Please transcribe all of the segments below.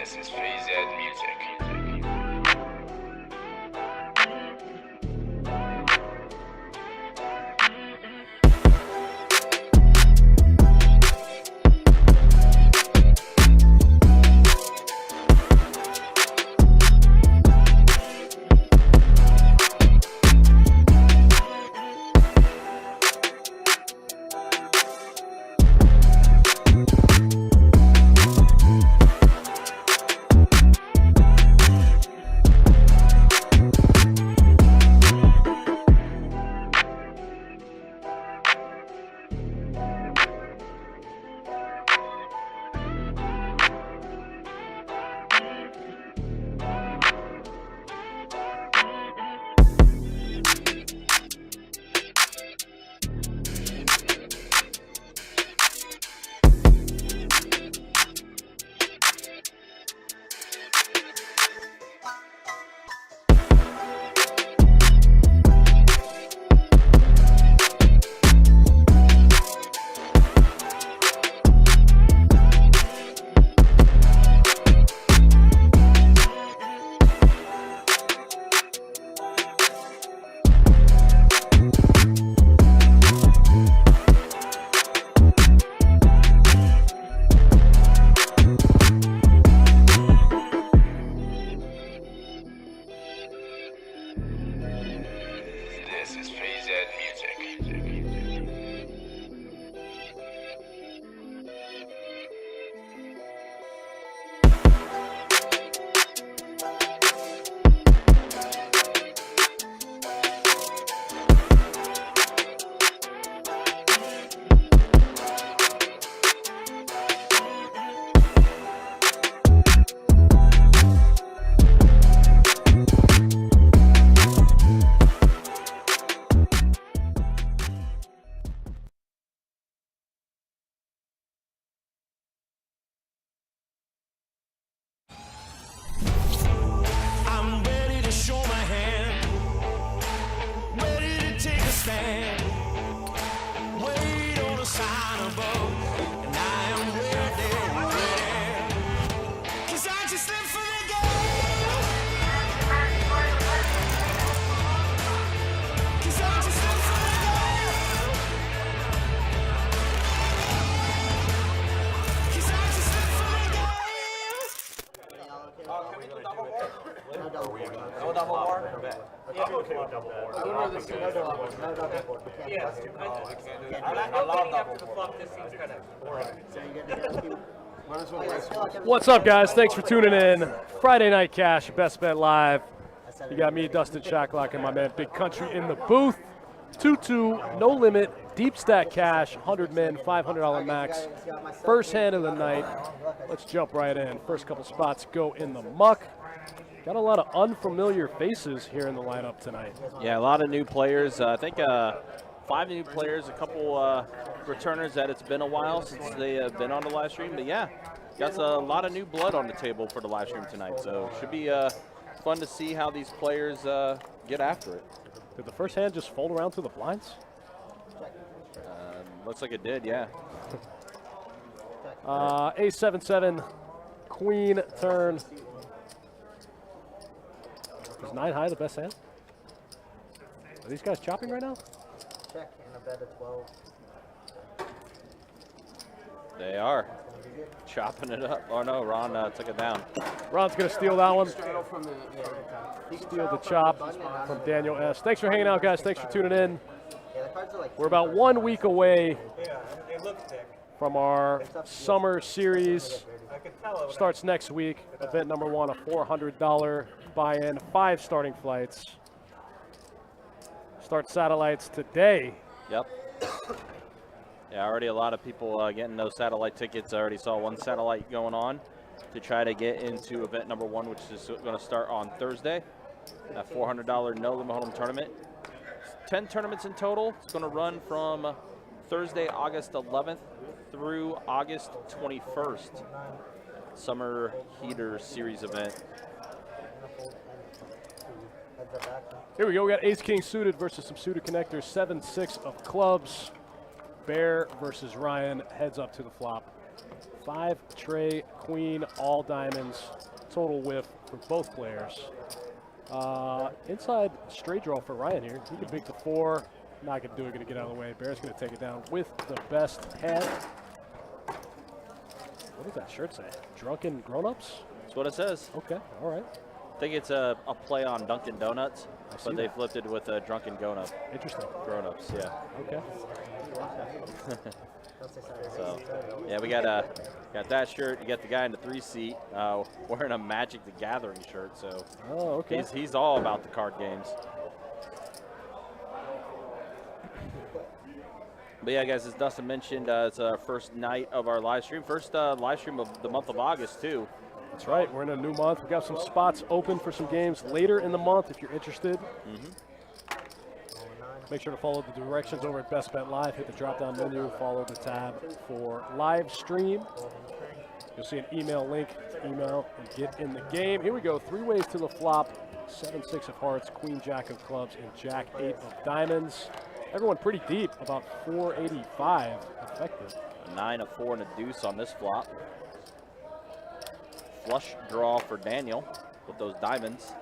This is FreeZ Music. This is FreeZ Music. I'm ready to show my hand, ready to take a stand. Wait on a sign above, and I am ready, ready. 'Cause I just live for the game. 'Cause I just live for the game. 'Cause I just live for the game. No double bar? Yeah, I'm okay with double board. I would rather see no double bar. No double bar. Yeah, I love double the bar. flop, this seems kind of boring. What's up, guys? Thanks for tuning in. Friday Night Cash, Best Bet Live. You got me, Dustin Shacklock, and my man Big Country in the booth. 2-2, no limit, deep stack cash, 100 min, $500 max. First hand of the night. Let's jump right in. First couple spots go in the muck. Got a lot of unfamiliar faces here in the lineup tonight. Yeah, a lot of new players. I think 5 new players, a couple returners that it's been a while since they have been on the live stream. But yeah, got a lot of new blood on the table for the live stream tonight. So should be fun to see how these players get after it. Did the first hand just fold around to the blinds? Looks like it did, yeah. A7-7, queen turn. Is 9 high the best hand? Are these guys chopping right now? Check and a bet of 12. They are chopping it up. Oh no, Ron took it down. Ron's going to steal that one. From the, Steal the chop from Daniel S. Thanks for hanging out, guys. Thanks for tuning in. Yeah, the cards are like We're about 1 week away Yeah, they look thick. from our summer series. I could tell it. Starts next week. Event number 1, a $400 buy-in, 5 starting flights. Start satellites today. Yep. Yeah, already a lot of people getting those satellite tickets. I already saw one satellite going on to try to get into event number 1, which is going to start on Thursday. A $400 no limit hold'em tournament. 10 tournaments in total. It's going to run from Thursday, August 11th through August 21st. Summer Heater Series event. Here we go. We got Ace King suited versus some suited connectors. 7-6 of clubs. Bear versus Ryan. Heads up to the flop. 5 tray, queen, all diamonds, total whiff for both players. Inside straight draw for Ryan here. He can pick the 4. Not going to do it, going to get out of the way. Bear's going to take it down with the best hand. What does that shirt say? Drunken grown-ups? That's what it says. Okay, all right. I think it's a play on Dunkin' Donuts, but they that. flipped it with a drunken grown-up. Interesting. Grown-ups, yeah. Okay. So, yeah, we got that shirt. You got the guy in the 3 seat wearing a Magic the Gathering shirt. So, okay. He's all about the card games. But yeah, guys, as Dustin mentioned, it's our first night of our live stream. First live stream of the month of August, too. That's right. We're in a new month. We've got some spots open for some games later in the month if you're interested. Make sure to follow the directions over at Best Bet Live. Hit the drop-down menu. Follow the tab for live stream. You'll see an email link to email and get in the game. Here we go. 3 ways to the flop. 7-6 of hearts, Queen Jack of clubs, and Jack 8 of diamonds. Everyone pretty deep, about 485 effective. A 9, a 4, and a deuce on this flop. Flush draw for Daniel with those diamonds.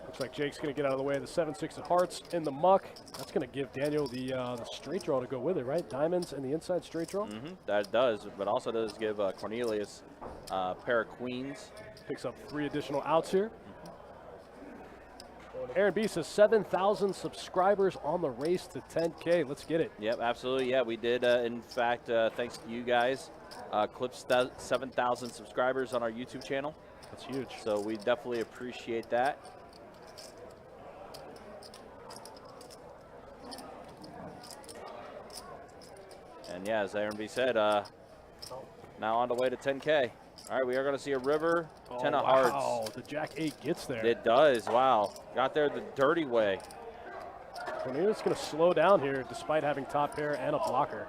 Looks like Jake's going to get out of the way. The 7-6 of hearts in the muck. That's going to give Daniel the straight draw to go with it, right? Diamonds and the inside straight draw? That does, but also does give Cornelius a pair of queens. Picks up 3 additional outs here. Aaron B says 7,000 subscribers on the race to 10K. Let's get it. Yep, absolutely. Yeah, we did. In fact, thanks to you guys, clipped 7,000 subscribers on our YouTube channel. That's huge. So we definitely appreciate that. And yeah, as Aaron B said, now on the way to 10K. All right, we are going to see a river, 10 of hearts. Wow, the Jack 8 gets there. It does, wow. Got there the dirty way. Cornelius is going to slow down here despite having top pair and a blocker.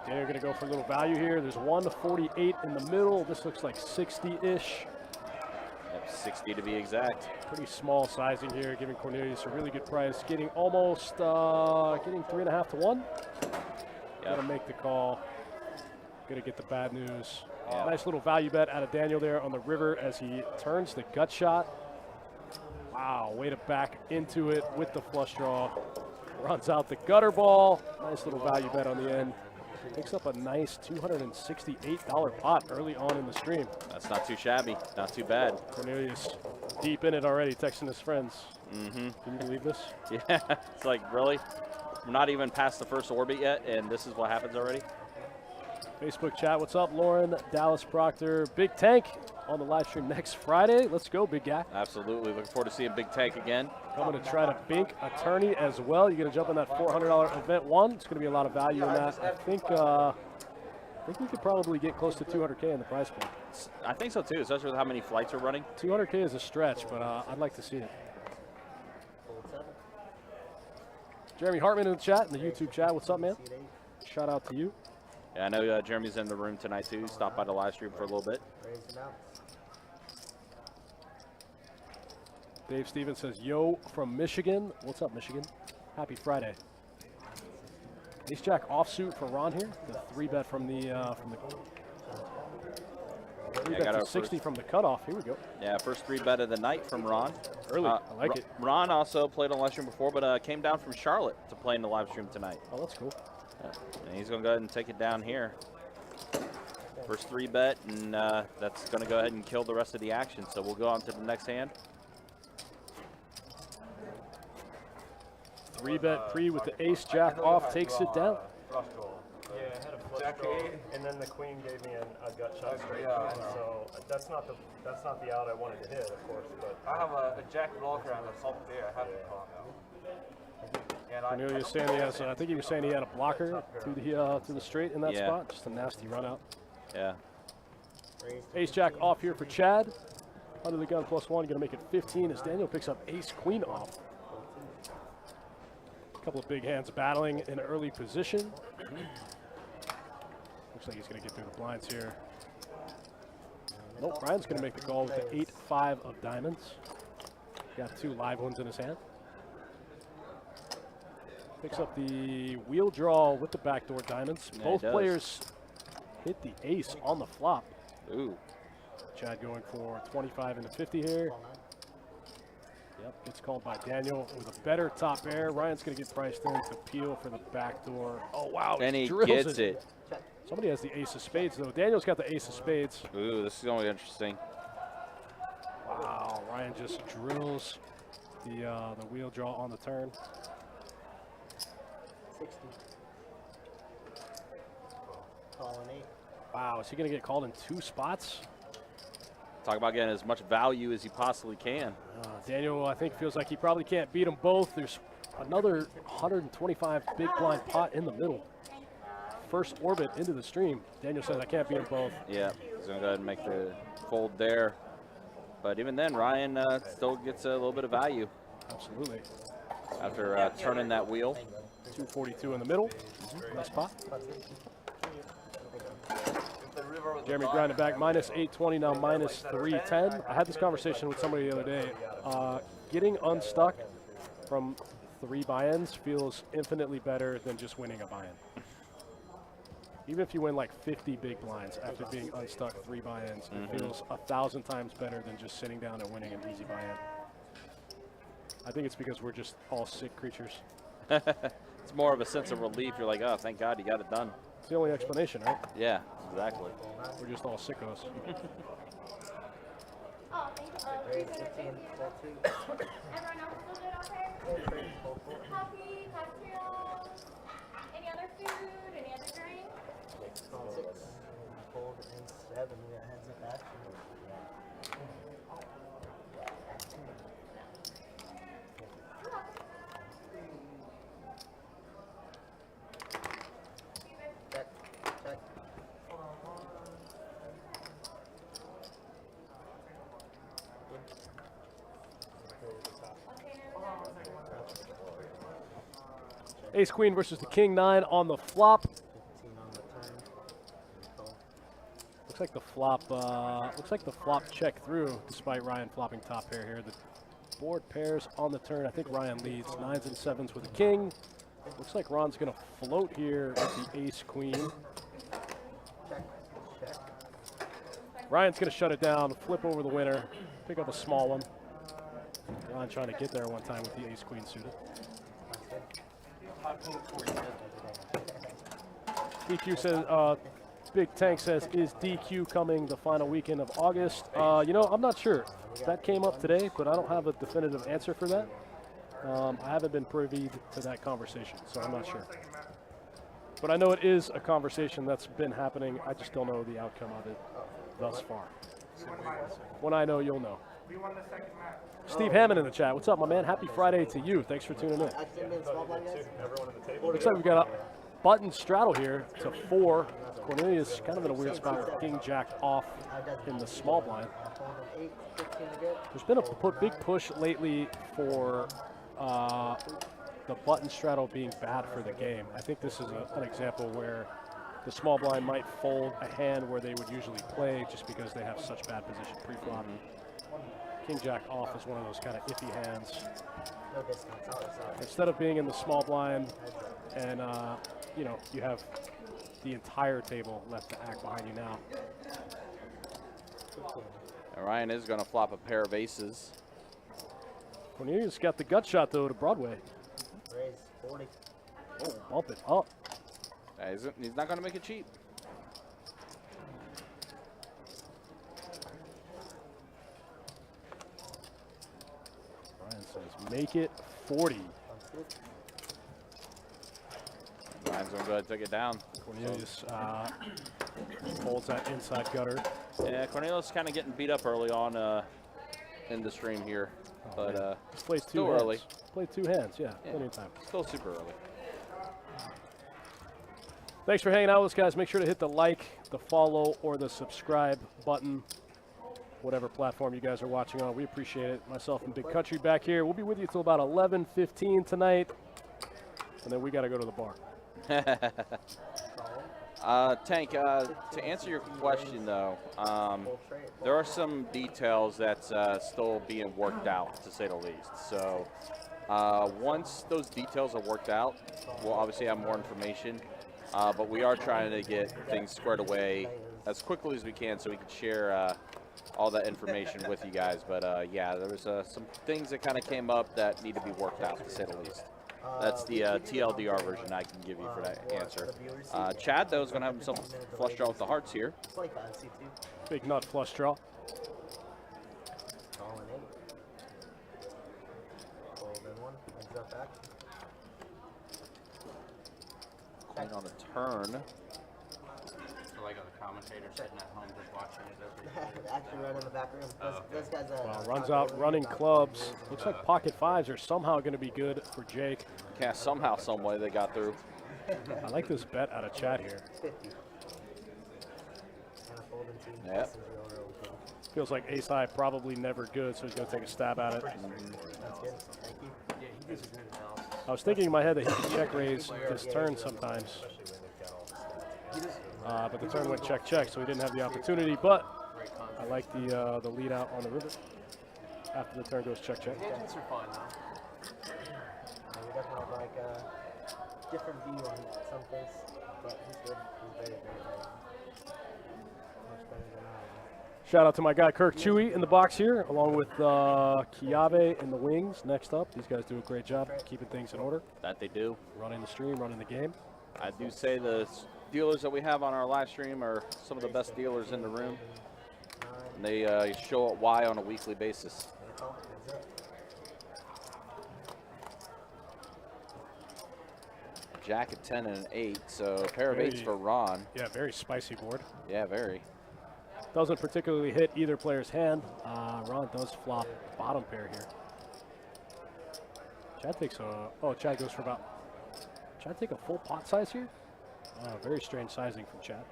They're going to go for a little value here. There's 148 in the middle. This looks like 60-ish. Yep, 60 to be exact. Pretty small sizing here, giving Cornelius a really good price. Getting almost, getting 3.5 to 1. Got to make the call. Going to get the bad news. Yeah. Nice little value bet out of Daniel there on the river as he turns the gut shot. Wow, way to back into it with the flush draw. Runs out the gutter ball. Nice little value bet on the end. Picks up a nice $268 pot early on in the stream. That's not too shabby, not too bad. Cornelius deep in it already, texting his friends. Can you believe this? Yeah, it's like, really? We're not even past the first orbit yet, and this is what happens already? Facebook chat, what's up, Lauren, Dallas Proctor, Big Tank on the live stream next Friday. Let's go, big guy. Absolutely, looking forward to seeing Big Tank again. Coming to try to bink attorney as well. You're going to jump on that $400 event one. It's going to be a lot of value in that. I think we could probably get close to 200K in the prize pool. I think so too, especially with how many flights are running. 200K is a stretch, but I'd like to see it. Jeremy Hartman in the chat, in the YouTube chat. What's up, man? Shout out to you. Yeah, I know Jeremy's in the room tonight too. Stopped by the live stream for a little bit. Dave Stevens says, yo, from Michigan. What's up, Michigan? Happy Friday. Ace Jack offsuit for Ron here. The 3-bet from the 3-bet to 60 from the cutoff. Here we go. Yeah, first 3-bet of the night from Ron. Early, I like it. Ron also played on live stream before, but came down from Charlotte to play in the live stream tonight. Oh, that's cool. And he's going to go ahead and take it down here. First 3-bet, and that's going to go ahead and kill the rest of the action. So we'll go on to the next hand. 3-bet pre with the ace jack off takes it down. Yeah, I had a flush draw, and then the queen gave me a gut shot straight. So that's not the out I wanted to hit, of course. But I have a jack blocker on the top there. I have to call now. Cornelius saying he has, I think he was saying he had a blocker to the straight in that spot. Just a nasty run out. Yeah. Ace jack off here for Chad. Under the gun +1, going to make it 15 as Daniel picks up ace queen off. A couple of big hands battling in early position. Looks like he's going to get through the blinds here. Nope, Ryan's going to make the call with the 8-5 of diamonds. Got 2 live ones in his hand. Picks up the wheel draw with the backdoor diamonds. Yeah, Both players hit the ace on the flop. Ooh. Chad going for 25 into 50 here. Yep, gets called by Daniel with a better top pair. Ryan's going to get priced in to peel for the backdoor. Oh, wow. And he drills gets it. Somebody has the ace of spades, though. Daniel's got the ace of spades. Ooh, this is going to be interesting. Wow, Ryan just drills the wheel draw on the turn. 60. Calling 8. Wow, is he going to get called in 2 spots? Talk about getting as much value as he possibly can. Daniel, I think, feels like he probably can't beat them both. There's another 125 big blind pot in the middle. First orbit into the stream. Daniel says, I can't beat them both. Yeah, he's going to go ahead and make the fold there. But even then, Ryan still gets a little bit of value. Absolutely. After turning that wheel. 242 in the middle. Nice pot. Jeremy grinding back, minus 820, now minus 310. I had this conversation with somebody the other day. Getting unstuck from 3 buy-ins feels infinitely better than just winning a buy-in. Even if you win like 50 big blinds after being unstuck 3 buy-ins, it feels 1,000 times better than just sitting down and winning an easy buy-in. I think it's because we're just all sick creatures. It's more of a sense of relief. You're like, oh, thank God you got it done. It's the only explanation, right? Yeah, exactly. We're just all sickos. Oh, thank you. Raise 15, 42. Everyone else still good out there? Coffee, cocktails, any other food, any other drink? Call 6. Fold and 7. We got heads up action. Check. Check. Ace Queen versus the King 9 on the flop. 15 on the turn. Call. Looks like the flop check through despite Ryan flopping top pair here. The board pairs on the turn. I think Ryan leads 9s and 7s with the King. Looks like Ron's going to float here with the Ace Queen. Check. Check. Ryan's going to shut it down, flip over the winner, pick up a small one. Ron trying to get there one time with the Ace Queen suited. DQ says, Big Tank says, is DQ coming the final weekend of August? You know, I'm not sure. That came up today, but I don't have a definitive answer for that. I haven't been privy to that conversation, so I'm not sure. But I know it is a conversation that's been happening. I just don't know the outcome of it thus far. When I know, you'll know. Steve Hammond in the chat. What's up, my man? Happy Friday to you. Thanks for tuning in. Looks like we've got a button straddle here to 4. Cornelius kind of in a weird spot with King Jack off in the small blind. There's been a big push lately for the button straddle being bad for the game. I think this is an example where the small blind might fold a hand where they would usually play just because they have such bad position pre-flop. King Jack off is one of those kind of iffy hands. Instead of being in the small blind and you know, you have the entire table left to act behind you now. And Ryan is going to flop a pair of aces. Cornelius got the gut shot though to Broadway. Raise 40. Oh, bump it up. He's not going to make it cheap. Ryan says, make it 40. Ryan's going to go ahead and take it down. Cornelius holds that inside gutter. Yeah, Cornelius kind of getting beat up early on in the stream here. But He's played 2 still hands. early. Played 2 hands, yeah, plenty of time. Still super early. Thanks for hanging out with us, guys. Make sure to hit the like, the follow, or the subscribe button, whatever platform you guys are watching on. We appreciate it. Myself and Big Country back here. We'll be with you till about 11:15 tonight, and then we got to go to the bar. Tank, to answer your question though, there are some details that's still being worked out, to say the least. So once those details are worked out, we'll obviously have more information. But we are trying to get things squared away as quickly as we can so we can share all that information with you guys. But yeah, there was some things that kind of came up that need to be worked out, to say the least. That's the TLDR version I can give you for that answer. Chad, though, is going to have himself a flush draw with the hearts here. Big nut flush draw. Queen on the turn. So like a commentator sitting at home just watching it. Actually, right in the back room. Those guys, Well, runs out running clubs. Looks like pocket fives are somehow going to be good for Jake. Yeah, somehow, some way they got through. I like this bet out of Chad here. 50. Yep. Feels like ace high probably never good, so he's going to take a stab at it. That's good. Thank you. Yeah, he gives a good analysis. I was thinking in my head that he could check raise this turn sometimes. But the turn went check check, so he didn't have the opportunity. But I like the lead out on the river after the turn goes check check. Tangents are fine though. We definitely have like a different view on some things, but he's good. He's very, very good. Much better than I am. Shout out to my guy Kirk Chewy in the box here, along with Kiabe in the wings. Next up, these guys do a great job keeping things in order. That they do. Running the stream, running the game. I do say the dealers that we have on our live stream are some of the best dealers in the room. And they show it why on a weekly basis. Jack at 10 and an 8, so a pair of 8s for Ron. Yeah, very spicy board. Yeah, very. Doesn't particularly hit either player's hand. Ron does flop bottom pair here. Chad takes a, oh, Chad goes for about, Chad take a full pot size here? Very strange sizing from Chad.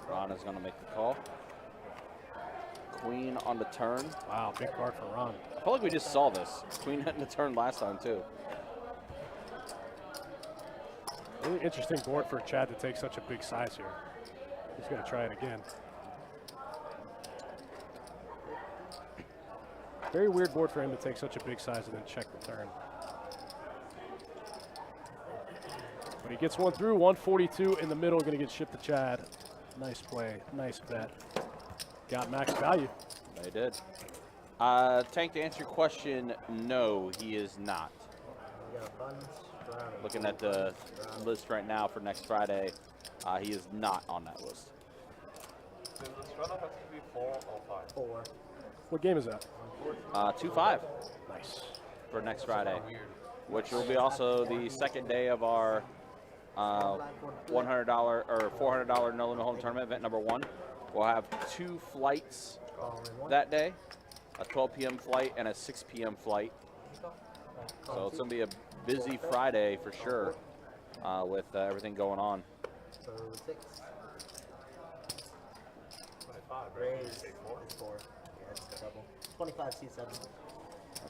Ron is going to make the call. Queen on the turn. Wow, big card for Ron. I feel like we just saw this. Queen hitting the turn last time, too. Really interesting board for Chad to take such a big size here. He's going to try it again. Very weird board for him to take such a big size and then check the turn. But he gets one through, 142 in the middle, going to get shipped to Chad. Nice play, nice bet. Got max value. They did. Tank, to answer your question, no, he is not. Looking at the list right now for next Friday, he is not on that list. Does the strata have to be 4 or 5? 4. What game is that? 2-5 Nice. for next Friday, which will be also the second day of our $100 or $400 no limit home tournament event number 1. We'll have 2 flights that day, a 12 p.m. flight and a 6 p.m. flight. So it's going to be a busy Friday for sure with everything going on. So 6. 25, Raise is 4. Yeah, it's a double. 25 C7.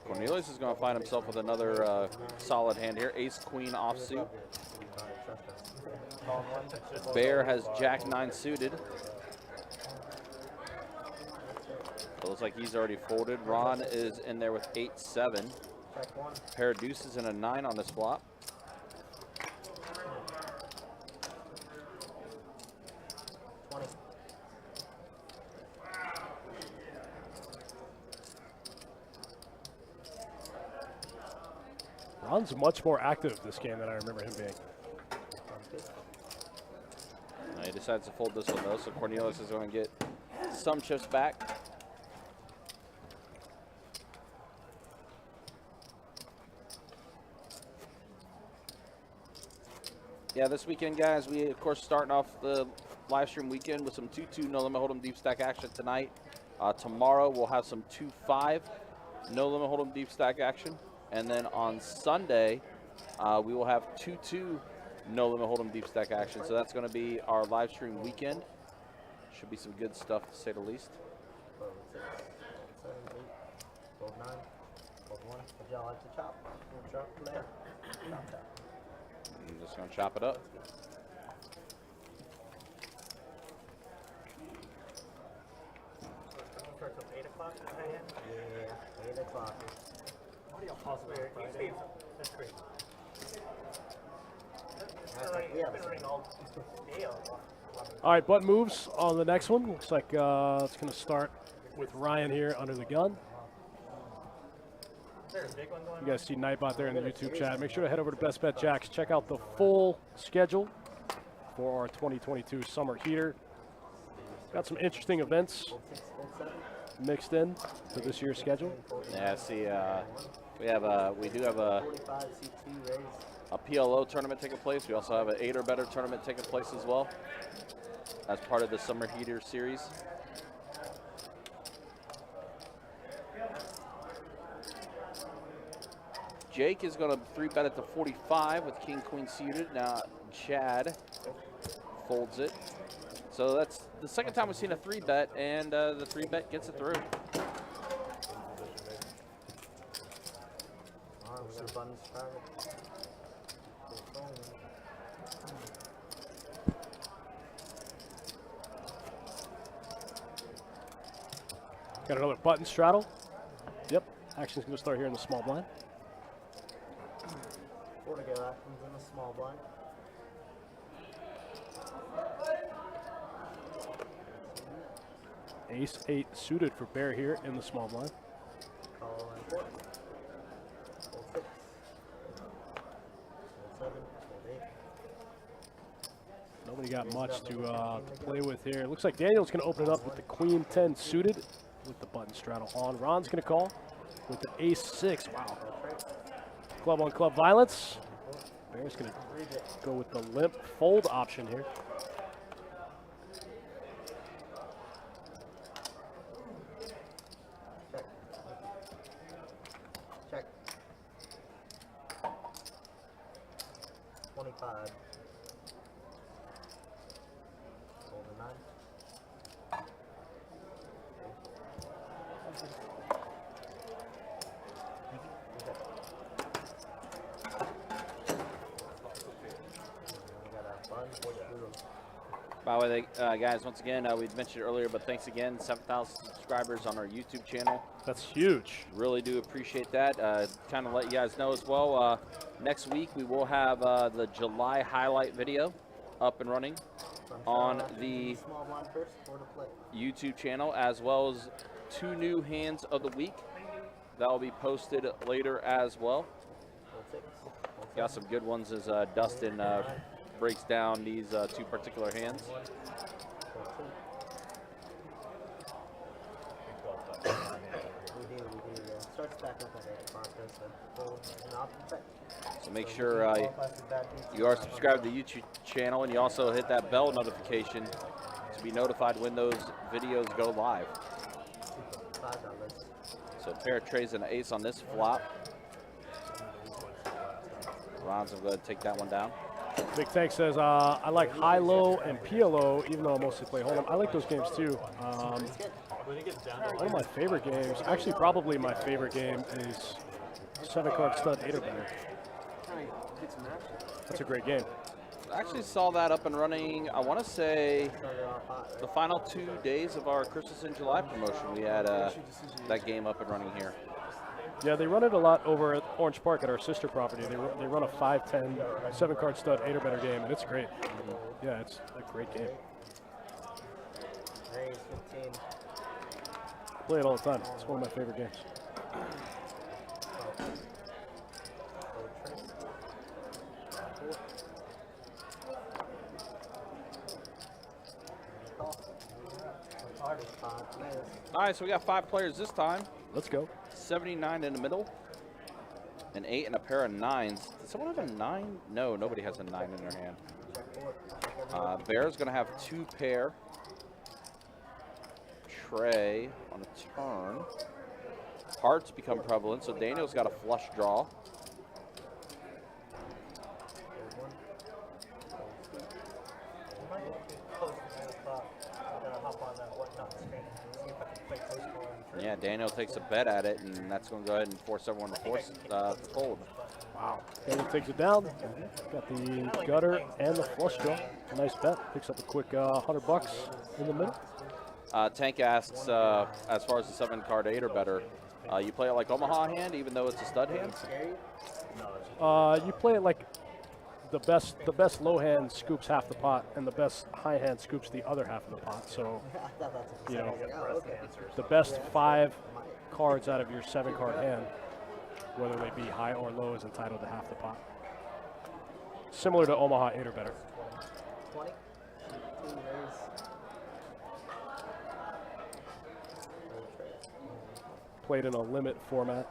Cornelius is going to find himself with another solid hand here. Ace Queen offsuit. Bear has Jack 9 suited. So it looks like he's already folded. Ron is in there with 8-7. Pair of deuces and a 9 on this flop. Ron's much more active this game than I remember him being. He decides to fold this one though, so Cornelius is going to get some chips back. Yeah, this weekend, guys, we of course starting off the live stream weekend with some 2-2 no limit hold'em deep stack action tonight. Tomorrow we'll have some 2-5 no limit hold'em deep stack action, and then on Sunday we will have 2-2 no limit hold'em deep stack action. So that's going to be our live stream weekend. Should be some good stuff to say the least. 12, 6, 7, 8, 12, 9, 12, 1. Would y'all like to chop? Chop, man. Chop. I'm just going to chop it up. Starts at 8 o'clock. Yeah, 8 o'clock. What are y'all possible on Friday? That's great. Yeah, Been running all day on. All right, button moves on the next one. Looks like it's going to start with Ryan here under the gun. Is there a big one going You guys see Nightbot there in the YouTube chat. Make sure to head over to Best Bet Jacks. Check out the full schedule for our 2022 summer heater. Got some interesting events mixed in to this year's schedule. Yeah, see, we do have a 45C2 race. PLO tournament taking place. We also have an 8 or better tournament taking place as well as part of the Summer Heater series. Jake is going to 3-bet at the 45 with King Queen suited. Now Chad folds it. So that's the second time we've seen a 3-bet, and the 3-bet gets it through. Got another button straddle. Yep, action's going to start here in the small blind. 4 to go, actions in the small blind. Ace-8 suited for Bear here in the small blind. Call and 4. Fold 6. Fold 7. Fold 8. Nobody got much to play with here. Looks like Daniel's going to open it up with the Queen 10 suited with the button straddle on. Ron's going to call with the Ace-6. Wow. Club on club violence. Bear's going to go with the limp fold option here. Check. 25. Fold a 9. By the way, guys, once again, we mentioned it earlier, but thanks again, 7,000 subscribers on our YouTube channel. That's huge. Really do appreciate that. Kind of let you guys know as well, next week we will have the July highlight video up and running on the YouTube channel, as well as 2 new hands of the week that will be posted later as well. Got some good ones as Dustin breaks down these 2 particular hands. We do. Starts back up at 8 o'clock, so fold and option check. So make sure you are subscribed to the YouTube channel, and you also hit that bell notification to be notified when those videos go live. $5. So pair of trays and an ace on this flop. Ron's going to take that one down. Big Tank says, I like high-low and PLO, even though I mostly play Hold'em. I like those games too. One of my favorite games, actually probably my favorite game, is 7-card stud 8 or better. That's a great game. I actually saw that up and running, I want to say, the final 2 days of our Christmas in July promotion. We had that game up and running here. Yeah, they run it a lot over at Orange Park at our sister property. They run a 5-10, 7-card stud 8 or better game, and it's great. Yeah, it's a great game. Raise 15. Play it all the time. It's one of my favorite games. All right, so we got 5 players this time. Let's go. 79 in the middle. An 8 and a pair of 9s. Does someone have a 9? No, nobody has a 9 in their hand. Bear's going to have 2 pair. Trey on a turn. Hearts become prevalent, so Daniel's got a flush draw. hop on that whatnot screen and see if I can play close for him. Yeah, Daniel takes a bet at it, and that's going to go ahead and force everyone to fold. Wow. Daniel takes it down. Got the gutter and the flush draw. Nice bet. Picks up a quick $100 in the middle. Tank asks, as far as the 7-card 8 or better, you play it like Omaha hand, even though it's a stud hand? You play it like the best low hand scoops half the pot, and the best high hand scoops the other half of the pot. So, you know, the best 5 cards out of your 7-card hand, whether they be high or low, is entitled to half the pot. Similar to Omaha 8 or better. 20. 2 raise. Played in a limit format.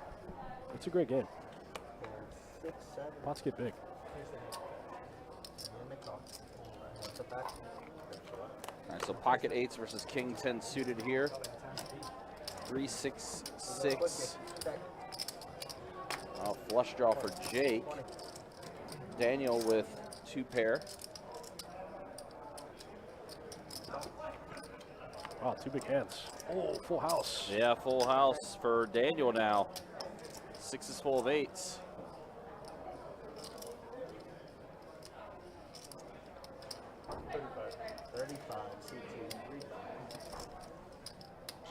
It's a great game. 6, 7. Pots get big. All right, so pocket 8s versus king 10 suited here. 3, 6, 6. Flush draw for Jake. Daniel with 2 pair. Wow, 2 big hands. Oh, full house. Yeah, full house for Daniel now. 6 is full of 8s.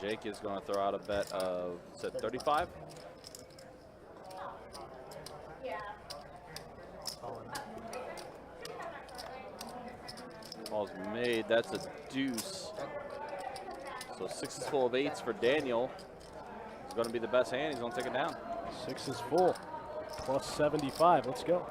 Jake is going to throw out a bet of, said 35? Yeah. Ball's made. That's a deuce. So 6 is full of 8s for Daniel. It's going to be the best hand. He's going to take it down. 6 is full. Plus 75. Let's go.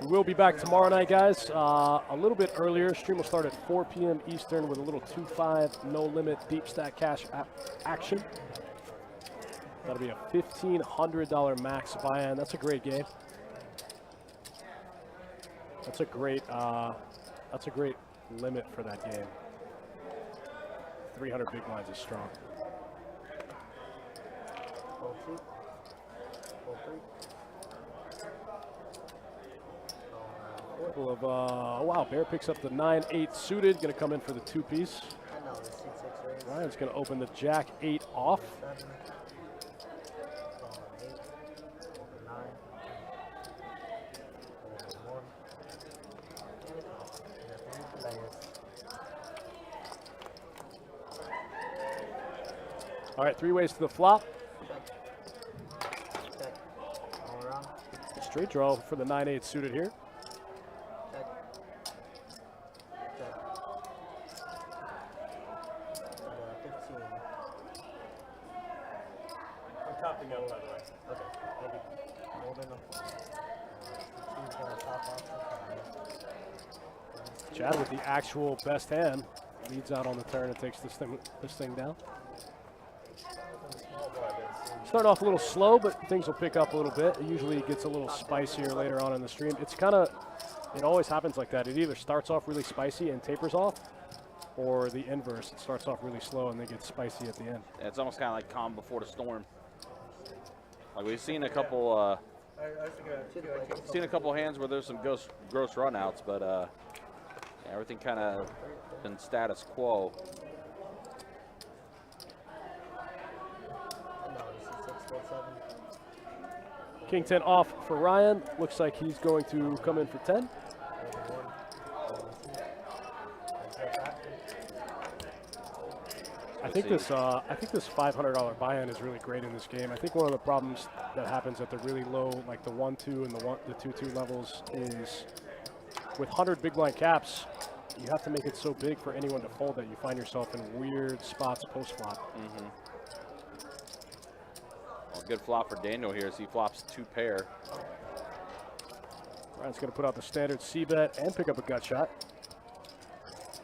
We will be back tomorrow night, guys. A little bit earlier. Stream will start at 4 p.m. Eastern with a little 2-5 no limit deep stack cash action. That'll be a $1,500 max buy-in. That's a great game. That's a great limit for that game. 300 big blinds is strong. Full 2. Full 3. Couple of, oh wow, Bear picks up the 9-8 suited, gonna come in for the 2-piece. Ryan's gonna open the Jack-8 off. 7. 8. 9. 1. All right, 3 ways to the flop. Check. All around. Straight draw for the 9-8 suited here. Check. Check. 15. I'm topping out, by the way. Okay. Maybe holding them. 16's gonna top off. Chad with the actual best hand leads out on the turn and takes this thing down. Start off a little slow, but things will pick up a little bit. It usually gets a little spicier later on in the stream. It's kind of, it always happens like that. It either starts off really spicy and tapers off, or the inverse. It starts off really slow and then gets spicy at the end. Yeah, it's almost kind of like calm before the storm. Like we've seen a couple, hands where there's some gross runouts, but yeah, everything kind of been status quo. King 10 off for Ryan. Looks like he's going to come in for 10. I think this $500 buy-in is really great in this game. I think one of the problems that happens at the really low, like the 1-2 and the 2-2 levels, is with 100 big blind caps, you have to make it so big for anyone to fold that you find yourself in weird spots post-flop. Mm-hmm. Well, good flop for Daniel here as he flops 2 pair. Ryan's going to put out the standard C-bet and pick up a gut shot.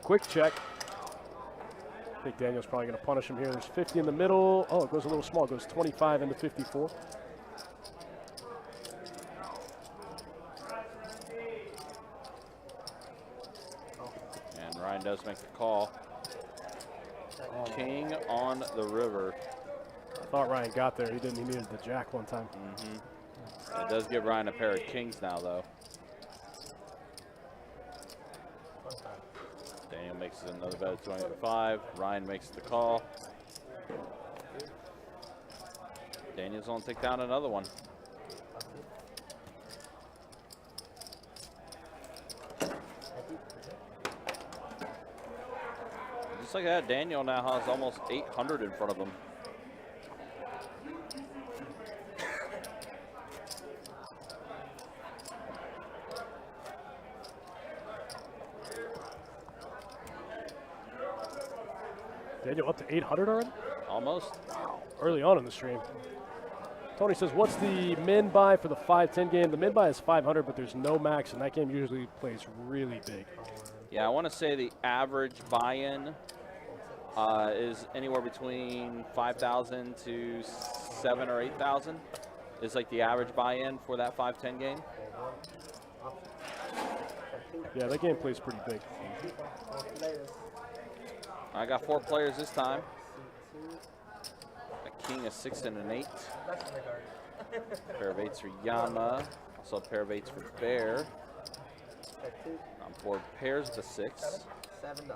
Quick check. I think Daniel's probably going to punish him here. There's 50 in the middle. Oh, it goes a little small. It goes 25 into 54. And Ryan does make the call. King on the river. thought Ryan got there. He didn't. He needed the jack one time. It does give Ryan a pair of kings now, though. Daniel makes another bet of 25. Ryan makes the call. Daniel's going to take down another one. Just like that, Daniel now has almost 800 in front of him. Daniel up to 800 already? Almost. Early on in the stream. Tony says, what's the min buy for the 5-10 game? The min buy is 500, but there's no max, and that game usually plays really big. Yeah, I want to say the average buy-in is anywhere between 5,000 to 7,000 or 8,000 is like the average buy-in for that 5-10 game. Yeah, that game plays pretty big. I got 4 players this time. A king, a 6, and an 8. Pair of 8s for Yama. Also a pair of 8s for Bear. On 4 pairs with a 6. $7.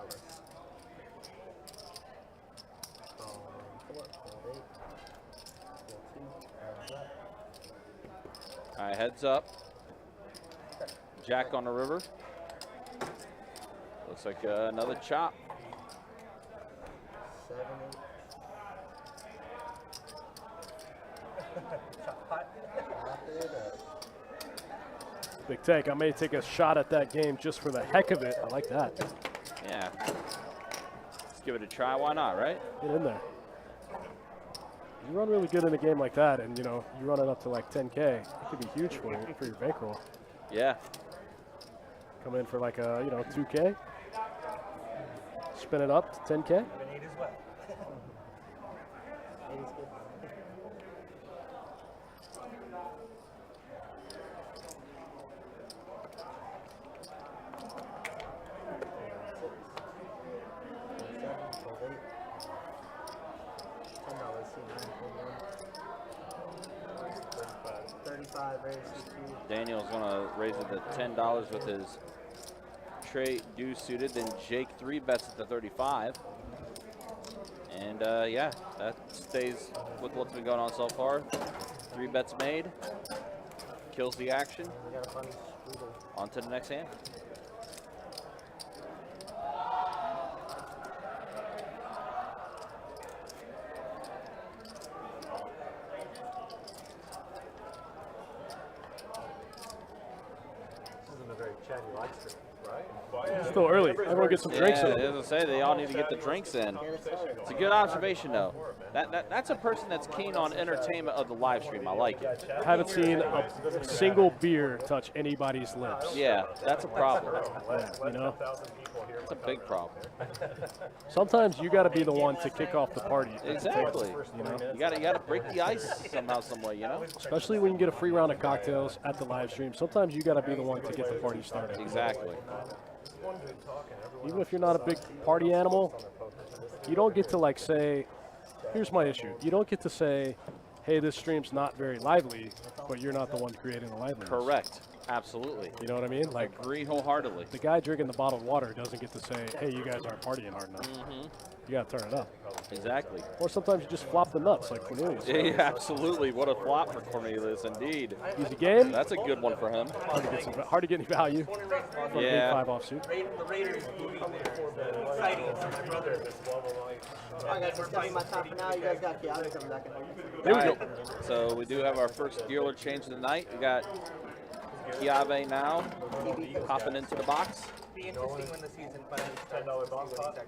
All right, heads up. Jack on the river. Looks like another chop. 7, 8. Big take. I may take a shot at that game just for the heck of it. I like that. Yeah. Let's give it a try. Why not, right? Get in there. You run really good in a game like that, and you know you run it up to like 10K. It could be huge for your bankroll. Yeah. Come in for like a 2K. Spin it up to 10K. Daniel's going to raise it to $10 with his trade deuce suited. Then Jake 3 bets at the 35. And yeah, that stays with what's been going on so far. 3 bets made. Kills the action. On to the next hand. Still early. Everyone gets some drinks in. As I say, they all need to get the drinks in. It's a good observation, though. That's a person that's keen on entertainment of the live stream. I like it. I haven't seen a single beer touch anybody's lips. Yeah, that's a problem. You know, It's a big problem. sometimes you got to be the one to kick off the party. Exactly. You know, You gotta break the ice somehow, some way. You know. especially when you get a free round of cocktails at the live stream. Sometimes you got to be the one to get the party started. Exactly. Even if you're not a big party animal, you don't get to like say, here's my issue. You don't get to say, hey, this stream's not very lively, but you're not the one creating the liveliness. Correct. Absolutely. You know what I mean? Like, Agree wholeheartedly. the guy drinking the bottled water doesn't get to say, hey, you guys aren't partying hard enough. You got to turn it up. Exactly. Or sometimes you just flop the nuts like Cornelius. Yeah, absolutely. What a flop for Cornelius, indeed. Easy game. That's a good one for him. Hard to get any value from a Yeah. 5 offsuit. The Raiders moving there. Exciting for my brother. All right, guys, we're playing my top for now. You guys got Kiabe coming back in. There we go. So we do have our first dealer change of the night. We got Kiabe now hopping into the box. Be interesting when the season finally $10 box pot.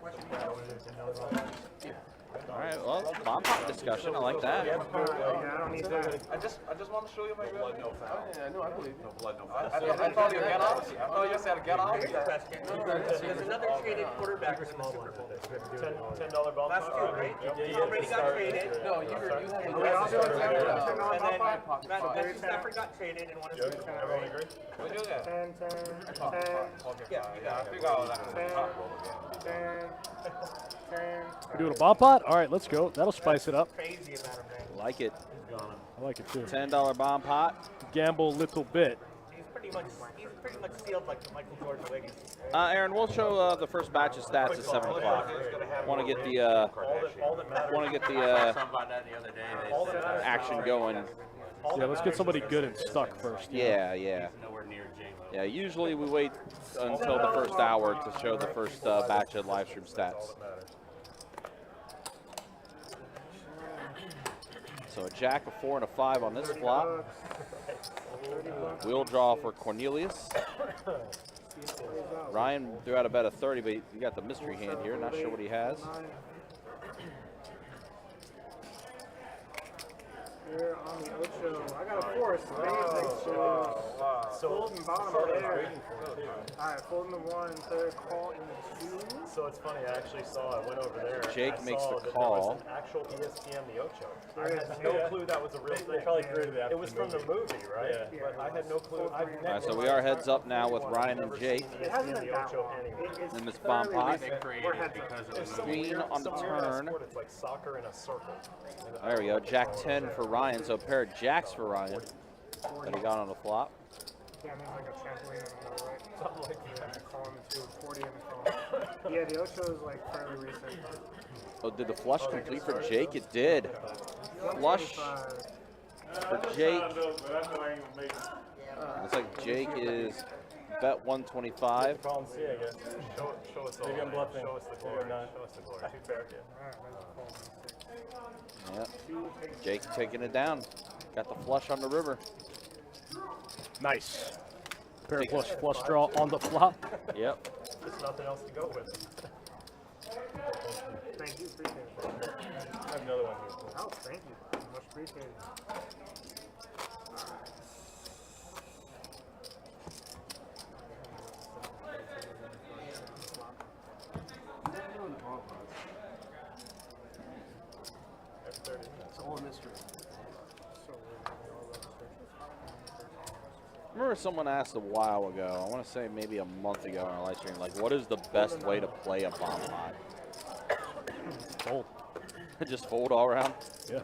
All right, well, bomb pop discussion. I like that. I just want to show you my blood, no foul. Yeah, no, I believe you. No blood, no foul. I thought you get out. I thought you said get out. There's another traded quarterback in the Super Bowl. $10 bomb Last pot. two, right? He already got traded. No, you had And then Matthew Stafford got traded and won a Super Bowl. Everyone agree? What do you get? 10, 10, 10, Yeah, I figured out that. 10, 10, We're doing a bomb pot? All right, let's go. That'll spice it up. Crazy amount of money. Like it. I like it too. $10 bomb pot. Gamble a little bit. He's pretty much sealed like the Michael Jordan Wiggins. Aaron, we'll show the first batch of stats at 7 o'clock. Want to get the action going. Yeah, let's get somebody good and stuck first. Yeah. Yeah, usually we wait until the first hour to show the first batch of live stream stats. So a jack, a 4, and a 5 on this flop. Wheel draw for Cornelius. Ryan threw out a bet of 30, but he got the mystery hand here. Not sure what he has. Here on the Ocho, I got a 4, so fold and bottom there. Alright, fold in the 1 and third, call in the 2. So it's funny, I actually saw, I went over there. Jake and I makes saw the that call. There was an actual ESPN the Ocho. I had no clue that was a real thing. probably created that It was from the movie, right? Yeah. But I had no clue. I've All right, never so we are heads up now with Ryan and Jake. It hasn't been the that Ocho long. anyway. It's And this bomb pot. we're heads up. Queen on the turn. It's like soccer in a circle. There we go. Jack 10 for Ryan. So a pair of jacks for Ryan that he got on the flop. Yeah, there's like a trampoline in the middle, right? Something like that. Call in the 2, 40 in the call. Yeah, the Ocho is like fairly recent. Oh, did the flush complete for Jake? It did. Flush for Jake. Looks like Jake is bet 125. Problem C, I guess. Show us all. Maybe I'm bluffing. Show us the glory. Show us the glory. Too fair. Yep. Jake taking it down. Got the flush on the river. Nice. Pair of flush draw on the flop. Yep. There's nothing else to go with. Thank you, appreciate it. I have another one here. Oh, thank you. Much appreciated. It's all a mystery. I remember someone asked a while ago, I want to say maybe a month ago on our live stream, like, what is the best way to play a bomb pot? Fold. Just fold all around? Yeah.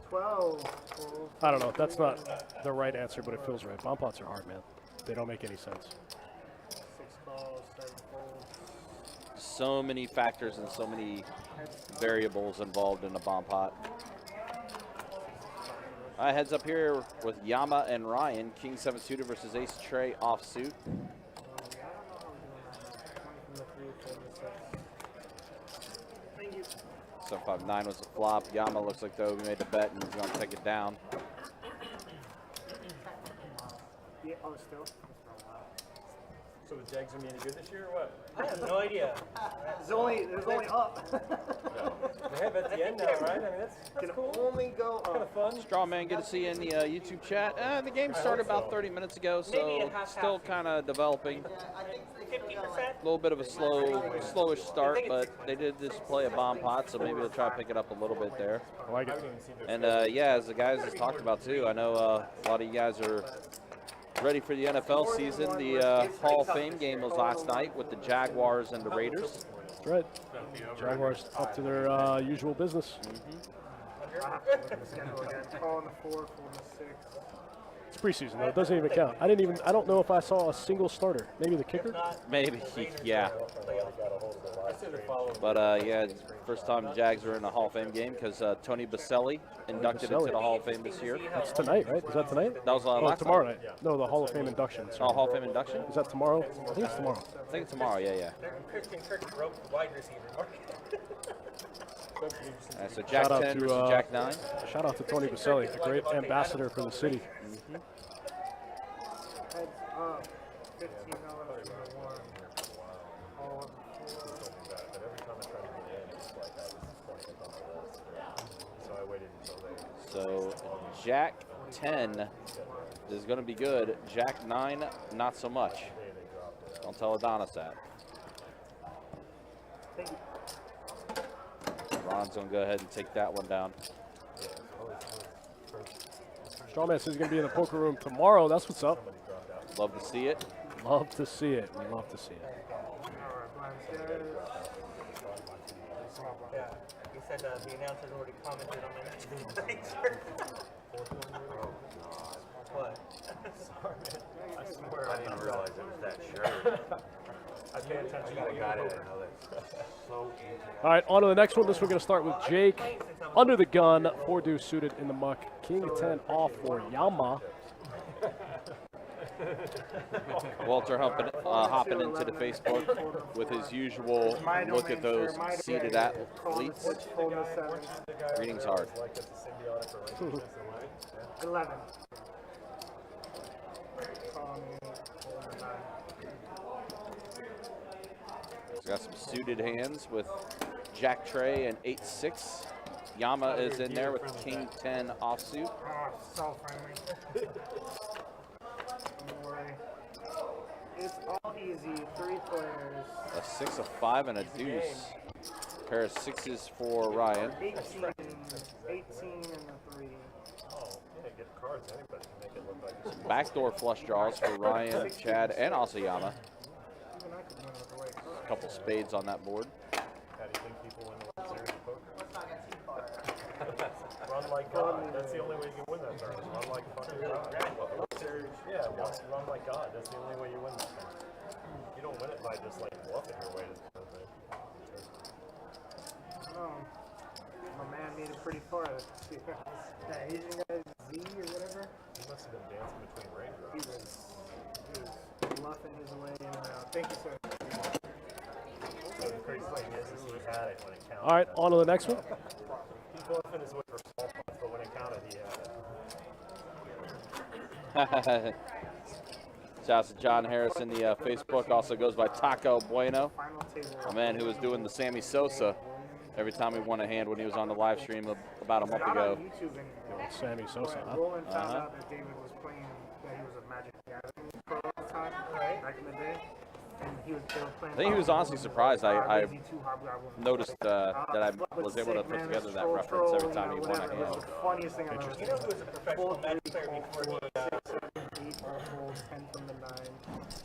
12. I don't know. That's not the right answer, but it feels right. Bomb pots are hard, man. They don't make any sense. 6 calls, 7 folds. So many factors and so many variables involved in a bomb pot. All right, heads up here with Yama and Ryan. King 7 suited versus Ace Trey offsuit. 7-5-9 was the flop. Yama looks like though he made the bet and he's going to take it down. Yeah, oh, still? So the Jags gonna be any good this year or what? I have no idea. There's only up. They have at the end now, right? I mean, that's cool. Only go Kind of up. fun. Straw man, good to see you in the YouTube chat. The game started about 30 minutes ago, so still kind of developing. 50%? A little bit of a slowish start, but they did just play a bomb pot, so maybe they'll try to pick it up a little bit there. I like it. And yeah, as the guys just talked about too, I know a lot of you guys are ready for the NFL season. The Hall of Fame game was last night with the Jaguars and the Raiders. That's right. Jaguars up to their usual business. Call in the 4, fold in the 6. It's preseason though. It doesn't even count. I don't know if I saw a single starter. Maybe the kicker? Maybe, yeah. But yeah, first time Jags are in a Hall of Fame game because Tony Baselli inducted into the Hall of Fame this year. It's tonight, right? Is that tonight? That was last tomorrow night. No, the Hall of Fame induction. Oh, Sorry. Hall of Fame induction? Is that tomorrow? I think it's tomorrow. I think it's tomorrow, yeah. Christian Kirk broke the wide receiver market. So Jack 10 versus Jack 9. Shout out to Tony Baselli, a great ambassador for the city. Heads up. $15 for the 1. All So Jack 10 is going to be good. Jack 9, not so much. Don't tell Adonis that. Ron's going to go ahead and take that one down. Strawman says he's going to be in the poker room tomorrow. That's what's up. Love to see it. Love to see it. We love to see it. Yeah, he said the announcers already commented on my next What? Sorry, man. I swear I didn't realize it was that shirt. I pay attention. I got it. I know that. So easy. All right, on to the next one. This we're going to start with Jake. Under the gun, 4-deuce suited in the muck. King 10 off for Yama. Walter hopping into the Facebook with his usual look at those seated athletes. Reading's hard. 11. He's got some suited hands with Jack Trey and 8-6. Yama is in there with King 10 offsuit. Oh, so friendly. Don't worry. It's all easy. 3 players. A 6, a 5, and a deuce. Pair of 6s for Ryan. 18 and a 3. Oh, yeah, get cards. Anybody can make it look like this. Backdoor flush draws for Ryan, Chad, and also Yama. Even I could win with the way cards. A couple spades on that board. How do you think people win the World Series of poker? Run like God. That's the only way you can win that tournament. Run like fucking God. Yeah, run like God. That's the only way you win that thing. You don't win it by just like bluffing your way to the thing. Oh, my man made it pretty far. That Asian guy, Z or whatever, He must have been dancing between he raindrops. was bluffing his way in and out. Thank you, sir. So the crazy thing is he had it when it counted. All right, on to the next one. He bluffing his way for small pots, but when it counted, he had it. Shouts to John Harrison. The Facebook also goes by Taco Bueno, Final table. a man who was doing the Sammy Sosa every time he won a hand when he was on the live stream about a month Not ago. on YouTube anymore. Sammy Sosa, But huh? Roland found out that David was playing, that he was a Magic Gathering pro at the time, back in the day. And they were playing. I think he was honestly surprised. I Lazy 2 Hobgoblin. noticed that I was able to put together that reference every time he won a It was hand. the funniest thing I've ever seen. You know who was a professional Magic player before he 8 all 10 from the 9.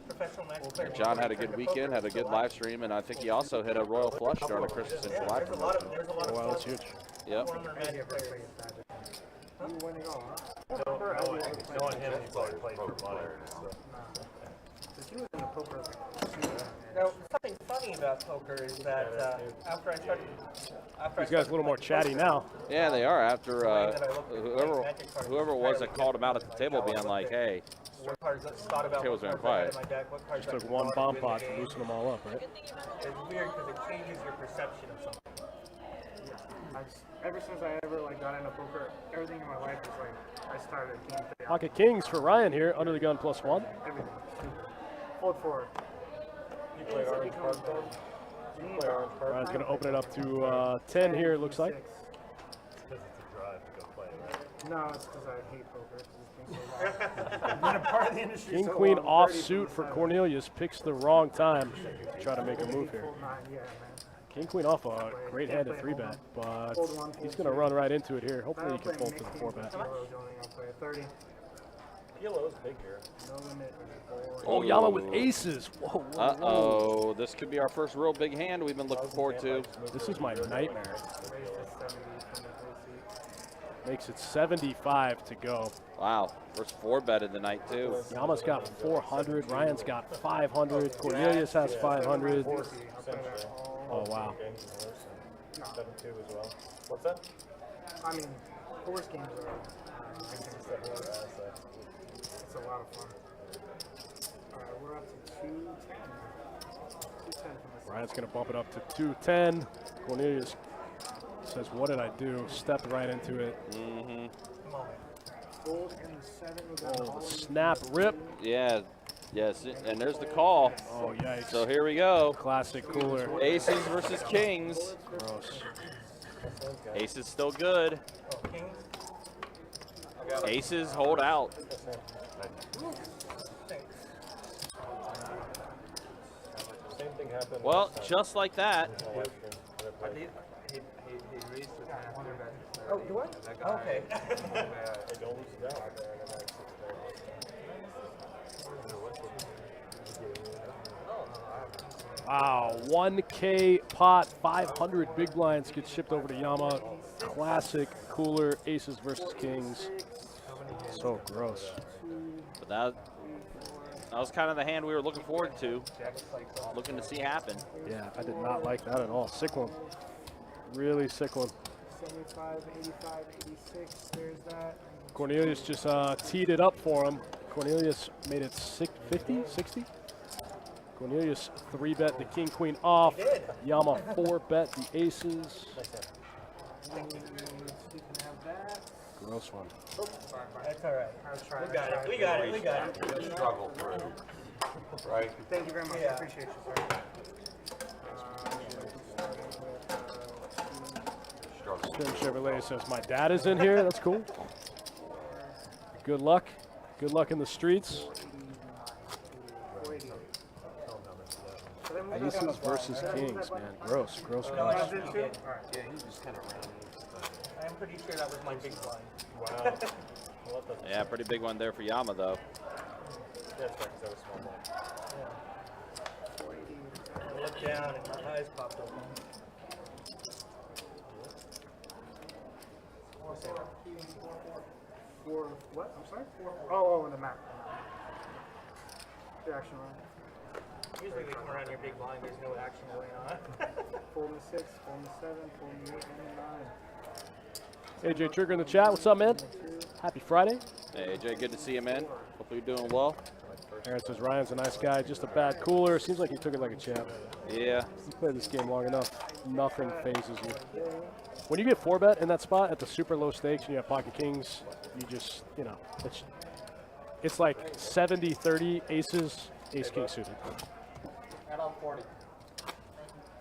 professional Magic player? John had a good weekend, had a good live stream, and I think he also hit a royal flush during the Christmas in July There's a promotion. lot of Well, that's huge. Yep. former Magic players. You win it all, huh? Knowing him, he probably played for money. So. Because he was in the poker. Now, something funny about poker is that after I started, These guys a little more chatty now. Yeah, they are. After whoever it was that called him out at the table, being like, "Hey, what cards I thought about, Tables what went cards I quiet. had in my deck, what cards Just I took one thought bomb would pot win to the loosen them all up, right? game. It's weird because it changes your perception of something. Ever since I ever got into poker, everything in my life is I started game theory. Pocket Kings for Ryan here, under the gun +1. Everything. Fold forward. You play orange card code? You play orange card? Ryan's going to open it up to 10 here, it looks like. Because it's a drive to go play, right? No, it's because I hate poker. 'Cause it's been so long. I've been a part of the industry King so Queen long, off 30 suit from for the Cornelius, picks the wrong time to try to make a move here. Fold 9, yeah, man. King Queen off a great hand at 3-bet, but he's going to run right into it here. Hopefully he can fold to the 4-bet. 30. Kilo's big here. No limit. Oh, Yama with aces. Whoa, whoa, whoa. uh-oh, this could be our first real big hand we've been looking forward to." This is my nightmare. Raised to 70 from the play seat. Makes it 75 to go. Wow, first 4-betted the night too. Yama's got 400, Ryan's got 500, Cornelius has 500. I'll play that all. Oh, wow. 7-2 as well. What's that? I mean, horse games are. It's a lot of fun. Alright, we're up to 210. 210 from the Ryan's going to bump it up to 210. Cornelius says, "What did I do?" Stepped right into it. fold and the 7 with that Oh, all the in. snap rip. Yeah, yes, and there's the call. Oh, yikes. So here we go. Classic cooler. Aces versus kings. Gross. Aces still good. Kings? Aces hold out. Same thing happened. Well, just like that. Oh, you what? Okay. Wow, 1K pot, 500 big blinds get shipped over to Yama. Classic cooler, aces versus kings. So gross. But that was kind of the hand we were looking forward to, looking to see happen. Yeah, I did not like that at all. Sick one. Really sick one. 75, 85, 86, there's that. Cornelius just teed it up for him. Cornelius made it 50, 60. Cornelius 3-bet the king, queen off. Yama 4-bet the aces. You can have that. Gross one. That's all right. I was trying. We got it. We got it. We got it. Struggle through, right? Thank you very much. I appreciate you, sir. Spin Chevrolet says my dad is in here. That's cool. Good luck. Good luck in the streets. Aces versus kings, man. Gross, gross, gross. I'm pretty sure that was my big blind. Wow. Yeah, pretty big one there for Yama, though. That's right, 'cause that was small blind. I looked down and my eyes popped open. For what? I'm sorry? Oh, the map. The action line. Usually we come around your big blind, there's no action going on. Fold the 6, fold the 7, fold the 8, and the 9. AJ Trigger in the chat. What's up, man? Happy Friday. Hey, AJ, good to see you, man. Hopefully you're doing well. Aaron says Ryan's a nice guy, just a bad cooler. Seems like he took it like a champ. Yeah. You played this game long enough. Nothing phases you. When you get 4-bet in that spot at the super low stakes and you have pocket kings, you just, you know, it's like 70-30 aces, ace king suited. And I'm 40.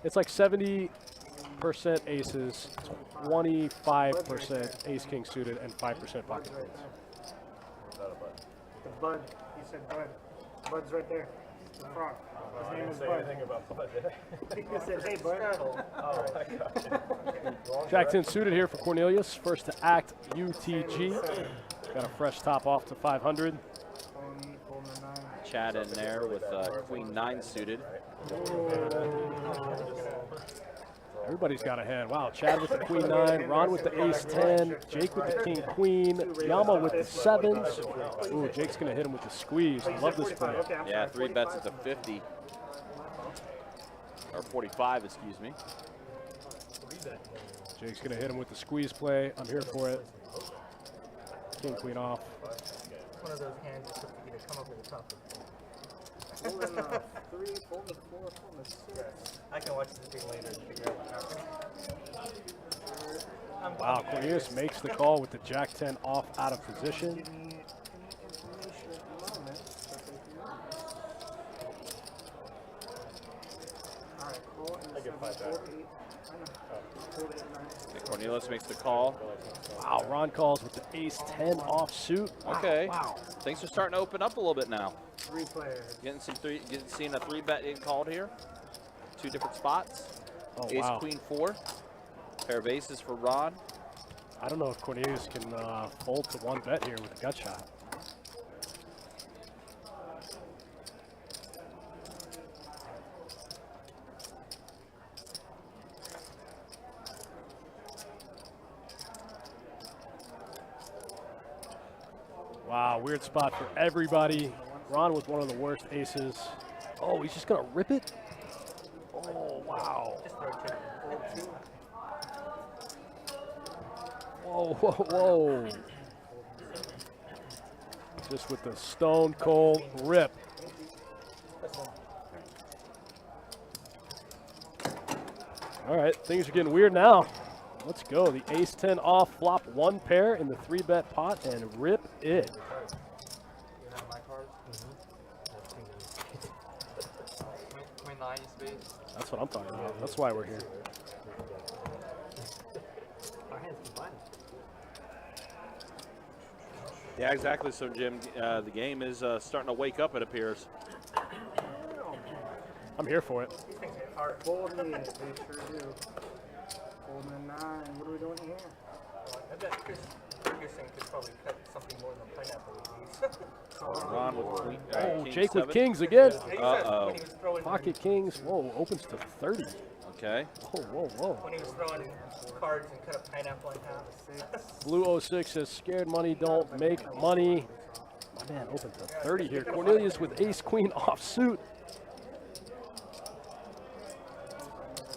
It's like 70% aces, 25% ace king suited, and 5% pocket kings. The Bud. He said Bud. Bud's right there. The front. His name is Say Bud. anything about budget. He said, hey, Bud. Oh, my God. Jacked in suited here for Cornelius. First to act, UTG. Got a fresh top off to 500. Chad in there with queen 9 suited. Everybody's got a hand. Wow, Chad with the queen 9, Ron with the ace 10, Jake with the king queen, Yama with the 7s. Ooh, Jake's going to hit him with the squeeze. Love this play. Yeah, 3 bets at the 50. Or 45, excuse me. Jake's going to hit him with the squeeze play. I'm here for it. King queen off. One of those hands is supposed to be to come up with a topic. Fold in 3, fold the 4, fold the 6. I can watch this thing later and figure out what happened. Wow, Cornelius makes the call with the jack 10 off out of position. I get 5 back. Okay, Cornelius makes the call. Wow, Ron calls with the ace 10 off suit. Okay. Wow. Things are starting to open up a little bit now. 3 players. Seeing a 3-bet getting called here. 2 different spots. Oh, Ace, wow. queen 4. Pair of aces for Ron. I don't know if Cornelius can fold to 1-bet here with a gut shot. Wow, weird spot for everybody. Ron with one of the worst aces. Oh, he's just going to rip it? Oh, wow. Whoa, whoa, whoa. Just with the stone cold rip. All right, things are getting weird now. Let's go. The ace 10 off, flop 1 pair in the 3-bet pot and rip it. You have my cards? Queen 9 space. That's what I'm talking about. That's why we're here. Our hands combined. Yeah, exactly. So, Jim, the game is starting to wake up, it appears. I'm here for it. These things hit hard. Fold me. They sure do. Fold the 9. What are we doing here? I bet Chris Ferguson could probably cut something more than pineapple with these. Ron with queen. Oh, king Jake with 7. kings again. Uh-oh. When he was throwing, Pocket kings. Whoa, opens to 30. Okay. Whoa, whoa, whoa. when he was throwing cards and cut a pineapple in half. Blue 06 says scared money don't make money. My man opened to 30 here. Cornelius with ace queen offsuit.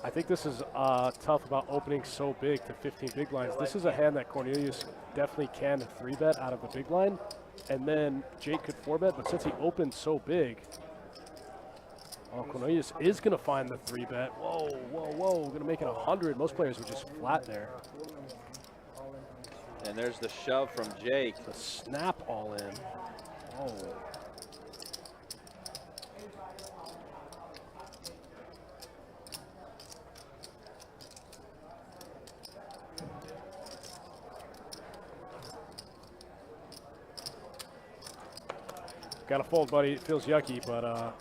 I think this is tough about opening so big to 15 big blinds. This is a hand that Cornelius definitely can 3-bet out of the big line, and then Jake could 4-bet, but since he opened so big, oh, Cornelius is going to find the 3-bet. Whoa, whoa, whoa, going to make it 100. Most players would just flat there. And there's the shove from Jake. The snap all in. Oh. Gotta fold, buddy. It feels yucky, but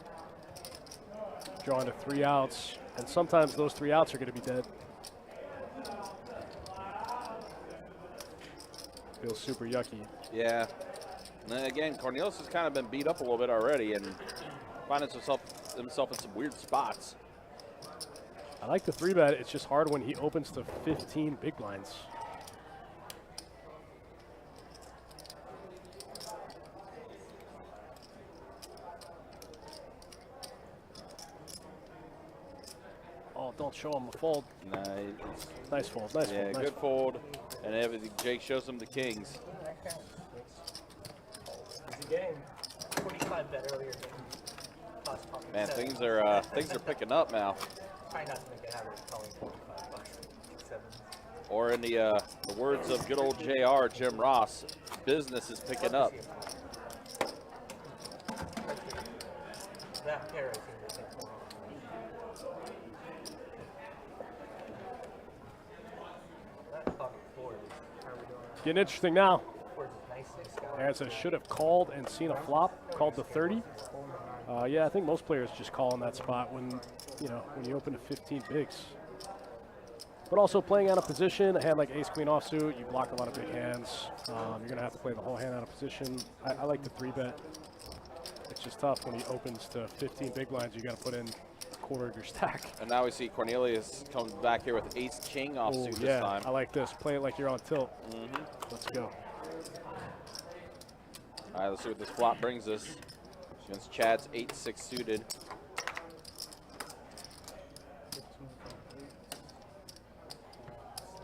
drawing to 3 outs, and sometimes those 3 outs are gonna be dead. Feels super yucky. Yeah. And then again, Cornelius has kind of been beat up a little bit already and finding himself in some weird spots. I like the 3-bet. It's just hard when he opens to 15 big blinds. Oh, don't show him the fold. Nice. Nice fold, nice Yeah, fold. Nice good fold. And everything. Jake shows him the kings. Easy game. 45 bet earlier than cost pocket Man, 7. things are picking up now. Try not to make a habit of calling 45 bucks. 7. Or in the words of good old JR, Jim Ross, business is picking up. That pair I think is important. That pocket 4 is Getting interesting now. 4 is nicely scouted. Aaron says should have called and seen a flop. Called the 30. Yeah, I think most players just call in that spot when you open to 15 bigs. But also playing out of position, a hand like ace queen offsuit, you block a lot of big hands. You're gonna have to play the whole hand out of position. I like the 3-bet. It's just tough when he opens to 15 big blinds. You got to put in a quarter of your stack. And now we see Cornelius comes back here with ace king offsuit Ooh, this yeah, time. I like this. Play it like you're on tilt. Let's go. All right, let's see what this flop brings us. Against Chad's 8-6 suited.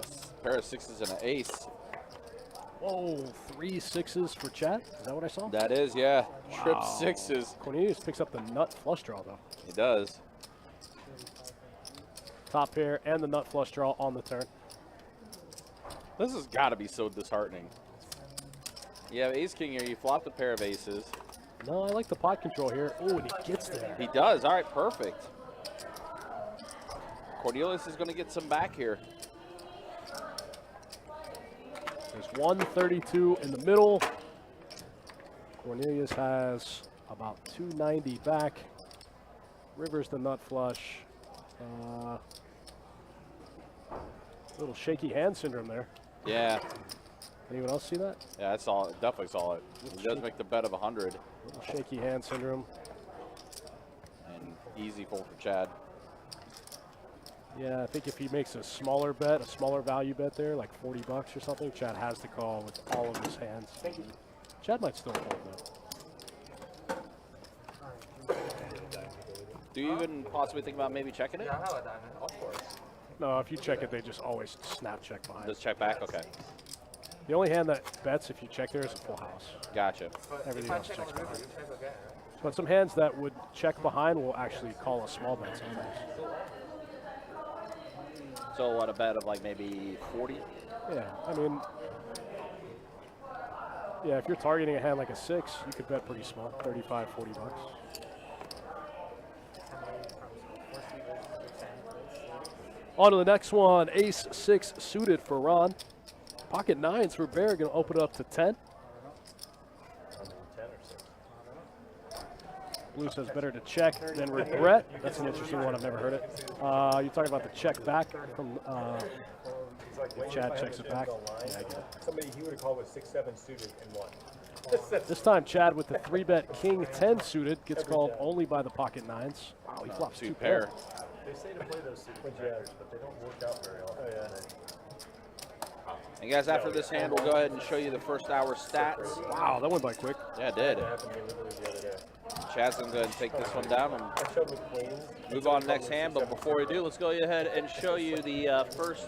A pair of 6s and an ace. Whoa, 3 6s for Chad. Is that what I saw? That is, yeah. Trip Wow. 6s. Cornelius picks up the nut flush draw though. He does. Top pair and the nut flush draw on the turn. This has got to be so disheartening. You have ace king here. You flopped a pair of aces. No, I like the pot control here. Oh, and he gets there. He does. All right, perfect. Cornelius is going to get some back here. There's 132 in the middle. Cornelius has about 290 back. Rivers the nut flush. Little shaky hand syndrome there. Yeah. Anyone else see that? Yeah, I saw it. Definitely saw it. He does make the bet of 100. Little shaky hand syndrome. And easy fold for Chad. Yeah, I think if he makes a smaller bet, a smaller value bet there, like 40 bucks or something, Chad has to call with all of his hands. Chad might still fold though. Do you even possibly think about maybe checking it? Yeah, I have a diamond, of course. No, if you check it, they just always snap check behind. Just check back? Okay. The only hand that bets if you check there is a full house. Gotcha. But Everything if I else check checks on the river, behind. you check again, right? But some hands that would check behind will actually call a small bet sometimes. So what, a bet of like maybe 40? Yeah, I mean, yeah, if you're targeting a hand like a 6, you could bet pretty small, 35, 40 bucks. On to the next one, ace 6 suited for Ron. Pocket 9s for Bear, gonna open it up to 10. Blue says better to check than regret. That's an interesting one, I've never heard it. You're talking about the check back from If Chad checks it back. Online, Yeah, I get it. somebody he would have called with 6-7 suited and won. This time, Chad with the 3-bet King 10 suited gets called only by the pocket nines. Wow, he flops two pair. They say to play those suited commanders, but they don't work out very often. Oh, yeah. And guys, after this hand, we'll go ahead and show you the first hour stats. Wow, that went by quick. Yeah, it did. That happened to me literally the other day. Chad's going to go ahead and take this one down and I showed with queens. move on to next hand. But before we do, let's go ahead and show you the first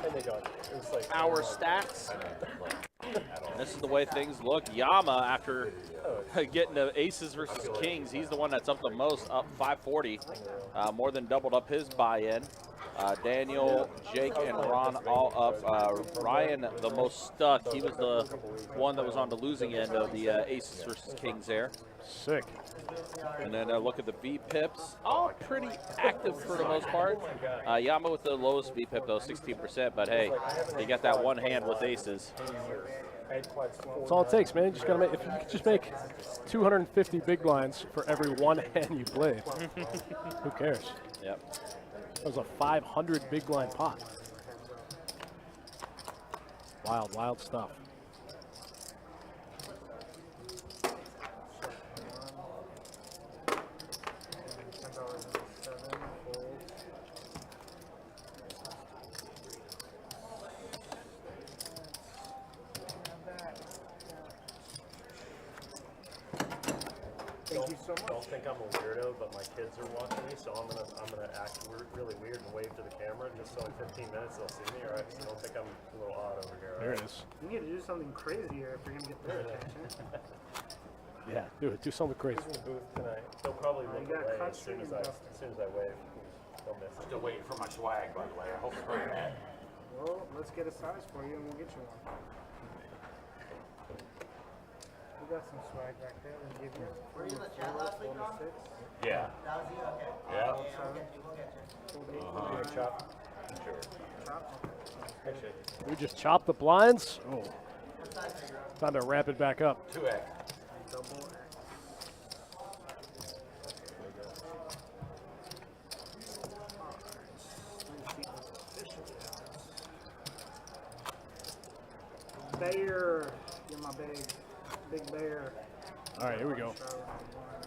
And they got it. It was like hour stats. And this is the way things look. Yama, after getting to aces versus kings, he's the one that's up the most, up 540. More than doubled up his buy-in. Daniel, Jake, and Ron all up. Ryan, the most stuck. He was the one that was on the losing end of the aces versus kings there. Sick. And then look at the V-pips. All pretty active for the most part. Yama with the lowest V-pip, though, 16%. But hey, you got that one hand with aces. That's all it takes, man. You just gotta make. If you could just make 250 big blinds for every one hand you played, who cares? Yep. That was a 500 big blind pot. Wild, wild stuff. Thank you so much. Don't think I'm a weirdo, but my kids are watching me, so I'm gonna act really weird and wave to the camera just so in 15 minutes they'll see me. All right, so don't think I'm a little odd over here. There it is. You need to do something crazier if you're gonna get their attention. Yeah, do it. Do something crazy. In the booth tonight. They'll probably look you got away country and Dustin. as soon as I wave. They'll miss it. Still waiting for my swag, by the way. I hope it's bringing that. Well, let's get a size for you and we'll get you one. We got some swag back there. We'll give you. Were you in the chat last week, Ron? Yeah. That was you? Okay. Yeah. We'll Chop. Sure. Chop? Actually, We just chopped the blinds. Oh, time to wrap it back up. 2X. Double X. Bear, you're my big bear. All right, here we go.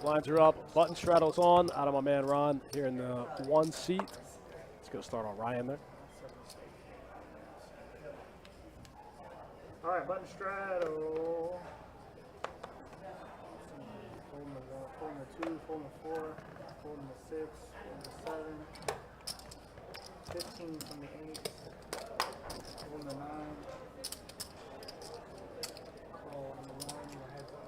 Blinds are up. Button straddles on. Out of my man Ron here in the one seat. Let's go start on Ryan there. All right, button straddle. Holding the 1, holding the 2, holding the 4, holding the 6, holding the 7, 15 from the 8, holding the 9. Call on the 1, your heads up.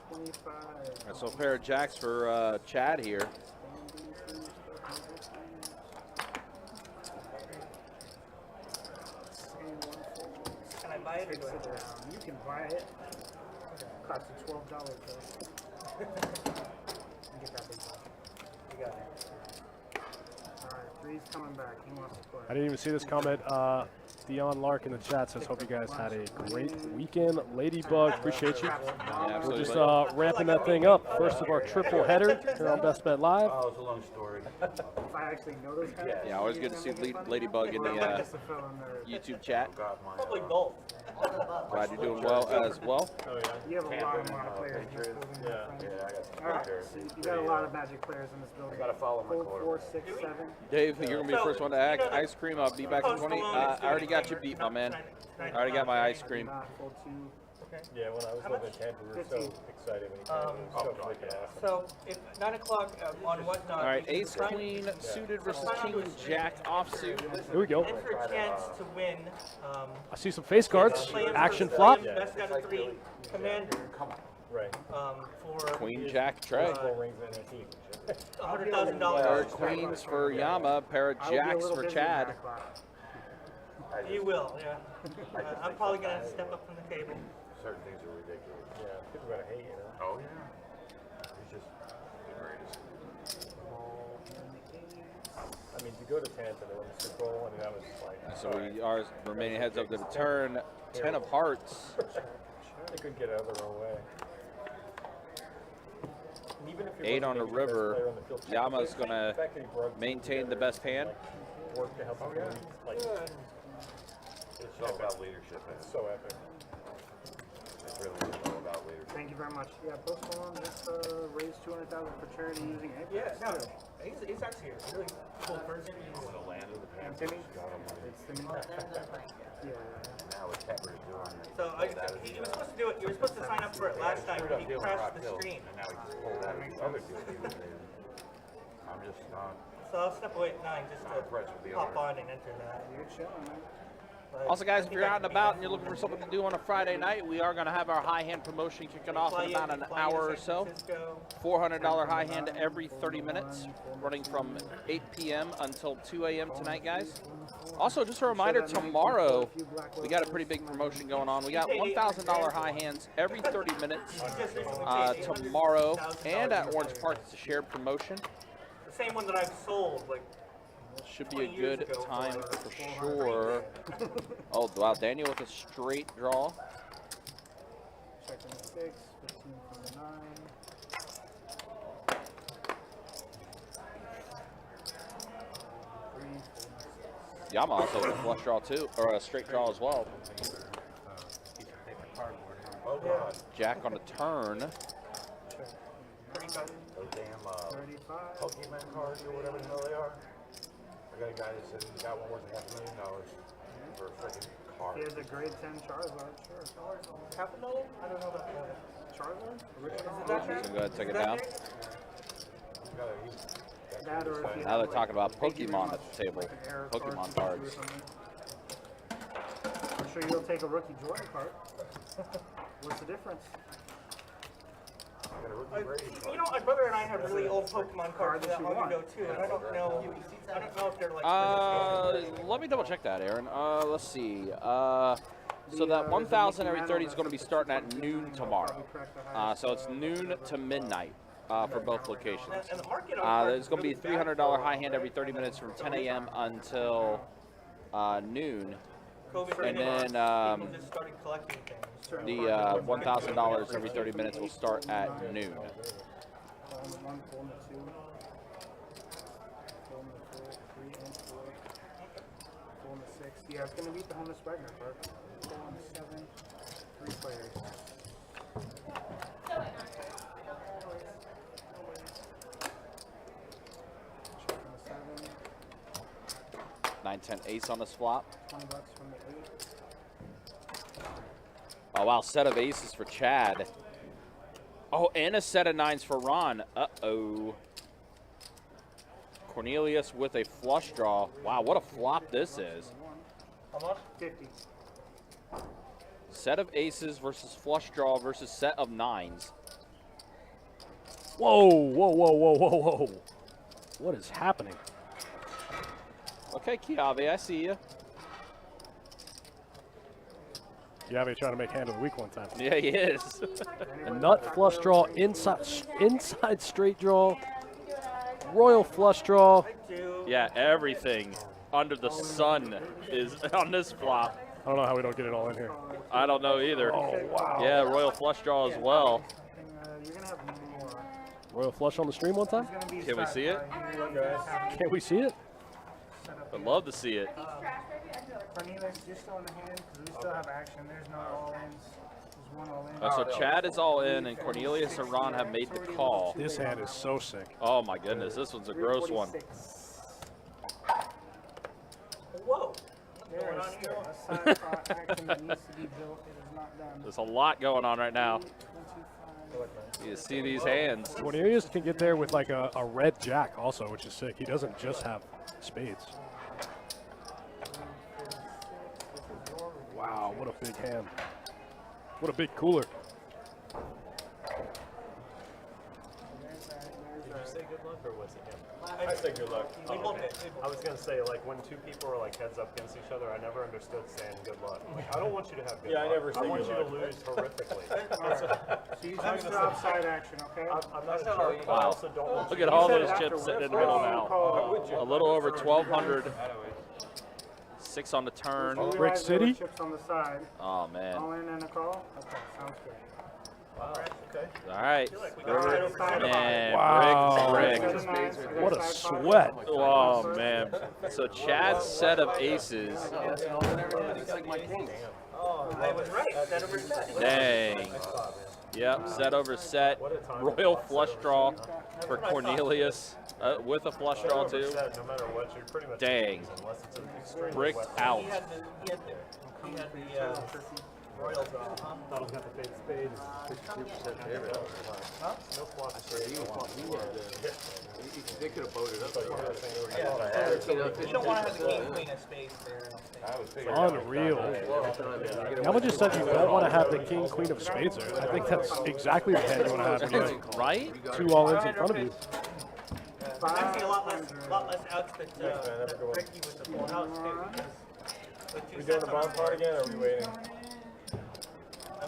All right, so a pair of jacks for Chad here. Can I buy it or do I have to? You can buy it. Cost you $12 though. Get that big one. You got it. Alright, Three's coming back. He wants to play. I didn't even see this comment. Dion Lark in the chat says, hope you guys had a great weekend. Ladybug, appreciate you. Yeah, We're just absolutely. ramping that thing up. First of our triple header here on Best Bet Live. Oh, it's a long story. If I actually know those guys. Yeah, always good to see Ladybug in the YouTube chat. Probably both. Glad you're doing well as well. oh yeah. You have a lot of players in this building. Yeah. my friend. Yeah, I got some Alright, pictures. so you got a lot of Magic players in this building. Gotta follow my 4, quarter. 4, 6, 7. Dave, you're gonna be the first one to act. Ice cream, I'll be back in 20. I already got you beat, my man. I already got my ice cream. Not full 2. Yeah, when I was living in Tampa, we were so excited when he came. It was so freaking awesome. So if 9 o'clock on whatnot. All right, ace queen suited versus king jack offsuit. Here we go. And for a chance to win. I see some face cards. play him Action for flop. Best out of 3 commander. Right. For Queen jack tray. Four rings and a team. Pair $100,000. of queens for Yama, pair of jacks for Chad. You will, yeah. I'm probably gonna step up from the table. Certain things are ridiculous. Yeah, people are gonna hate, you know. Oh, yeah. He's just the greatest. I mean, to go to Tampa, they went to Super Bowl, I mean, that was like. So we are remaining heads up to the turn. 10 of hearts. They could get out of their own way. And even if he 8 wasn't on the maybe best river. player on the field, Yama's going to the fact that he brought maintain the best hand. work to help him like, It's all about leadership, man. it's so epic. It's really all about leadership. Thank you very much. Yeah, Post Malone just raised $200,000 for charity using Apex. Yeah, no, he's actually a really cool person. The land of the And Panthers. Timmy? It's Timmy. Yeah. Now it's Pepper's doing it. So he was supposed to do it. You were supposed to sign up for it last time, but he crashed the screen. And now he just pulled out the other deal he was doing. I'm just not So I'll step away at 9 just impressed with to the hop owner. on and enter that. You're chilling, man. But Also, guys, I if think you're I out and can beat about that. and you're looking for something to do on a Friday night, we are going to have our high hand promotion kicking off in about an hour or so. $400 high hand every 30 minutes, running from 8 p.m. until 2 a.m. tonight, guys. Also, just a reminder, tomorrow we got a pretty big promotion going on. We got $1,000 high hands every 30 minutes tomorrow, and at Orange Park. It's a shared promotion. The same one that I've sold, like, Should be a good time for sure. Oh, wow, Daniel with a straight draw. Checking the 6, 15 from the 9. Yama also with a flush draw too, or a straight draw as well. Oh, God. Jack on a turn. Those damn 35. Pokemon cards or whatever the hell they are. I got a guy that said he got one worth $500,000 for a freaking card. He has a grade 10 Charizard, sure. $500,000? I don't know about that. Charizard? Is that So go ahead and take it down. That or if you Now have, they're talking about thank you very Pokemon much, at the table. like an error Pokemon card cards. or something. I'm sure you'll take a rookie Jordan card. What's the difference? You know, my brother and I have really old Pokemon cards that long ago too, and I don't know if they're like. Let me double check that, Aaron. Let's see. So that 1,000 every 30 is going to be starting at noon tomorrow. So it's noon to midnight for both locations. And the market There's going to be a $300 high hand every 30 minutes from 10 a.m. until noon. And then people just started collecting things. the $1,000 every 30 minutes will start at noon. Pulling the 1, pulling the 2. Pulling the 4, 3 and 4. Pulling the 6. Yeah, it's going to beat the Honus Wagner card. Pulling the 7. 3 players. Checking the 7. 9-10 ace on this flop. $20 from the 8. Oh, wow, set of aces for Chad. Oh, and a set of 9s for Ron. Uh-oh. Cornelius with a flush draw. Wow, what a flop this is. How much? 50. Set of aces versus flush draw versus set of 9s. Whoa, whoa, whoa, whoa, whoa, whoa. What is happening? Okay, Kiave, I see you. Yami trying to make hand of the week one time. Yeah, he is. A nut flush draw, inside straight draw, royal flush draw. Yeah, everything under the sun is on this flop. I don't know how we don't get it all in here. I don't know either. Oh, wow. Yeah, royal flush draw as well. You're going to have more. Royal flush on the stream one time? Can we see it? Can't we see it? I'd love to see it. Cornelius, you're still in the hand because we still have action. There's no all-ins. There's one all-in. So Chad is all in, and Cornelius and Ron have made the call. This hand is so sick. Oh my goodness, this one's a gross one. Whoa. There is still a side action that needs to be built. It is not done. There's a lot going on right now. You see these hands. Cornelius can get there with like a red jack also, which is sick. He doesn't just have spades. Wow, what a big hand. What a big cooler. Did you say good luck or was it him? I say good luck. We both did. I was gonna say, like, when two people are like heads up against each other, I never understood saying good luck. Like, I don't want you to have good luck. I never say I want good you luck. to lose horrifically. So you choose the outside action, okay? I'm not a jerk, but I also don't want Look you at to all use those it chips afterwards. sitting in the middle now. A little over 1,200 6 on the turn. Brick City? Chips on the side. Oh, man. All in and a call? Okay, sounds good. Wow. Okay. All right. And Wow. Brick. What a sweat. Oh, man. So Chad's set of aces. I was right. Set over set. Dang. Yep, set over set. Royal flush draw for Cornelius with a flush draw, too. No matter what, you're pretty much Dang. unless it's an extreme Bricked out. He had the royal draw. Donald's got the fade spade. 62% favorite. No flush straight. They could have voted up. You don't want to have the king queen of spades there. Unreal. Yama just said you don't want to have the king, queen of spades there. I think that's exactly the hand you want to have when you have Right? 2 all-ins in front of you. I see a lot less outs that Ricky with the full house too. We doing the bomb part again, or are we waiting?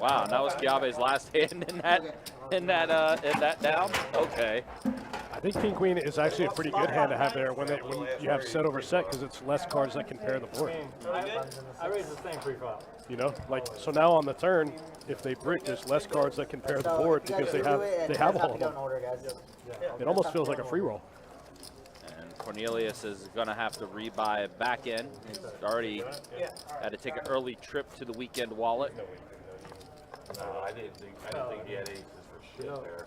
Wow, and that was Kiabe's last hand in that down. Okay. I think king, queen is actually a pretty good hand to have there when you have set over set because it's less cards that can pair the board. I raised the same pre-flop. You know, like so now on the turn, if they brick, there's less cards that can pair the board because they have all of them. It almost feels like a free roll. And Cornelius is going to have to rebuy back in. He's already had to take an early trip to the weekend wallet. No, I didn't think he had aces for shit there.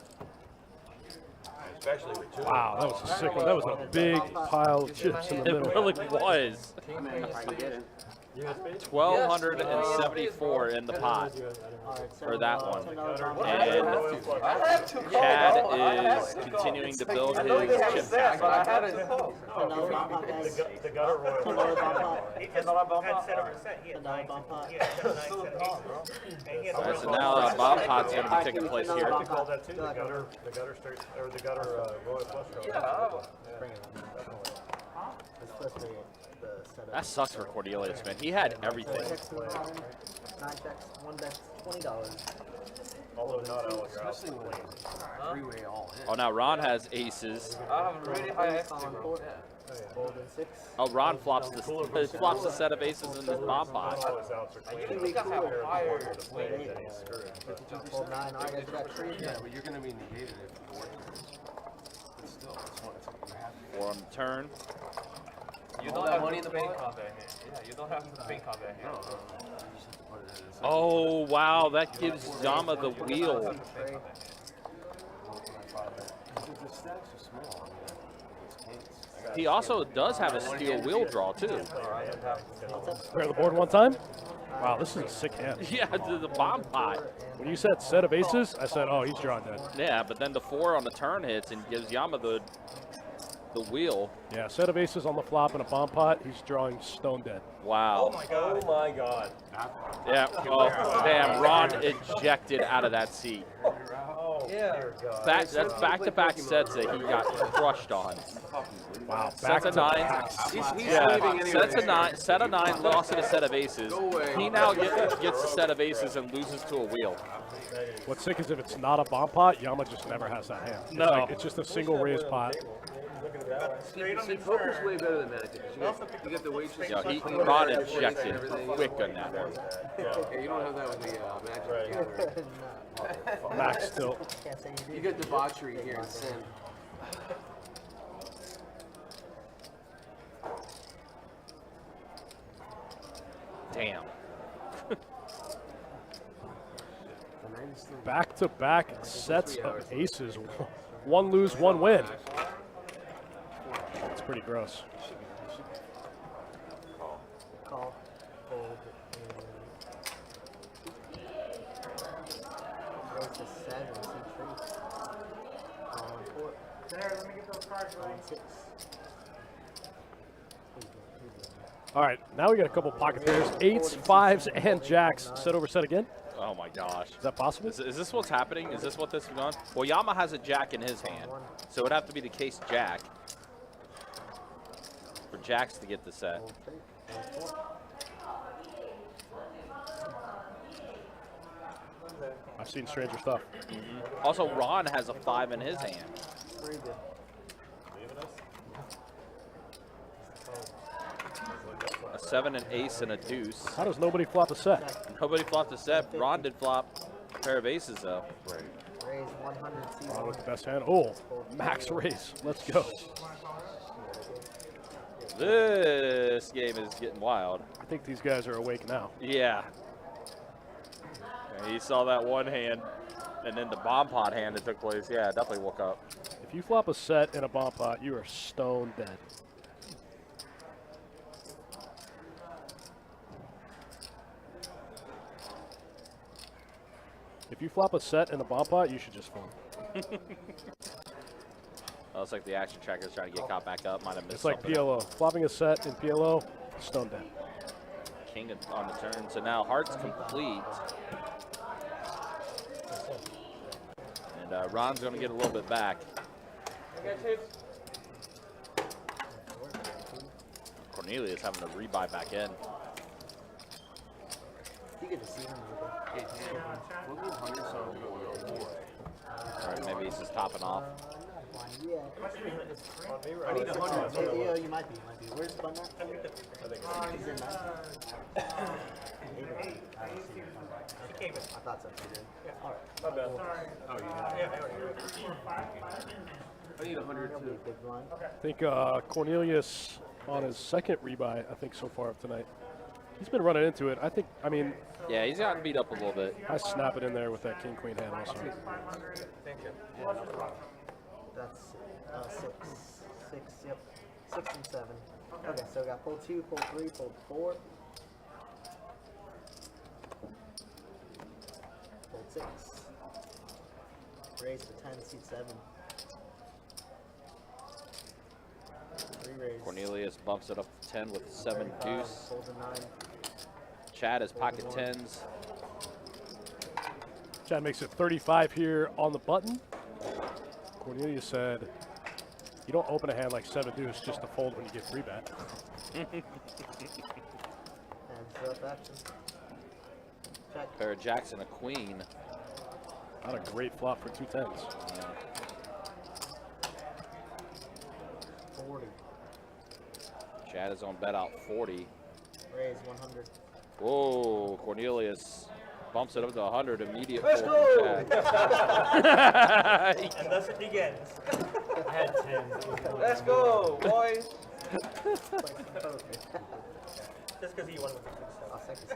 Especially with 2. Wow, that was a sick one. That was a big pile of chips in the It middle. really was. 1,274 in the pot for that one. And Chad is continuing to build his chip stack. The gutter royal. He just had set over set. He had 9 Alright, so now bomb pot's going to be taking place here. I call that too. The gutter straight, or the gutter royal flush draw. That sucks for Cornelius, man. He had everything. 9 checks, 1 bet, $20. Although not Alex. Three-way all in. Oh, now Ron has aces. I have a really high ace. Fold in 6. Oh, Ron flops the set of aces in this bomb pot. All his outs are clean. We got higher. Fold 9. All right, guys, we got 3 again. But you're going to be negated if the board turns. But still, it's what you have to 4 on the turn. You don't have money in the bank combat hand. Yeah, you don't have the bank combat hand. Oh, wow. That gives Yama the wheel. He also does have a steel wheel draw, too. Pair the board one time? Wow, this is a sick hand. Yeah, the bomb pot. When you said set of aces, I said, oh, he's drawing dead. Yeah, but then the 4 on the turn hits and gives Yama the wheel. Yeah, set of aces on the flop and a bomb pot, he's drawing stone dead. Wow. Oh my god. Yeah, oh, damn, Ron ejected out of that seat. Oh, dear God. That's back-to-back sets that he got crushed on. Wow, Sets of 9. Yeah, set of 9, lost to a set of aces. He now gets a set of aces and loses to a wheel. What's sick is if it's not a bomb pot, Yama just never has that hand. It's No. like, it's just a single raised pot. Straight on the Poker's way turn. better than Magic. You get the wages. Yeah, Ron ejected quick on that one. Yeah, you don't have that with the Magic. Max still. Can't say you You do. get debauchery here in Sin. Damn. Back-to-back sets of aces. 1 lose, 1 win. It's pretty gross. Call. Fold. Goes to 7. See trees. Call on 4. There, let me get those cards right. 6. All right, now we got a couple pocket pairs. 8s, 5s, and jacks. Set over set again. Oh my gosh. Is that possible? Is this what's happening? Is this what this is going? Well, Yama has a jack in his hand, so it would have to be the case jack for jacks to get the set. I've seen stranger stuff. Also, Ron has a 5 in his hand. Very good. A 7, an ace, and a deuce. How does nobody flop a set? Nobody flopped a set. Ron did flop a pair of aces, though. Raise 100 Ron with the best hand. Oh, max raise. Let's go. This game is getting wild. I think these guys are awake now. Yeah. He saw that one hand, and then the bomb pot hand that took place. Yeah, definitely woke up. If you flop a set in a bomb pot, you are stone dead. If you flop a set in a bomb pot, you should just fold. Oh, it's like the action tracker's trying to get caught back up. Might have missed It's like something. PLO. Flopping a set in PLO, stone dead. King on the turn. So now heart's complete. And Ron's going to get a little bit back. Cornelius having to rebuy back in. You get to see him. All right, maybe he's just topping off. Yeah. I need 100. Yeah, you might be. Where's Bun at? He's in that. I thought so. All right. Not bad. Oh, I need 100 too. big blind. I think Cornelius on his second rebuy, I think, so far of tonight. He's been running into it. I mean, Yeah, he's gotten beat up a little bit. I snap it in there with that king-queen hand also. That's 6, yep. 6 and 7. Okay, so we got fold 2, fold 3, fold 4. Fold 6. Raise to 10, seat 7. Re-raise. Cornelius bumps it up to 10 with 7 deuce. Fold to 9. Chad has pocket 10s. Chad makes it 35 here on the button. Cornelius said, you don't open a hand like 7 deuce just to fold when you get 3-bet. And up action. Check. Pair of jacks and a queen. Not a great flop for 2 10s. 40. Chad is on bet out 40. Raise 100. Whoa, Cornelius bumps it up to 100 immediate. Let's fold go! for Chad. And thus it begins. I had 10. Let's go, boys. Just because he won with the I'll second.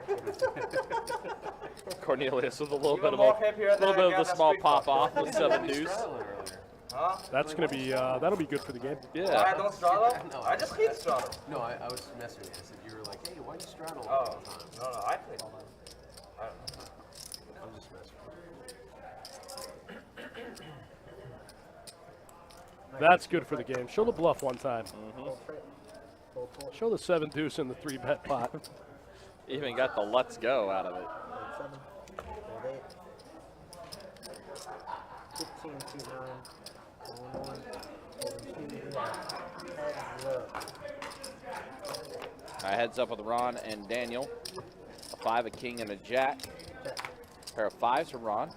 Cornelius with a little Even bit of more a happier than little I bit of got the that small street pop fight. off with 7 deuce. Huh? That's gonna be that'll be good for the game. Why I Yeah. don't straddle? No, I just hate straddle. No, I was messing with you. I said you were like, hey, why do you straddle Oh, all the time? no, I play. I don't know. I'm just messing with you. That's good for the game. Show the bluff one time. Fold 4. Show the 7 deuce in the 3-bet pot. Even got the let's go out of it. Fold 7. Fold 8. 15, 2, 9. Fold 1. Fold 2. Heads up. Heads up with Ron and Daniel. A 5, a king, and a jack. Check. Pair of 5s for Ron.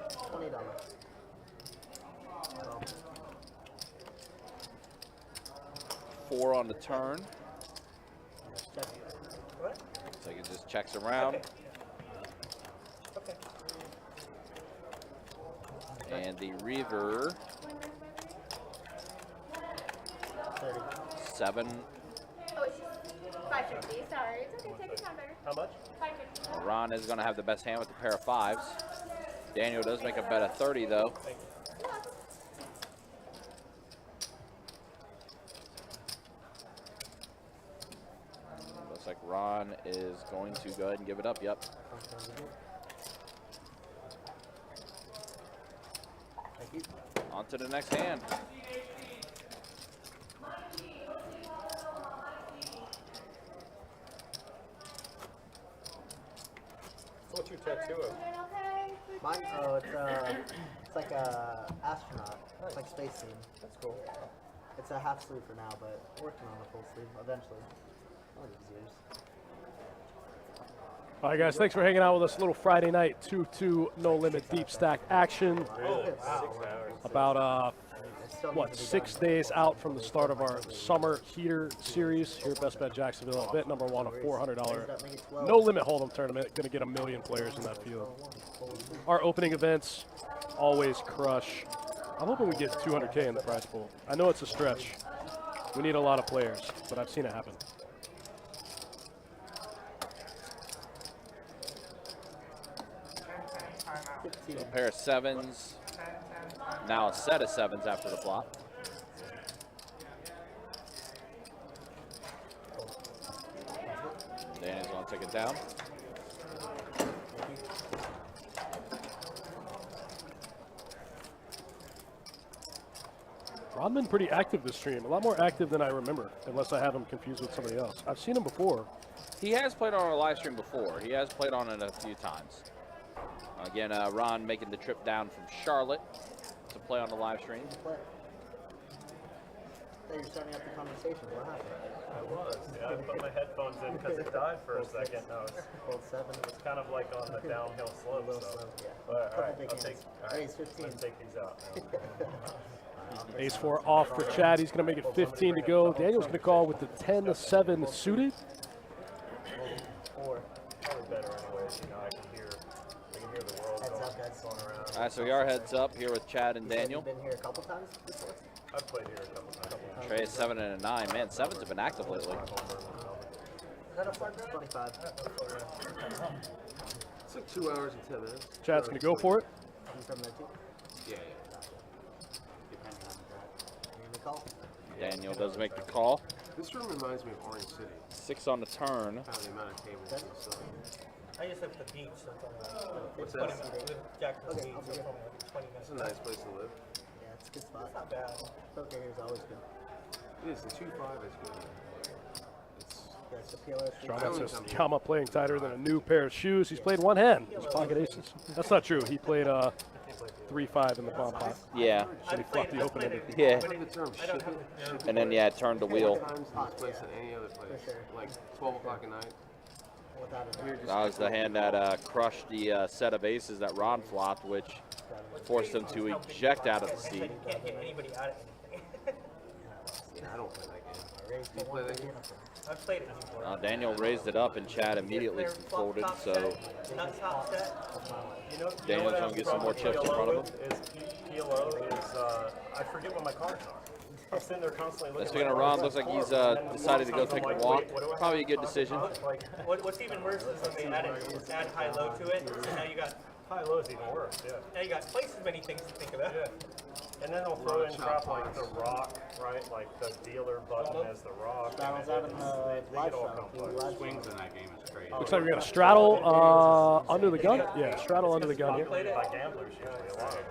$20. 4 on the turn. Check. So he just checks around. Okay. And the river, 30. 7. Oh, it's just 550. Sorry. It's okay. Take your time, better. How much? 550. Ron is going to have the best hand with the pair of 5s. Daniel does make a bet of 30, though. Looks like Ron is going to go ahead and give it up. Yep. Thank you. On to the next hand. What's your tattoo of? Okay. Mine? Oh, it's like a astronaut. It's like space theme. That's cool. It's a half sleeve for now, but working on a full sleeve eventually. One of these years. All right, guys, thanks for hanging out with us. A little Friday night 2-2 no limit deep stack action. Oh, wow. 6 hours. About what, 6 days out from the start of our summer heater series here at Best Bet Jacksonville. Event number 1, a $400 no limit hold'em tournament. Going to get 1 million players in that field. Our opening events always crush. I'm hoping we get 200K in the prize pool. I know it's a stretch. We need a lot of players, but I've seen it happen. So a pair of 7s. Now a set of 7s after the flop. Danny's going to take it down. Ron's been pretty active this stream, a lot more active than I remember, unless I have him confused with somebody else. I've seen him before. He has played on our live stream before. He has played on it a few times. Again, Ron making the trip down from Charlotte to play on the live stream. You're starting up the conversation. What happened? I was. Yeah, I put my headphones in because it died for a second. No, it's kind of like on the downhill slope. So. But, all right, I'll take. All right, let's take these out now. Ace-4 off for Chad. He's going to make it 15 to go. Daniel's going to call with the 10-7 suited. Or probably better anyways. You know, I can hear the world going around. All right, so we are heads up here with Chad and Daniel. You've been here a couple times before? I've played here a couple times. Trey is 7 and a 9. Man, 7s have been active lately. Is that a fun 25? It's like 2 hours and 10 minutes. Chad's going to go for it. You from there too? Yeah. Call? Daniel does make the call. This room reminds me of Orange City. 6 on the turn. Kind of the amount of tables and stuff. I just live at the beach, so it's only What's 20 that? minutes. I live Jacksonville Beach, so it's only like 20 minutes. It's a nice place to live. Yeah, it's a good spot. It's not bad. Okay, here's always good. It is. The 2-5 is good. That's the PLO. Strada says Yama playing tighter than a new pair of shoes. He's played 1 hand. His pocket aces. That's not true. He played 3-5 in the bomb pot. Yeah. So he flopped the open ended. Yeah. The term ship it. And then, yeah, turned the wheel. Times in this place than any other place. Like 12 o'clock at night. That was the hand that crushed the set of aces that Ron flopped, which forced him to eject out of the seat. You can't get anybody out of anything. I don't play that game. You play that game? I've played it before. Daniel raised it up and Chad immediately folded, so Daniel's going to get some more chips in front of him. PLO is, I forget what my cards are. I'm sitting there constantly looking. Speaking of Ron, looks like he's decided to go take a walk. Probably a good decision. What's even worse is that they add high-low to it, so now you got high-low is even worse, yeah. Now you got twice as many things to think about. Yeah. And then they'll throw in crap like the rock, right? Like the dealer button as the rock. Straddles out in the live show. Swings in that game is crazy. Looks like we're going to straddle under the gun. Yeah, straddle under the gun here. By gamblers usually a lot of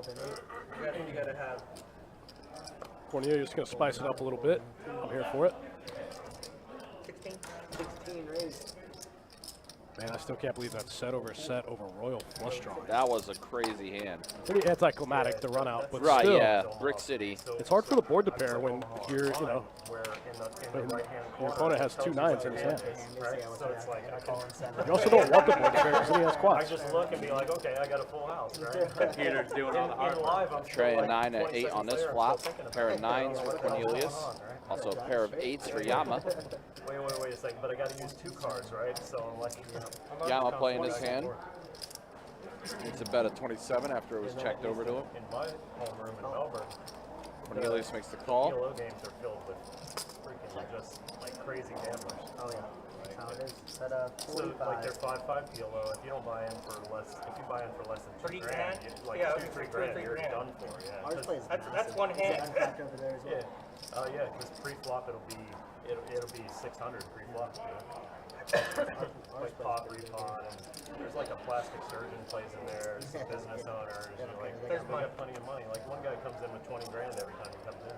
them. You gotta have. Cornelius is going to spice it up a little bit. I'm here for it. 16 raised. Man, I still can't believe that set over Royal Flush Draw. That was a crazy hand. Pretty anticlimactic to run out, but right, still. Yeah, Brick City. It's hard for the board to pair when you're, you know, your opponent has 2 9s in his hand. So it's like You also don't want the board to pair because then he has I quads. just look and be like, okay, I got a full house, right? Computer's doing all the hard work. Trey a 9 and 8 on this flop. A pair of 9s for Cornelius. Also a pair of 8s for Yama. Wait a second, but I got to use 2 cards, right? So I'm like, Yama playing his hand. It's a bet of 27 after it was checked over to him. in my homeroom in Melbourne, Cornelius makes the call. PLO games are filled with freaking just like crazy gamblers. Oh yeah. That's how it is. At So like 45. they're 5-5 PLO. If you don't buy in for less, if you buy in for less than 2 grand, like Yeah, 2-3 grand, you're done for. Yeah. Ours plays That's one hand. unpacked over there as well. Yeah. Yeah, because pre-flop it'll be 600 pre-flop. Like pot, repot, and there's like a plastic surgeon plays in there, some business owners, and like, we got plenty of money. Like one guy comes in with 20 grand every time he comes in.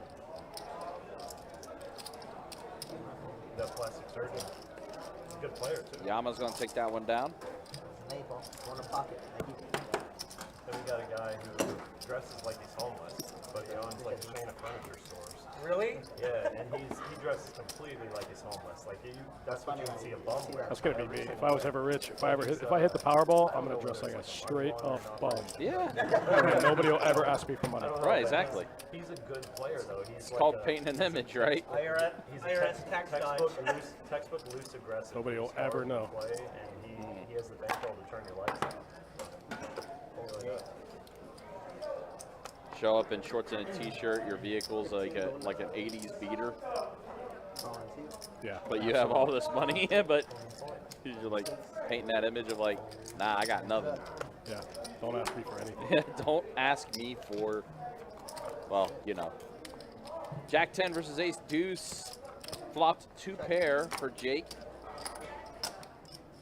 That plastic surgeon, he's a good player too. Yama's going to take that one down. Maple. One in pocket. Thank you. Then we got a guy who dresses like he's homeless, but he owns like a chain of furniture stores. Really? Yeah, and he dresses completely like he's homeless. Like that's what you would see a bum wear. That's gonna be me. If I was ever rich, if I hit the Powerball, I'm gonna dress like a straight up bum. Yeah. And nobody will ever ask me for money. Right, exactly. He's a good player though. He's It's like called painting an image, right? He's IRS tax dodge. textbook loose aggressive. Nobody will He's hard ever to know. Play, and he has the bankroll to turn your lights out. Show up in shorts and a t-shirt. Your vehicle's like an '80s beater. Yeah. But you have all this money, but you're like painting that image of like, nah, I got nothing. Yeah. Don't ask me for anything. Don't ask me for, well, you know. Jack 10 versus Ace Deuce. Flopped 2 pair for Jake.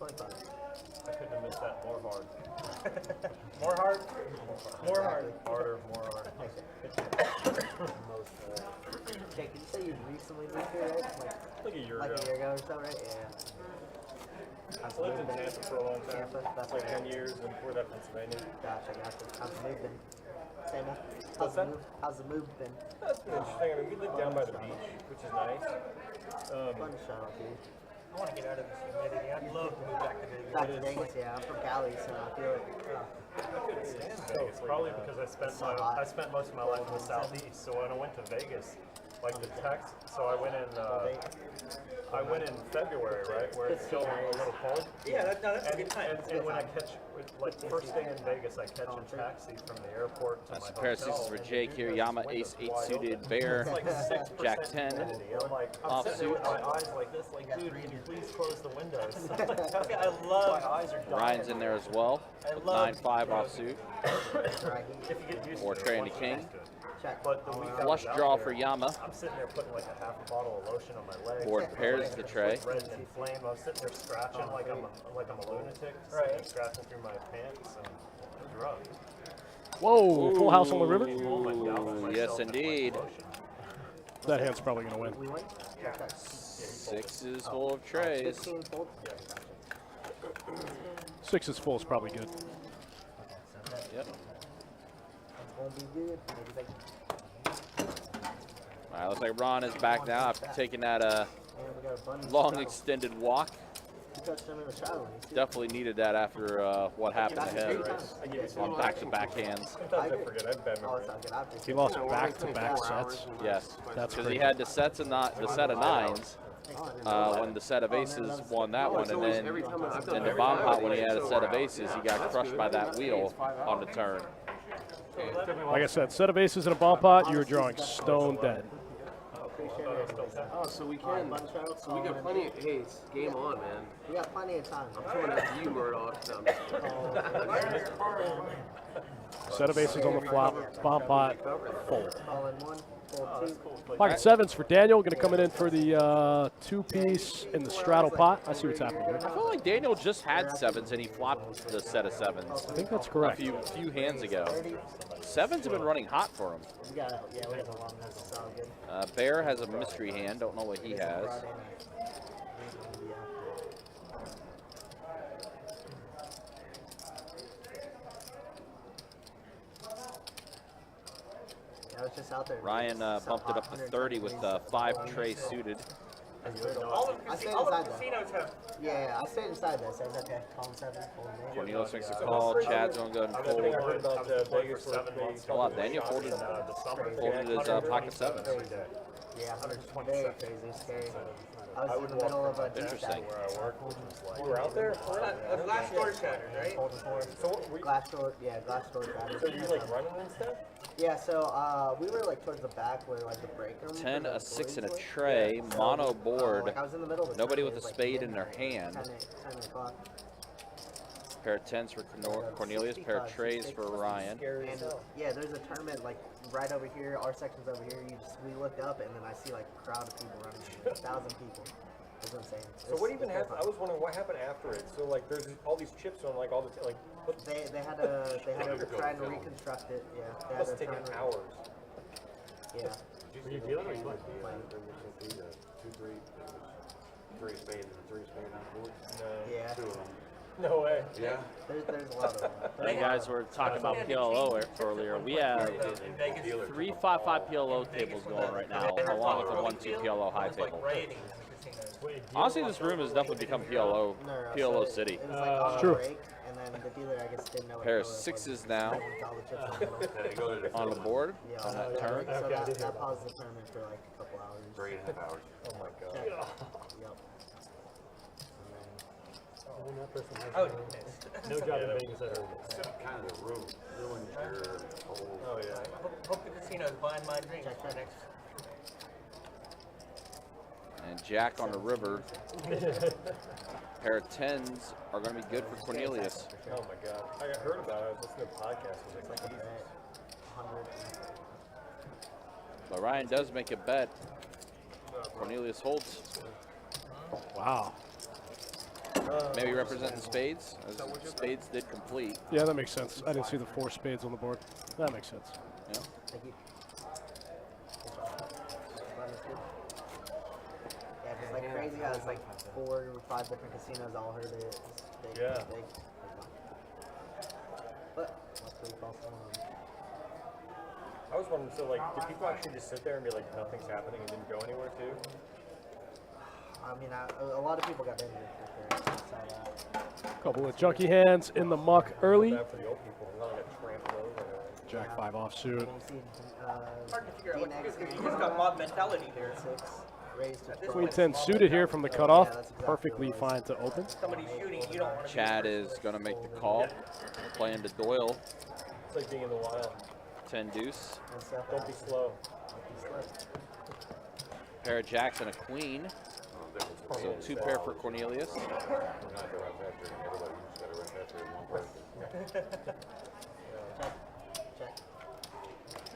I couldn't have missed that more hard. More hard? More hard. Harder, more hard. Jake, did you say you recently moved here, right? Like a year Like ago. a year ago or so, right? Yeah. I lived in Tampa for a long time. Tampa, that's like right. 10 years, and before that, Pennsylvania. Gotcha. How's the move been? Same old. What's that? How's the move been? That's been interesting. I mean, we live down by the beach, which is nice. Fun show, dude. I want to get out of this humidity. I'd love to move back to Vegas. Back to Vegas, yeah. I'm from Cali, so I feel it. It's probably because I spent most of my life in the southeast. So when I went to Vegas, like the text, so I went in February, right, where it's still a little cold. Yeah, that's a good time. And when I catch, like first thing in Vegas, I catch a taxi from the airport to That's my a pair of hotel. sixes for Jake here. Yama Ace 8 suited Bear. It's like 6% Jack 10. humidity. I'm like, I'm sitting there with my eyes like this, like, dude, can you please close the windows? I love. My eyes are dying. Ryan's in there as well. 9-5 offsuit. If you get used Or to it, trading once to you king. get used to it. But the week I Flush was out draw there, for Yama. I'm sitting there putting like a half a bottle of lotion on my legs. Board pairs the tray. Red and inflamed. I was sitting there scratching like I'm a lunatic, right? Scratching through my pants and drunk. Whoa, full house on the river. Ooh, yes, indeed. That hand's probably going to win. We win? Sixes full of trays. 15 fold? 6 is full is probably good. Yep. Won't be good. Maybe like, All right, looks like Ron is back now after taking that man, we got a bunny. long extended walk. You touched him in the travel. Definitely needed that after what happened to him on back-to-back hands. Sometimes I forget. I've been Oh, it's not good. I appreciate He it. lost back-to-back sets. Yes, That's because he crazy. had the sets and not the set of nines. When the set of aces won that one, and then in the bomb pot when he had a set of aces, he got crushed by that wheel on the turn. Like I said, set of aces in a bomb pot, you were drawing stone dead. Oh, so we can. So we got plenty of. Hey, it's game on, man. We got plenty of time. I'm coming after you, Murdoch. No, Set of aces on the flop, bomb pot, fold. All in one, fold two. Pocket sevens for Daniel, going to come in for the 2-piece in the straddle pot. I see what's happening here. I feel like Daniel just had sevens and he flopped the set of sevens I think that's a correct. few hands ago. Sevens have been running hot for him. We got it. Yeah, we got the long nose. It's all good. Bear has a mystery hand. Don't know what he has. I was just out there. Ryan bumped it up to 30 with 5 trays suited. All I stayed the inside that. casinos have. Yeah, I stayed inside this. I was okay. Calling 7. Cornelius makes a call. Chad's going to go and fold. I heard about Vegas for 7 months. Oh, wow, Daniel folded his pocket sevens. Yeah, 120. Very crazy, scary. I was in the middle of a deep Interesting. Where I work, which was like. You were out there? The glass door shattered, right? So what, were you, glass door, yeah, glass door shattered. so you like running and stuff? Yeah, so we were like towards the back where like the break room. 10, where a the 6, and a employees tray. were. Mono board. Like I was in the middle of the Nobody tournament, with a it was, spade like, in their hand. 10 o'clock. Pair of 10s for Cornelius. Pair of trays for Ryan. And yeah, there's a tournament like right over here. Our section's over here. We look up and then I see like a crowd of people running, 1,000 people. It's insane. So what even happened? I was wondering what happened after it. So like there's all these chips on like all the like. What, They had to try to reconstruct it. Yeah, they had must to have taken try to- hours. Yeah. Were you dealing or you went? No. Yeah. No way. Yeah. There's a lot of them. And you guys were talking about PLO earlier. We have 3 5-5 PLO tables going right now, along with a 1-2 PLO high table. Honestly, this room has definitely become PLO City. It was like on It's true. break, and then the dealer, I guess, didn't know what Pair of color it was. sixes now All the chips in the middle. on the board Yeah, on that turn. So that paused the tournament for like a couple hours. 3.5 hours. Oh my god. Yep. Oh, No job in Vegas at all. Kind of the room ruins your whole. Oh yeah. hope the casino's buying my drinks for next. And Jack on the river. Pair of 10s are going to be good for Cornelius. Oh my god. I heard about it. I was listening to a podcast. I was like, Jesus. 100. But Ryan does make a bet. Cornelius holds. Wow. Maybe representing spades, as spades did complete. Yeah, that makes sense. I didn't see the 4 spades on the board. That makes sense. Yeah. Thank you. Yeah, because like crazy how it's like 4 or 5 different casinos all heard it. It's big, Yeah. big. But that's pretty false alarm. I was wondering, so like, do people actually just sit there and be like, nothing's happening and didn't go anywhere too? I mean, a lot of people got injured for sure. I saw that. Couple of junky hands in the muck early. Bad for the old people. Not like a trampled over. Jack 5 offsuit. And you see, Hard to figure out what to do DNX 'cause you just got mob mentality there. 6 raised to 12. Queen 10 suited here from the cutoff. Perfectly fine to open. Somebody's shooting, you don't want to. Chad is going to make the call, playing to Doyle. It's like being in the wild. 10 deuce. And stuff. Don't be slow. Pair of jacks and a queen. So 2 pair for Cornelius. Check.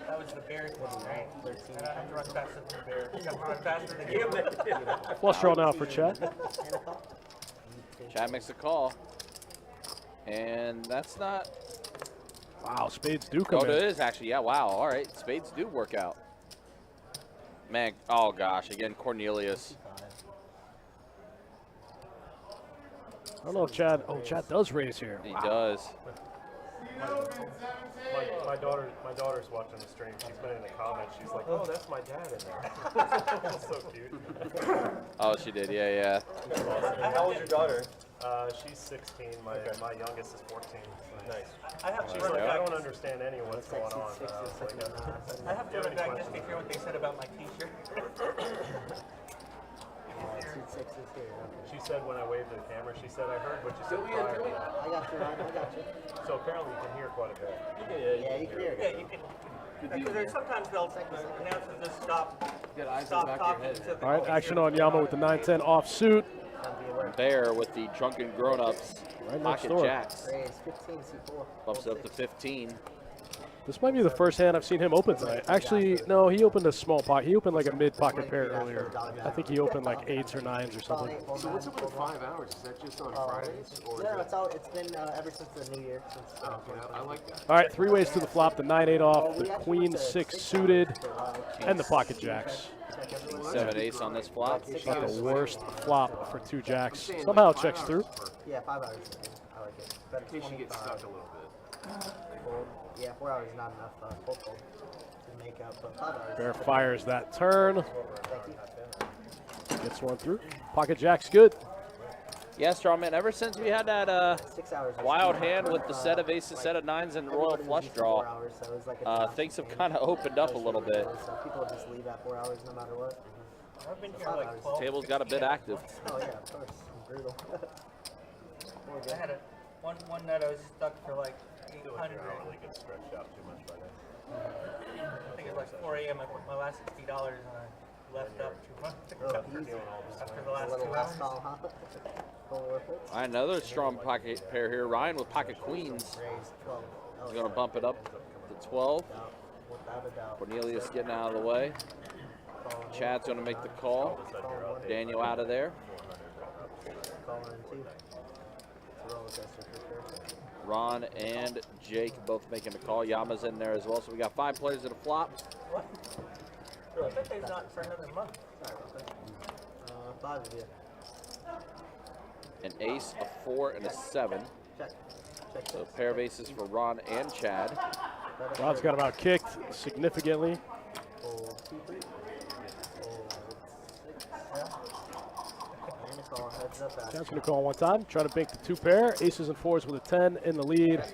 That was the bear one, right? 13. I have to run faster than the bear. You have to run faster than him. Flush draw now for Chad. And a call. Chad makes a call. And that's not. Wow, spades do come Oh, in. it is actually. Yeah, wow. All right. Spades do work out. Man, oh gosh. Again, Cornelius. I don't know if Chad. Oh, Chad does raise here. He Wow. does. My daughter's watching the stream. She's been in the comments. She's like, oh, that's my dad in there. That's so cute. Oh, she did. Yeah, yeah. How old's your daughter? She's 16. My youngest is 14. Nice. I have to She's run like, it I back. don't understand any of what's going on. I have to run it back just to hear what they said about my t-shirt. Suit 6 is here. Okay. She said when I waved to the camera, she said, I heard what you said prior. I got you, Ryan. I got you. So apparently you can hear quite a bit. Yeah, you can hear Yeah, it. you can. Because there's sometimes they'll announce to just stop talking. So All right, action on Yama with the 9-10 offsuit. Bear with the drunken grown-ups. Right next Pocket door. jacks. Raise 15, C4. Bumps it up to 15. This might be the first hand I've seen him open tonight. Actually, no, he opened a small pocket. He opened like a mid-pocket pair earlier. I think he opened like 8s or 9s or something. So what's up with the 5 hours? Is that just on Fridays? Or No, it's been ever since the new year. Since, I like that. All right, 3 ways to the flop. The 9-8 off, the Queen 6 suited, and the pocket jacks. 7 ace on this flop. Not the worst flop for 2 jacks. Somehow it checks through. Yeah, 5 hours. I like it. But In case you get stuck a little bit. Yeah, 4 hours is not enough full fold to make up, but 5 hours. Bear fires that turn. Thank you. Gets one through. Pocket jack's good. Yeah, Strawman, ever since we had that 6 hours. wild hand with the set of aces, set of 9s, and royal flush draw, 4 hours, so it was like a things have kind of opened up a little bit. So people just leave at 4 hours no matter what. I've been here like 12. Table's got a bit active. Oh yeah, of course. Brutal. I had one night I was stuck for like 800. Not really get stretched out too much by now. I think it was like 4 a.m. I put my last $60 and I left up after the A last little 2 last hours. call, huh? Full worth it. All right, another strong pocket pair here. Ryan with pocket queens. Raise 12. He's going to bump it up to 12. Without a doubt. Cornelius getting out of the way. Chad's going to make the call. Daniel out of there. Calling in 2. It's a roller coaster for sure. Ron and Jake both making the call. Yama's in there as well. So we got 5 players at a flop. What? I bet they're not for another month. Sorry about that. 5 of you. an ace, a 4, and a 7. So pair of aces for Ron and Chad. Ron's got him out kicked significantly. Chad's going to call one time, try to bank the 2 pair. Aces and 4s with a 10 in the lead.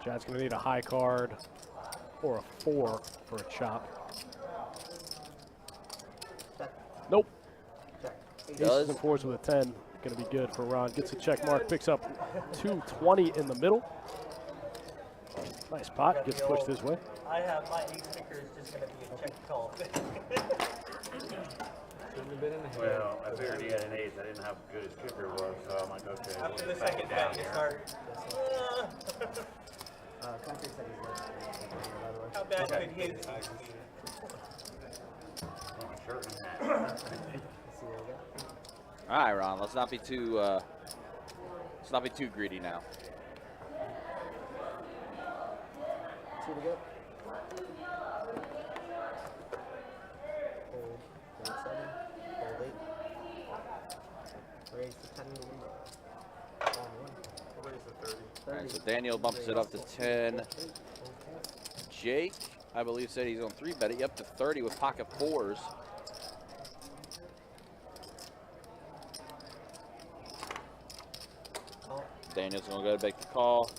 Chad's going to need a high card or a 4 for a chop. Nope. Aces and 4s with a 10. Going to be good for Ron. Gets a check mark, picks up 220 in the middle. Nice pot, gets pushed this way. I have my ace kicker is just going to be a check call. Well, I figured he had an ace. I didn't know how good his kicker was, so I'm like, okay. After the second bet, you start. How bad could his ace be? All right, Ron. Let's not be too greedy now. 2 to go. Hold 7, hold 8. Raise to 10 to lead. On 1. Raise to 30. All right, so Daniel bumps it up to 10. Jake, I believe, said he's on 3-bet it up to 30 with pocket 4s. Daniel's going to go to make the call,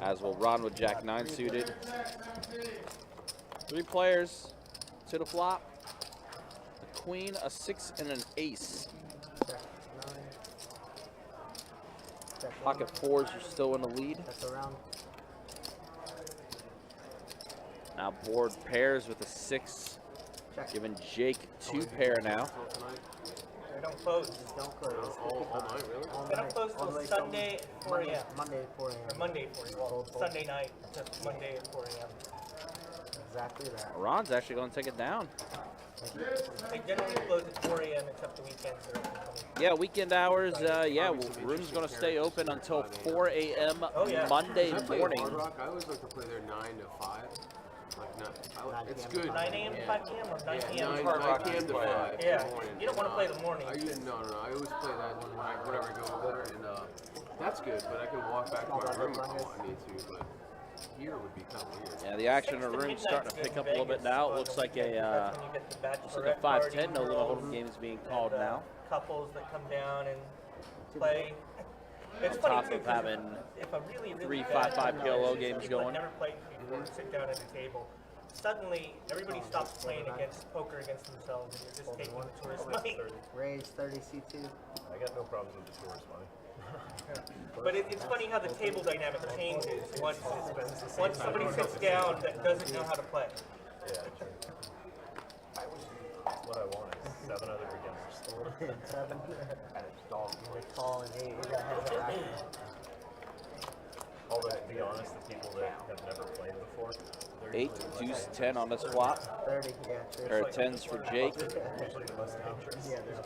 as will Ron with Jack 9 suited. 3 players to the flop. A queen, a 6, and an ace. Pocket 4s are still in the lead. Now board pairs with a 6, giving Jake 2 pair now. They don't close. Don't close. All night, really? They don't close till Sunday at 4 a.m. Monday at 4 a.m. Or Monday at 4 a.m. Well, Sunday night to Monday at 4 a.m. Exactly that. Ron's actually going to take it down. They generally close at 4 a.m. except the weekends. Yeah, weekend hours, room's going to stay open until 4 a.m. Monday morning. Hard Rock, I always like to play there 9 to 5. It's good. 9 a.m. to 5 p.m. or 9 p.m. 9 p.m. to 5. Yeah, you don't want to play the morning. No. I always play that whenever I go over there, and that's good. But I can walk back to my room if I need to. But here would be kind of weird. Yeah, the action in the room's starting to pick up a little bit now. It looks like a 5-10 no limit hold'em game is being called now. Couples that come down and play. It's On funny top too, of having if a really 3 bad 5-5 PLO games people that going. never played before sit down at the table. Suddenly, everybody stops playing against poker against themselves, and you're just taking the tourist money. Raise 30 C2. I got no problems with the tourist money. But it's funny how the table dynamic changes once somebody sits down that doesn't know how to play. Yeah, what I want is 7 other beginners. 7. They call and 8. We got heads up action. Although, to be honest, the people that have never played before, 8, deuce, 10 on this flop. 30, yeah. Pair of 10s for Jake. usually the most dangerous.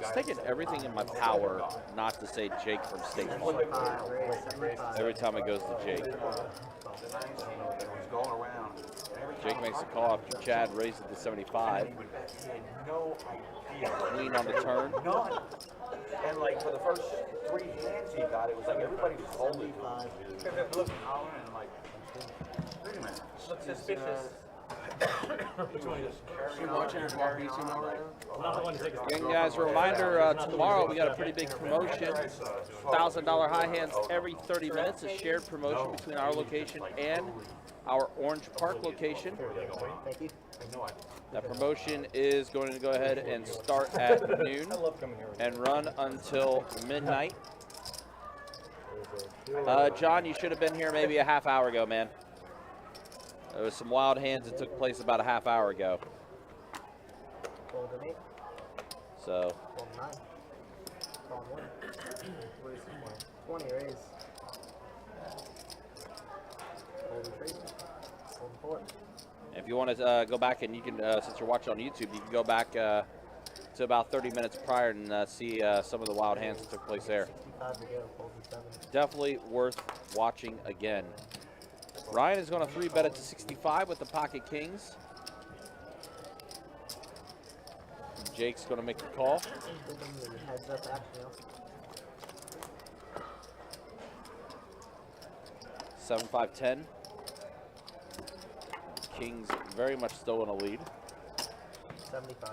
It's taking everything in my power not to say Jake from State Farm. Every time it goes to Jake. Jake makes a call after Chad raises it to 75. Queen on the turn. And like for the first 3 hands he got, it was like everybody was holding. Looks suspicious. Again, guys, a reminder, tomorrow we got a pretty big promotion. $1,000 high hands every 30 minutes, a shared promotion between our location and our Orange Park location. Thank you. That promotion is going to go ahead and start at noon and run until midnight. John, you should have been here maybe a half hour ago, man. There was some wild hands that took place about a half hour ago. Fold an 8. So. Fold 9. Call 1. 20 raise. Fold 3. Fold 4. If you want to go back and you can, since you're watching on YouTube, you can go back to about 30 minutes prior and see some of the wild hands that took place there. 65 to go. Fold 7. Definitely worth watching again. Ryan is going to 3-bet it to 65 with the pocket kings. Jake's going to make the call. Heads up action. 7-5-10. Kings very much still in a lead. 75.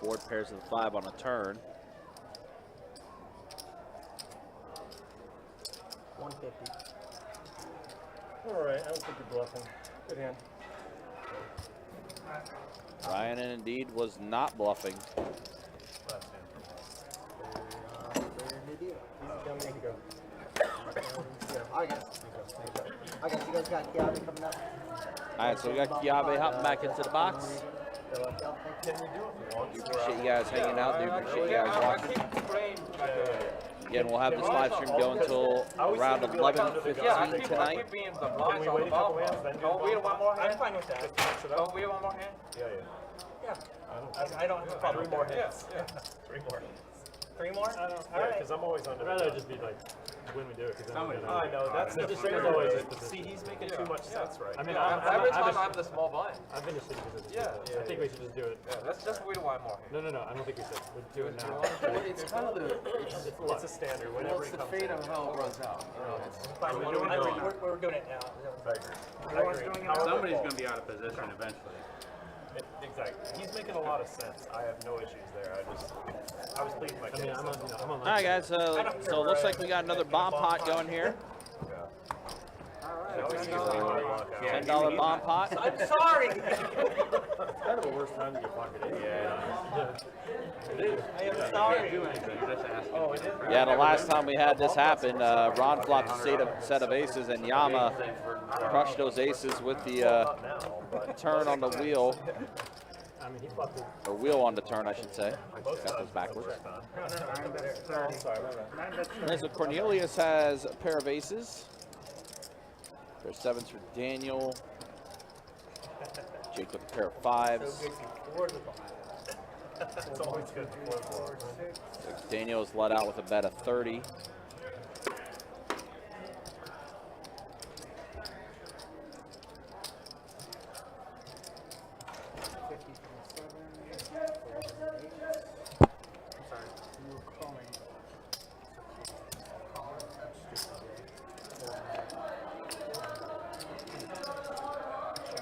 Board pairs of the 5 on a turn. 150. All right, I don't think you're bluffing. Good hand. Ryan indeed was not bluffing. Last hand. I guess you guys got Kiabe coming up. All right, so we got Kiabe hopping back into the box. Can we do it once? Appreciate you guys hanging out. Do appreciate you guys watching. Again, we'll have this live stream go until around 11:15 tonight. Can we wait a couple hands, then do we one more hand? I'm fine with that. Don't we one more hand? Yeah. Yeah. I don't have a problem. 3 more hits. 3 more. 3 more? Yeah, because I'm always under. I'd rather just be like, when we do it, because I know that's the different. always. See, he's making too much sense, right? I mean, Every time I'm the small blind. I've been just thinking because Yeah. I think we should just do it. Yeah, let's just wait one more hand. No. I don't think we should. We'll do it now. It's kind of the It's a standard. Whenever it's it the comes fate in. of how it runs out. You know, it's Fine, we're doing it now. I agree. somebody's going to be out of position eventually. Exactly. He's making a lot of sense. I have no issues there. I was pleased with my game. I'm on All right, guys. So it looks like we got another bomb pot going here. $10 bomb pot. I'm sorry. It's kind of the worst time to get pocketed. I am sorry. Yeah, the last time we had this happen, Ron flopped a set of aces, and Yama crushed those aces with the turn on the wheel. I mean, he flopped it. Or wheel on the turn, I should say. Got those backwards. And so Cornelius has a pair of aces. There's 7s for Daniel. Jake with a pair of 5s. It's always good. Daniel's let out with a bet of 30.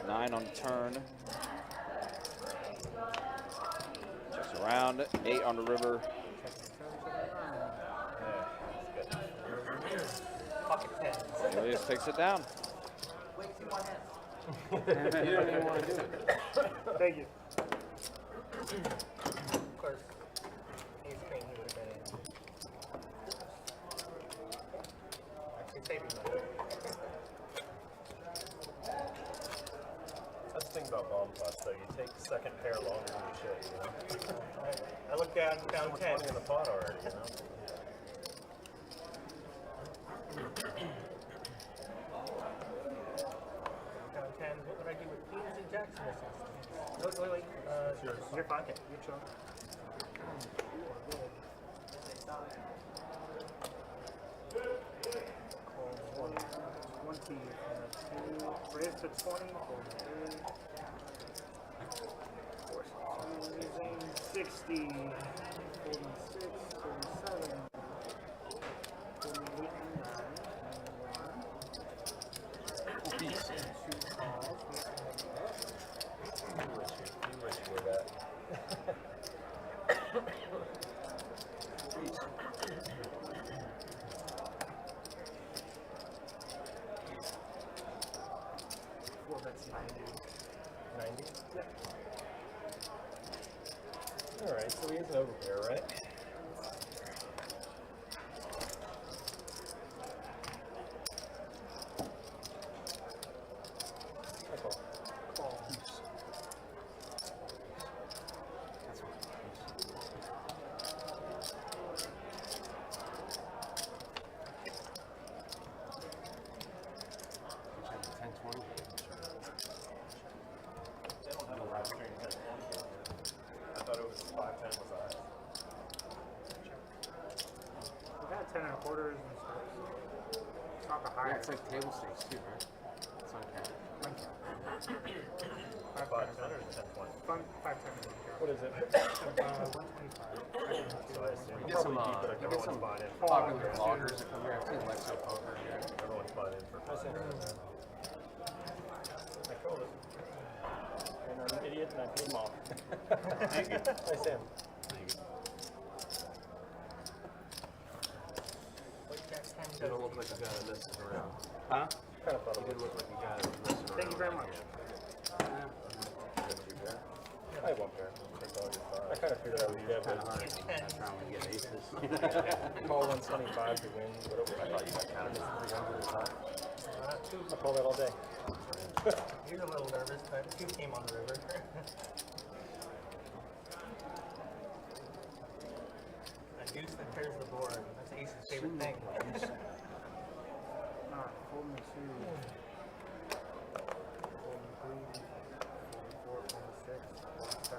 Nine on the turn. Checks around. 8 on the river. Cornelius takes it down. You didn't even want to do it. Thank you. Of course, he's trained, he would have been in. Actually, saving money. That's the thing about bomb pots, though. You take the second pair longer than you should, you know? I looked down 10. Money in the pot already, you know? Down 10. What would I do with queens and jacks in this instance? Wait. You're fine. You're chill. Raise to 20. 60. 46. 37. 48. 90? Yeah. All right, so he is an overpair, right? was 510 was ours. We got 10 and quarters and stuff. It's not the Yeah, highest. it's like table stakes too, right? It's on cap. 510 or 1020? 510. What is it? 125. So I assume You get some, everyone's bought in. popular vloggers that come here. I've seen Lexo Poker here. Everyone's bought in for 510. I called it. And I'm an idiot and I paid him off. Thank you. Hi, Sam. Thank you. What next time You don't look like a guy that messes around. Huh? Kind of thought You it didn't look like a guy that messes around. Thank you very much. I have one pair. I kind of figured I would get Kind it. of hard. Trying to get aces. Call 125 to win. Whatever. I thought you got kind of I call that all day. You're a little nervous, but you came on the river. A deuce that pairs the board. That's Ace's favorite thing. Folding 2. Folding 3. 4, 6, 7.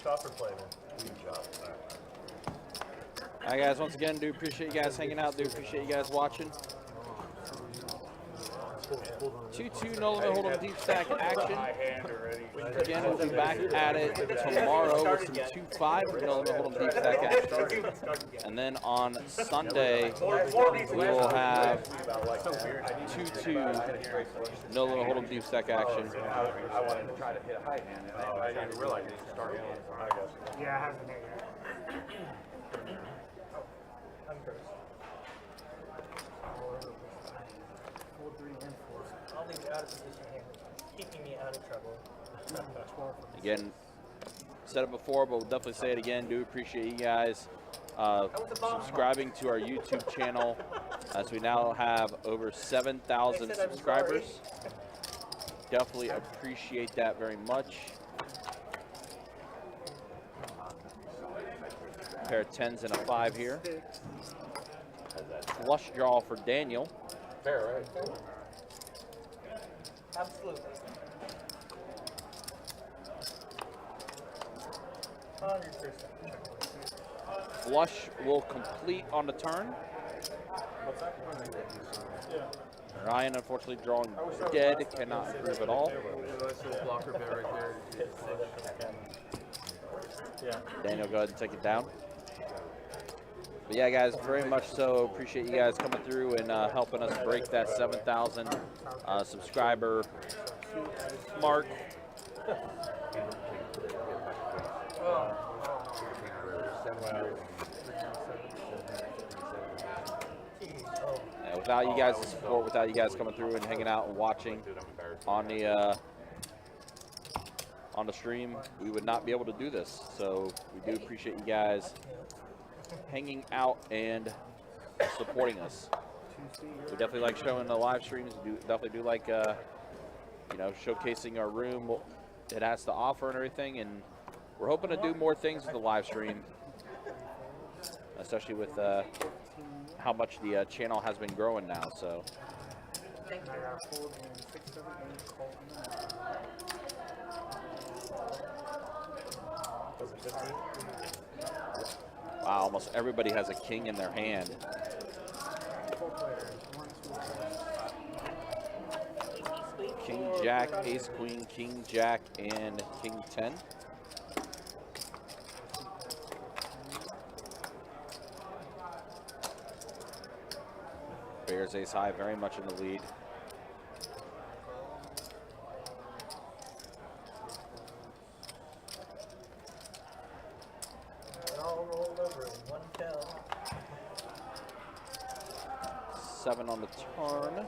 Chopper play, man. All right, guys. Once again, do appreciate you guys hanging out. Do appreciate you guys watching. 2-2 no limit hold'em deep stack action. Again, we'll be back at it tomorrow with some 2-5 no limit hold'em deep stack action. And then on Sunday, we will have 2-2 no limit hold'em deep stack action. I wanted to try to hit a high hand, and I didn't realize it started. I guess. Yeah, it has a negative. Fold 3 and 4. I'll leave it out of position here, keeping me out of trouble. 12. Again, said it before, but we'll definitely say it again. Do appreciate you guys subscribing to our YouTube channel, as we now have over 7,000 subscribers. Definitely appreciate that very much. Pair of 10s and a 5 here. Flush draw for Daniel. Fair, right? Absolutely. 100%. Flush will complete on the turn. Ryan, unfortunately, drawing dead, cannot improve at all. Nice little blocker bet right there. Daniel, go ahead and take it down. But yeah, guys, very much so appreciate you guys coming through and helping us break that 7,000 subscriber mark. Without you guys' support, without you guys coming through and hanging out and watching on the stream, we would not be able to do this. So we do appreciate you guys hanging out and supporting us. We definitely like showing the live streams. We definitely do like you know, showcasing our room, what it has to offer and everything. And we're hoping to do more things with the live stream, especially with how much the channel has been growing now. So. I got a fold in 6, 7, 8, call. Wow, almost everybody has a king in their hand. 4 players. 1, 2, 3. King, Jack, Ace, Queen, King, Jack, and King 10. Bears ace high, very much in the lead. All rolled over in one fell. 7 on the turn.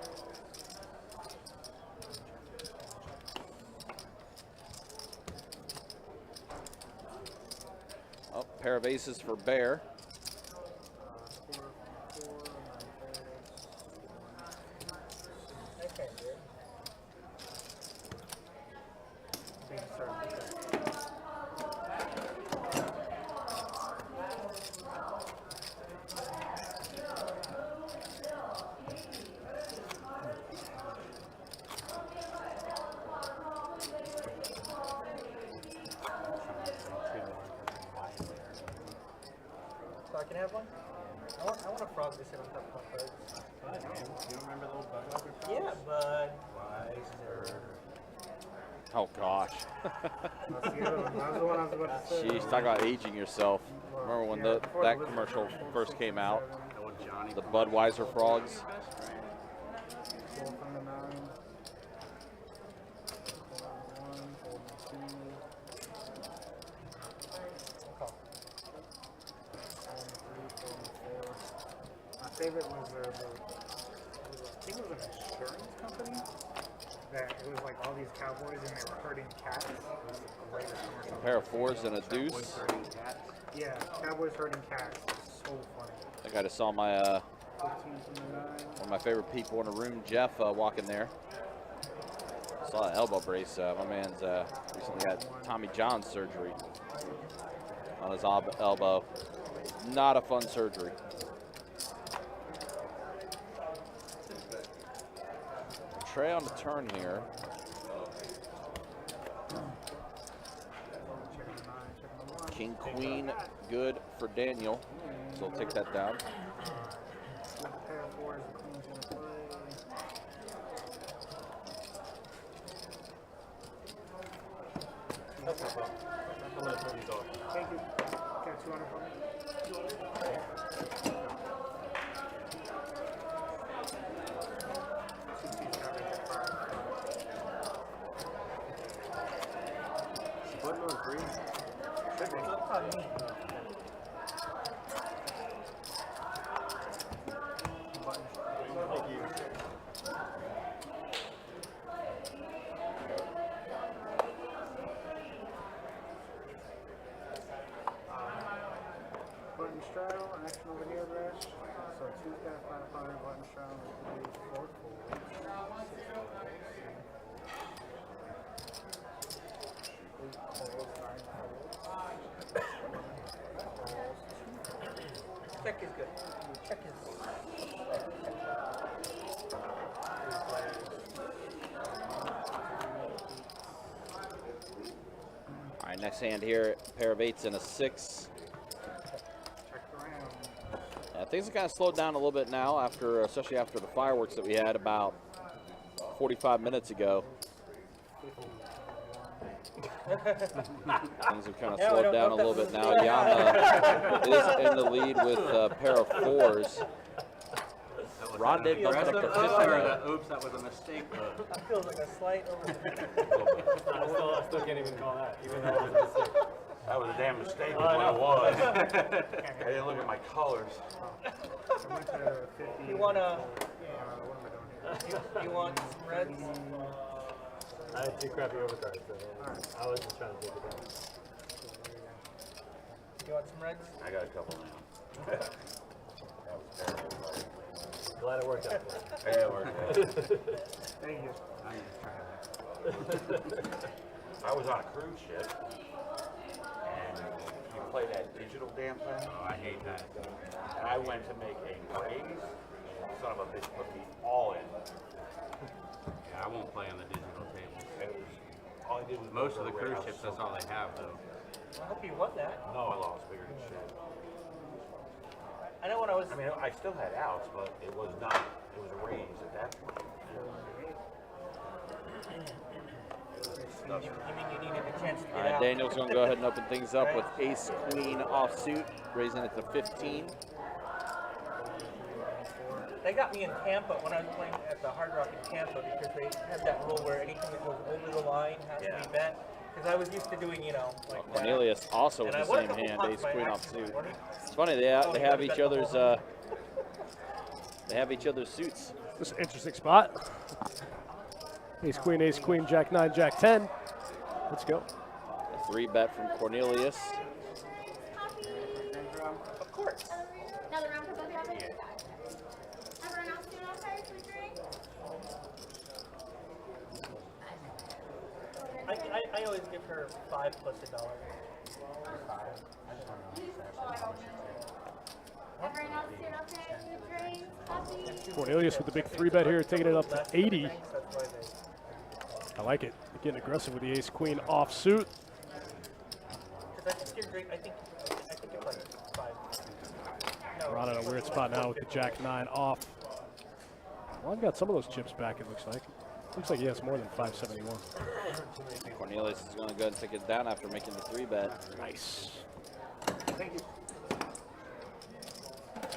Oh, pair of aces for Bear. 4, 4, 9 Okay, good. big circle. have one? I want a frog to sit on top of my cards. You don't remember the old Budweiser frogs? Yeah, Budweiser. Oh gosh. That's the other one. That was the one I was about to say. Jeez, talk about aging yourself. Remember when that commercial first came out? The Budweiser frogs. 4 from the 9. 1, 4, 2. My favorite was I think it was an insurance company that it was like all these cowboys and they were herding cats. It was the greatest commercial. A pair of 4s and a deuce. Yeah, cowboys herding cats. It's so funny. I think I just saw my 15 from the 9. one of my favorite people in the room, Jeff, walking there. Saw an elbow brace. My man's recently had Tommy John surgery on his elbow. Not a fun surgery. Trey on the turn here. King, queen, good for Daniel. So we'll take that down. Pair of 4s, the queen's gonna play. Thank you. Got 200 from me. Button on green. It's up on me. Thank you. Button straddle, action over here, Rash. So 2's got a 5 pounder, button straddle, 4 forward. 8 calls, 9 calls. Check is good. Check is. All right, next hand here, pair of 8s and a 6. Check the round. Yeah, things have kind of slowed down a little bit now, especially after the fireworks that we had about 45 minutes ago. Things have kind of slowed down a little bit now. Yama is in the lead with a pair of 4s. Ron did bump it up to 50. Oops, that was a mistake. That feels like a slight over. I still can't even call that, even though it was a mistake. That was a damn mistake. What it was. I didn't look at my colors. I went to 50. You wanna? What am I doing here? You want some reds? I had 2 crappy overcards, so I was just trying to take it down. You want some reds? I got a couple now. That was terrible. Glad it worked out for you. Yeah, it worked out. Thank you. I'm just trying to. I was on a cruise ship, and you play that digital damn thing. Oh, I hate that. And I went to make a raise, and son of a bitch put me all in. Yeah, I won't play on the digital tables. And it was, all I did was Most go of the away. cruise I was ships, so- that's all they have, though. I hope you won that. No, I lost bigger than shit. I know when I was. I mean, I still had outs, but it was not, it was a raise at that point. You mean you needed a chance to All get right, out? Daniel's going to go ahead and open things up with ace queen offsuit, raising it to 15. They got me in Tampa when I was playing at the Hard Rock in Tampa because they have that rule where anything that goes over the line has to be bet. Because I was used to doing, you know, like Cornelius also with and the I won a same couple hand, pots ace by queen accident. offsuit. What do you- It's funny they have each other's suits. This is an interesting spot. Ace, queen, jack 9, jack 10. Let's go. A 3-bet from Cornelius. Of course. Another round for both of y'all? Everyone else doing okay for drink? I always give her 5 plus $1. Everyone else doing okay for drink? Coffee? Cornelius with the big 3-bet here, taking it up to 80. That's why they. I like it. Getting aggressive with the ace queen offsuit. Because I think your drink. I think it's like 5. Ron in a weird spot now with the Jack 9 off. Ron got some of those chips back, it looks like. Looks like he has more than 571. Cornelius is going to go and take it down after making the 3-bet. Nice. Thank you.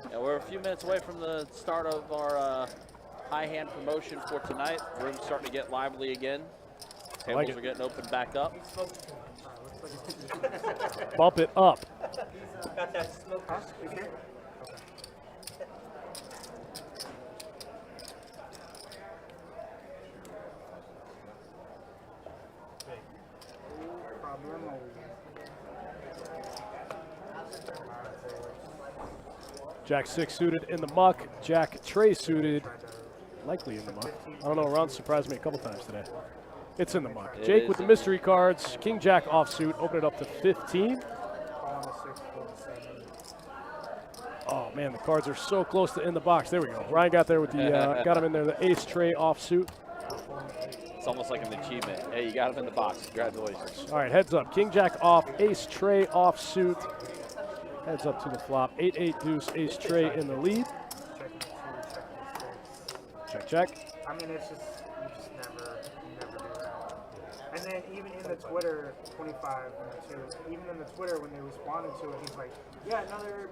Yeah, we're a few minutes away from the start of our high hand promotion for tonight. Room's starting to get lively again. Tables are getting opened back up. Bump it up. Got that smoke. Jack 6 suited in the muck. Jack Trey suited, likely in the muck. I don't know, Ron surprised me a couple times today. It's in the muck. Jake with the mystery cards. King Jack offsuit. Open it up to 15. Oh man, the cards are so close to in the box. There we go. Ryan got there with the got him in there. The ace tray offsuit. It's almost like an achievement. Hey, you got him in the box. Congratulations. All right, heads up. King Jack off. Ace tray offsuit. Heads up to the flop. 8-8 deuce. Ace tray in the lead. Check, check. I mean, it's just, you just never do that. And then even in the Twitter, 25, even in the Twitter when they responded to it, he's like, yeah, another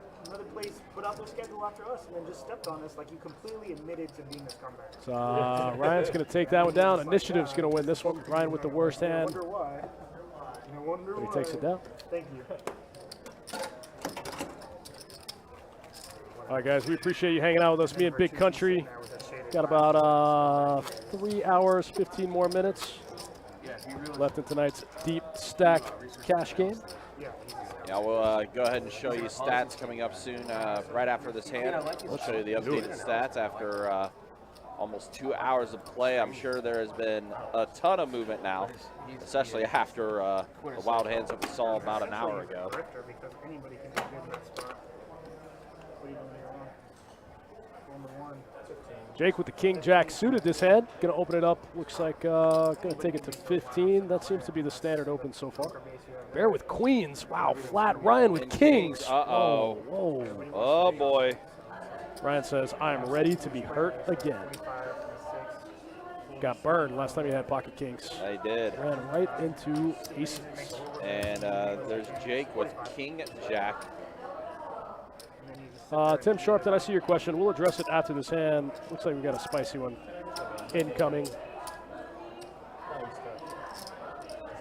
place put out their schedule after us and then just stepped on us. Like, you completely admitted to being a scumbag. So Ryan's going to take that one down. Initiative's going to win this one. Ryan with the worst hand. I wonder why. I wonder He why. takes it down. Thank you. All right, guys, we appreciate you hanging out with us. Me and Big Country. Got about 3 hours, 15 more minutes left in tonight's deep stack cash game. Yeah, we'll go ahead and show you stats coming up soon, right after this hand. We'll show you the updated stats after almost 2 hours of play. I'm sure there has been a ton of movement now, especially after the wild hands that we saw about an hour ago. Jake with the King Jack suited this hand. Going to open it up. Looks like going to take it to 15. That seems to be the standard open so far. Bear with queens. Wow, flat. Ryan with kings. Uh-oh. Whoa. Oh, boy. Ryan says, I'm ready to be hurt again. Got burned last time he had pocket kings. He did. Ran right into aces. And there's Jake with King Jack. Tim Sharpton, I see your question. We'll address it after this hand. Looks like we got a spicy one incoming. This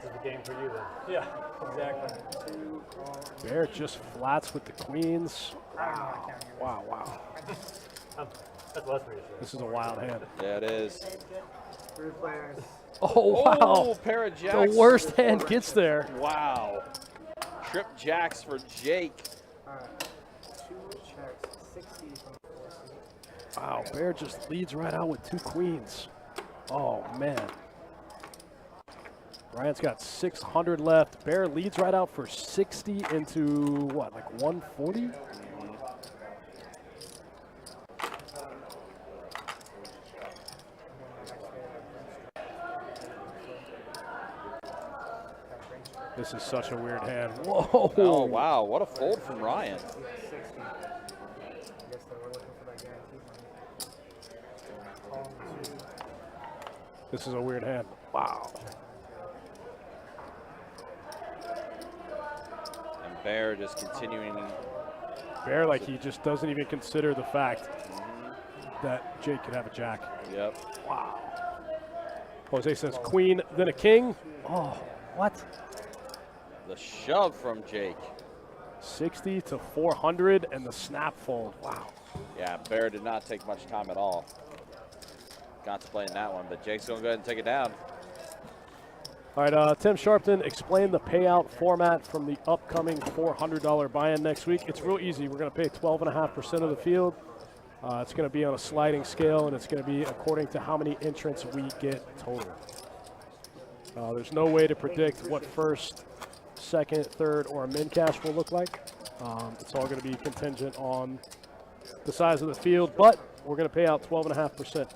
is the game for you then. Yeah, exactly. Bear just flats with the queens. Wow, wow, wow. That's less for you. This is a wild hand. Yeah, it is. Oh, wow. Oh, pair of jacks. The worst hand gets there. Wow. Trip jacks for Jake. Wow, Bear just leads right out with two queens. Oh, man. Ryan's got 600 left. Bear leads right out for 60 into, what, like 140? This is such a weird hand. Whoa. Oh, wow. What a fold from Ryan. This is a weird hand. Wow. And Bear just continuing. Bear, like he just doesn't even consider the fact that Jake could have a jack. Yep. Wow. Jose says queen, then a king. Oh, what? The shove from Jake. 60 to 400 and the snap fold. Wow. Yeah, Bear did not take much time at all. Contemplating that one, but Jake's going to go ahead and take it down. All right, Tim Sharpton, explain the payout format from the upcoming $400 buy-in next week. It's real easy. We're going to pay 12.5% of the field. It's going to be on a sliding scale, and it's going to be according to how many entrants we get total. There's no way to predict what first, second, third, or a min-cash will look like. It's all going to be contingent on the size of the field, but we're going to pay out 12.5%.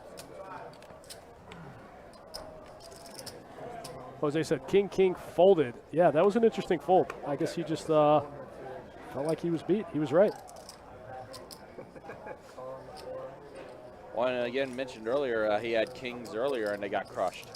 Jose said king folded. Yeah, that was an interesting fold. I guess he just felt like he was beat. He was right. Well, and again, mentioned earlier, he had kings earlier and they got crushed.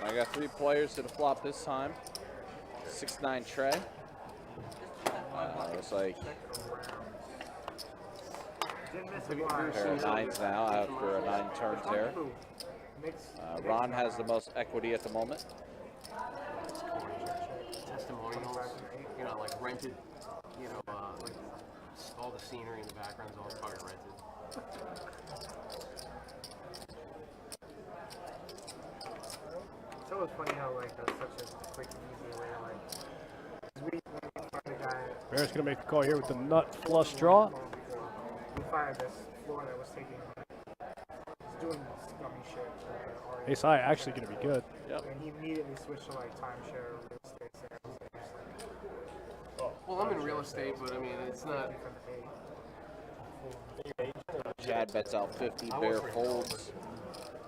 I got 3 players to the flop this time. 6-9 Trey. Looks like a pair of 9s now after a 9 turns there. Ron has the most equity at the moment. Testimonials, you know, like rented, you know, like all the scenery in the background is all fucking rented. It's always funny how like that's such a quick, easy way to like. We find a guy. Bear's gonna make the call here with the nut flush draw. We fired this floor that was taking. He's doing scummy shit. Ace high actually gonna be good. Yep. And he immediately switched to like timeshare real estate sales. And just like, Well, I'm in real estate, but I mean, it's not. Chad bets out 50, Bear folds.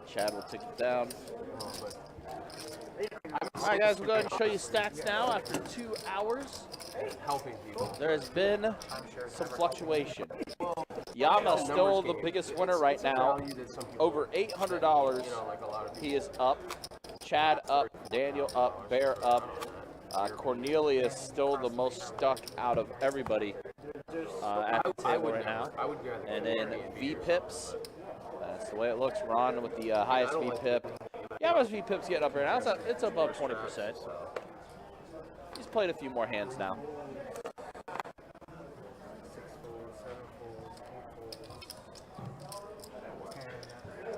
Chad will take it down. All right, guys, we'll go ahead and show you stats now after 2 hours. Helping people. There has been some fluctuation. Yama still the biggest winner right now. Over $800. He is up. Chad up. Daniel up. Bear up. Cornelius still the most stuck out of everybody at the table right now. And then V-Pips. That's the way it looks. Ron with the highest V-Pip. Yama's V-Pip's getting up right now. It's above 20%. He's played a few more hands now.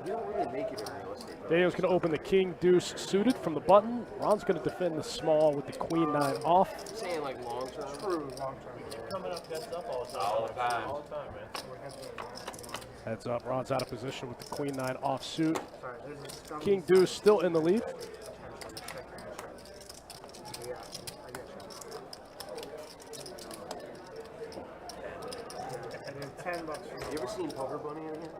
You don't really make it in real estate. Daniel's going to open the king deuce suited from the button. Ron's going to defend the small with the queen 9 off. I'm saying like long term. True, long term. Coming up, heads up all the time. All the time, man. Heads up. Ron's out of position with the queen 9 off suit. Sorry, there's a scummy. King deuce still in the lead. Yeah, I get you. And then $10 for You ever seen Poker Bunny in here?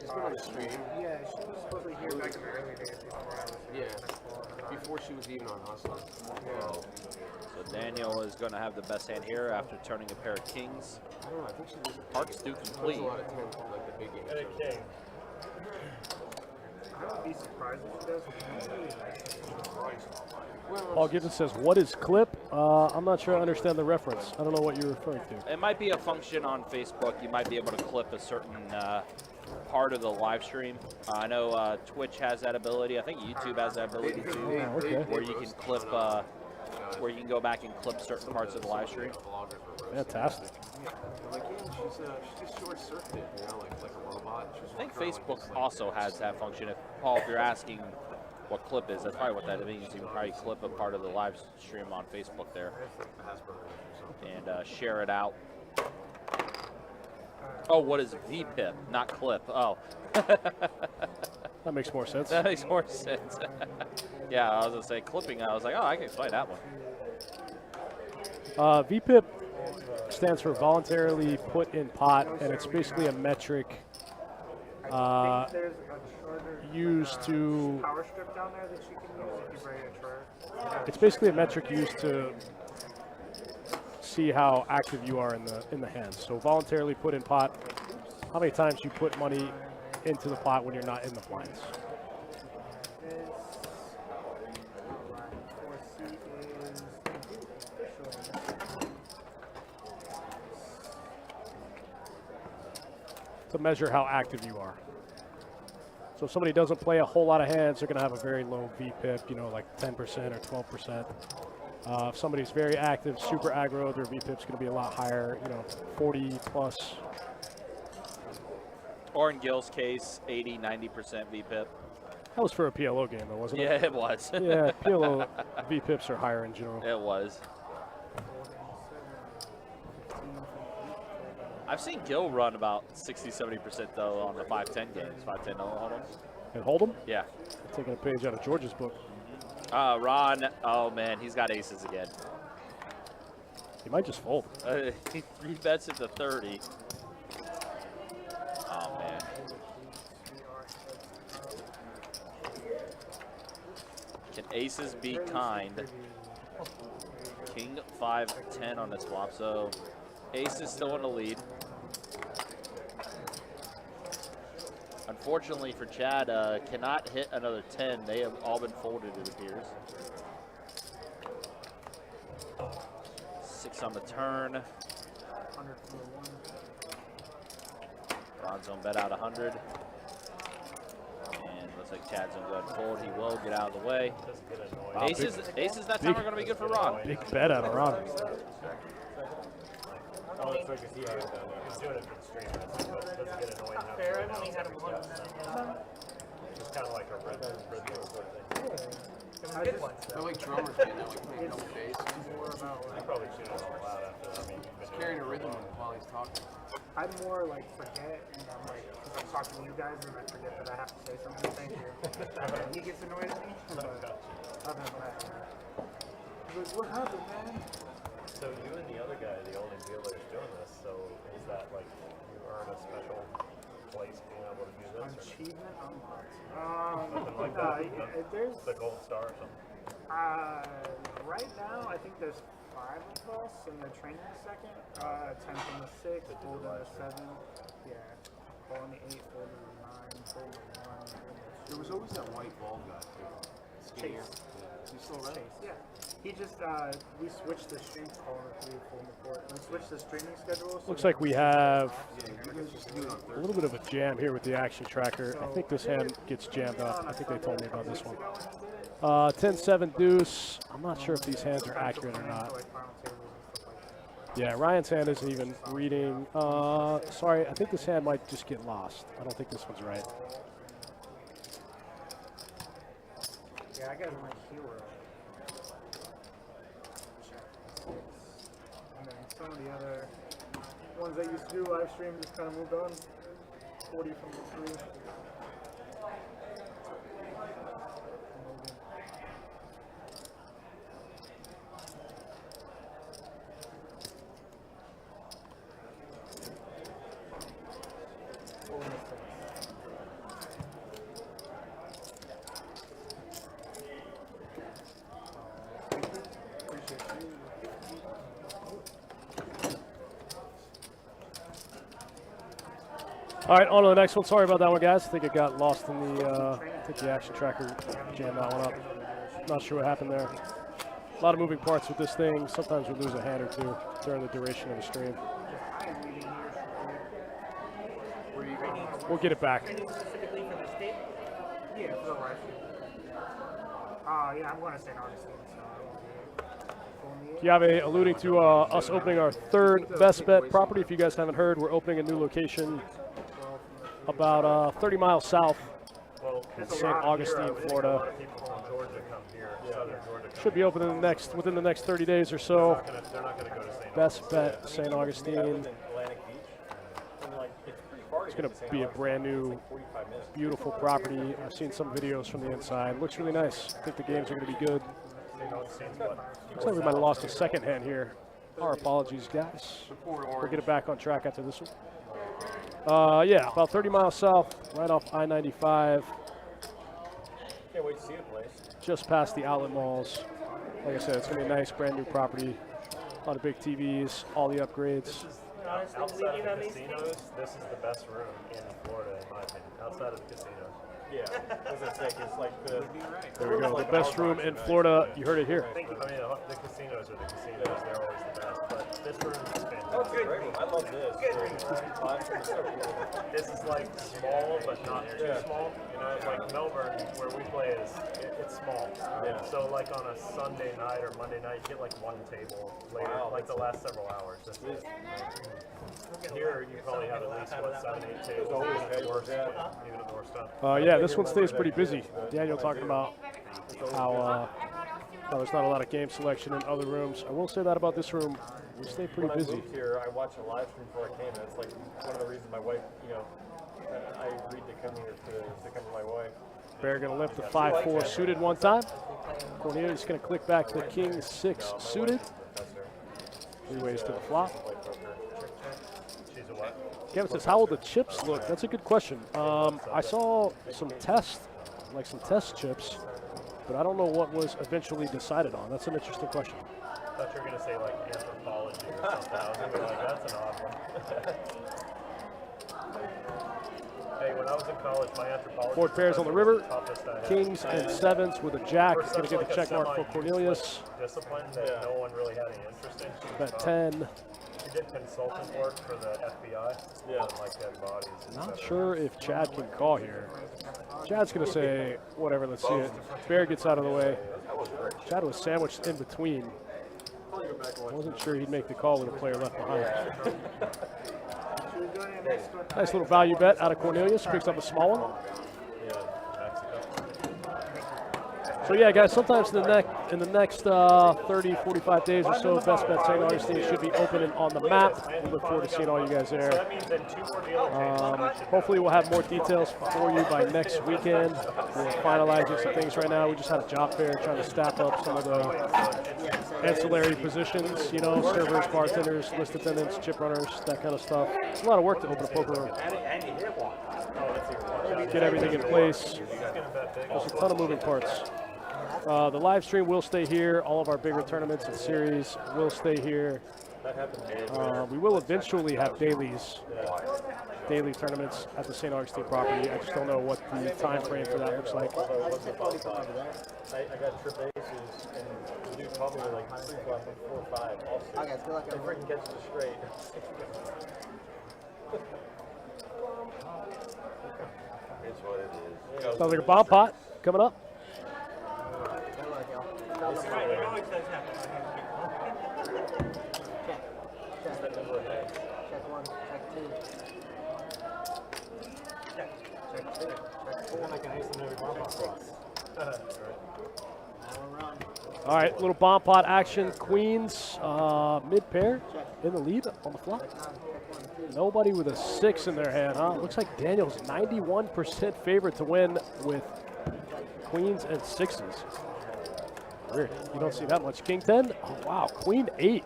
She's been on the stream. Yeah, she was supposedly here back in the early days before I was here. Yeah. Before she was even on Hustler. Yeah. So Daniel is going to have the best hand here after turning a pair of kings. I don't know, I think she was. Hearts do complete. There's a lot of 10, like the big games. And a king. I would be surprised if she does. It's really nice. Paul Gibbons says, what is clip? I'm not sure I understand the reference. I don't know what you're referring to. It might be a function on Facebook. You might be able to clip a certain part of the live stream. I know Twitch has that ability. I think YouTube has that ability too, Oh, okay. where you can clip, where you can go back and clip certain parts of the live stream. Fantastic. Like, yeah, she just short circuited, you know, like a robot. She's I think walking around Facebook like, also has that function. Paul, if you're asking what clip is, that's probably what that means. You can probably clip a part of the live stream on Facebook there and share it out. Oh, what is VPIP, not clip? Oh. That makes more sense. That makes more sense. Yeah, I was going to say clipping. I was like, oh, I can explain that one. VPIP stands for voluntarily put in pot, and it's basically a metric used to. Power strip down there that you can use if you bring a chart. It's basically a metric used to see how active you are in the hand. So voluntarily put in pot, how many times you put money into the pot when you're not in the blinds. To measure how active you are. So if somebody doesn't play a whole lot of hands, they're going to have a very low VPIP, you know, like 10% or 12%. If somebody's very active, super aggro, their VPIP's going to be a lot higher, you know, 40 plus. Or in Gil's case, 80, 90% VPIP. That was for a PLO game, though, wasn't it? Yeah, it was. Yeah, PLO VPIPs are higher in general. It was. I've seen Gil run about 60, 70% though on the 5-10 games. 5-10 hold 'em. And hold them? Yeah. Taking a page out of George's book. Ron, oh man, he's got aces again. He might just fold. He 3-bets at the 30. Oh man. Aces be kind. King 5-10 on this flop, so ace is still in the lead. Unfortunately for Chad, cannot hit another 10. They have all been folded, it appears. 6 on the turn. Ron's on bet out 100. And looks like Chad's on go ahead and fold. He will get out of the way. Wow, Aces that time are going to be good for Ron. Big bet out of Ron. Oh, it's like he's doing it for the stream, but it doesn't get annoying having Fair, to I've only announce had every one. step. It's kind of like a rhythm sort of thing. Some good ones. I like drummers, man. I like playing double bass. I probably should have all out after that. I mean, He's carrying a rhythm while he's talking. I'm more like forget, and I'm like, because I'm talking to you guys, and I forget that I have to say something. Thank you. And then he gets annoyed at me. But other than that, he's like, what happened, man? So you and the other guy, the only dealers doing this, so is that like you earn a special place being able to do this? Achievement unlocked. Something like that? Yeah, there's The gold star or something? right now, I think there's 5 of us, and they're training the second. 10 from the 6, fold on the 7. Yeah, fold on the 8, fold on the 9, fold on the 1. There was always that white ball guy, too. Skinnier. Chase. You still around? Chase, yeah. He just, we switched the stream to fold on the 3, fold on the 4. We switched the streaming schedule. So Looks like we have Yeah, you guys just do it on a little bit of a jam here with the action tracker. I think this hand gets jammed up. I think they told me about this one. 10-7 deuce. I'm not sure if these hands are accurate or not. Yeah, Ryan's hand isn't even reading. Sorry, I think this hand might just get lost. I don't think this one's right. Yeah, I got my hero. And then some of the other ones that used to do live stream just kind of moved on. 40 from the 3. All right, on to the next one. Sorry about that one, guys. I think it got lost in the, I think the action tracker jammed that one up. Not sure what happened there. A lot of moving parts with this thing. Sometimes we lose a hand or two during the duration of the stream. We'll get it back. Specifically for the state? Yeah, for the live stream. Yeah, I'm going to St. Augustine, so. Kiave alluding to us opening our 3rd best bet property. If you guys haven't heard, we're opening a new location about 30 miles south in St. Augustine, Florida. Should be open in within the next 30 days or so. Best bet, St. Augustine. It's going to be a brand new, beautiful property. I've seen some videos from the inside. Looks really nice. I think the games are going to be good. Looks like we might have lost a second hand here. Our apologies, guys. We'll get it back on track after this one. Yeah, about 30 miles south, right off I-95. Can't wait to see the place. Just past the outlet malls. Like I said, it's going to be a nice, brand new property. A lot of big TVs, all the upgrades. Outside of the casinos, this is the best room in Florida, in my opinion. Outside of the casinos. Yeah, as I say, it's like the. There we go, the best room in Florida. You heard it here. I mean, the casinos are the casinos. They're always the best, but this room is fantastic. Oh, good. I love this. This is like small, but not too small. You know, like Melbourne, where we play, it's small. Yeah. So like on a Sunday night or Monday night, you get like one table later, like the last several hours. Here, you probably have at least, 7, 8 tables, even at the worst time. Yeah, this one stays pretty busy. Daniel talking about how there's not a lot of game selection in other rooms. I will say that about this room. We stay pretty busy. When I moved here, I watched a live stream before I came, and it's like one of the reasons my wife, I agreed to come here to come with my wife. Bear going to lift the 5-4 suited one time. Cornelius going to click back to King 6 suited. 3 ways to the flop. Kevin says, how will the chips look? That's a good question. I saw some test chips. but I don't know what was eventually decided on. That's an interesting question. I thought you were going to say like anthropology or something. I was going to be like, that's an odd one. Hey, when I was in college, my anthropology Board pairs on the river. toughest I had. Kings and sevens with a jack. For Going to such get like the a check mark for Cornelius. discipline that no one really had any interest in. Bet 10. She did consultant work for the FBI. Yeah, like dead bodies. Not sure if Chad can call here. Chad's going to say, whatever, let's see it. Bear gets out of the way. Chad was sandwiched in between. Wasn't sure he'd make the call with a player left behind. Nice little value bet out of Cornelius. Picks up a small one. So yeah, guys, sometimes in the next 30, 45 days or so, Best Bet St. Augustine should be opening on the map. We look forward to seeing all you guys there. Hopefully we'll have more details for you by next weekend. We're finalizing some things right now. We just had a job fair trying to staff up some of the ancillary positions, you know, servers, bartenders, list attendants, chip runners, that kind of stuff. It's a lot of work to open a poker room. Get everything in place. There's a ton of moving parts. The live stream will stay here. All of our bigger tournaments and series will stay here. We will eventually have daily tournaments at the St. Augustine property. I just don't know what the time frame for that looks like. I got trip aces and do probably like 3, 4, 5 also. Okay, feel like I freaking catch it straight. It's what it is. Sounds like a bomb pot coming up. Check one, check two. Check two. All right, little bomb pot action. Queens, mid pair in the lead on the flop. Nobody with a 6 in their hand, huh? Looks like Daniel's 91% favorite to win with queens and 6s. Weird. You don't see that much. King 10. Oh, wow. Queen 8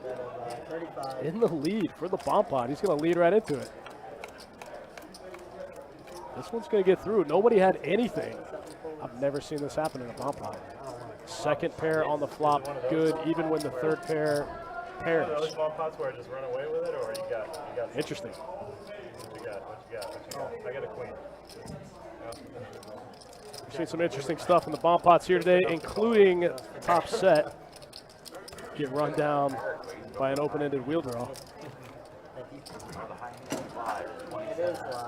in the lead for the bomb pot. He's going to lead right into it. This one's going to get through. Nobody had anything. I've never seen this happen in a bomb pot. Second pair on the flop, good, even when the third pair pairs. Are those bomb pots where I just run away with it, or you got Interesting. What you got? I got a queen. We've seen some interesting stuff in the bomb pots here today, including top set. Get run down by an open-ended wheel draw.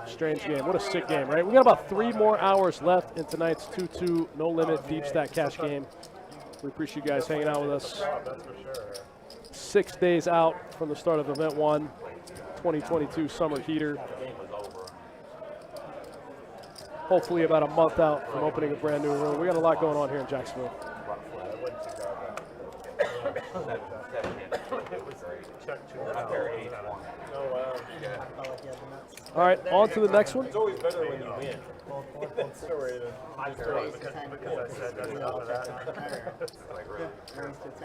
Strange game. What a sick game, right? We got about 3 more hours left in tonight's 2-2 no limit deep stack cash game. We appreciate you guys hanging out with us. 6 days out from the start of event 1, 2022 summer heater. Hopefully about a month out from opening a brand new room. We got a lot going on here in Jacksonville. All right, on to the next one. It's always better when you win.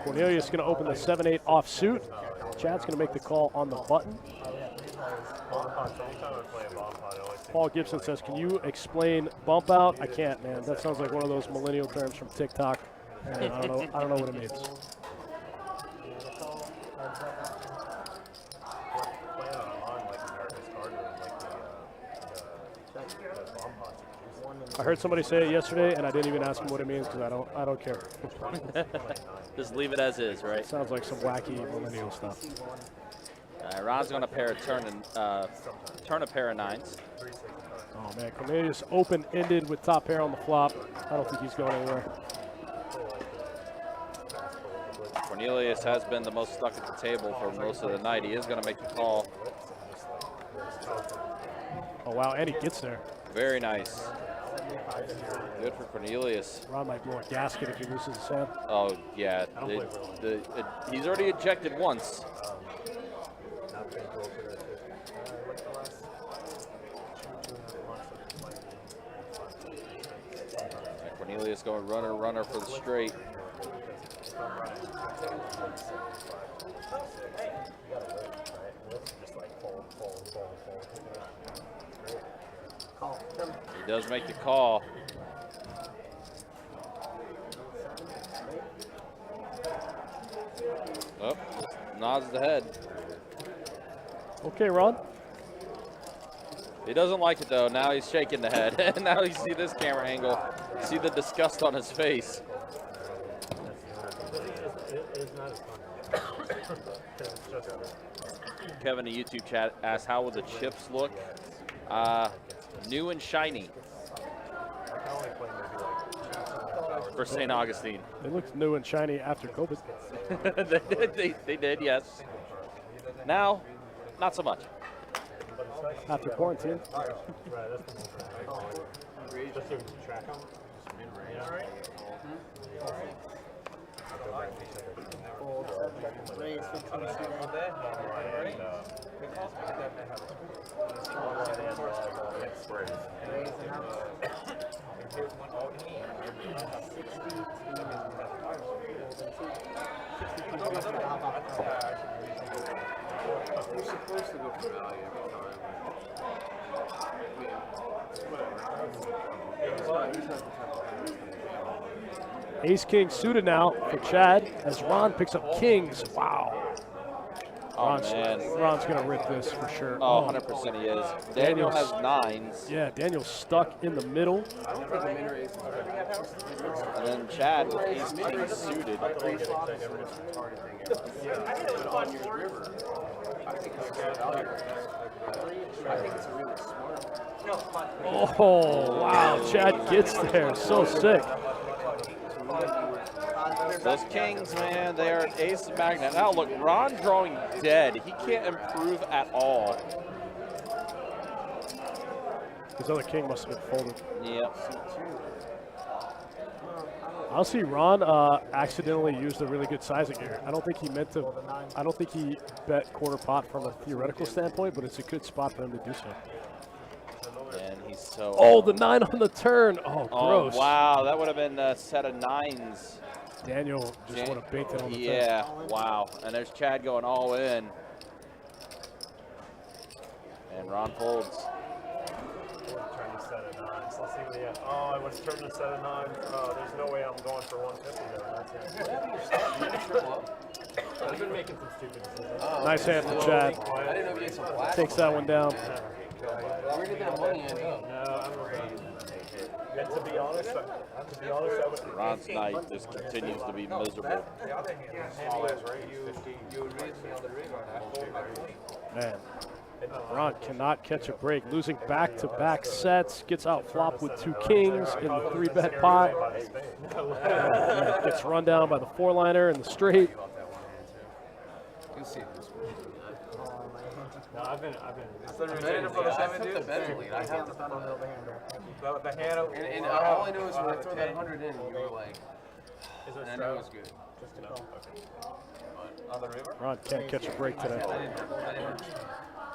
Cornelius is going to open the 7-8 offsuit. Chad's going to make the call on the button. Paul Gibson says, can you explain bump out? I can't, man. That sounds like one of those millennial terms from TikTok. And I don't know what it means. I heard somebody say it yesterday, and I didn't even ask him what it means because I don't care. Just leave it as is, right? Sounds like some wacky millennial stuff. Ron's going to pair turn a pair of 9s. Oh man, Cornelius open-ended with top pair on the flop. I don't think he's going anywhere. Cornelius has been the most stuck at the table for most of the night. He is going to make the call. Oh wow, and he gets there. Very nice. Good for Cornelius. Ron might blow a gasket if he loses his hand. Oh yeah, he's already ejected once. Cornelius going runner for the straight. He does make the call. Oh, just nods the head. Okay, Ron. He doesn't like it though. Now he's shaking the head. And now you see this camera angle. You see the disgust on his face. It's not as fun. Kevin in YouTube chat asked, how will the chips look? New and shiny. I can only play maybe like For St. Augustine. They looked new and shiny after COVID. they did, yes. Now, not so much. After quarantine. Right, that's the most just to track them. Yeah. Fold 7, raise 15 raise and You're supposed to go for value every time. Ace King suited now for Chad as Ron picks up kings. Wow. Oh, man. Ron's going to rip this for sure. Oh, 100% he is. Daniel has 9s. Yeah, Daniel's stuck in the middle. I don't think a min raise is And then Chad with ace king suited. but on your river, I think it's a value raise. I think it's a really smart. Oh, wow. Chad gets there. So sick. Those kings, man, they are ace magnet. Now look, Ron drawing dead. He can't improve at all. His other king must have been folded. Yep. I'll see Ron accidentally used a really good sizing here. I don't think he meant to. I don't think he bet quarter pot from a theoretical standpoint, but it's a good spot for him to do so. And he's so. Oh, the 9 on the turn. Oh, gross. Oh, wow, that would have been a set of 9s. Daniel just would have banked it on the turn. Yeah, wow. And there's Chad going all in. And Ron folds. Trying to set a 9. So let's see what he has. Oh, I was trying to set a 9. Oh, there's no way I'm going for 150 there. That's it. I've been making some stupid decisions. Nice hand from Chad. I didn't know you had some black. Takes that one down. Where did that money end up? No, I'm and to be honest, I would. Ron's night just continues to be miserable. Man, Ron cannot catch a break. Losing back-to-back sets. Gets out flop with 2 kings in the 3-bet pot. Gets run down by the 4-liner in the straight. You see this one. No, I've been. For the 7 dudes? I have the fun of The hand. And all I know is when I throw that 100 in, you were like, and I know it's good. On the river? Ron can't catch a break today.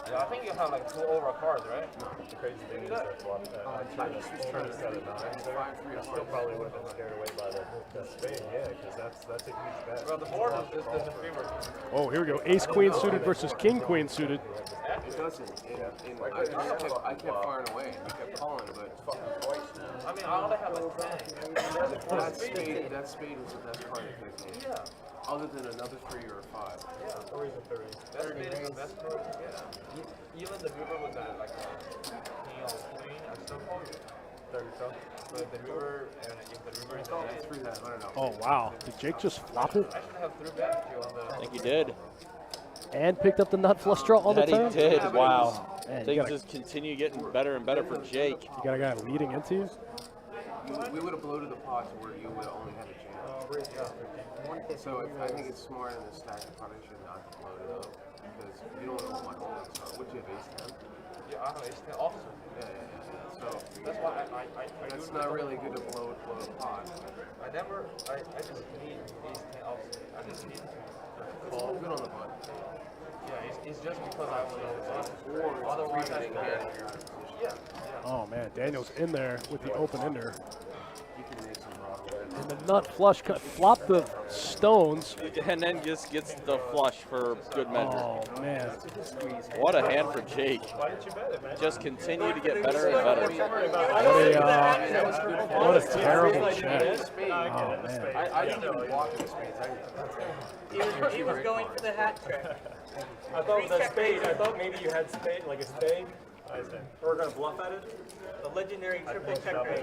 Yeah, I think you have like 2 over cards, right? The crazy thing is that I'm trying to set a 9 there. I still probably would have been scared away by the spade, yeah, because that's a huge bet. Well, the board is the fever. Oh, here we go. Ace Queen suited versus King Queen suited. It doesn't. I kept firing away. I kept calling, but I mean, I only have like 10. that spade was the best card I could have. Yeah. Other than another 3 or a 5. Yeah. 3 is a 30. That spade is the best card. Yeah. Even the river with that, like, king or queen, I still call it. 30 so. But the river, and if the river is That's 3 that, I don't know. Oh, wow. Did Jake just flop it? I should have 3 bet if you on the. I think he did. And picked up the nut flush draw on the That turn? he did, wow. Man, you Things got, just continue getting better and better for Jake. you got a guy leading into you? We would have bloated the pot to where you would have only had a chance. So I think it's smart in the stack of punishment not to bloat it up because you don't know what holes are. Would you have ace 10? Yeah, I have ace 10 also. Yeah. So That's why I that's not really good to blow a pot. I just need ace 10 also. I just need to. Fall good on the button. Yeah, it's just because I was on the button. Or Otherwise, I betting hand in your position. Yeah. Oh, man. Daniel's in there with the open ender. You can make some rough bets. And the nut flush cut, flop the stones. And then just gets the flush for good measure. Oh, man. What a hand for Jake. Just continue to get better and better. What a terrible check. Oh, man. I didn't even block the spades. He was going for the hat trick. I thought it was a spade. I thought maybe you had spade, like a spade. We're going to bluff at it? The legendary triple check raise.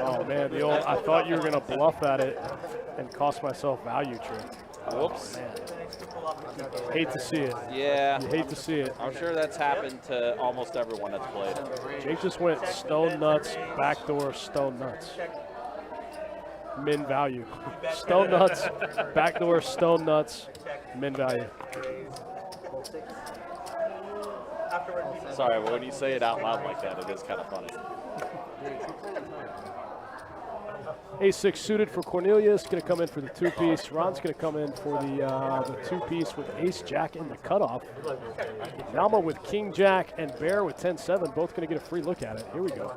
Oh, man. The old, I thought you were going to bluff at it and cost myself value trick. Whoops. Man. Hate to see it. Yeah. You hate to see it. I'm sure that's happened to almost everyone that's played. Jake just went stone nuts, backdoor stone nuts. Min value. Stone nuts, backdoor stone nuts, min value. Sorry, but when you say it out loud like that, it is kind of funny. Ace-6 suited for Cornelius, going to come in for the two-piece. Ron's going to come in for the two-piece with Ace-Jack in the cutoff. Yama with King-Jack and Bear with 10-7, both going to get a free look at it. Here we go.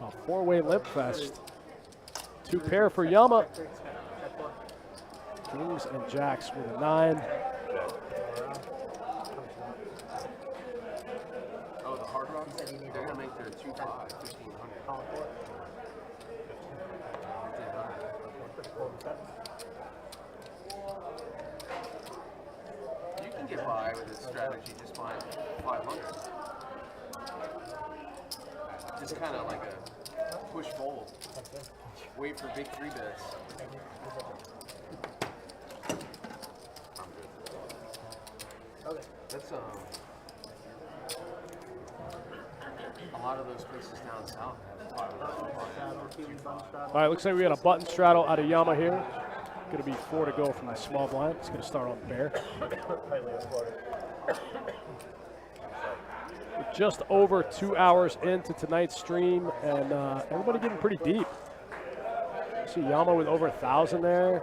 A four-way limp fest. Two pair for Yama. Kings and Jacks with a 9. Oh, the Hard Rock? They're going to make their 2-5, 1,500. You can get by with this strategy just fine. 500. Just kind of like a push fold. Wait for big 3-bets. Okay. That's a lot of those places down south have 500. All right, looks like we got a button straddle out of Yama here. Going to be 4 to go from the small blind. It's going to start on Bear. We're just over 2 hours into tonight's stream, and everybody getting pretty deep. See Yama with over 1,000 there.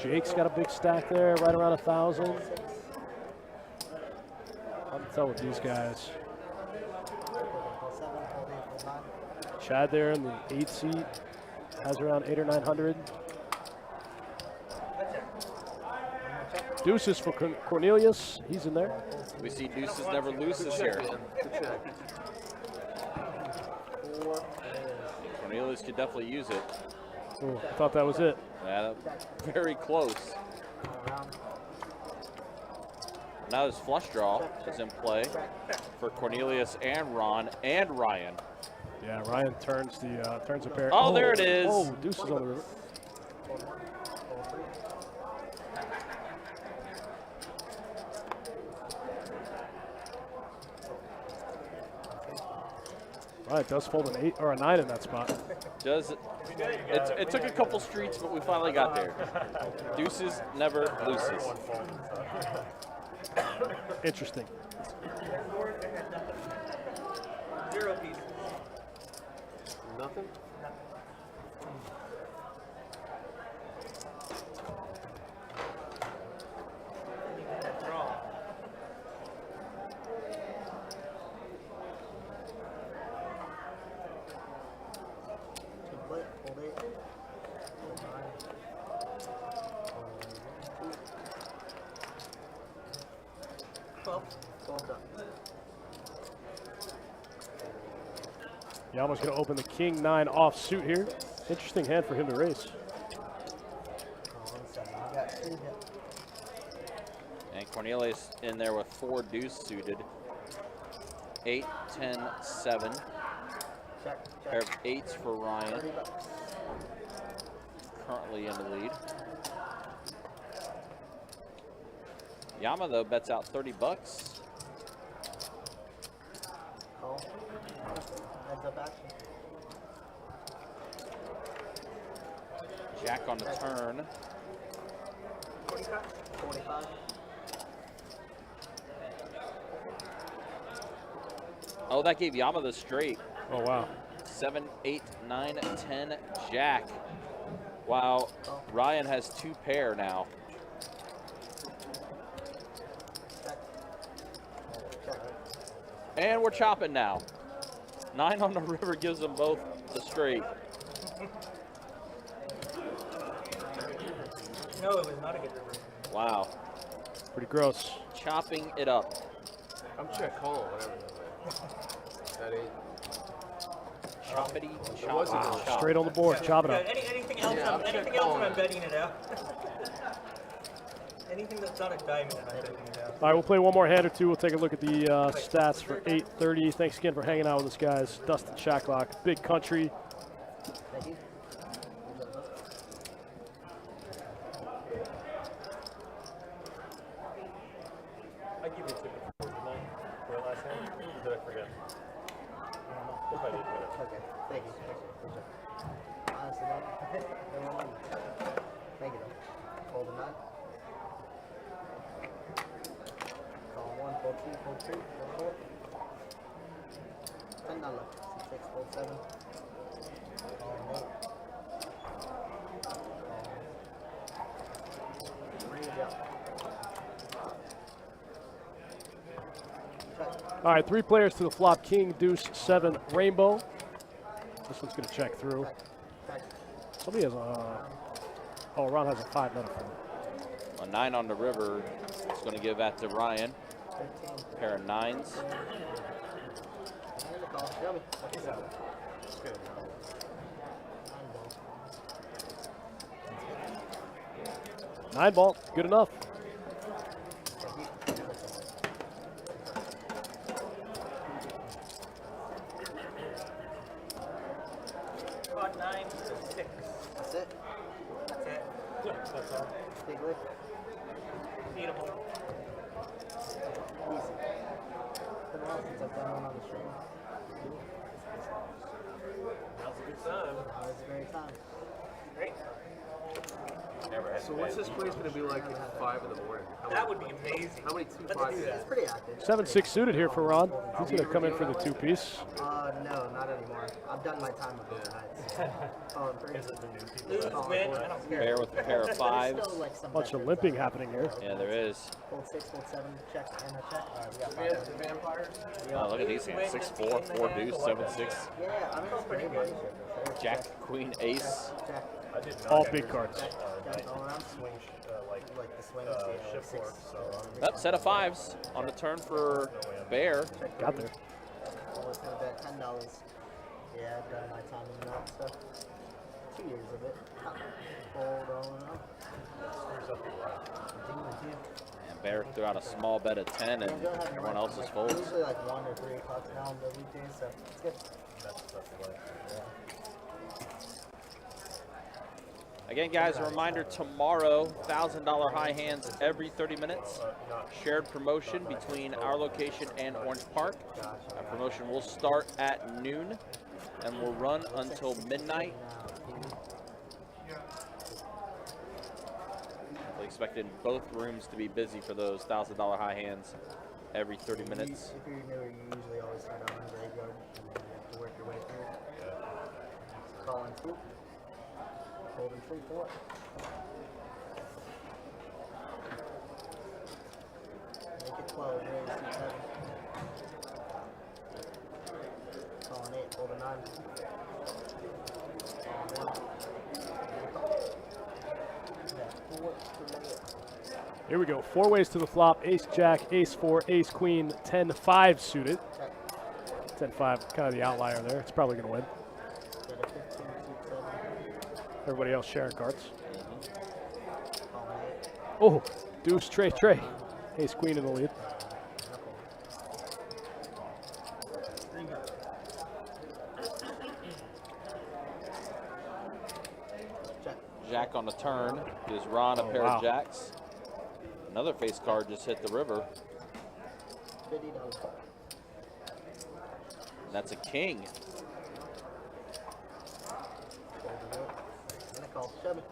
Jake's got a big stack there, right around 1,000. Hard to tell with these guys. Chad there in the 8 seat has around 800 or 900. Deuces for Cornelius. He's in there. We see Deuces never loses here. Cornelius could definitely use it. Ooh, I thought that was it. Yeah, very close. Now this flush draw is in play for Cornelius and Ron and Ryan. Yeah, Ryan turns a pair. Oh, there it is. Oh, deuces on the river. Right, it does fold an 8 or a 9 in that spot. It took a couple streets, but we finally got there. Deuces never loses. Interesting. Zero piece. Nothing? Draw. Yama's going to open the King 9 off suit here. Interesting hand for him to raise. And Cornelius in there with 4 deuce suited. 8, 10, 7. Pair of 8s for Ryan. Currently in the lead. Yama though bets out 30 bucks. Jack on the turn. 45. Oh, that gave Yama the straight. Oh, wow. 7, 8, 9, 10, Jack. Wow, Ryan has 2 pair now. And we're chopping now. 9 on the river gives them both the straight. No, it was not a good river. Wow. Pretty gross. Chopping it up. I'm check call, whatever. That ain't. Choppity, It wasn't chop. really Straight on the board. Chop it Yeah, up. anything else? Yeah, I'm anything check else? calling I'm it. betting it out. Anything that's not a diamond, I'm betting it out. All right, we'll play one more hand or two. We'll take a look at the stats for 8:30. Thanks again for hanging out with us, guys. Dustin Shacklock, Big Country. Thank you. I give you a tip for the last hand. Or did I forget? If I did, but Okay, thank you. Good job. Honestly, no. Thank you, though. Fold a 9. Call 1, fold 2, fold 3, fold 4. $10. 6, fold 7. Call 8. Bring it down. All right, 3 players to the flop. King, Deuce, 7, Rainbow. This one's going to check through. Somebody has a... Oh, Ron has a 5 metaphor. A 9 on the river. It's going to give that to Ryan. Pair of 9s. And the call. Yummy. Nine ball, good enough. About 9 to 6. That's it. That's it. that's all. Big lick. Beatable. Easy. Been a while since I've done one on the stream. Now's a good time. Now is the very time. Great. So what's this place going to be like at 5 in the morning? That would be amazing. How many 2 Let's 5s? do It's that. pretty active. 7-6 suited here for Ron. He's going to come in for the 2-piece. No, not anymore. I've done my time with those nights. Oh, and 3. Is it the new people? Lose, win, I don't care. Pair with a pair of There's 5s. still like some Bunch of veterans limping out happening here. Yeah, there is. Fold 6, fold 7, check, and a check. We got 5. Vampires? Oh, look at these hands. 6-4, 4 deuce, 7-6. Yeah, I mean, it's pretty good. Jack, queen, ace. Check. I did not All get big yours. cards. Check all around. Swing, Like the swing shift state, fork, so Up, set of 5s on the turn for Bear. Got there. Always gonna bet $10. Yeah, I've done my time in that stuff. 2 years of it. Fold all in all. And Bear threw out a small bet of 10, and everyone else is folds. Usually like 1 or 3 o'clock now on the weekdays, so it's good. that's the way. Yeah. Again, guys, a reminder, tomorrow, $1,000 high hands every 30 minutes. Shared promotion between our location and Orange Park. That promotion will start at noon and will run until midnight. We're expecting both rooms to be busy for those $1,000 high hands every 30 minutes. If you're newer, you usually always start on the graveyard and then you have to work your way through. Calling 2. Holding 3, 4. Make it 12, raise to 7. Calling 8, holding 9. Here we go. 4 ways to the flop. Ace, Jack, Ace 4, Ace Queen, 10-5 suited. 10-5, kind of the outlier there. It's probably going to win. Everybody else sharing cards. Oh, deuce, Trey. Ace Queen in the lead. Jack on the turn gives Ron a pair of jacks. Another face card just hit the river. That's a king. And a call. Shove it.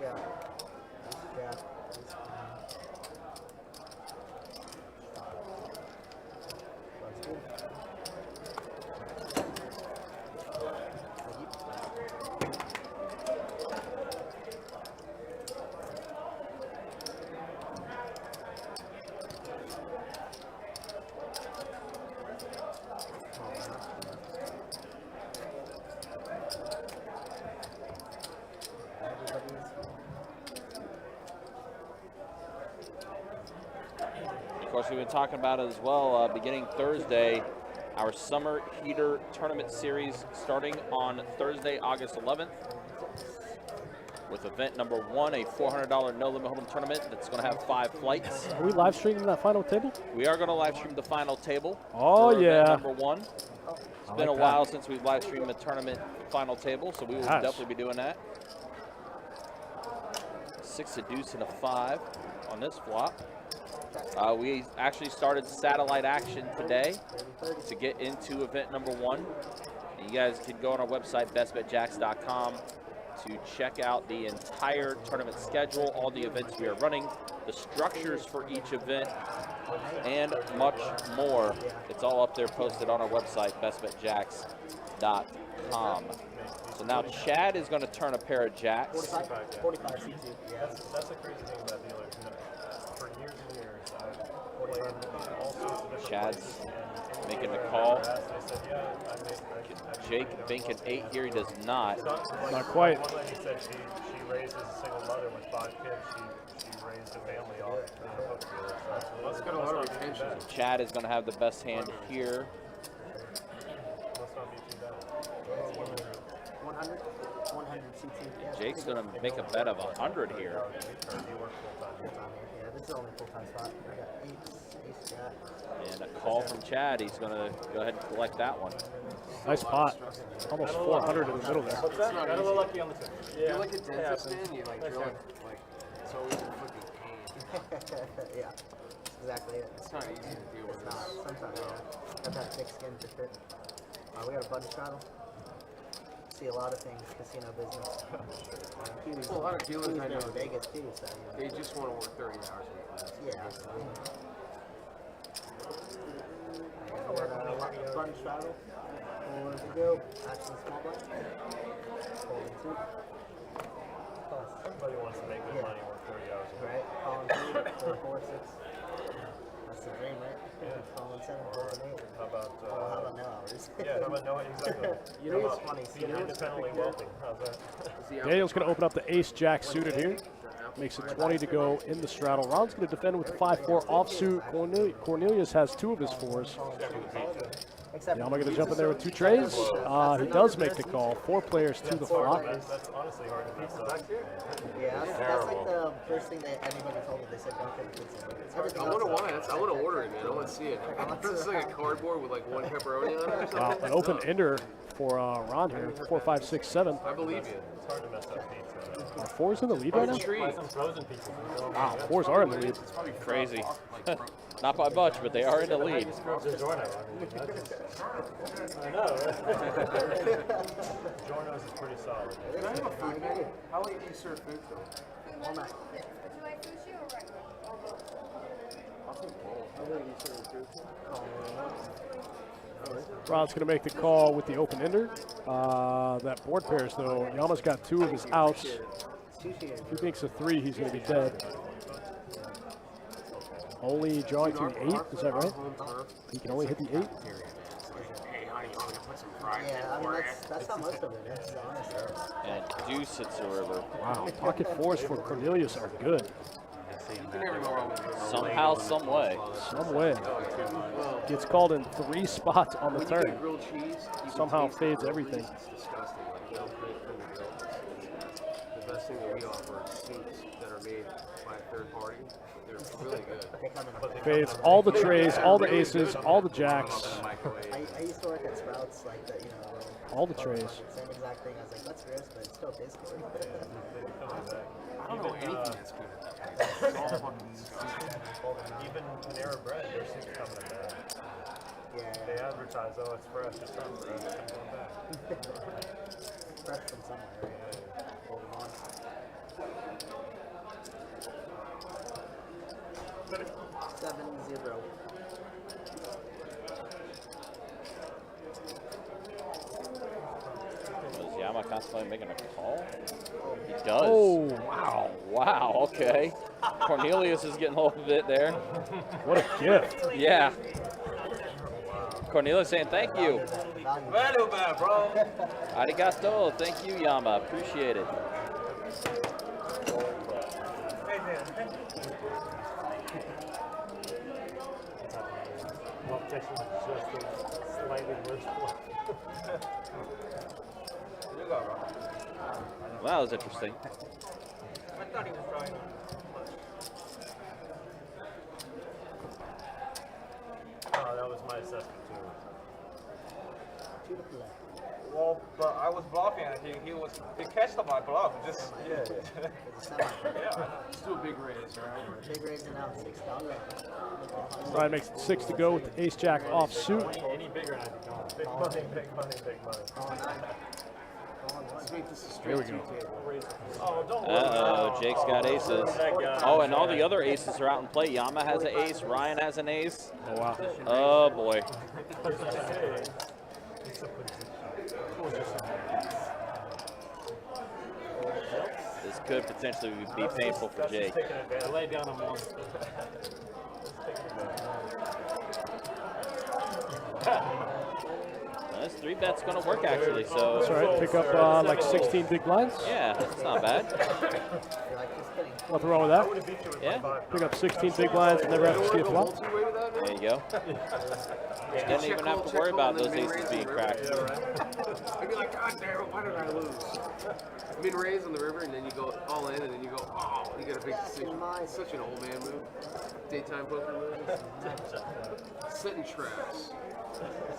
Yeah. Yeah. That's good. Of course, we've been talking about it as well. Beginning Thursday, our Summer Heater Tournament Series starting on Thursday, August 11th. With event number 1, a $400 no limit hold'em tournament that's going to have 5 flights. Are we live streaming that final table? We are going to live stream the final table. Oh, for yeah. Event number 1. It's been a while since we've live streamed a tournament final table, so we will definitely be doing that. 6, a deuce, and a 5 on this flop. We actually started satellite action today to get into event number 1. And you guys can go on our website, bestbetjacks.com, to check out the entire tournament schedule, all the events we are running, the structures for each event, and much more. It's all up there posted on our website, bestbetjacks.com. So now Chad is going to turn a pair of jacks. 45 C2. Yeah. That's the crazy thing about dealers. For years and years, I've played all sorts of different Chad's places. making the call. I said, yeah, I Jake thinking 8 here, he does not. Not quite. One lady said she raised as a single mother with 5 kids. She raised a family off the hook dealer. So Let's get a lot of retention. Chad is going to have the best hand here. Must not be too bad. 100 C2. Yeah, Jake's going to make a bet of 100 here. You work full-time. Yeah, this is the only full-time spot. I got ace jack. And a call from Chad. He's going to go ahead and collect that one. Nice pot. Almost 400 in the middle there. Got a little lucky on the tip. You're like a dentist, man. You like drill it, like it's always a fucking pain. Yeah, that's exactly it. It's not easy to deal with. It's not. Sometimes, got that thick skin to fit. We got a bunch straddle. See a lot of things, casino business. Kiwis, Well, a lot of dealers Kiwis I know, in Vegas too, so They just want to work 30 hours with us. yeah. Button straddle. Four to go. Action small blind. Folding 2. Everybody wants to make good money, work 30 hours a week. Right. Calling 3, 4, 6. That's the dream, right? Yeah. Calling 7, holding 8. How about, How about no hours? yeah, how about no, exactly. You know what's funny? Being independently wealthy. How's that? Daniel's going to open up the ace-jack suited here. Makes it 20 to go in the straddle. Ron's going to defend with the 5-4 offsuit. Cornelius has 2 of his 4s. Yama going to jump in there with 2 trays. He does make the call. 4 players to the flop. That's honestly hard to mess up. Yeah, that's like the first thing that anybody told me. They said don't get pizza. Everything I else wonder is why. I want to order it, man. I want to see it. This is like a cardboard with like 1 pepperoni on it or something. An open ender for Ron here. 4, 5, 6, 7. I believe you. It's hard to mess up pizza. Are 4s in the lead right now? Some frozen pizza. Wow, 4s are in the lead. Crazy. Not by much, but they are in the lead. I know. Giorno's is pretty solid. Can I have a food menu? How late do you serve food though? all night. Would you like sushi or regular? I'll take both. How late do you serve food? Ron's going to make the call with the open ender. That board pairs, though. Yama's got 2 of his outs. If he thinks a 3, he's going to be dead. Only drawing to 8, is that right? He can only hit the 8. Hey, honey, you want me to put some fried Yeah, I mean, that's how most of it is, honestly. And deuce hits the river. Wow, pocket 4s for Cornelius are good. You can never go wrong with it. Somehow, some way. Some way. Gets called in 3 spots on the When you get turn. grilled cheese, you can Somehow taste fades the everything. It's disgusting. Like, you don't put it in the grill. The best thing that we offer is soups that are made by a third party. They're really good. Fades all the trays, all the aces, all the jacks, I used to work at Sprouts, like that, you know. all the trays. Same exact thing. I was like, that's gross, but it still tastes good. I don't know anything that's good at that place. It's all fucking disgusting. Even Panera Bread, their soup's coming back. Yeah. They advertise, oh, it's fresh, it's not fresh, I'm going back. Fresh from somewhere. Hold on. 7-0. Is Yama constantly making a call? He does. Oh, wow. Wow, okay. Cornelius is getting a little bit there. What a gift. Yeah. Cornelius saying thank you. Value bad, bro. Arigato. Thank you, Yama. Appreciate it. competition was just a slightly worse bluff. Well, that was interesting. I thought he was drawing on Oh, that was my assessment too. Well, but I was bluffing and he catched my bluff. Just Yeah. Let's do a big raise, right? Big raise now, $6. Ryan makes it 6 to go with the ace-jack offsuit. Any bigger and I'd be gone. Big money, big money, big money. Let's make this a Here straight we two go. table. Oh, don't Uh-oh, Jake's got aces. Oh, and all the other aces are out in play. Yama has an ace, Ryan has an ace. Oh, wow. Oh, boy. This could potentially be painful for Jake. Lay down on one. This 3-bet's going to work, actually, so... That's all right. Pick up like 16 big blinds. Yeah, that's not bad. Nothing wrong with that. Yeah, Pick up 16 big blinds and never have to see a flop. Multi-way with that, man? there you go. Didn't even have to worry about those aces being cracked. I'd be like, God damn it, why did I lose? Mid raise on the river, and then you go all in, and then you go, oh, you got a big decision. Such an old man move. Daytime poker move. Setting traps.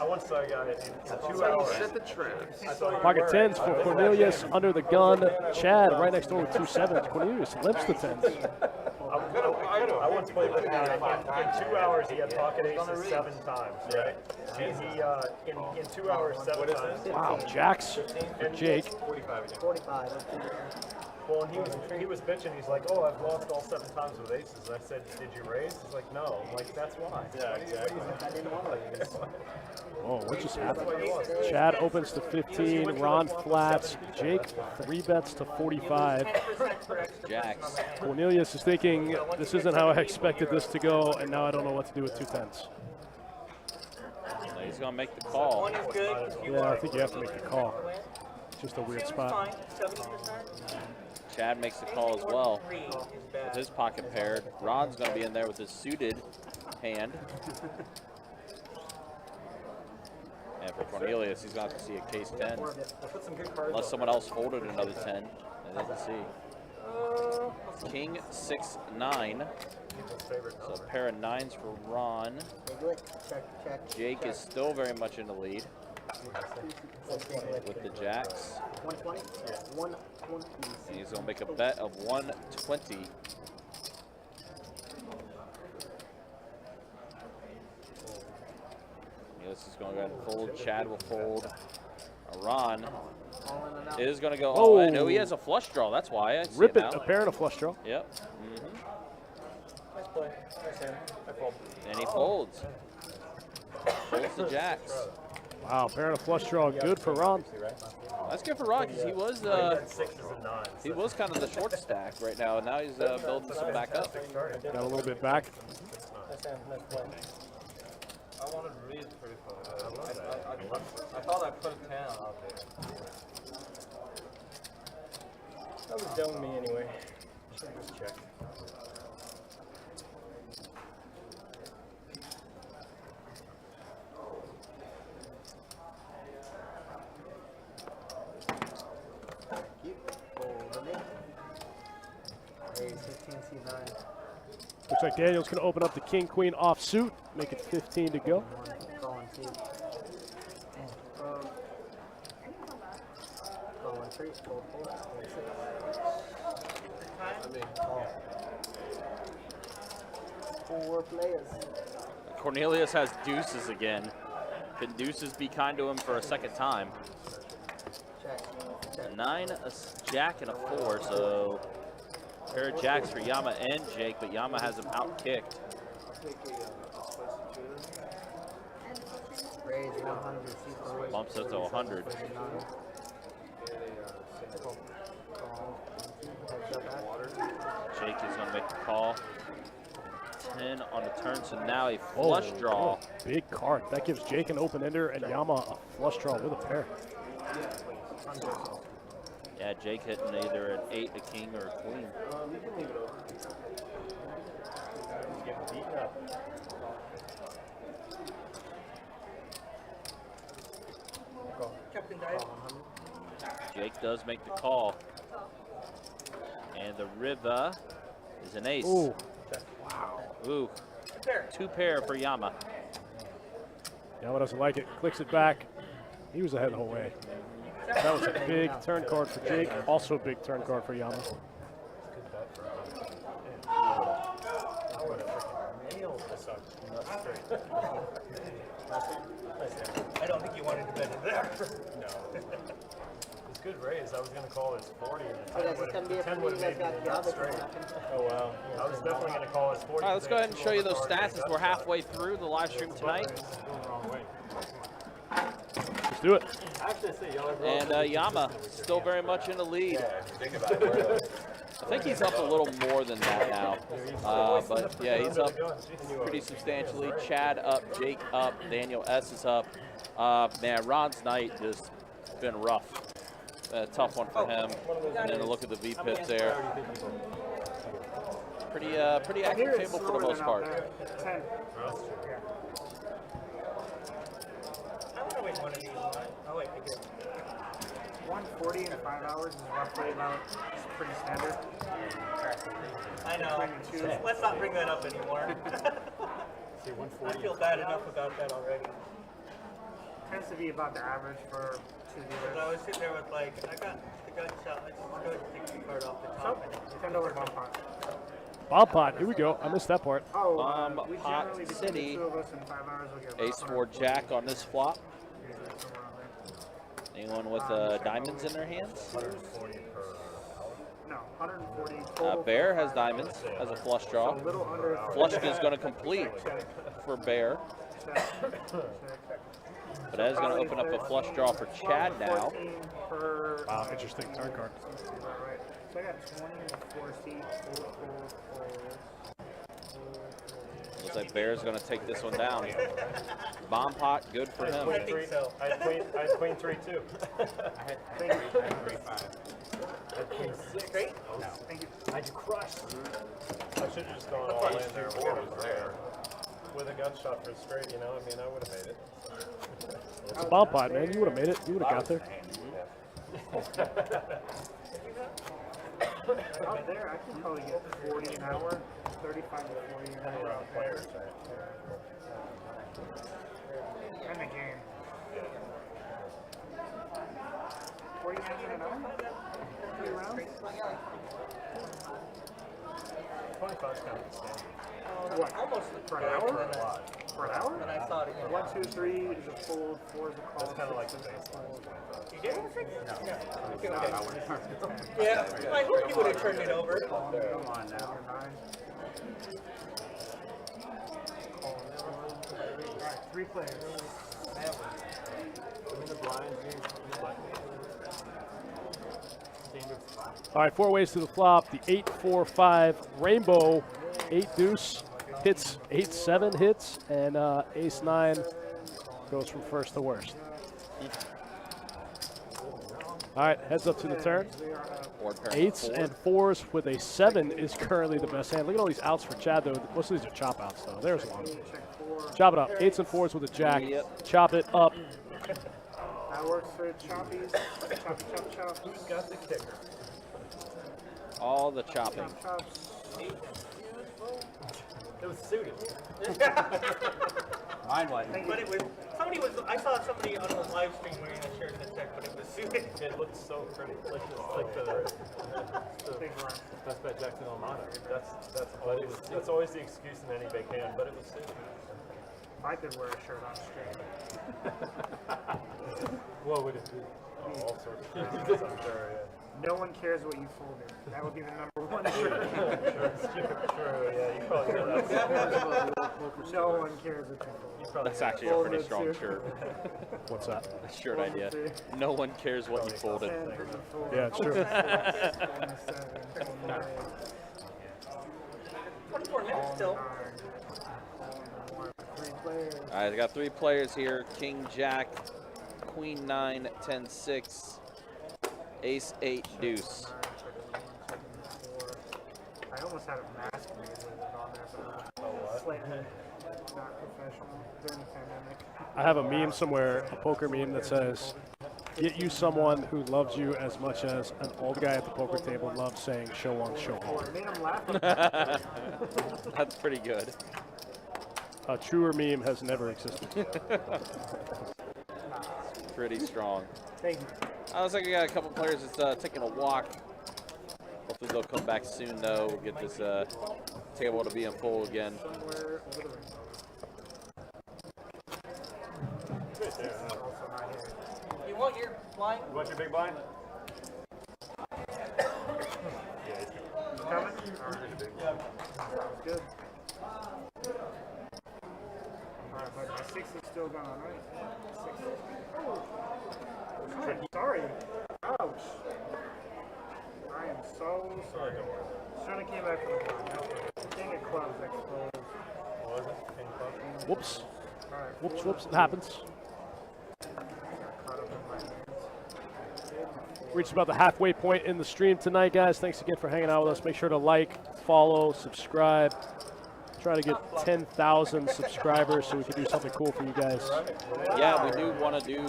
I once saw a guy in 2 That's how you hours. set the traps. Pocket 10s for Cornelius under the gun. Chad right next door with 2 7s. Cornelius limps the 10s. I once played with a guy. In 2 hours, he had pocket aces 7 times, right? And he, in 2 hours, 7 times. Wow, jacks for Jake. 45. Well, and he was bitching. He's like, "Oh, I've lost all 7 times with aces." And I said, "Did you raise?" He's like, "No." I'm like, that's why. Yeah, exactly. I didn't want to raise. Oh, what just happened? Chad opens to 15. Ron flats. Jake 3-bets to 45. Jacks. Cornelius is thinking, this isn't how I expected this to go, and now I don't know what to do with 2 10s. So he's going to make the call. One is good. Yeah, I think you have to make the call. It's just a weird spot. Fine, 70%. Chad makes the call as well with his pocket paired. Ron's going to be in there with his suited hand. And for Cornelius, he's going to have to see a case 10. Unless someone else folded another 10. I didn't see. King 6 9. So a pair of 9s for Ron. Check. Jake is still very much in the lead with the jacks. 120? Yeah. 120. And he's going to make a bet of 120. This is going to go ahead and fold. Chad will fold. Ron is going to go all in. Oh, he has a flush draw. That's why. I see Rip it, now. a pair and a flush draw. Yep. Nice play. Nice hand. I fold. And he folds. Folds the jacks. Wow, pair and a flush draw. Good for Ron. That's good for Ron because he was kind of the short stack right now, and now he's building some back up. Got a little bit back. Nice hand. Nice play. I wanted to read pretty far. I thought I put a 10 out there. That was dumb of me anyway. Should just check. Looks like Daniel's going to open up the king-queen offsuit, make it 15 to go. Four players. Cornelius has deuces again. Can deuces be kind to him for a second time? A 9, a jack, and a 4, so pair of jacks for Yama and Jake, but Yama has him out-kicked. Bumps it to 100. Jake is going to make the call. 10 on the turn, so now a flush draw. Oh, big card. That gives Jake an open-ender and Yama a flush draw with a pair. Yeah, Jake hitting either an 8, a king, or a queen. Jake does make the call. And the river is an ace. Ooh. Wow. Ooh. 2-pair for Yama. Yama doesn't like it. Clicks it back. He was ahead the whole way. That was a big turn card for Jake. Also a big turn card for Yama. I don't think you wanted to bet it there. No. It's good raise. I was going to call this 40. Oh, guys, it's gonna be a 10 free. would You have guys made me got not the straight. other. Oh, wow. I was definitely going to call this 40. All right, let's go ahead and show you those stats as we're halfway through the live stream tonight. Going the wrong way. Let's do it. And Yama still very much in the lead. Think about it. I think he's up a little more than that now. But yeah, he's up pretty substantially. Chad up, Jake up, Daniel S is up. Man, Ron's night just been rough. A tough one for him. And then a look at the V-pips there. Pretty active table for the most part. 10. I want to win one of these. Oh, wait, I did. 140 in 5 hours is roughly about pretty standard. I know. Between the two. Let's not bring that up anymore. I feel bad enough about that already. Tends to be about the average for 2 Because dealers. I was sitting there with like, I got the gunshot. Let's just go ahead and take the card off the top. $10 bomb pot. Bob pot. Here we go. I missed that part. Oh, Bomb we pot generally between city. the 2 of us in 5 hours will get about Ace 4 Jack on this flop. 140, somewhere around there. Anyone with diamonds in their hands? 140 per No, 140 total. Bear has diamonds, has a flush draw. A little under. Flush is going to complete for Bear. But that is going to open up a flush draw for Chad now. Wow, interesting turn card. So I got 20 and 4 seats. Looks like Bear's going to take this one down. Bomb pot, good for him. I think so. I had queen 3 too. I had 3-5. Straight? Thank you. I crushed. I should have just gone all in there. Was there. With a gunshot for straight, you know. I mean, I would have made it. It's a bomb pot, man. You would have made it. You would have got there. Out there, I can probably get 40 an hour, 35 to 40 an hour out there. And the game. 49 an hour? 3 rounds? 25's kind of the same. What? Almost For an hour? For an hour? When I saw it again. 1, 2, 3 is a fold, 4 is a call. That's kind of like the 6 is a base. fold. You did? Yeah. I hope you would have turned it over. Come on now. 9. Alright, 3 players. All right, 4 ways to the flop. The 8-4-5 rainbow 8 deuce hits, 8-7 hits, and ace 9 goes from first to worst. All right, heads up to the turn. 8s and 4s with a 7 is currently the best hand. Look at all these outs for Chad, though. Most of these are chop outs, though. There's one. Chop it up. 8s and 4s with a jack. Chop it up. That works for choppies. Chop, chop, chop. Who's got the kicker? All the chopping. Chop, chops. It was suited. Mine wasn't. But it was, I saw somebody on the live stream wearing a shirt that said, but it was suited. It looked so pretty. Like the Best Bet Jackson Almada. That's always the excuse in any big hand, but it was suited. If I could wear a shirt on straight. What would it be? Oh, all sorts of things, I'm sure, yeah. No one cares what you folded. That would be the #1 shirt. True, yeah, you probably know that. No one cares what you folded. That's actually a pretty strong shirt. What's that? Shirt idea. No one cares what you folded. Yeah, it's true. 24 minutes still. All right, I got 3 players here. King, Jack, Queen 9, 10, 6, Ace 8, Deuce. I almost had a mask made with it on there, but it was slightly not professional during the pandemic. I have a meme somewhere, a poker meme that says, get you someone who loves you as much as an old guy at the poker table loves saying show on, show on. It made him laugh. That's pretty good. A truer meme has never existed. Pretty strong. Thank you. I was like, I got a couple players that's taking a walk. Hopefully they'll come back soon, though. We'll get this table to be in full again. Somewhere over the rainbow. Also not here. You want your blind? You want your big blind? Coming? Alright. Sounds good. Alright, but my 6 is still gone, right? 6. Oh, sorry. Ouch. I am so sorry. Should have came back from the blind. King of clubs exposed. What was it? King club? Whoops. Alright. Whoops, whoops. It happens. Caught up in my hands. Reached about the halfway point in the stream tonight, guys. Thanks again for hanging out with us. Make sure to like, follow, subscribe. Trying to get 10,000 subscribers so we can do something cool for you guys. Yeah, we do want to do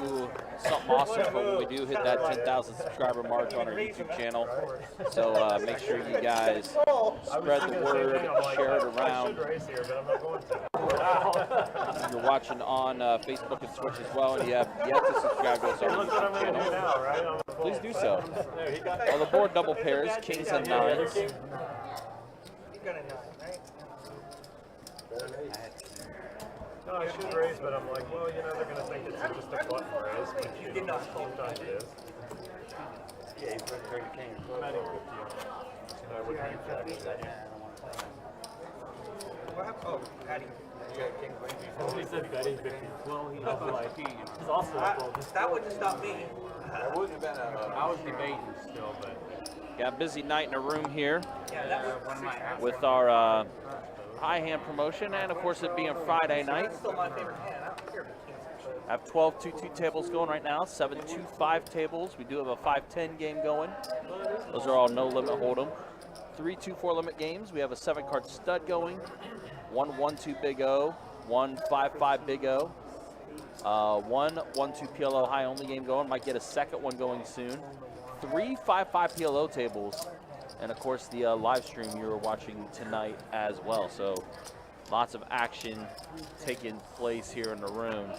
something awesome for when we do hit that 10,000 subscriber mark on our YouTube channel. So make sure you guys spread the word, share it around. If you're watching on Facebook and Twitch as well and you have yet to subscribe to us on our YouTube channel, please do so. On the board, double pairs, kings and nines. You got a 9, right? No, I should raise, but I'm like, well, you know, they're going to think it's just a button raise, which You did not call sometimes it is. Yeah, he's ready to bring the king. I'm adding 50 on. I would need that. What happened? Oh, Patty. He said betting 50. Well, he's also That wouldn't stop me. That wouldn't have been a. I was debating still, but. Got a busy night in the room here Yeah, that was with our high hand promotion, and of course it being Friday night. That's still my favorite hand. I don't care if it's Kings. I have 12 2-2 tables going right now, 7 2-5 tables. We do have a 5-10 game going. Those are all no limit hold'em. 3 2-4 limit games. We have a 7-card stud going. 1 1-2 Big O, 1 5-5 Big O. 1 1-2 PLO high only game going. Might get a second one going soon. 3 5-5 PLO tables. And of course the live stream you're watching tonight as well. So lots of action taking place here in the room.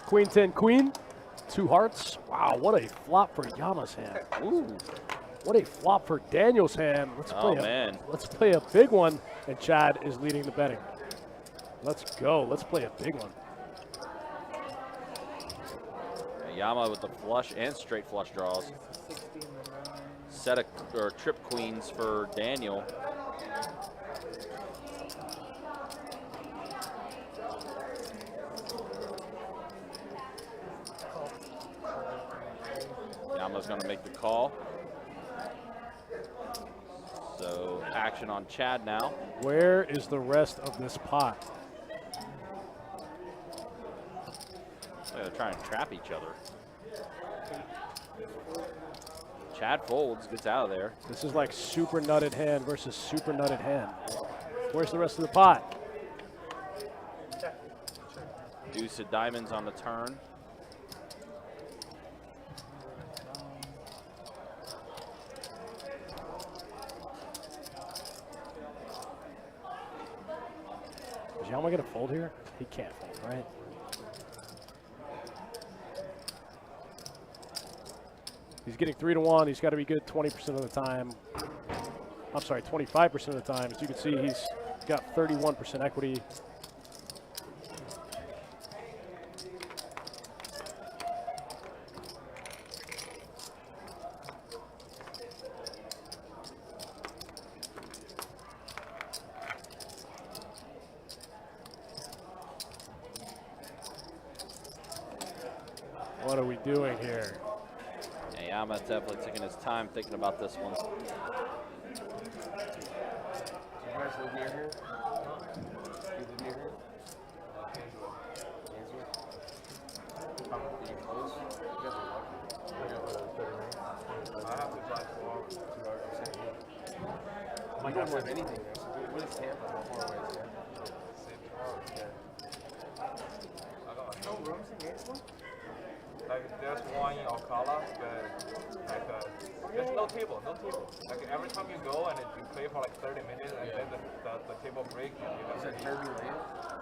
Queen 10 queen, 2 hearts. Wow, what a flop for Yama's hand. Ooh. What a flop for Daniel's hand. Let's play a big one, and Chad is leading the betting. Let's go. Let's play a big one. Yama with the flush and straight flush draws. Set of trip queens for Daniel. Yama's going to make the call. So action on Chad now. Where is the rest of this pot? They're trying to trap each other. Chad folds, gets out of there. This is like super nutted hand versus super nutted hand. Where's the rest of the pot? Deuce of diamonds on the turn. Is Yama gonna fold here? He can't fold, right? He's getting 3-1. He's got to be good 20% of the time. I'm sorry, 25% of the time. As you can see, he's got 31% equity. What are we doing here? Yeah, Yama definitely taking his time thinking about this one. Do you guys live near here? You live near here? Are you close? You guys are lucky. I have to drive 2 hours. 2 hours. I don't have anything there. So what is Tampa? How far away is Tampa? no rooms in Gainesville? Like there's one in Ocala, but like there's no table. Like every time you go and you play for like 30 minutes and then the table break. Is it Derby Lane?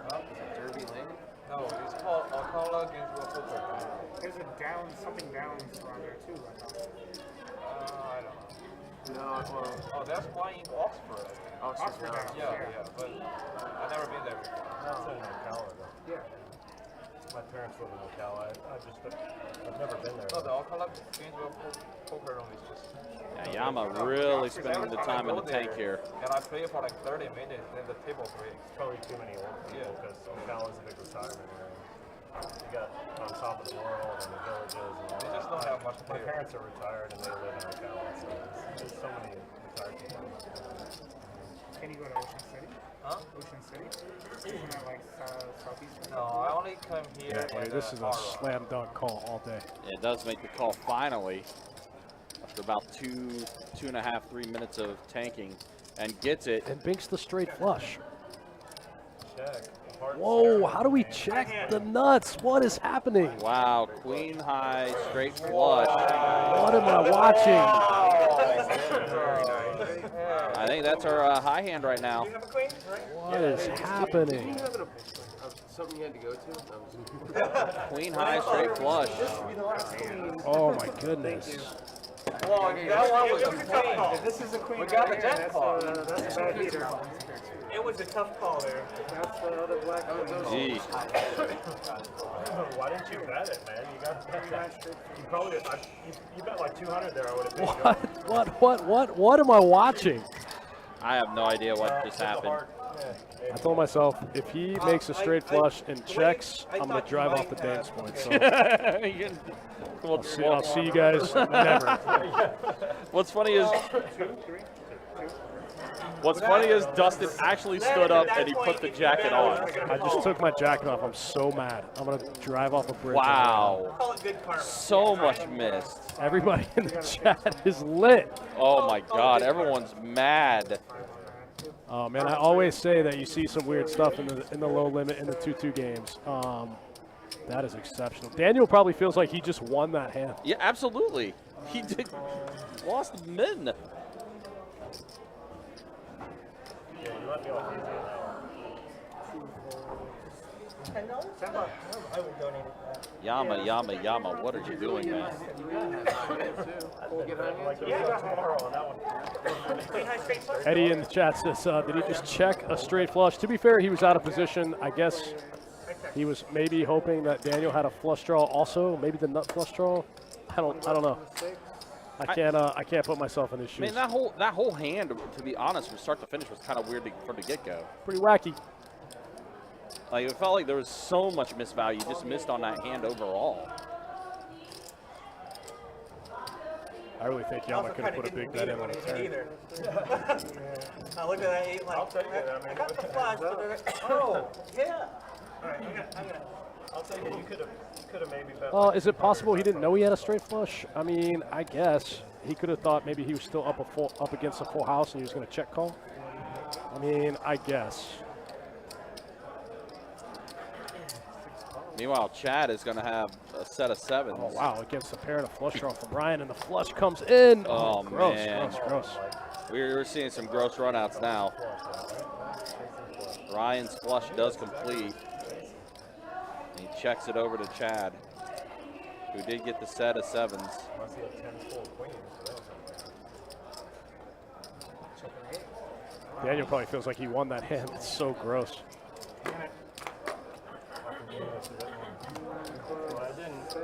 Huh? Is it Derby Lane? No, it's called Ocala Gainesville Poker. There's a something downs around there too, I thought. I don't know. No, well, Oh, there's one in Oxford, I think. Oxford Downs, Downs. Yeah, but I've never been there before. That's in Ocala, though. Yeah. My parents live in Ocala. I've never been there. No, the Ocala Gainesville poker room is just... Yeah, Yama really spending the time in the tank here. And I play for like 30 minutes, then the table breaks. Probably too many old people because Ocala is a big retirement area. You got on top of the world and the villages. And They just don't have much My players. parents are retired and they live in Ocala, so there's so many retired people. Can you go to Ocean City? Huh? Ocean City? Isn't that like southeast? No, I only come here. Yeah, buddy, this is a slam dunk call all day. It does make the call finally after about 2.5, 3 minutes of tanking, and gets it. And binks the straight flush. Check. Whoa, how do we check the nuts? What is happening? Wow, queen high, straight flush. What am I watching? I think that's our high hand right now. What is happening? Did you have something you had to go to? Queen high, straight flush. Oh my goodness. Well, that one was a queen. This is a queen. We got the right jet here. call. That's a bad beater. It was a tough call there. That's the other black one. Gee. Why didn't you bet it, man? You got that. You probably you bet like 200 there. I would have paid. What am I watching? I have no idea what just happened. I told myself if he makes a straight flush and checks, I'm gonna drive off the dance point. So I'll see you guys never. What's funny is Dustin actually stood up and he put the jacket on. I just took my jacket off. I'm so mad. I'm gonna drive off a bridge. Wow. Call it good karma. So much missed. Everybody in the chat is lit. Oh my God, everyone's mad. Oh man, I always say that you see some weird stuff in the low limit in the 2-2 games. That is exceptional. Daniel probably feels like he just won that hand. Yeah, absolutely. He did. Lost min. Yeah, you let me off easy now. $10? I would donate it to that. Yama, what are you doing, man? Eddie in the chat says, did he just check a straight flush? To be fair, he was out of position. I guess he was maybe hoping that Daniel had a flush draw also, maybe the nut flush draw. I don't know. I can't put myself in his shoes. I mean, that whole hand, to be honest, from start to finish, was kind of weird from the get-go. Pretty wacky. Like, it felt like there was so much misvalue. You just missed on that hand overall. I really think Yama could have put a big bet in on the turn. Either. I looked at that 8 like, I'll take it. I I got the flash, but they're like, oh, yeah. All right, I'll take it. You could have maybe bet. Well, is it possible he didn't know he had a straight flush? I mean, I guess he could have thought maybe he was still up against a full house and he was going to check call. I mean, I guess. Meanwhile, Chad is going to have a set of 7s. Oh, wow, against a pair and a flush draw from Ryan, and the flush comes in. Oh, gross, man. gross. We're seeing some gross runouts now. Ryan's flush does complete. He checks it over to Chad, who did get the set of 7s. Unless he had 10 full queens. Daniel probably feels like he won that hand. It's so gross.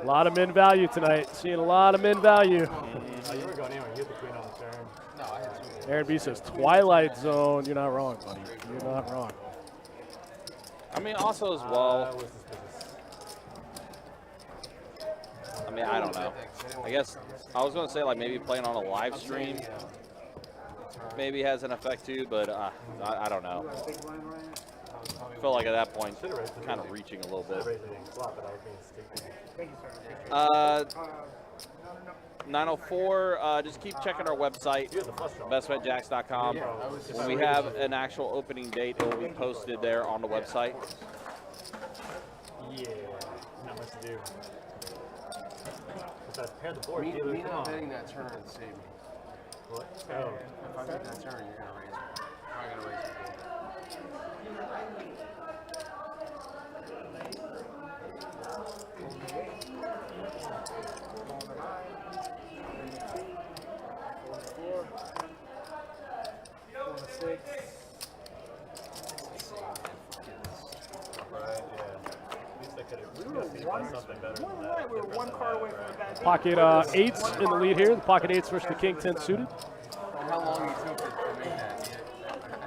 A lot of min value tonight. Seeing a lot of min value. Oh, you were going anyway. You hit the queen on the turn. No, I had two. Aaron B says Twilight Zone. You're not wrong, buddy. You're not wrong. I mean, also as well, I mean, I don't know. I guess I was going to say, like, maybe playing on a live stream maybe has an effect too, but I don't know. I feel like at that point, kind of reaching a little bit. 904, just keep checking our website, bestbetjacks.com. When we have an actual opening date, it will be posted there on the website. Yeah. Let's do. Because I paired the board. Me Come not on. betting that turn and save me. What? Oh. If I bet that turn, you're gonna raise me. I'm gonna raise me. Right, yeah. At least they could have something better than that. We were one card away from the bad beat. Pocket eights in the lead here. The pocket eights versus the king 10 suited. And how long you took to make that?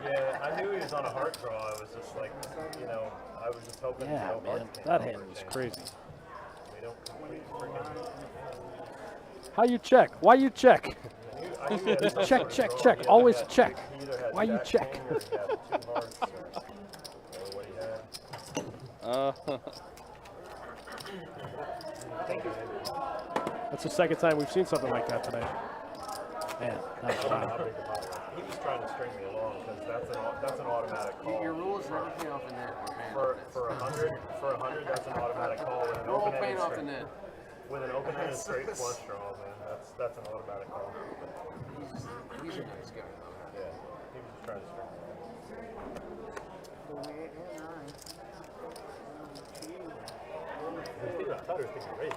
Yeah, I knew he was on a heart draw. I was just like, you know, I was just hoping Yeah, no man, hearts came that out. hand was crazy. They don't complete freaking. How you check? Why you check? I knew he had some Check, sort of check, draw. check. He either Always had- check. he either had Why you jack check? king or he had two hearts or what he had. That's the second time we've seen something like that tonight. Man, that was fine. He was trying to string me along because that's an automatic call. Your rule is never pay off the net. For 100, that's an automatic call with an No open-ended paying off the straight. net. With an open-ended straight flush draw, man. That's an automatic call. He's a nice guy, though. Yeah, he was just trying to string me. I thought he was thinking raise.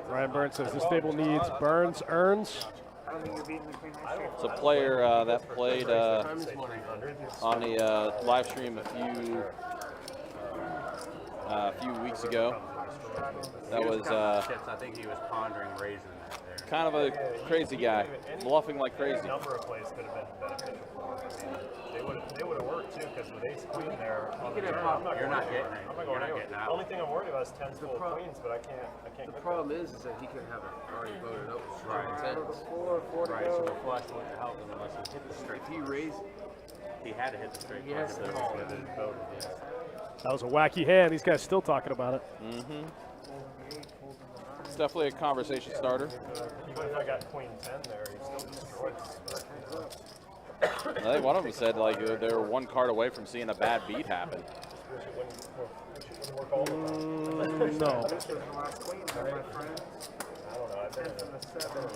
Ryan Burns says this table needs Burns earns. I don't think you're beating the queen high straight. It's a player that played Time is money. on the live stream a few weeks ago. That was I think he was pondering raising that there. kind of a crazy guy, bluffing like crazy. A number of plays could have been beneficial for him. I mean, they would have worked too, because with ace queen there, You're not getting it. I'm not You're going not anywhere. getting The out. only thing I'm worried about is tens full of queens, but I can't. The problem is that he could have it already voted up with Right. tens. Right, so the flush wouldn't help him unless he hit the straight. If he raised, He had to hit the straight he has flush. to call. That was a wacky hand. These guys still talking about it. It's definitely a conversation starter. Even if I got queen 10 there, he still destroyed it. I think one of them said like they were one card away from seeing a bad beat happen. Wish it wouldn't work all the time. No. This was the last queen, my friend. I don't know. I've been in a small town.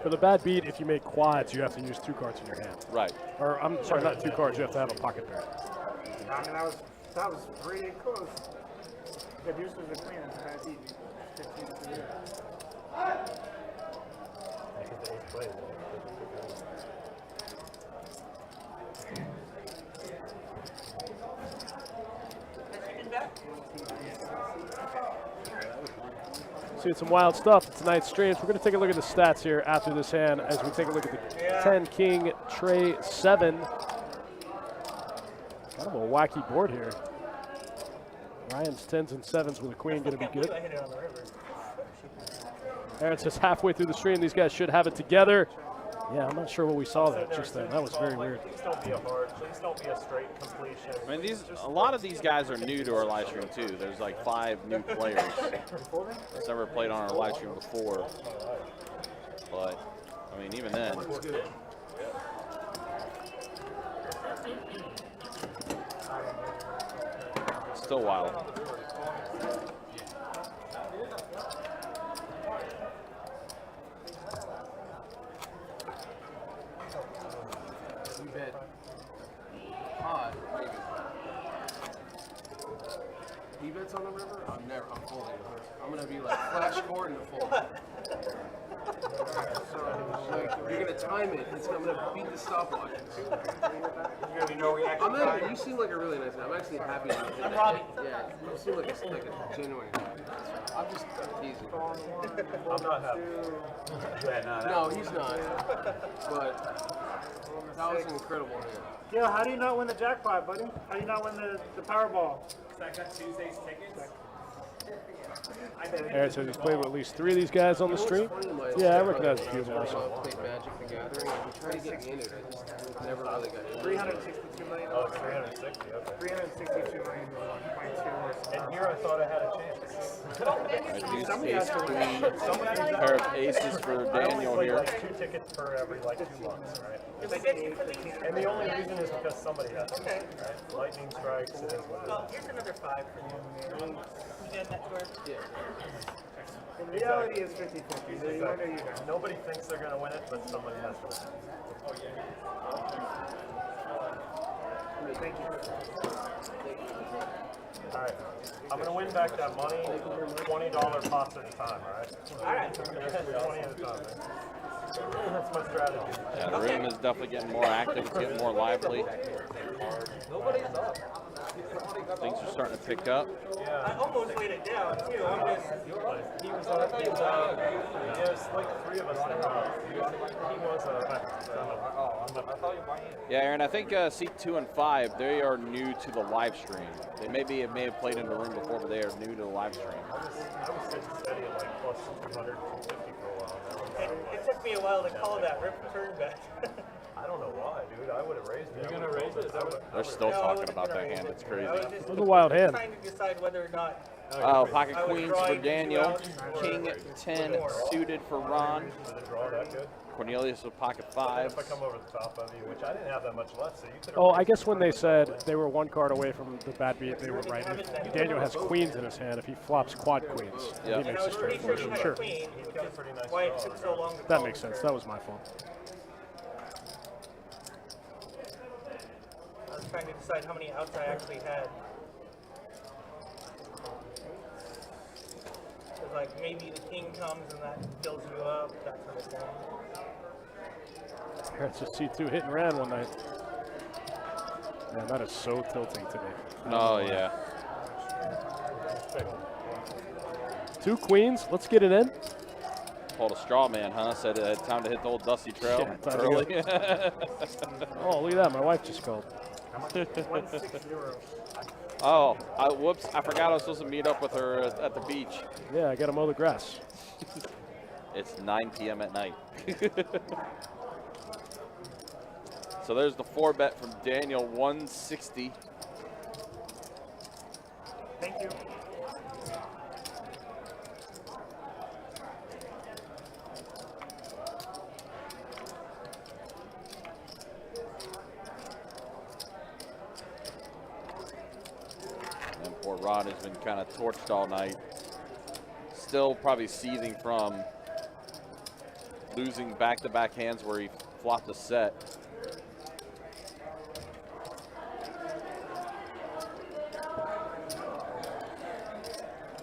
For the bad beat, if you make quads, you have to use 2 cards in your hand. Right. Or I'm sorry, not 2 cards. You have to have a pocket pair. I mean, that was pretty close. The deuce was the queen, it's a bad beat. 15 to 3. Because the ace plays. Seeing some wild stuff in tonight's streams. We're going to take a look at the stats here after this hand as we take a look at the 10 King Tray 7. Kind of a wacky board here. Ryan's 10s and 7s with a queen going to be good. Aaron says halfway through the stream, these guys should have it together. Yeah, I'm not sure what we saw there just then. That was very weird. Please don't be a hard. Please don't be a straight completion. I mean, a lot of these guys are new to our live stream too. There's like 5 new players that's never played on our live stream before. But I mean, even then, still wild. We bet pot, maybe. He bets on the river? I'm folding. I'm gonna be like Flash Gordon to fold. Like, you're gonna time it. I'm gonna beat the stopwatch. There's gonna be no reaction. You seem like a really nice guy. I'm actually happy that you did that. Yeah, you seem like a genuine guy. I'm just teasing. I'm not happy. No, he's not. But that was an incredible hand. Yo, how do you not win the jackpot, buddy? How do you not win the Powerball? I got Tuesday's tickets. Aaron says he's played with at least 3 of these guys on the stream. Yeah, I recognize a few of them also. Played Magic the Gathering, and he tried to get me into it. I just never really got into it. 362 million. Oh, it's 360. Okay. 362 million to 1.2 or something. And here I thought I had a chance. Ace queen, pair of aces for Daniel play here. like 2 tickets per every like 2 months, right? And the only reason is because somebody has to, right? Lightning strikes, it is what it Well, is. here's another 5 for you. You got that sort? Yeah. The reality is 50-50. So you wonder you know. Nobody thinks they're going to win it, but somebody has to win it. Thank you. All right. I'm going to win back that money, $20 pops at a time, all right? All right. 20 at a time. That's my strategy. Yeah, the room is definitely getting more active. It's getting more lively. Nobody's up. Things are starting to pick up. I almost laid it down, too. I'm just... He was up. He was out. Yes, like 3 of us now. He was I thought you were buying it. Yeah, Aaron, I think seat 2 and 5, they are new to the live stream. They may have played in the room before, but they are new to the live stream. I was sitting steady at like plus 200, 250 for a while. It took me a while to call that rip return back. I don't know why, dude. I would have raised it. You're gonna raise it? They're still talking about that hand. It's crazy. It was a wild hand. Trying to decide whether or not... Oh, pocket I was queens for drawing to Daniel. out or King 10 suited for Ron. For the draw that good. Cornelius with pocket And 5. if I come over the top of you, which I didn't have that much left, so you could. Oh, I guess when they said they were 1 card away from the bad beat, they were right. If Daniel has queens in his hand. If he flops quad queens, Yeah. he makes a straight fortune. Sure. Queen, got a pretty nice why it draw, took so long to That call makes the sense. turn. That was my fault. I was trying to decide how many outs I actually had. Because, like, maybe the king comes and that fills you up, that sort of thing. It's a C2 hit and ran one night. Man, that is so tilting today. Oh, yeah. 2 queens. Let's get it in. Pulled a straw man, huh? Said time to hit the old dusty trail Yeah, time to early. Oh, look at that. My wife just called. 160. Oh, whoops. I forgot I was supposed to meet up with her at the beach. Yeah, I got to mow the grass. It's 9 p.m. at night. So there's the 4-bet from Daniel, 160. Thank you. And poor Ron has been kind of torched all night. Still probably seething from losing back-to-back hands where he flopped a set.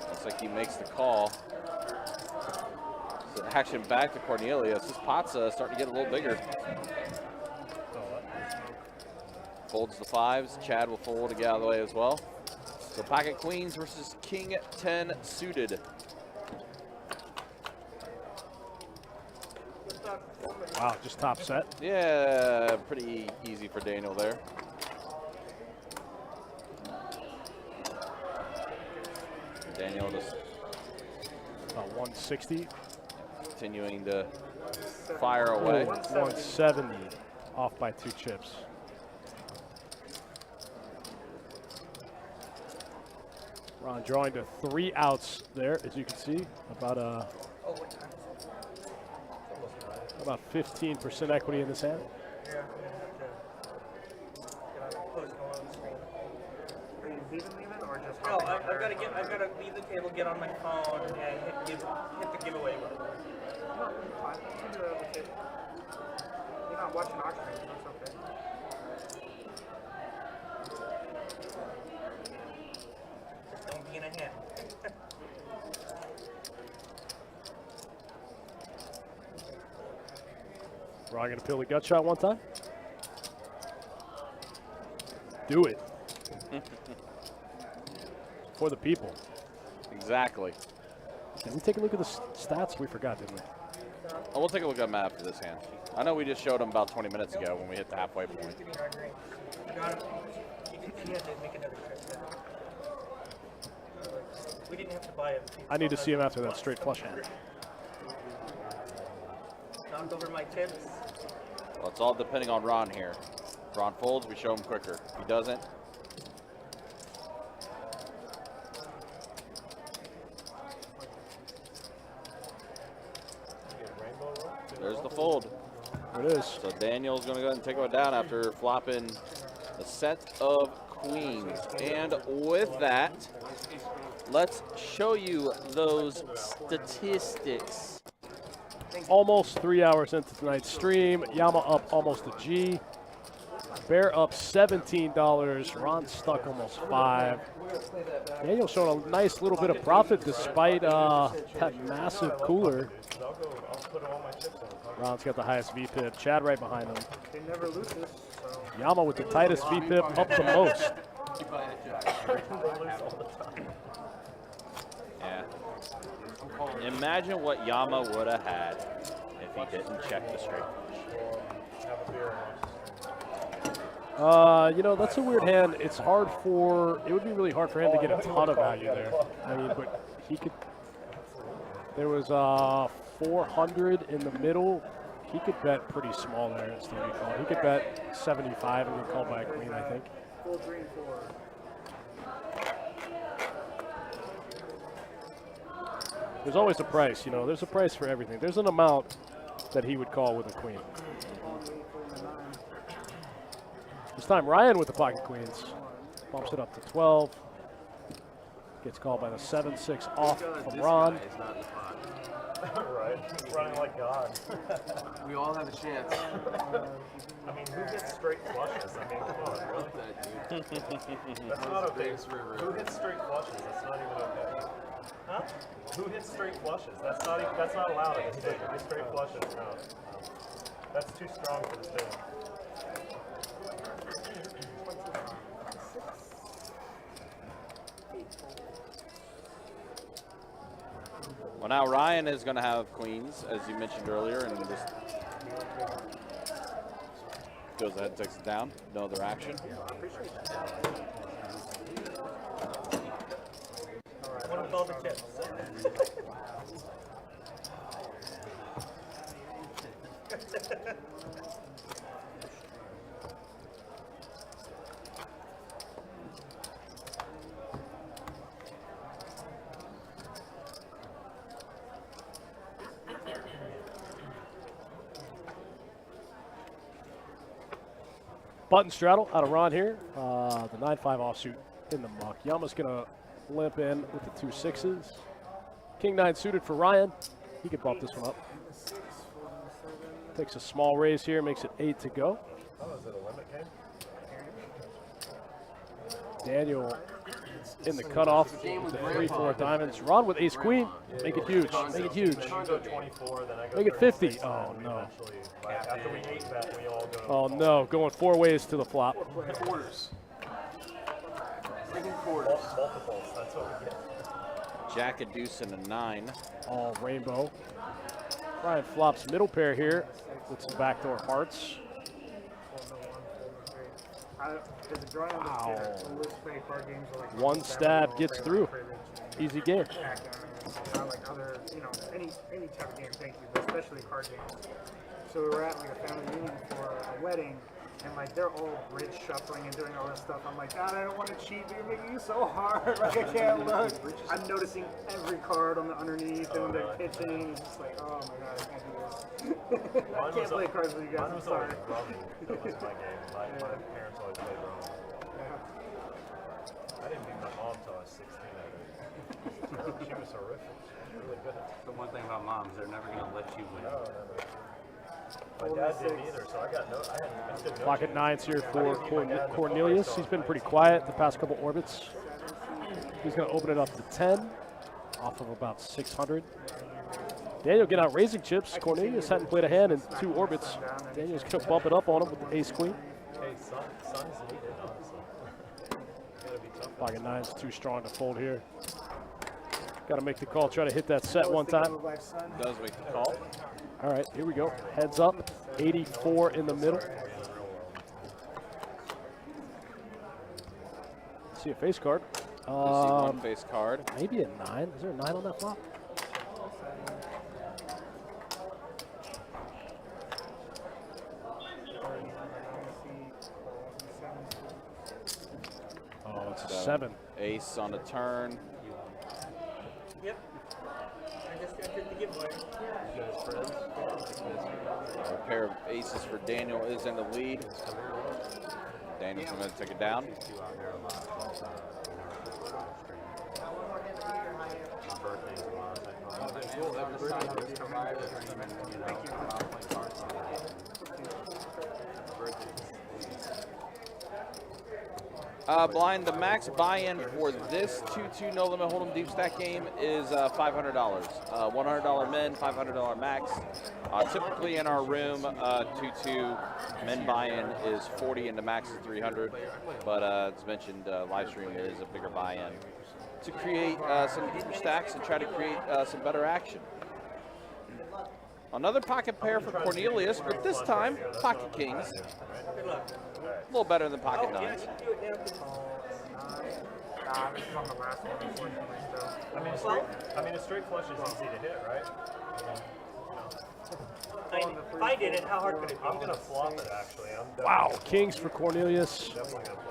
Looks like he makes the call. So action back to Cornelius. This pot's starting to get a little bigger. Folds the 5s. Chad will fold to get out of the way as well. So pocket queens versus king 10 suited. Wow, just top set. Yeah, pretty easy for Daniel there. Daniel just About 160. continuing to fire away. 170. Off by 2 chips. Ron drawing to 3 outs there, as you can see. About 15% equity in this hand. Yeah, I'm gonna have to get on close to one screen. Are you leaving or just No, hopping up I've there? got to leave the table, get on my phone, and hit the giveaway button. No, you're fine. You can do it with it. You're not watching our stream, that's okay. Just don't be in a hand. Ron gonna peel the gut shot one time. Do it. For the people. Exactly. Did we take a look at the stats? We forgot, didn't we? Oh, we'll take a look at them after this hand. I know we just showed them about 20 minutes ago when we hit the halfway point. Give me hard range. You got him. He had to make another trip there. We didn't have to buy him. I need to see him after that straight flush hand. Knocked over my tips. Well, it's all depending on Ron here. If Ron folds, we show him quicker. If he doesn't, there's the fold. There it is. So Daniel's going to go ahead and take it down after flopping a set of queens. And with that, let's show you those statistics. Almost 3 hours into tonight's stream. Yama up almost a G. Bear up $17. Ron stuck almost 5. Daniel showing a nice little bit of profit despite that massive cooler. Ron's got the highest VPIP. Chad right behind him. They never lose this, so. Yama with the tightest VPIP up the most. Yeah. Imagine what Yama would have had if he didn't check the straight flush. You know, that's a weird hand. It's hard for, it would be really hard for him to get a ton of value there. I mean, but he could, there was 400 in the middle. He could bet pretty small there and still be called. He could bet 75 and get called by a queen, I think. 4, 3, 4. There's always a price, you know. There's a price for everything. There's an amount that he would call with a queen. This time, Ryan with the pocket queens. Bumps it up to 12. Gets called by the 7-6 off from Ron. Right, he's running like God. We all have a chance. I mean, who gets straight flushes? I mean, come on, really? That's not okay. Who hits straight flushes? That's not even okay. Huh? Who hits straight flushes? That's not allowed at this table. Hit straight flushes. No. That's too strong for this table. Well, now Ryan is going to have queens, as you mentioned earlier, and just goes ahead and takes it down. No other action. One with all the chips. Button straddle out of Ron here. The 9-5 offsuit in the muck. Yama's going to limp in with the 2 6s. King 9 suited for Ryan. He could bump this one up. Takes a small raise here, makes it 8 to go. Oh, is it a limit game? Daniel in the cutoff with the 3-4 diamonds. Ron with ace queen. Make it huge. Make it huge. You go 24, then I go Make it 50. Oh, no. eventually, like, after we 8-bet, we all go. Oh, no. Going 4 ways to the flop. Quarters. Multiples, that's what we get. Jack, a deuce, and a 9. All rainbow. Ryan flops middle pair here with some backdoor hearts. There's a drawing on the chair. So let's play card games like One stab gets through. Easy game. Not like other, you know, any type of game, thank you, but especially card games. So we were at like a family reunion for a wedding, and like they're all bridge shuffling and doing all this stuff. I'm like, God, I don't want to cheat, but you're making it so hard. Like I can't look. I'm noticing every card on the underneath and when they're pitching. It's just like, oh my God, I can't do this. I can't play cards with you guys. Mine I'm was sorry. always rummy. That was my game. My parents always played rummy. I didn't meet my mom until I was 16. She was horrific. She was really good. The one thing about moms, they're never going to let you win. No, never. My dad didn't either, so I got no. I had no Pocket chance. 9s here for Cornelius. He's been pretty quiet the past couple orbits. He's going to open it up to 10 off of about 600. Daniel get out raising chips. Cornelius hadn't played a hand in 2 orbits. Daniel's going to bump it up on him with the ace queen. Hey, sun's needed, honestly. Gotta be tough. Pocket 9's too strong to fold here. Got to make the call, try to hit that set one time. Does make the call. All right, here we go. Heads up, 84 in the middle. See a face card. one face card. Maybe a 9. Is there a 9 on that flop? Oh, it's a 7. Ace on the turn. Yep. I just entered the giveaway. A pair of aces for Daniel is in the lead. Daniel's going to take it down. Blind, the max buy-in for this 2-2 no limit hold'em deep stack game is $500. $100 min, $500 max. Typically in our room, 2-2 men buy-in is 40 and the max is 300. But as mentioned, live stream there is a bigger buy-in to create some deeper stacks and try to create some better action. Another pocket pair for Cornelius, but this time pocket kings. A little better than pocket nines. This is on the last one, unfortunately, so. I mean, a straight flush is easy to hit, right? If I did it, how hard could it be? I'm gonna flop it actually. Wow, kings for Cornelius. Definitely gonna flop.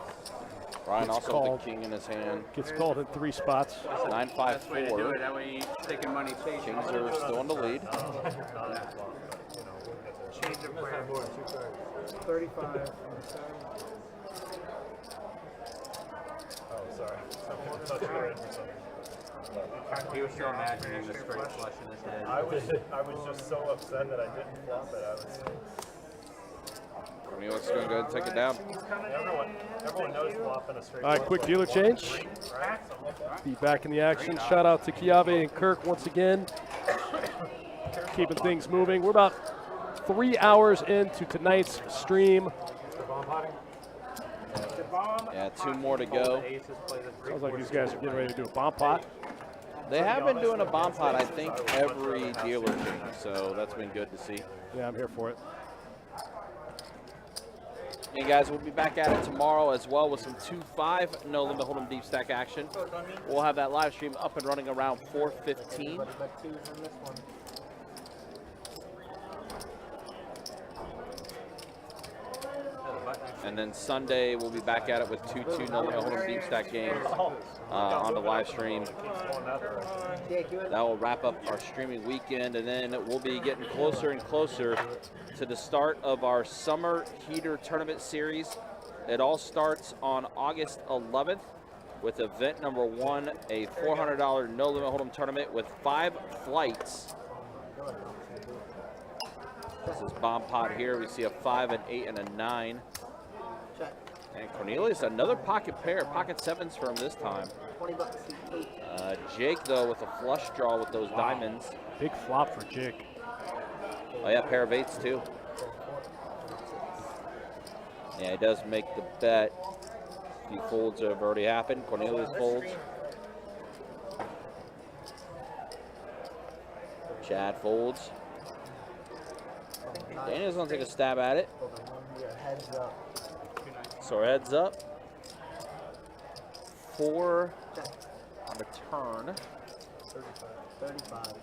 Brian Gets also called. with the king in his hand. Gets called in 3 spots. 9-5-4. That way you're taking money safe. Kings are still in the lead. Change of plan. 35 on the side. Oh, sorry. He was still imagining the straight flush in his head. I was just so upset that I didn't flop it. Cornelius is going to go ahead and take it down. Everyone knows flopping a straight All right, flush. quick dealer change. Be back in the action. Shout out to Kiave and Kirk once again. Keeping things moving. We're about 3 hours into tonight's stream. Yeah, 2 more to go. Sounds like these guys are getting ready to do a bomb pot. They have been doing a bomb pot, I think, every dealer change, so that's been good to see. Yeah, I'm here for it. And guys, we'll be back at it tomorrow as well with some 2-5 no limit hold'em deep stack action. We'll have that live stream up and running around 4:15. And then Sunday we'll be back at it with 2-2 no limit hold'em deep stack games on the live stream. That will wrap up our streaming weekend, and then we'll be getting closer and closer to the start of our Summer Heater Tournament Series. It all starts on August 11th with event number 1, a $400 no limit hold'em tournament with 5 flights. This is bomb pot here. We see a 5, an 8, and a 9. And Cornelius, another pocket pair, pocket 7s for him this time. Jake, though, with a flush draw with those diamonds. Big flop for Jake. Oh, yeah, pair of 8s, too. Yeah, he does make the bet. A few folds have already happened. Cornelius folds. Chad folds. Daniel's going to take a stab at it. Heads up. So heads up. 4 on the turn. 35.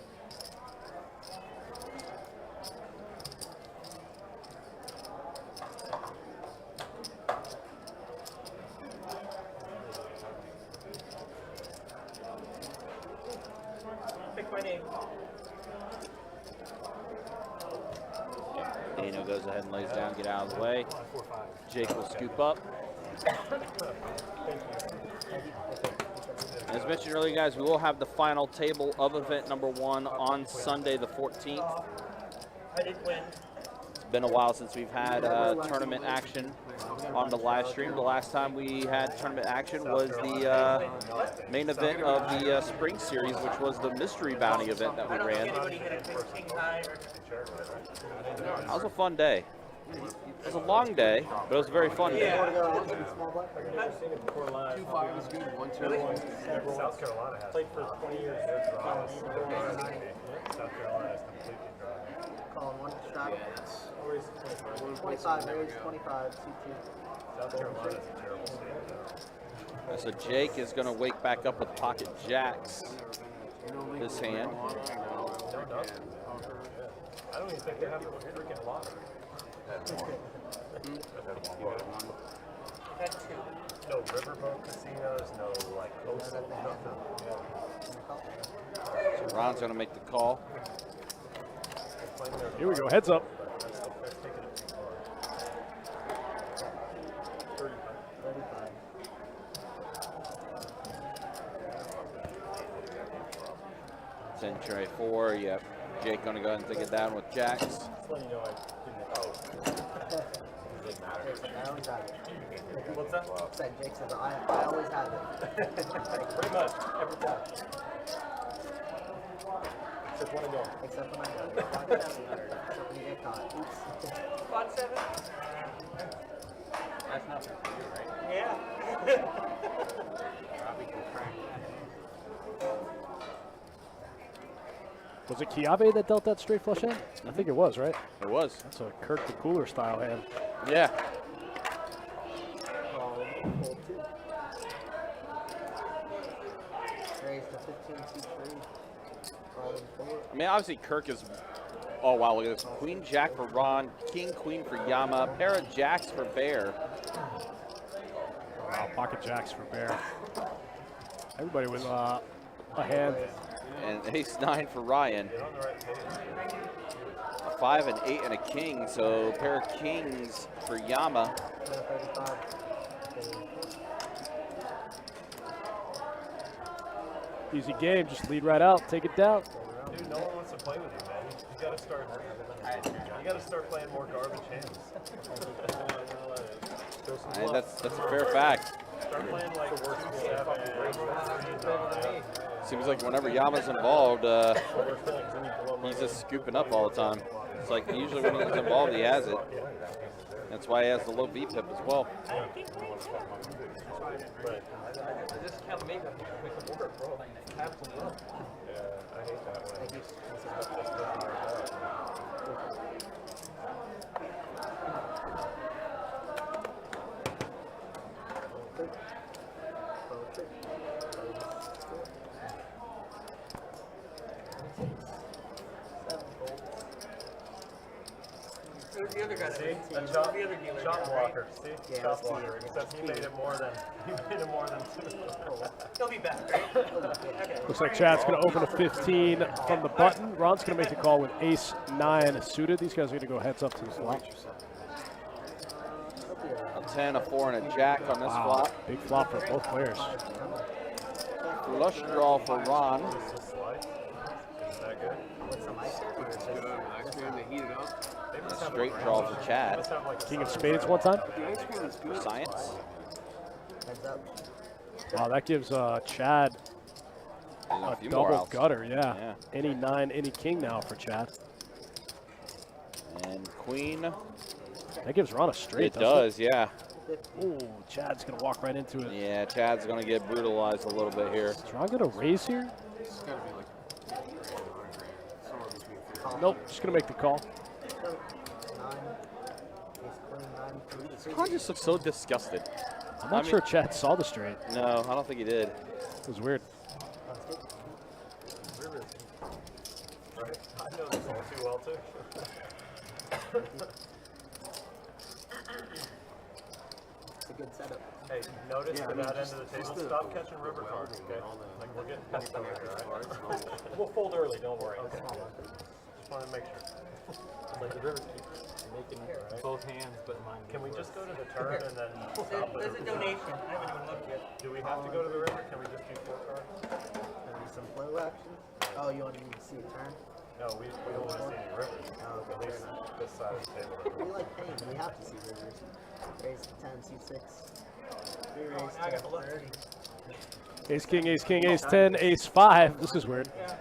Pick my name. Daniel goes ahead and lays down, get out of the way. Jake will scoop up. As mentioned earlier, guys, we will have the final table of event number 1 on Sunday the 14th. I did win. It's been a while since we've had tournament action on the live stream. The last time we had tournament action was the main event of the spring series, which was the mystery bounty event that we ran. That was a fun day. It was a long day, but it was a very fun day. 2-5 is good. 1-2. South Carolina has played for 20 years. South Carolina is completely dry. Calling one shot. Yeah, that's 25, raise 25, C2. South Carolina is a terrible state. So Jake is going to wake back up with pocket jacks this hand. I don't even think they have a freaking lottery. Had two. No riverboat casinos, no like coastal, nothing. So Ron's going to make the call. Here we go. Heads up. Ten tray 4. Yep. Jake going to go ahead and take it down with jacks. I always have it. What's that? Said Jake says I always have it. Pretty much every time. Except when I don't. Except when I go. Except when you get caught. Oops. Spot 7? That's not for you, right? Yeah. Probably can try. Was it Chiave that dealt that straight flush hand? I think it was, right? It was. That's a Kirk the Cooler style hand. Yeah. Raise to 15, 2-3. I mean, obviously Kirk is. Oh wow! Look at this. Queen Jack for Ron. King Queen for Yama. Pair of jacks for Bear. Wow, pocket jacks for Bear. Everybody with a hand. And ace 9 for Ryan. A 5, an 8, and a king. So pair of kings for Yama. Easy game. Just lead right out. Take it down. Dude, no one wants to play with you, man. You gotta start playing more garbage hands. And that's a fair fact. Start playing like 2-7. Seems like whenever Yama's involved, he's just scooping up all the time. It's like usually when he's involved, he has it. That's why he has the low VPIP as well. This can't make it work, bro. Have to work. Yeah, I hate that way. Who's the other guy? See? The A chop, other dealer. chop right? blocker. See? Yeah, Chop that's blocker. key. Except he made it more than 2. He'll be back, right? Okay. Looks like Chad's going to open a 15 from the button. Ron's going to make the call with ace 9 suited. These guys are going to go heads up to the flop. A 10, a 4, and a jack on this Wow, flop. big flop for both players. Flush draw for Ron. Is that good? A straight draw for Chad. King of spades one time. For Science. Heads up. Wow, that gives Chad And a few more double outs. gutter, yeah. Yeah. Any 9, any king now for Chad. And Queen. That gives Ron a straight, It does, yeah. Ooh, Chad's going to walk right into it. Yeah, Chad's going to get brutalized a little bit here. Is Ron going to raise here? It's gotta be like 50 grand, 100 grand, somewhere between 50. Nope, just going to make the call. 9. Ace queen, 9. Ron just looks so disgusted. I'm not sure Chad saw the straight. No, I don't think he did. It was weird. Right? I know this all too well, too. It's a good setup. Hey, notice Yeah, to I mean, that end just- of the just table, the- stop catching river cards, okay? Like, we're getting pissed over here, right? We'll fold early, don't worry. Okay. Just want to make sure. Like the river, making right? Both hands, but mine. Can we just go to the turn and then stop There's a it? donation. I haven't even looked yet. Do we have to go to the river? Can we just do 4 cards? Maybe some flow action. Oh, you want me to see a turn? No, we don't want to see any rivers. Oh, At okay, least fair enough. this side of the table. We like pain. We have to see rivers. Raise to 10, C6. Three raise Now I got to to look. 30. Ace, king, ace, king, ace 10, ace 5. This is weird. Yeah.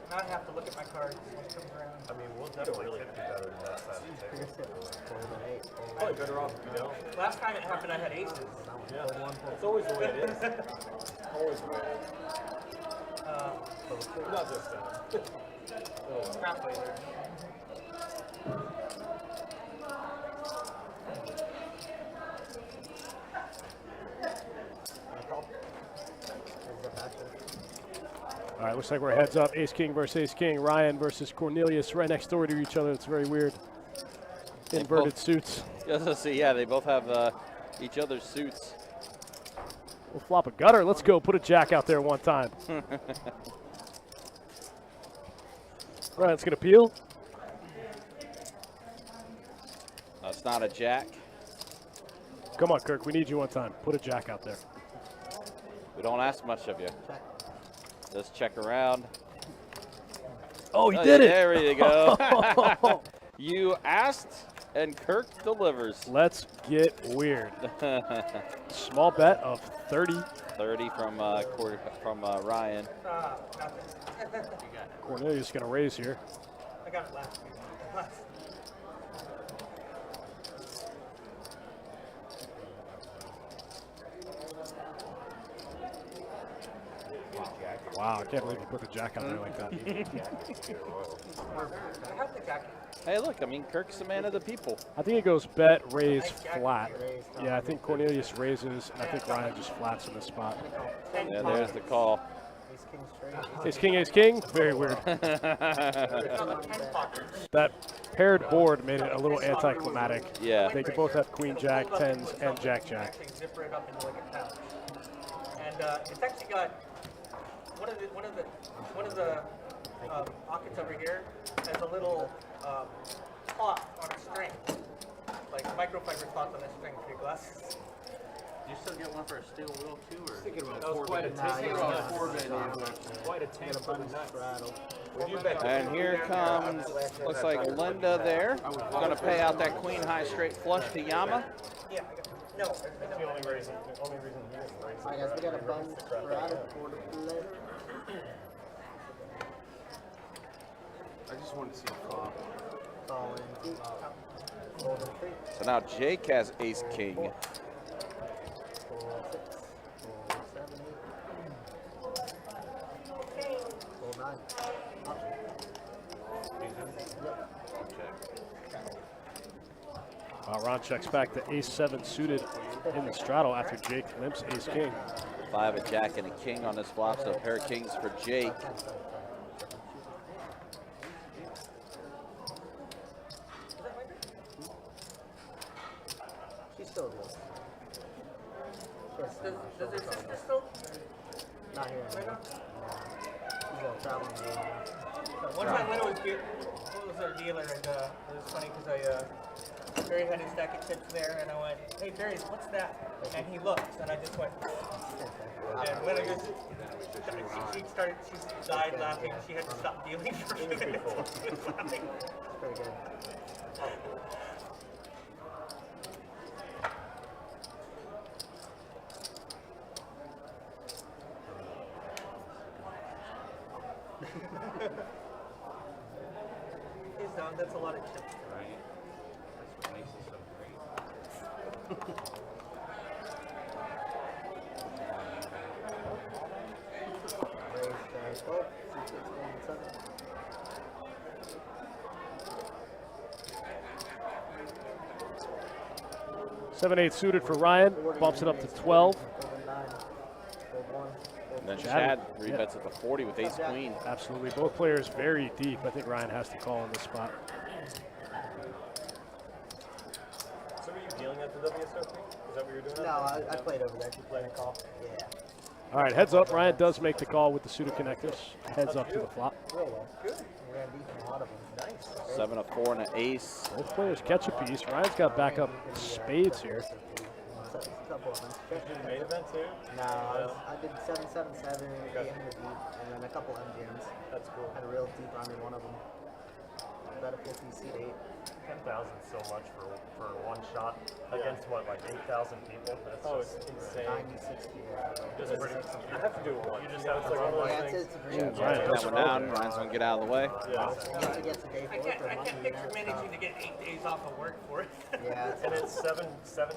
Now I have to look at my cards when it comes around. I mean, we'll definitely tip you better than that side of the table. Probably better off if you don't. Last time it happened, I had aces. Yeah. It's always the way it is. Always the way it is. Not this time. Crap later. All right, looks like we're heads up. Ace King versus Ace King. Ryan versus Cornelius, right next door to each other. It's very weird. Inverted suits. Yeah, they both have each other's suits. We'll flop a gutter. Let's go. Put a jack out there one time. Ryan's gonna peel. That's not a jack. Come on, Kirk. We need you one time. Put a jack out there. We don't ask much of you. Just check around. Oh, he did it. There you go. You asked, and Kirk delivers. Let's get weird. Small bet of 30. 30 from Ryan. Cornelius going to raise here. I got it last. Wow, I can't believe you put the jack out there like that. Hey, look, I mean, Kirk's the man of the people. I think it goes bet, raise, flat. Yeah, I think Cornelius raises, and I think Ryan just flats in the spot. Yeah, there's the call. Ace King, Ace King. Very weird. That paired board made it a little anticlimactic. Yeah. They could both have Queen Jack, 10s, and Jack Jack. Zipper it up into like a pouch. And it's actually got one of the pockets over here has a little cloth on a string, like microfiber cloth on a string for your glasses. Do you still get one for a steel wheel too, or? Thinking about That was four quite bed. a thinking about four bed. Quite a tank for the nuts. And here comes, looks like Linda there. Going to pay out that queen high straight flush to Yama. Yeah, no. That's the only reason he didn't raise it. Alright guys, we got a bun Corrado quarter play. I just wanted to see a flop. Falling deep. Golden three. So now Jake has ace king. 4, 6, 4, 7, 8. Full 9. Ron checks back to ace-7 suited in the straddle after Jake limps ace-king. 5, a jack, and a king on this flop, so a pair of kings for Jake. She's still good. Does her sister still? Not here anymore. She's traveling. One time Lena was our dealer, and it was funny because Barry had his stack of chips there, and I went, "Hey Barry, what's that?" And he looked, and I just went. And Lena just, she died laughing. She had to stop dealing for a few minutes. She was laughing. Pretty good. He's down. That's a lot of chips. Right. That's what makes it so great. Raise 12, 6, 7. 7-8 suited for Ryan, bumps it up to 12. And then Chad rebets at the 40 with ace queen. Absolutely, both players very deep. I think Ryan has to call on this spot. So were you dealing at the WSOP? Is that what you were doing? No, I played over there. Playing a call? Yeah. All right, heads up. Ryan does make the call with the suited connectors. Heads up to the flop. Real well. Good. We ran deep in a lot of them. Nice. 7, a 4, and an ace. Both players catch a piece. Ryan's got backup spades here. A couple of them. Main event too? No, I did 777, 800 deep, and then a couple MGMs. That's cool. Had a real deep round in one of them. Bet a 50 seat 8. 10,000 so much for one shot against what, like 8,000 people? That's just insane. 90, 60. Just pretty, you have to do it once. You just have to, like, one of those Yeah, things. it's a dream. Ryan that one down. Ryan's going to get out of the way. Yeah. Usually gets a day I for it can't for money. picture managing to get 8 days off of work for it. Yeah, And it's seven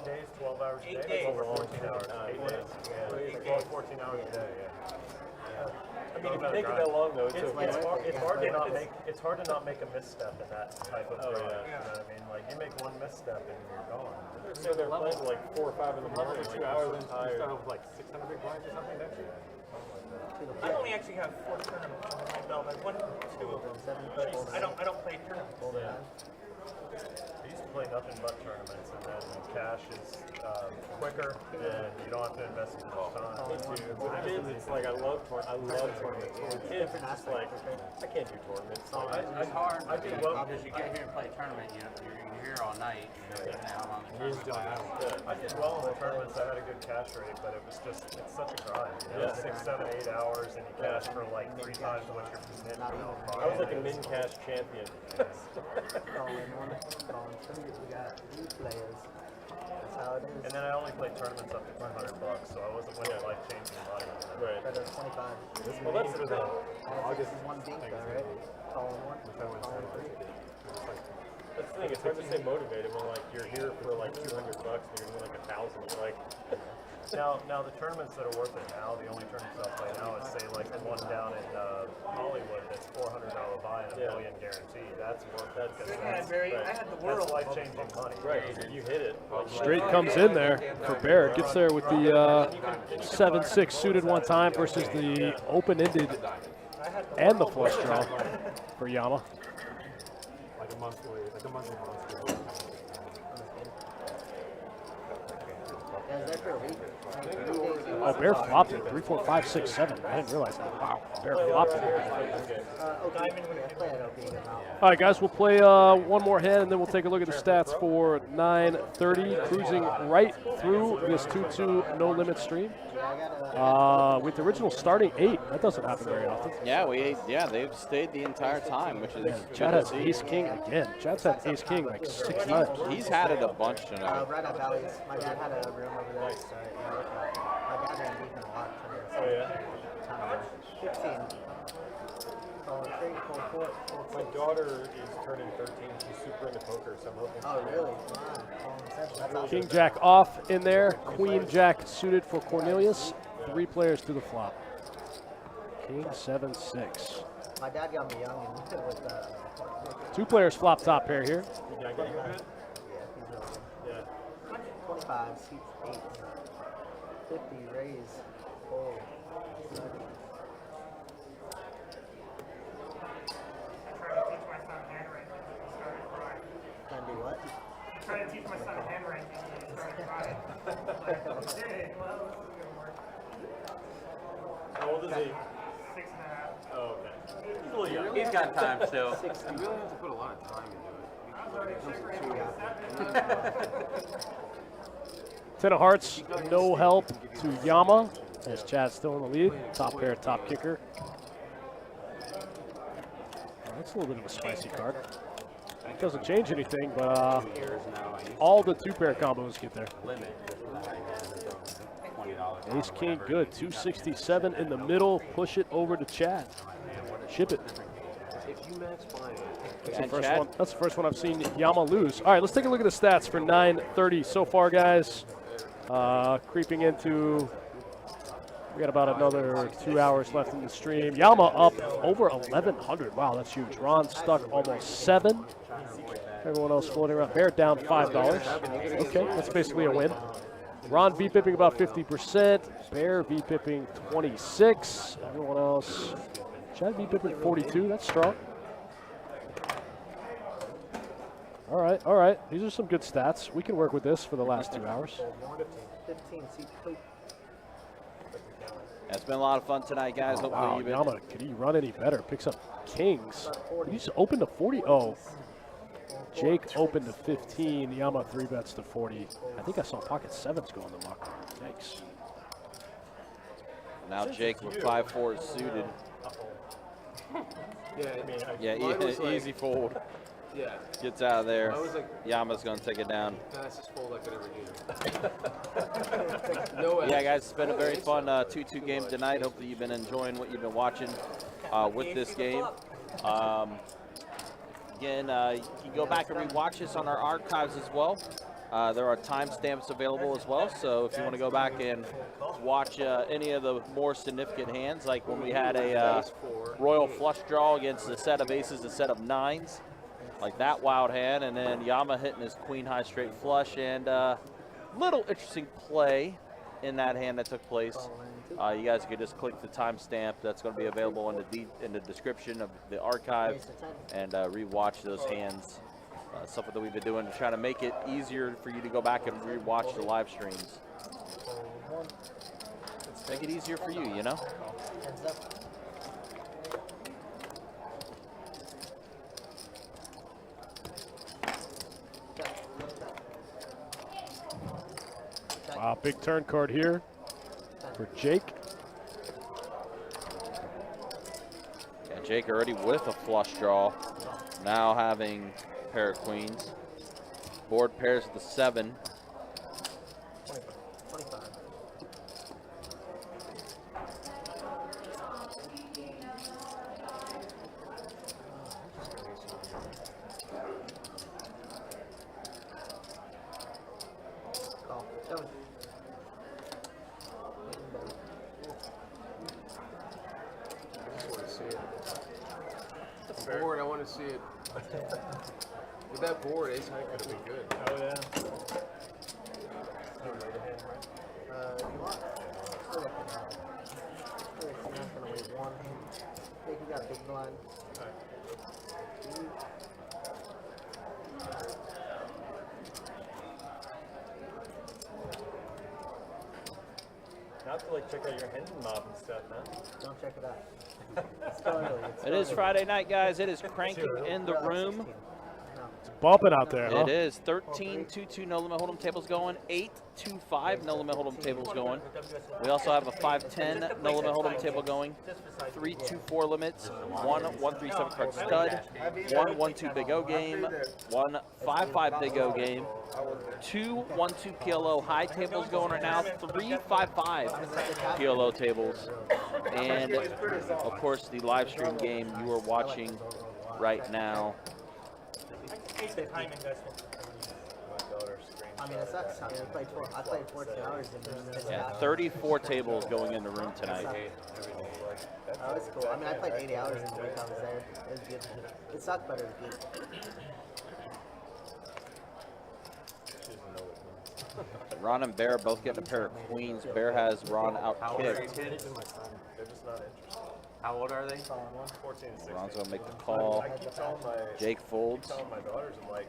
days, 12 hours a 8 day. days. Over 14 hours. 8 days. Yeah. 12, 14 hours a day. Yeah. I mean, if you make it that long, though, it's hard to not make a misstep in that type of grind. You know what I mean? Like you make one misstep and you're gone. So they're playing like 4 or 5 in the morning, 2 hours, and you start with like 600 big blinds or something. Something like that. I only actually have 4 tournaments under my belt. I've won 2 of them, but I don't play tournaments. Well, then, I used to play nothing but tournaments, and then cash is quicker, and you don't have to invest as much time. With kids, it's like I love tournaments. With kids, it's just like I can't do tournaments. It's hard I do well. because you get here and play a tournament, you're here all night. You know how long the tournament lasts. I did well in the tournaments. I had a good cash rate, but it's such a grind. You know, 6, 7, 8 hours, and you cash for like 3 times what you're committed. I was like a min cash champion. We got 3 players. That's how it is. And then I only played tournaments up to $200, so I wasn't winning like changing money. Right. Better than 25. Well, that's the thing. August is 1 dink though, right? Call in 1. Call in 3. That's the thing. It's hard to stay motivated when like you're here for like $200 and you're doing like 1,000. You're like. Now the tournaments that are worth it now, the only tournaments I'll play now is say like the one down in Hollywood that's $400 buy and $1 million guaranteed. That's worth it. I had the world. That's life-changing money. Right. You hit it. Straight comes in there for Barrett. Gets there with the 7-6 suited one time versus the open-ended and the flush draw for Yama. Like a monthly. Yeah, is that for a week? Oh, Bear flopped it. 3, 4, 5, 6, 7. I didn't realize that. Wow. Bear flopped it. Okay, play it OP now. All right, guys, we'll play one more hand, and then we'll take a look at the stats for 9:30, cruising right through this 2-2 no-limit stream. With the original starting 8. That doesn't happen very often. Yeah, they've stayed the entire time, which is Chad has ace-king again. Chad's had ace-king like 6 times. He's had it a bunch tonight. Right at Valley's. My dad had a room over there. So, my dad ran deep in a lot. Oh yeah. 15. My daughter is turning 13. She's super into poker, so I'm hoping. Oh, really? Wow. That's King Jack off in there. Queen Jack suited for Cornelius. 3 players to the flop. King 7-6. My dad got me young and with 2 players flop top pair here. Yeah, he's really good. Yeah. 25, seats 8. 50, raise, fold. Can do what? I'm trying to teach my son handwriting. He started crying. Okay, well, this is gonna work. How old is he? 6.5. Oh, okay. He's a little young. He's got time still. You really have to put a lot of time into it. I was already shivering at 7. 10 of hearts, no help to Yama, as Chad's still in the lead. Top pair, top kicker. That's a little bit of a spicy card. It doesn't change anything, but all the 2-pair combos get there. Ace King good, 267 in the middle. Push it over to Chad. Ship it. If you match fine. That's the first one I've seen Yama lose. All right, let's take a look at the stats for 9:30 so far, guys. Creeping into, we got about another 2 hours left in the stream. Yama up over 1,100. Wow, that's huge. Ron stuck almost 7. Everyone else floating around. Bear down $5. Okay, that's basically a win. Ron V-pipping about 50%. Bear V-pipping 26. Everyone else, Chad V-pipping 42. That's strong. All right. These are some good stats. We can work with this for the last 2 hours. 15, seat 2. It's been a lot of fun tonight, guys. Hopefully Wow, you've been. Yama, could he run any better? Picks up kings. He just opened to 40. Oh, Jake opened to 15. Yama 3-bets to 40. I think I saw pocket 7s go in the muck. Thanks. Now Jake with 5-4 suited. Yeah, easy fold. Yeah. Gets out of there. I was like, Yama's going to take it down. fastest fold I could ever do. No Yeah, guys, it's been a very fun 2-2 game tonight. Hopefully you've been enjoying what you've been watching with this game. Again, you can go back and rewatch this on our archives as well. There are timestamps available as well, so if you want to go back and watch any of the more significant hands, like when we had a royal flush draw against a set of aces, a set of 9s, like that wild hand, and then Yama hitting his queen high straight flush, and little interesting play in that hand that took place You guys can just click the timestamp. That's going to be available in the description of the archive, and rewatch those hands. Something that we've been doing to try to make it easier for you to go back and rewatch the live streams. Make it easier for you, you know? Heads up. Wow, big turn card here for Jake. Yeah, Jake already with a flush draw. Now having pair of queens. Board pairs with the 7. 25. Call. 7. I just want to see it. The board, I want to see it. With that board, ace high could have been good. Oh yeah. You want? Still looking at it. I'm not gonna wait one hand. I think you got a big blind. Not to like check out your Hendon mob and stuff, man. Don't check it out. It's still early. It's It still is early. Friday night, guys. It is cranking in the room. Bumping out there, huh? It is 13-2-2 no limit hold'em tables going, 8-2-5 no limit hold'em tables going. We also have a 5-10 no limit hold'em table going, 3-2-4 limits, 1-1-3-7 card stud, 1-1-2 big O game, 1-5-5 big O game, 2-1-2 PLO high tables going right now, 3-5-5 PLO tables, and of course the live stream game you are watching right now. It's a time investment. I mean, it sucks. I mean, I played 14 hours in this. Yeah, 34 tables going in the room tonight. Oh, it's cool. I mean, I played 80 hours in the week I was there. It was good. It sucked, but it was good. Ron and Bear both getting a pair of queens. Bear has Ron out kicked. They're just not interested. How old are they? 14 and 16. Ron's gonna make the call. I keep telling my Jake folds. telling my daughters, I'm like,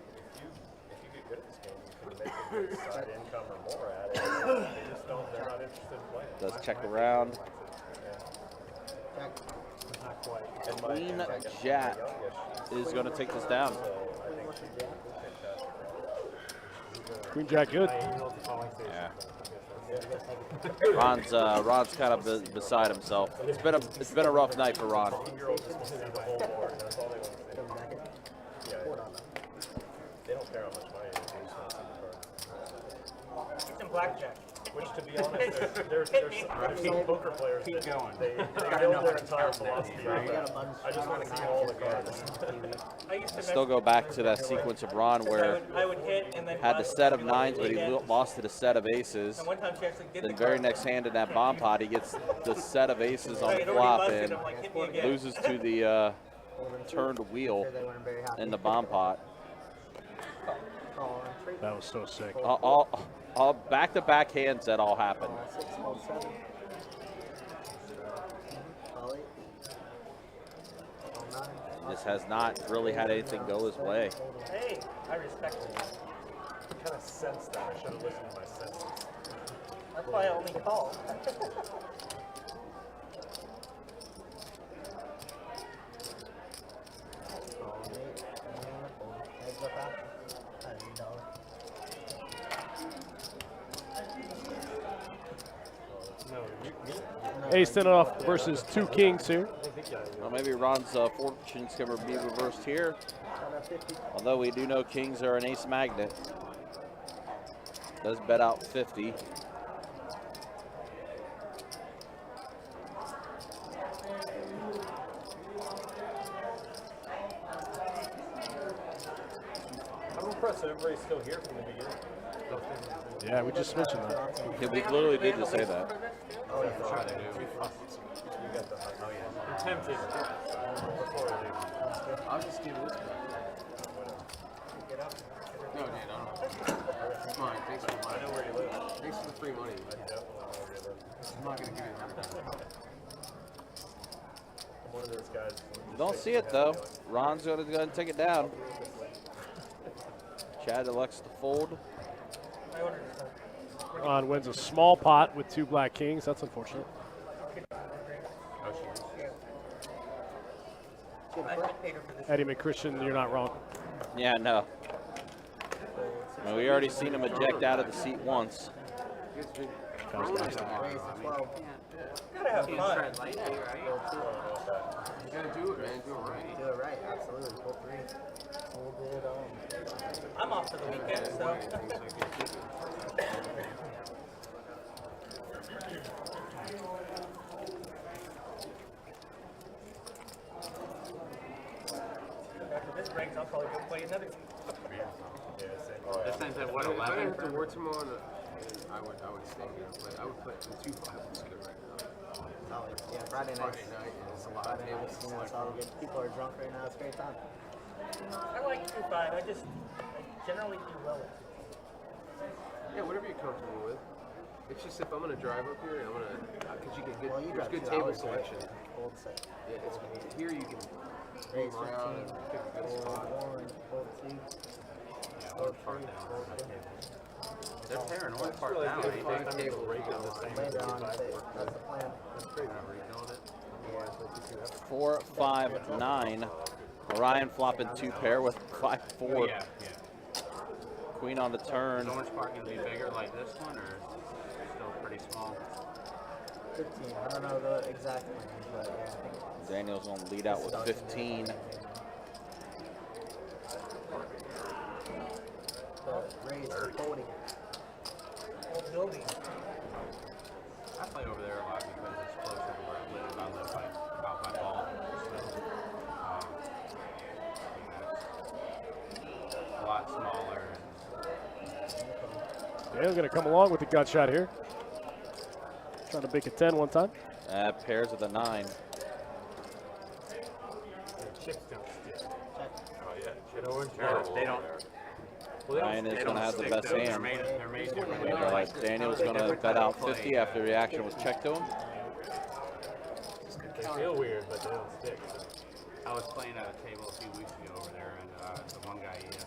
if you get good at this game, you can make a side income or more at it. They just don't. They're not interested in playing. Does check around. Jack. Not quite. And Queen my Jack youngest, is gonna take this down. so I think she did pick that. Queen Jack good. Yeah. Ron's kind of beside himself. It's been a rough night for Ron. They don't care how much money it is. They just want to see the card. It's in blackjack. Which, to be honest, there's some poker players that they build their entire philosophy around that. I just want to see all the cards. I used to Still go back to that sequence of Ron where I would hit and then had the set of 9s, but he lost to the set of aces. And one time she actually did Then the very card. next hand in that bomb pot, he gets the set of aces on the flop and loses to the turned wheel They weren't very happy. in the bomb pot. Call and trade. That was so sick. All back-to-back hands that all happened. Call 6, call 7. Call 8. Call 9. This has not really had anything go his way. Hey, I respect it. I kind of sensed that. I should have listened to my senses. That's why I only call. Call 8. And heads up after. $100. Ace 10 off versus 2 kings here. Well, maybe Ron's fortune's going to be reversed here. Although we do know kings are an ace magnet. Does bet out 50. I'm impressed that everybody's still here from the beginning. Yeah, we just mentioned that. Yeah, we literally did just say that. Oh, yeah, for sure. You got the, oh yeah. I'm tempted. Before I leave. I'll just give this back. No, dude, I don't. It's mine. Thanks for the money. I know where you live. Thanks for the free money. I definitely know where you live. I'm not gonna give you $100. This guy's Don't see it though. Ron's going to go ahead and take it down. Chad elects to fold. Ron wins a small pot with 2 black kings. That's unfortunate. Eddie McChristian, you're not wrong. Yeah, no. Well, we already seen him eject out of the seat once. That was nasty. Gotta have fun. You gotta do it, man. Do it right. Do it right, absolutely. Full 3. I'm off for the weekend, so. After this breaks, I'll probably go play another game. This time's at what, If I 11? didn't have to work tomorrow, I would stay here. But I would play the 2-5 was good right now. Solid. Yeah, Friday night. Friday night is a lot of Friday night, tables. you know, it's all good. People are drunk right now. It's a great time. I like 2-5. I generally do well. Yeah, whatever you're comfortable with. It's just if I'm gonna drive up here, I'm gonna, cause you can get, Well, you there's drive good 2 table hours away. selection. Cold set. Yeah, it's here you can Raise move around and 15, pick a good fold spot. 1, fold 2. They're paranoid part now, Big ain't they? table. Later on, that's the plan. Yeah. 4, 5, 9. Orion flopping 2 pair with 5, 4. Yeah. Queen on the turn. Is orange part gonna be bigger like this one, or still pretty small? 15. I don't know the exact plan, but yeah, I think Daniel's going to lead out with 15. the raise for folding. Building. I play over there a lot because it's closer to where I live. I live like about my ball. So, a lot smaller. Daniel's going to come along with the gut shot here. Trying to make a 10 one time. Pairs of the 9. Chips don't stick. They don't. Ryan is going to have the best They're hand. made differently. All right, Daniel's going to bet out 50 after the action was checked to him. They feel weird, but they don't stick. I was playing at a table a few weeks ago over there, and the one guy, he had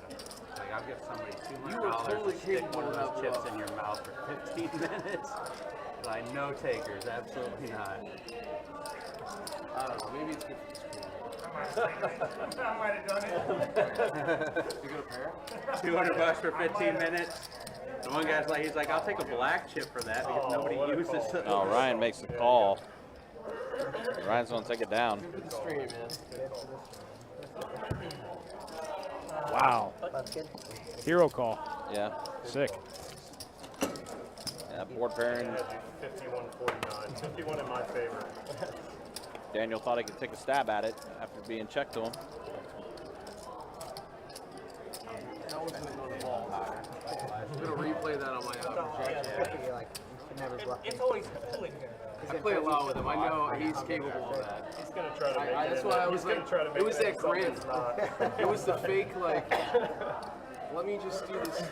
like, I'll get somebody $200 totally to stick one of capable those of chips that. in your mouth for 15 minutes. Like, no takers, absolutely not. I don't know. Maybe it's good for the school. I might have done it. You got a pair? $200 for 15 minutes. The one guy's like, he's like, I'll take a black chip for that because nobody uses it. Oh, Ryan makes the call. Ryan's going to take it down. Good for the stream, man. Wow. That's good. Hero call. Yeah. Sick. Yeah, board pairing. 51-49. 51 in my favor. Daniel thought he could take a stab at it after being checked to him. I'm gonna replay that on my average. You're like, you can never bluff me. It's always cooling here. I play a lot with him. I know he's capable of that. He's going to try to make it. That's why I was like, it was that grin. It was the fake, like, let me just do this.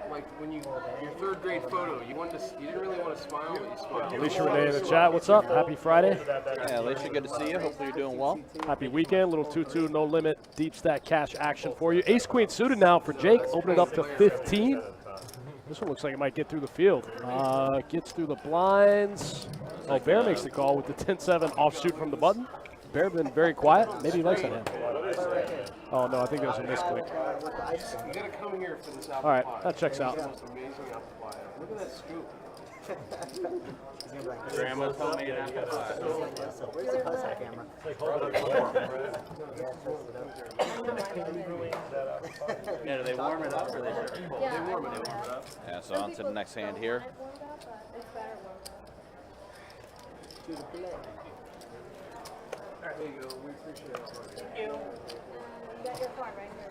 Like when you, your 3rd grade photo, you didn't really want to smile, but you smiled. Alicia Renee in the chat. What's up? Happy Friday. Yeah, Alicia, good to see you. Hopefully you're doing well. Happy weekend. Little 2-2, no limit, deep stack cash action for you. Ace Queen suited now for Jake. Open it up to 15. This one looks like it might get through the field. Gets through the blinds. Oh, Bear makes the call with the 10-7 offsuit from the button. Bear been very quiet. Maybe he likes that hand. Oh, no, I think there's a misclick. You gotta come here for this apple All right, pie. that checks out. It's the most amazing apple pie. Look at that scoop. Grandma told me that. Where's the close-up camera? Yeah, do they warm it up or they just cold? Yeah, They warm it up. Yeah, so on to the next hand here. I've warmed up, but it's better warm. There you go. We appreciate it. Thank you. You got your card right here.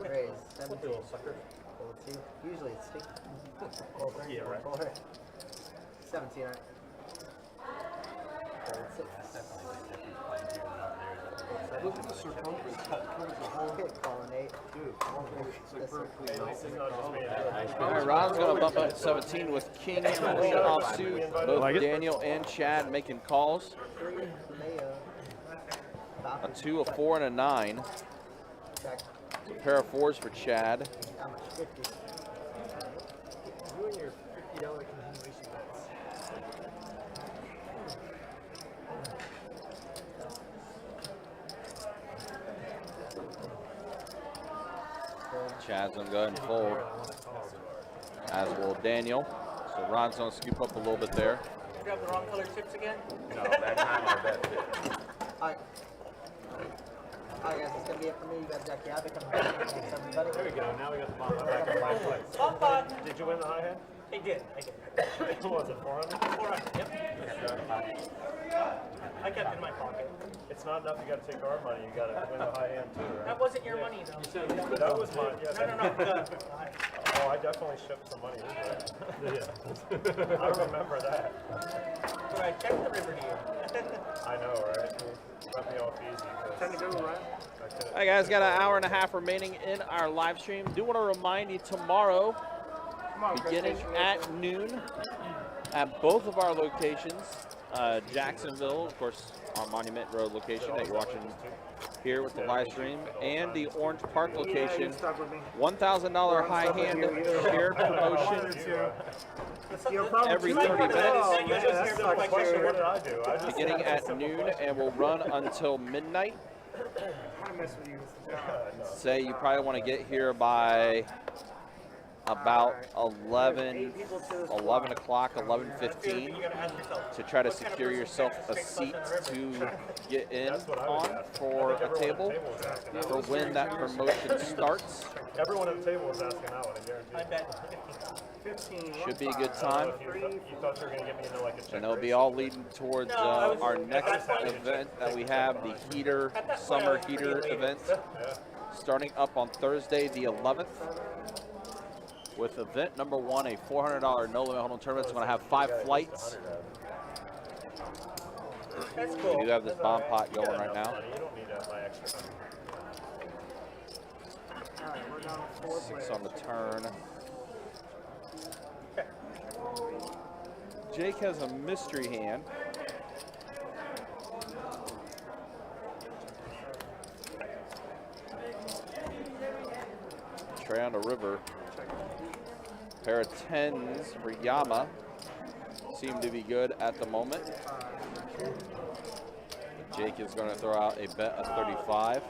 Raise 17. Fold 2. Usually it's sticky. Fold 3. Yeah, right. Fold 4. 17, right? Fold 6. Look at the circumference. It covers the whole Calling 8. dude. It's like perfectly melted. All right, Ron's going to bump up to 17 with King and lead offsuit. Both Like it. Daniel and Chad making calls. 3, Leo. A 2, a 4, and a 9. Check. A pair of 4s for Chad. How much? 50. You and your $50 continuation bets. Chad's going to go ahead and fold, as will Daniel. So Ron's going to scoop up a little bit there. You grab the wrong color chips again? No, that time I bet it. Alright. Alright guys, that's gonna be it for me. You guys got Gabby coming back. Thanks everybody. There we go. Now we got the bomb. I'm back on my place. Bump on. Did you win the high hand? I did. What was it, 400? 400, yep. I kept it in my pocket. It's not enough. You got to take our money. You got to win the high hand too, right? That wasn't your money though. That was mine. Yeah, No. Oh, I definitely shipped some money. Yeah. I remember that. But I checked the river to you. I know, right? Cut me off easy. Time to go, Ryan. All right, guys, got an hour and a half remaining in our live stream. Do want to remind you tomorrow, beginning at noon, at both of our locations, Jacksonville, of course, our Monument Road location that you're watching here with the live stream, and the Orange Park location, $1,000 high hand shared promotion every 30 minutes, What did I do? beginning at noon, and will run until midnight. Say you probably want to get here by about 11 o'clock, 11:15 to try to secure yourself a seat to get in on for a table for when that promotion starts. Everyone at the table was asking that one, I guarantee. I bet. Should be a good time. You thought you were going to get me into like a check And it'll be all leading towards our next event that we have, the heater, summer heater event, starting up on Thursday the 11th. With event number 1, a $400 no limit hold'em tournament. It's going to have 5 flights. That's cool. We do have this bomb pot going right now. You don't need my extra money. 6 on the turn. Jake has a mystery hand. Trey on the river. Pair of 10s for Yama. Seem to be good at the moment. Jake is going to throw out a bet of 35.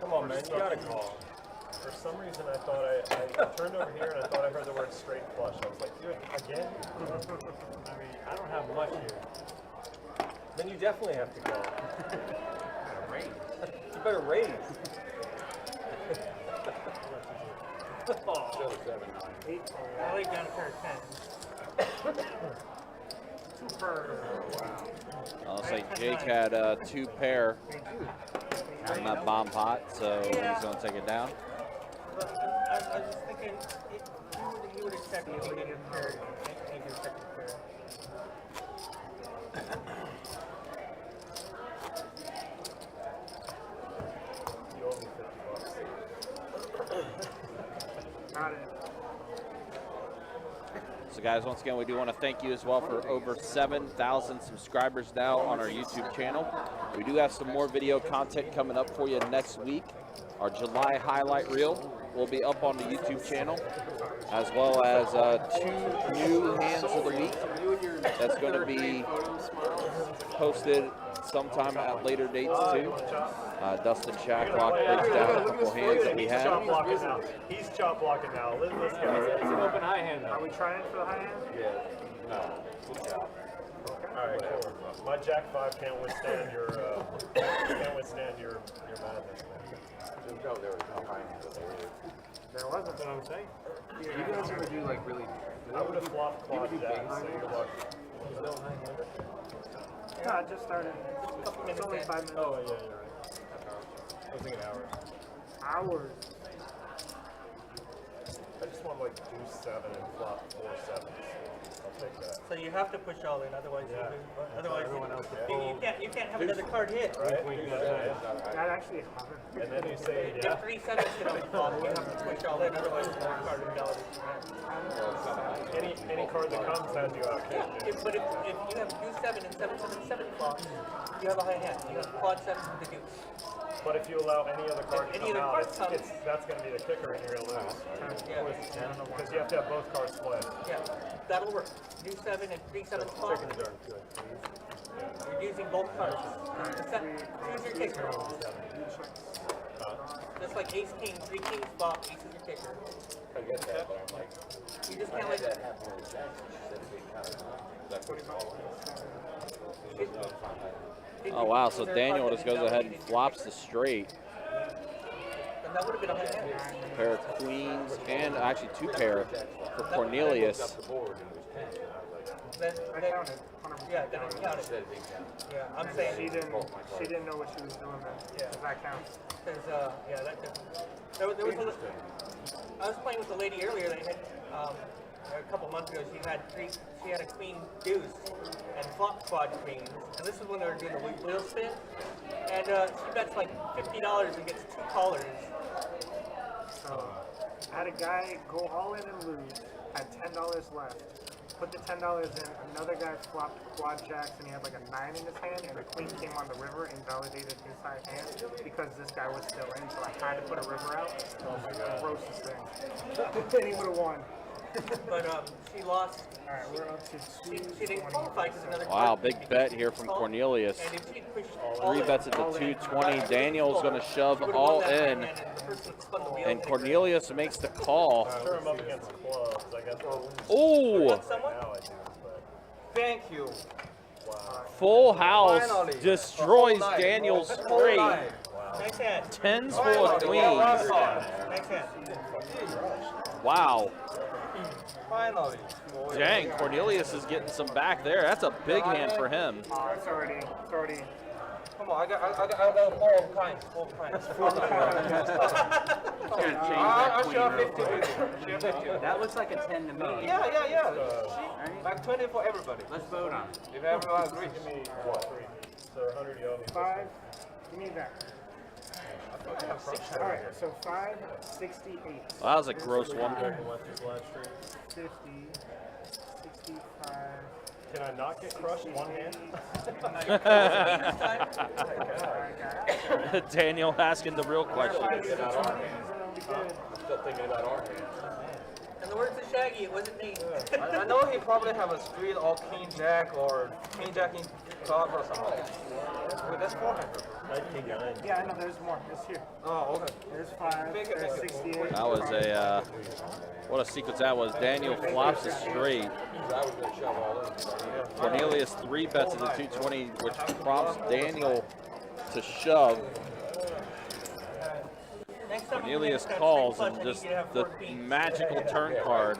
Come on, man, you gotta call. For some reason, I thought I turned over here and I thought I heard the word straight flush. I was like, dude, again? I mean, I don't have much here. Then you definitely have to call. You better raise. Oh. I laid down a pair of 10s. I'll say Jake had 2 pair on that bomb pot, so he's going to take it down. I was just thinking, you would expect me to get a pair, take your second pair. You owe me $50. Got it. So guys, once again, we do want to thank you as well for over 7,000 subscribers now on our YouTube channel. We do have some more video content coming up for you next week. Our July highlight reel will be up on the YouTube channel, as well as 2 new hands of the week. That's going to be posted sometime at later dates too. Dustin Shacklock breaks down a couple hands that we He's had. chop blocking now. He's chop blocking now. Let's go. It's an open high hand Are though. we trying for the high hand? Yeah. No. Good job. All right, cool. My Jack 5 can't withstand your madness, man. No, there was no high hand. There wasn't. That's what I'm saying. You guys ever do like really? I would have flopped quad jack, so you're lucky. No, I just started. It's only 5 minutes. Oh, yeah, you're right. I was thinking hours. Hours. I just want like do 7 and flop 4 sevens. I'll take that. So you have to push all in, otherwise Yeah. otherwise Everyone else gets you can't have another card hit. Right? That actually happened. And then you say, If yeah. 3 sevens get on the flop, you have to push all in, otherwise the card invalidates. Any card that comes has you out. But if you have deuce 7 and 7 flops, you have a high hand. You have quad 7 with the deuce. But if you allow any other card to Any come other out, card comes- that's going to be the kicker and you're going to lose. Yeah. Because you have to have both cards split. Yeah, that'll work. Deuce 7 and 3 7 flop. Chicken darn good. You're using both cards. Choose your kicker. Just like ace king, 3 kings flop, ace is your kicker. I get that, but I'm like, You just I can't had like that happen with Jack. She said it'd be kind of, that's what it's all. Oh wow, so Daniel just goes ahead and flops the straight. And that would have been a high hand. Pair of queens, and actually 2 pair for Cornelius. Then, I then, counted. yeah, then it counted. Yeah, I'm saying She didn't know what she was doing then. Yeah. That counts. there's yeah, that could, there was I was playing with a lady earlier that had a couple months ago. She had a queen deuce and flop quad queens, and this is when they were doing the wheel spin. And she bets like $50 and gets 2 callers. So I had a guy go all in and lose, had $10 left. Put the $10 in, another guy flopped quad jacks and he had like a 9 in his hand and a queen came on the river and validated his high hand because this guy was still in, so I had to put a river out. Oh my god. Grossest thing. Then he would have won. But she lost. Alright, we're up to She didn't qualify because another Wow, card big bet here from Cornelius. And if she'd pushed all 3 in, bets at the 220. Daniel's going to shove she would've all won that high in. hand and the person that spun the wheel And did Cornelius makes the call. Sure, I'm up against clubs. I guess. Ooh! someone? Now I do, but Thank you. Full house Finally. destroys The whole night. Daniel's The whole straight. night. Nice hand. Tens full of queens. Nice hand. Wow. Finally. Dang, Cornelius is getting some back there. That's a big hand for him. it's already. Come on, I got 4 kinds. 4 kinds. I should have 50 with you. 50. That looks like a 10 to me. Yeah. See? Like 20 for everybody. Let's vote on it. If everyone agrees. give me what? 3. So 100 you owe me. 5. Give me that. Alright, so 568. Well, that was a gross one. 50. 65. Can I not get crushed one hand? Daniel asking the real question. I'm still thinking about our hand. In the words of Shaggy, it wasn't me. I know he probably have a street or king jack or king jack in club or something. Wait, that's 400. Yeah, I know, there's more. It's here. Oh, okay. There's 5. Make it, There's make it. 68. That was a, what a sequence that was. Daniel flops a straight. Cornelius 3 bets at the 220, which prompts Daniel to shove. Cornelius calls and just the magical turn card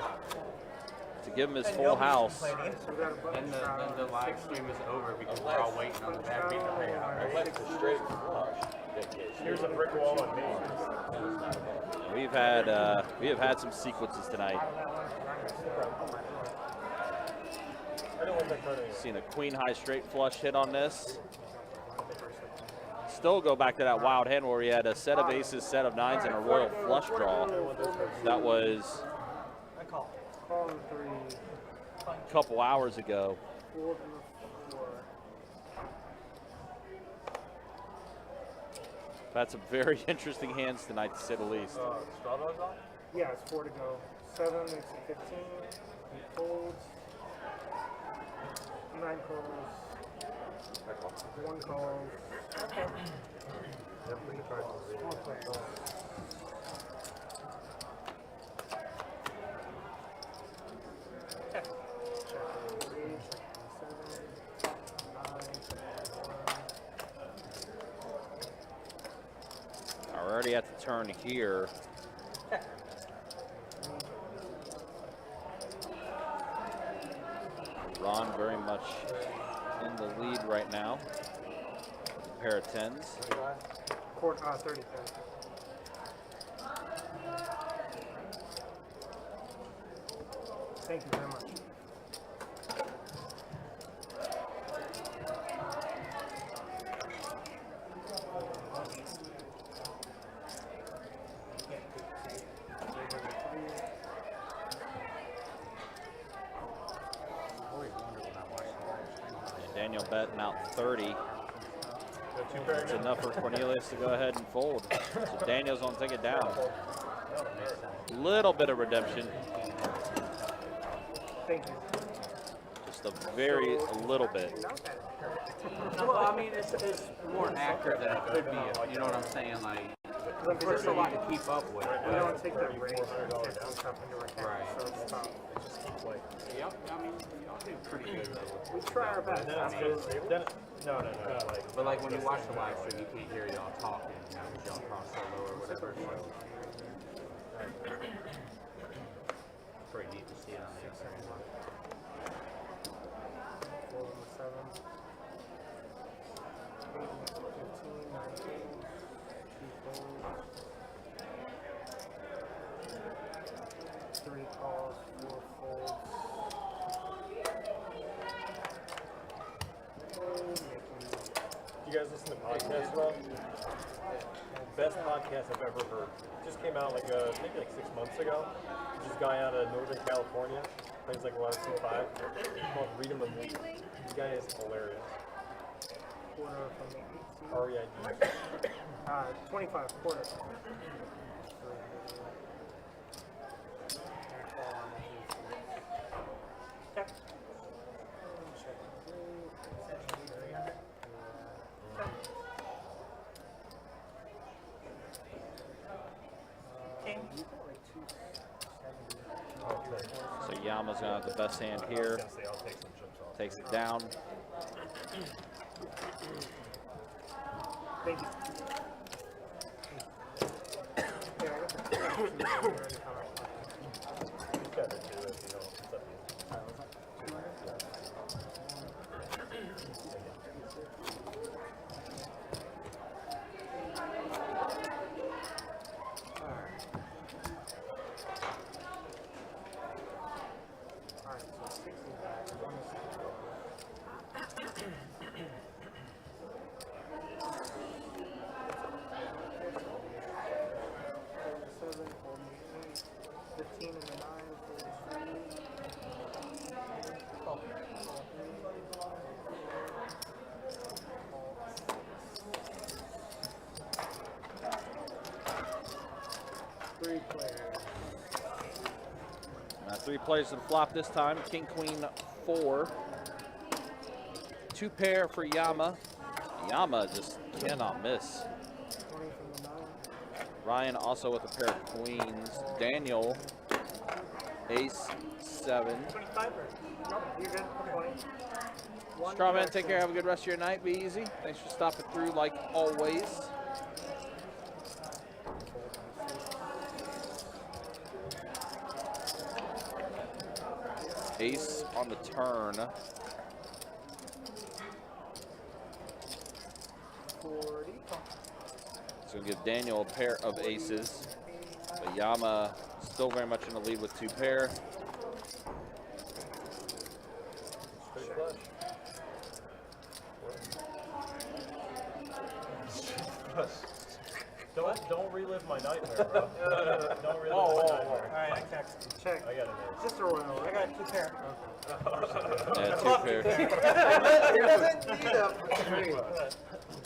to give him his full house. And the live stream is over because we're all waiting on the back beat to pay out. Here's a brick wall on me. We have had some sequences tonight. Seen a queen high straight flush hit on this. Still go back to that wild hand where we had a set of aces, set of 9s, and a royal flush draw. That was a couple hours ago. That's some very interesting hands tonight, to say the least. Straw dog's on? Yeah, it's 4 to go. 7 makes it 15. He folds. 9 calls. 1 calls. Small play. Check. Check on 3, check on 7, 9, check on 1. We're already at the turn here. Ron very much in the lead right now. Pair of 10s. 30. Thank you very much. And Daniel betting out 30. It's enough for Cornelius to go ahead and fold. So Daniel's gonna take it down. Little bit of redemption. Thank you. Just a very little bit. No, well, I mean, it's more accurate than it could be. You know what I'm saying? Like, there's a lot to keep up with. We don't take that range and take some stuff into account, Right. so it's tough. Yep, I mean, y'all do pretty good though. We try our best. No. But like when you watch the live stream, you can't hear y'all talking. You know, 'cause y'all talk so low or whatever. So. Pretty neat to see it on the inside. 4 on the 7. 8 makes it 15, 9 folds, 2 folds. 3 calls, 4 folds. You guys listen to podcasts at all? Best podcast I've ever heard. Just came out like maybe like 6 months ago. This guy out of Northern California plays like a lot of C5. Called Read 'em and Leave. The guy is hilarious. Quarter from the 18. REID. 25, quarter. Check. Check. So Yama's gonna have the best hand here. Takes it down. Thank you. Three players to the flop this time. King, Queen, 4. 2 pair for Yama. Yama just cannot miss. Ryan also with a pair of queens. Daniel, ace, 7. 25 or? Nope, you're good. 20. Strawman, take care. Have a good rest of your night. Be easy. Thanks for stopping through like always. Ace on the turn. 40. So we'll give Daniel a pair of aces. But Yama still very much in the lead with 2 pair. Don't relive my nightmare, bro. Don't relive my nightmare. All right, check. Check. I got an ace. Just a royal. I got 2 pair. Yeah, 2 pair. It doesn't need a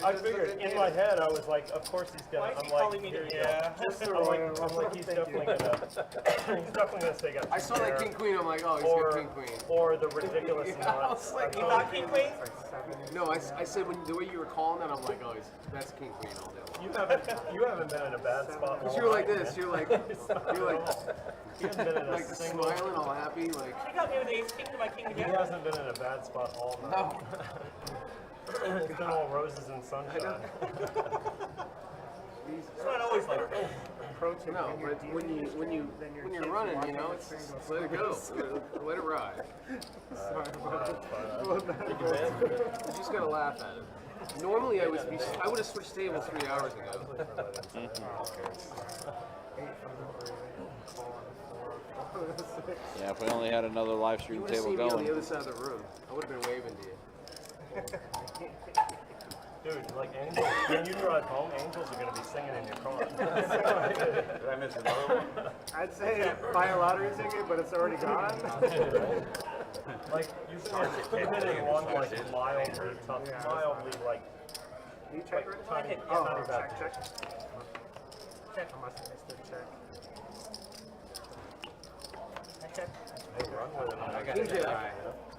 I figured in my head, I was like, of course he's gonna. Why is I'm he like, calling me here to- you go. yeah. I'm like, he's definitely gonna say got I saw that king queen. I'm like, oh, he's or, got king queen. Or the ridiculous Yeah, I knots. was like, You thought king queen? No, I said when the way you were calling that, I'm like, oh, that's king queen all day. You haven't been in a bad spot. Because you were like this. You're like, you haven't been in a like single. smiling, all happy, like. She got me with ace king to my king He jack. hasn't been in a bad spot all night. No. It's been all roses and sunshine. It's not always like that. No, but when you're running, you know, it's let it go, let it ride. You just gotta laugh at it. Normally, I would have switched tables 3 hours ago. Yeah, if we only had another live stream You would have table seen me on going. the other side of the room. I would have been waving to you. Dude, like angels, when you drive home, angels are gonna be singing in your car. Did I miss another one? I'd say buy a lottery ticket, but it's already gone. Like you've been in one like mildly tough, mildly like. You check right now? tiny, Oh, tiny bad. check. I must have missed the check. I checked. Hey, run with it. I got it.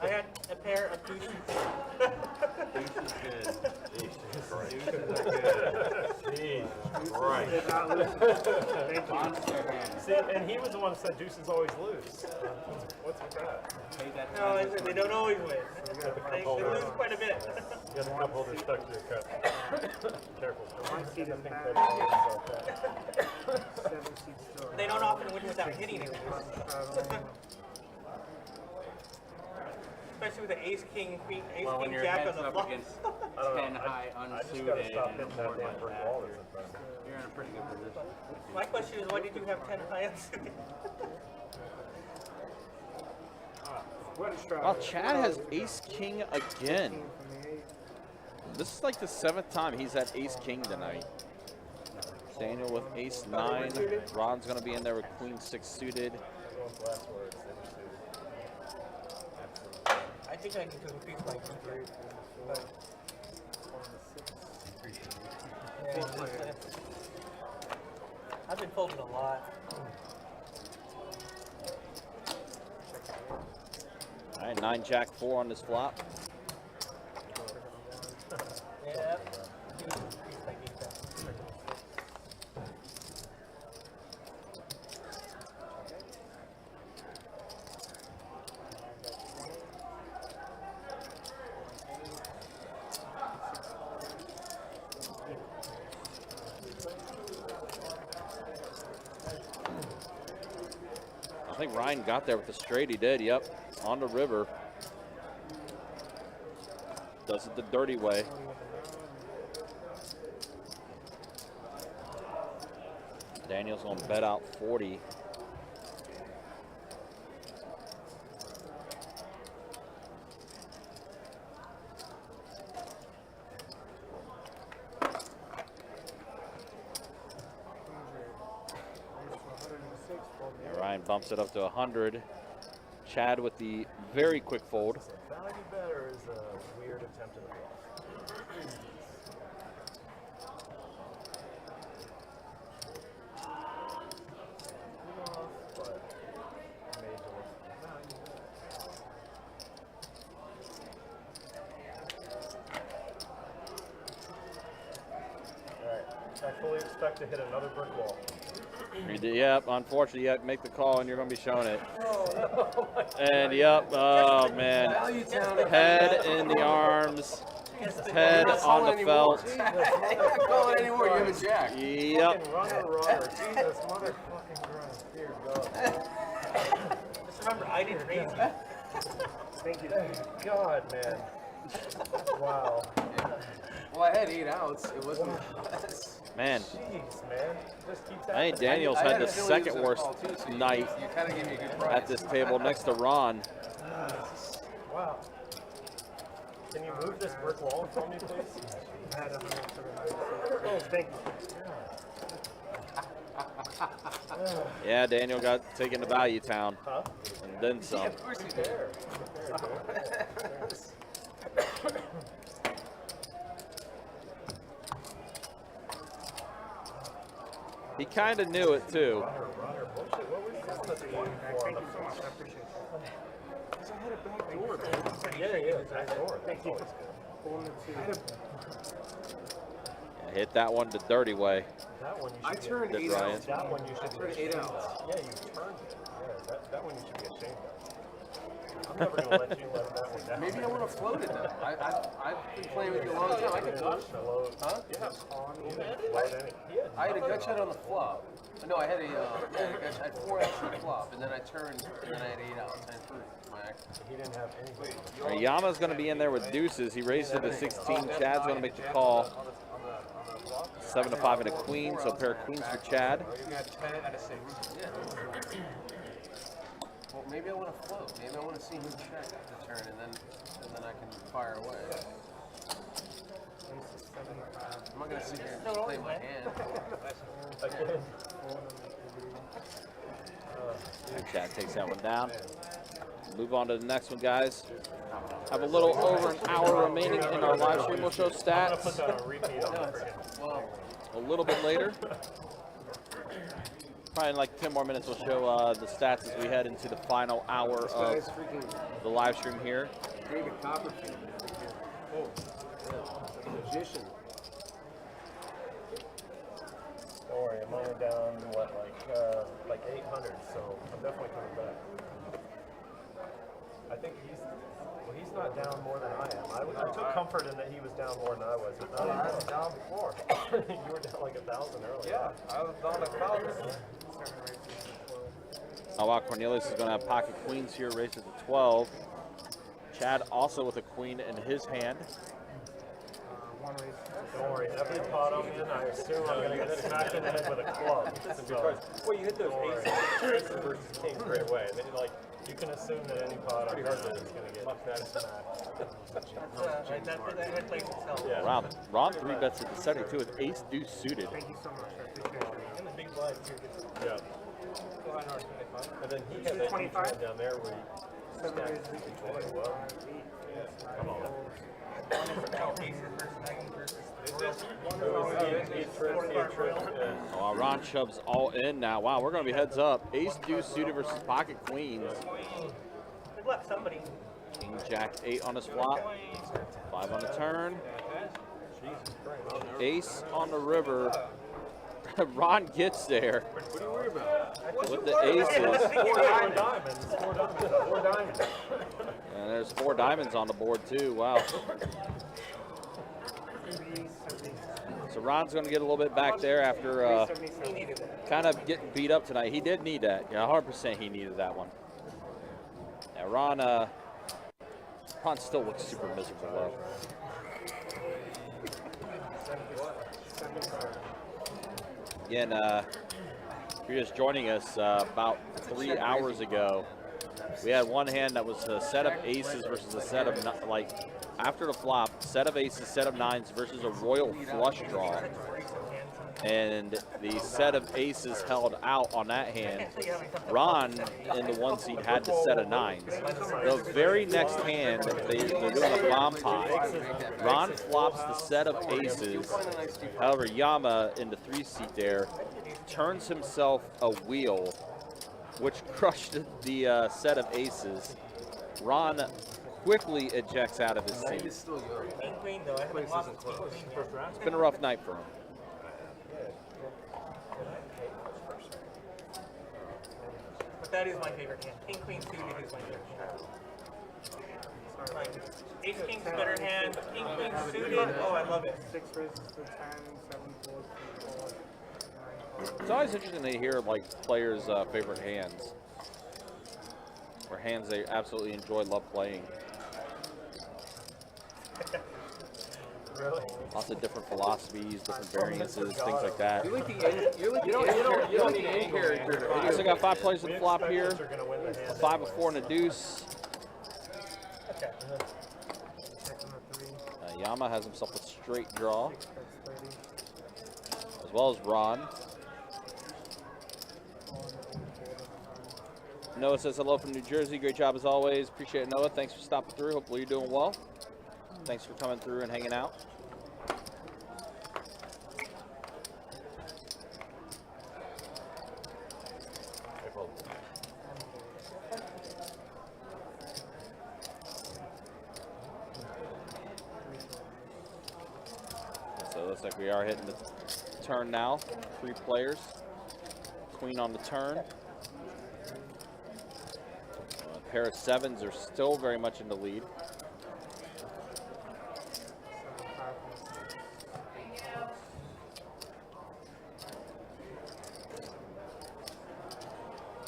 I had a pair of deuces. Right. Did not lose. Thank you. See, and he was the one that said deuces always lose. What's with that? No, they don't always win. They lose quite a bit. You got a cup holder stuck to your cup. Careful. One seat is Nothing bad. close. 7 seats still. They don't often win without hitting it. Especially with the ace king queen, ace Well, when king your jack head's on the up flop. against I don't 10 know. high I just unsuited gotta stop and hitting a that board damn like brick that, wall that's in front of me. you're in a pretty good position. My question is, why did you have 10 high unsuited? Wow, Chad has ace king again. This is like the 7th time he's had ace king tonight. Daniel with ace 9. Ron's gonna be in there with queen 6 suited. I think I need to increase my comfort. But yeah, I've been folding a lot. All right, 9 jack 4 on this flop. Yep. I think Ryan got there with the straight. He did. Yep, on the river. Does it the dirty way. Daniel's gonna bet out 40. And Ryan bumps it up to 100. Chad with the very quick fold. Value better is a weird attempt at a bluff. Alright, I fully expect to hit another brick wall. Yep, unfortunately, you have to make the call and you're going to be showing it. And yep, oh man. Head in the arms, head on the felt. You're not calling anymore, you have a jack. Yep. Runner, Jesus, motherfucking Christ, dear God. Just remember, I didn't raise you. Thank you. God, man. Wow. Well, I had 8 outs. It wasn't. Man, Jeez, man. Just keeps I think happening. Daniel's I had had the a feeling he was second gonna worst call too, so night You kind of gave me a good price. at this table next to Ron. Wow. Can you move this brick wall for me, please? Oh, thank you. Yeah, Daniel got taken to Value Town. Huh? And then some. Of course you did. He kind of knew it too. Thank you so much. I appreciate it. I had a back door, man. Yeah, back door. Thank you. Pulling it to Yeah, hit that one the dirty way. That one you I should turned Did 8 Ryan. outs. That one you should turned be 8 ashamed outs. of. Yeah, you turned it. Yeah, that one you should be ashamed of. I'm never going to let you let that one down. Maybe I want to float it now. I've been playing with you a long time. I can do it. Huh? I had a gut shot on the flop. No, I had I had 4 outs on the flop, and then I turned, and then I had 8 outs. I improved my action. He didn't have anything. All right, Yama's going to be in there with deuces. He raised it to 16. Chad's going to make the call. 7 to 5 and a queen, so a pair of queens for Chad. You got 10 and a 6. Yeah. Well, maybe I want to float. Maybe I want to see him check the turn, and then I can fire away. I'm not gonna sit here and just play my hand. And Chad takes that one down. Move on to the next one, guys. Have a little over an hour remaining in our live stream. We'll show stats a little bit later. Probably in like 10 more minutes, we'll show the stats as we head into the final hour of the live stream here. David Copperfield. Oh, magician. Don't worry, I'm only down, what, like 800, so I'm definitely coming back. I think he's not down more than I am. I took comfort in that he was down more than I was. But I was down before. You were down like 1,000 earlier. Yeah, I was down like 1,000. Oh wow, Cornelius is going to have pocket queens here, raised it to 12. Chad also with a queen in his hand. Don't worry, every pot I'm in, I assume I'm going to get smacked in the head with a club. So, well, you hit those aces versus kings right away. Then you can assume that any pot I'm in is going to get smacked. That plays itself. Yeah. Ron 3 bets at the setting too with ace deuce suited. Thank you so much. I appreciate it. And the big blind too. Yeah. And then he had that huge one down there where he stacked 20 well. Come on. Oh, Ron shoves all in now. Wow, we're going to be heads up. Ace deuce suited versus pocket queens. Good luck, somebody. King jack 8 on his flop. 5 on the turn. Ace on the river. Ron gets there. What are you worried about? With the aces. 4 diamonds. And there's 4 diamonds on the board too. Wow. So Ron's going to get a little bit back there after kind of getting beat up tonight. He did need that. Yeah, 100% he needed that one. Yeah, Ron still looks super miserable though. Again, if you're just joining us, about 3 hours ago, we had one hand that was a set of aces versus a set of, after the flop, set of aces, set of nines versus a royal flush draw. And the set of aces held out on that hand. Ron, in the 1 seat, had the set of nines. The very next hand, they're doing a bomb pot. Ron flops the set of aces. However, Yama, in the 3 seat there, turns himself a wheel, which crushed the set of aces. Ron quickly ejects out of his seat. It's been a rough night for him. But that is my favorite hand. King, queen suited is my favorite hand. Ace, king's a better hand. King, queen suited. Oh, I love it. 6 raises to 10, 7 fours, 4. It's always interesting to hear players' favorite hands, or hands they absolutely enjoy, love playing. Really? Lots of different philosophies, different variances, things like that. You don't need any character. So I got 5 plays with the flop here. A 5, a 4, and a deuce. Yama has himself a straight draw, as well as Ron. Noah says hello from New Jersey. Great job as always. Appreciate it, Noah. Thanks for stopping through. Hopefully you're doing well. Thanks for coming through and hanging out. looks like we are hitting the turn now. 3 players. Queen on the turn. A pair of 7s are still very much in the lead.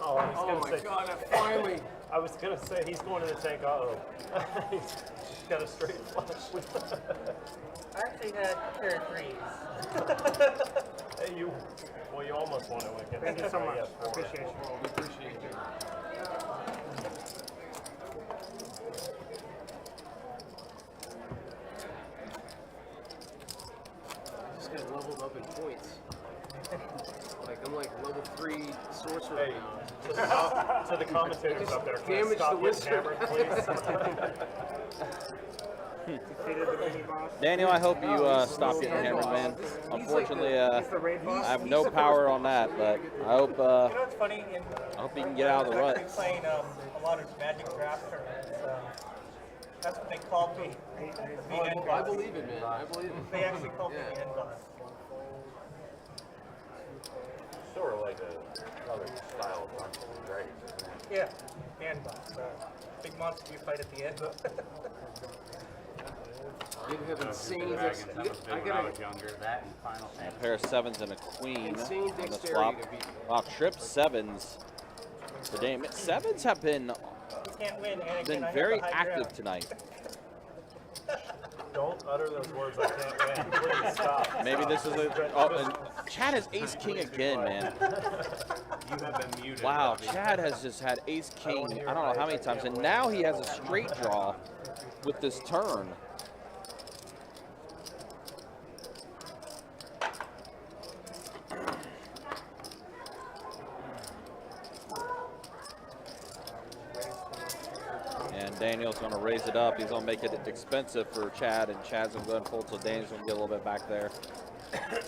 Oh, I was Oh gonna my say, God! Finally. I was gonna say he's going to the tank. Uh-oh. He's got a straight flush. I actually had a pair of 3s. Hey, you almost won it, Wicked. Thank you so much. Yeah, I 4. appreciate you. We appreciate you. I just got leveled up in points. Like I'm like level 3 sorcerer Hey, now. to the commentators up there, can I Damage stop the getting wizard. hammered, please? Defeated the mini boss. Daniel, I hope you stop getting hammered, man. Unfortunately, I have no power on that, but I hope You know what's funny? I hope you can get out of the I was rut. actually playing a lot of Magic draft tournaments. That's what they called me. The end I boss. believe it, man. I believe it. They actually called me the end boss. Sort of like another style of punch, right? Yeah, the end boss. Big monster you fight at the end. You have insane I dexterity. was I big when I gotta was younger. That and Final A Fantasy. pair of 7s and a queen insane on the dexterity swap. to beat. Wow, trip 7s for Dame. 7s have been You can't win, Anakin. I have very the high active ground. tonight. Don't utter those words. I can't win. Please stop. Maybe this is a. Oh, and Chad has ace king again, man. You have been muted. Wow, Bobby. Chad has just had ace king. I don't know how many times, and now he has a straight draw with this turn. And Daniel's going to raise it up. He's going to make it expensive for Chad, and Chad's going to go ahead and fold, so Daniel's going to get a little bit back there.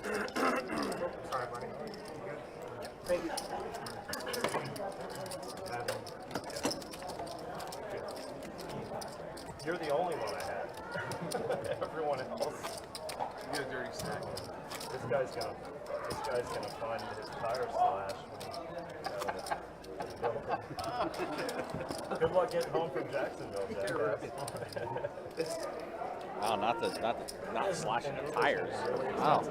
Sorry, buddy. Thank you. You're the only one I had. Everyone else. You get a dirty stack. This guy's gonna find his tire slash. Good luck getting home from Jacksonville, Jack. Wow, not slashing the tires. Wow.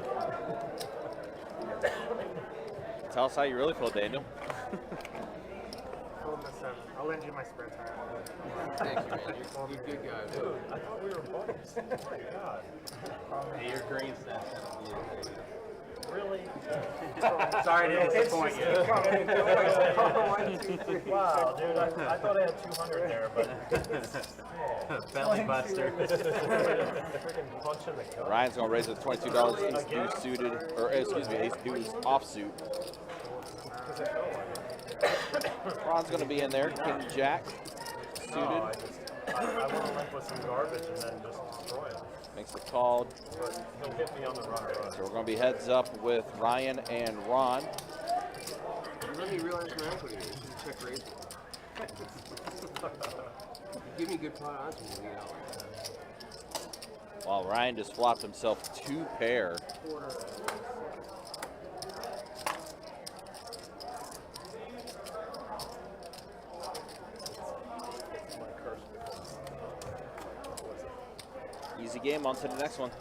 Tell us how you really feel, Daniel. Hold my 7. I'll lend you my spare tire. Thank you, man. You're a good guy, dude. I thought we were buddies. Oh my god. Hey, your green stuff. Really? Sorry to disappoint you. Wow, dude, I thought I had 200 there, but Belly buster. freaking punch in the gut. Ryan's going to raise it to $22. Ace deuce suited, or excuse me, ace deuce offsuit. Ron's going to be in there. King jack suited. No, I want to limp with some garbage and then just destroy him. Makes the call. But he'll hit me on the run. So we're going to be heads up with Ryan and Ron. You let me realize my equity. You should check raise. Give me good pot odds when you get out like that. While Ryan just flopped himself 2 pair. Easy game, on to the next one.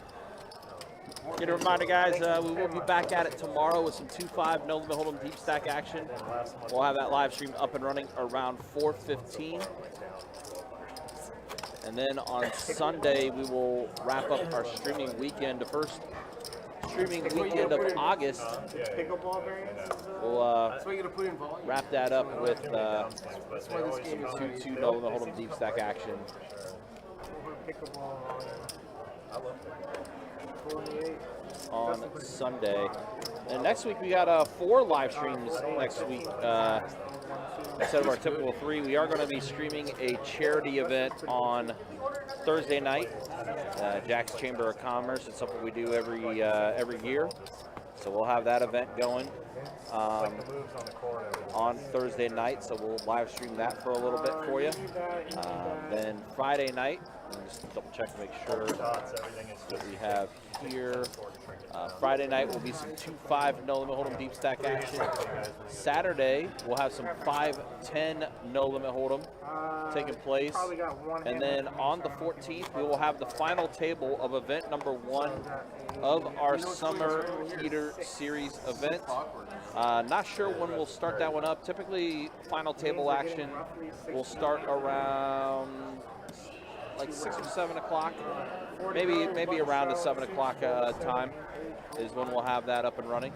Get a reminder, guys, we will be back at it tomorrow with some 2-5 no limit hold'em deep stack action. We'll have that live stream up and running around 4:15. And then on Sunday, we will wrap up our streaming weekend. The first streaming weekend of August. Pickleball variants? We'll That's why you gotta put in volume. wrap that up with That's why this game is 2-2 no limit hold'em deep stack action. Pickleball On Sunday. And next week we got 4 live streams next week. Instead of our typical 3, we are going to be streaming a charity event on Thursday night. Jack's Chamber of Commerce. It's something we do every year. So we'll have that event going. Like the moves on the court. on Thursday night, so we'll live stream that for a little bit for you. Then Friday night, let me just double check to make sure Shots, everything is what we have here. Friday night will be some 2-5 no limit hold'em deep stack action. Saturday we'll have some 5-10 no limit hold'em taking place, and then on the 14th we will have the final table of event number 1 of our summer heater series event. Not sure when we'll start that one up. Typically final table action will start around like 6 or 7 o'clock, maybe around the 7 o'clock time is when we'll have that up and running.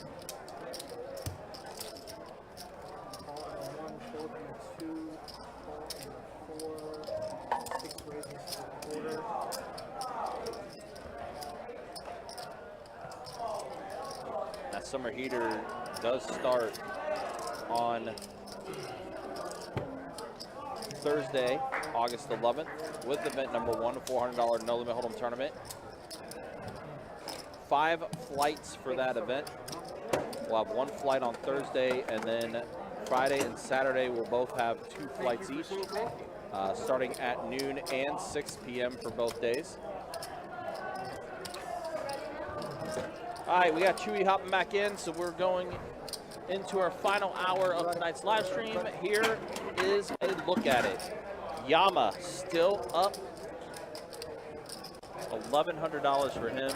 That summer heater does start on Thursday, August 11th, with event number 1, a $400 no limit hold'em tournament. 5 flights for that event. We'll have 1 flight on Thursday, and then Friday and Saturday we'll both have 2 flights each, starting at noon and 6 p.m. for both days. All right, we got Chewy hopping back in, so we're going into our final hour of tonight's live stream. Here is a look at it. Yama still up, $1,100 for him.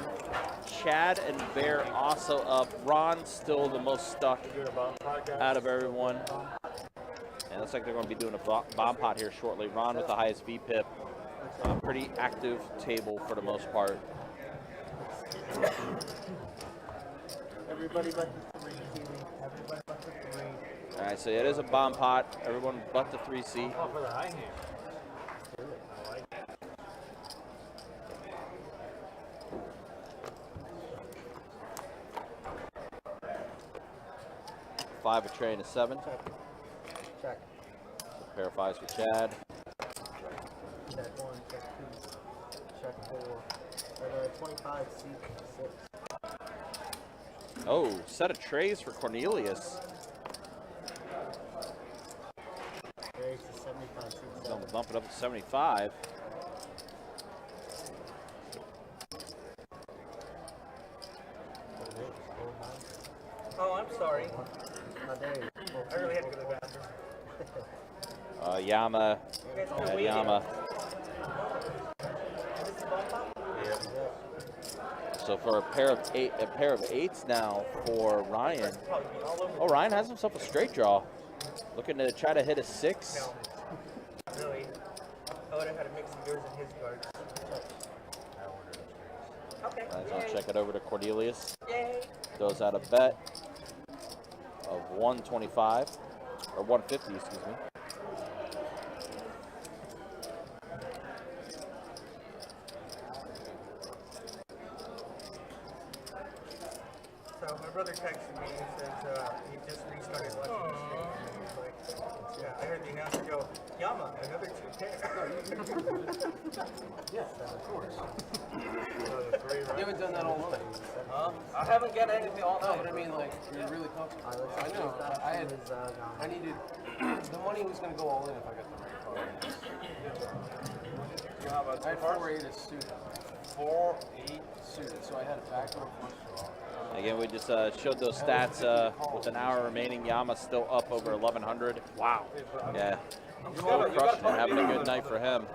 Chad and Bear also up. Ron still the most stuck out of everyone. And it looks like they're going to be doing a bomb pot here shortly. Ron with the highest VPIP. Pretty active table for the most part. Everybody but the 3, everybody but the 3. All right, so it is a bomb pot. Everyone but the 3 seat. Five, a tray, and a 7. Check. A pair of 5s for Chad. Check 1, check 2, check 4. And a 25 seat 6. Oh, set of trays for Cornelius. Trays to 75 seat 7. So bump it up to 75. Oh, I'm sorry. How dare you? I really had to go to the bathroom. Yama. Yama. So for a pair of 8s now for Ryan. Oh, Ryan has himself a straight draw. Looking to try to hit a 6. No, really. I would have had to mix some yours and his cards. Okay. I'll check it over to Cornelius. Yay. Throws out a bet of 125 or 150, excuse me. So my brother texted me and says he just restarted watching the stream. And he was like, yeah, I heard the announcer go, Yama, another 2 pair. Yes, of course. You haven't done that all night. I haven't got anything all No, night. but I mean, like, you're really comfortable. I know. I needed. The money was going to go all in if I got the right card. You have a I had 4-8 suited. 4-8 suited, so I had a backdoor flush draw. Again, we just showed those stats with an hour remaining. Yama's still up over 1,100. Wow. Yeah. Crushing it, having a good night for him.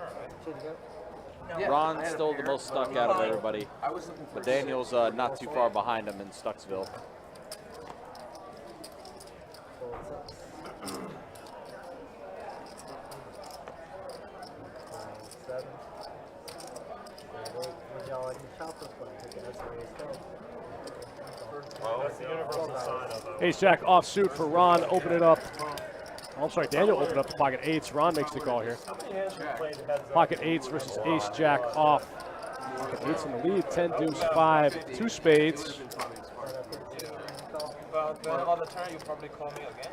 Ron's still the most stuck out of everybody, but Daniel's not too far behind him in Stucksville. That's the universal sign of Ace Jack offsuit for Ron. Open it up. Oh, I'm sorry, Daniel opened up the pocket 8s. Ron makes the call here. Pocket 8s versus Ace Jack off. Pocket 8s in the lead. 10 deuce 5. 2 spades. But on the turn, you probably call me again.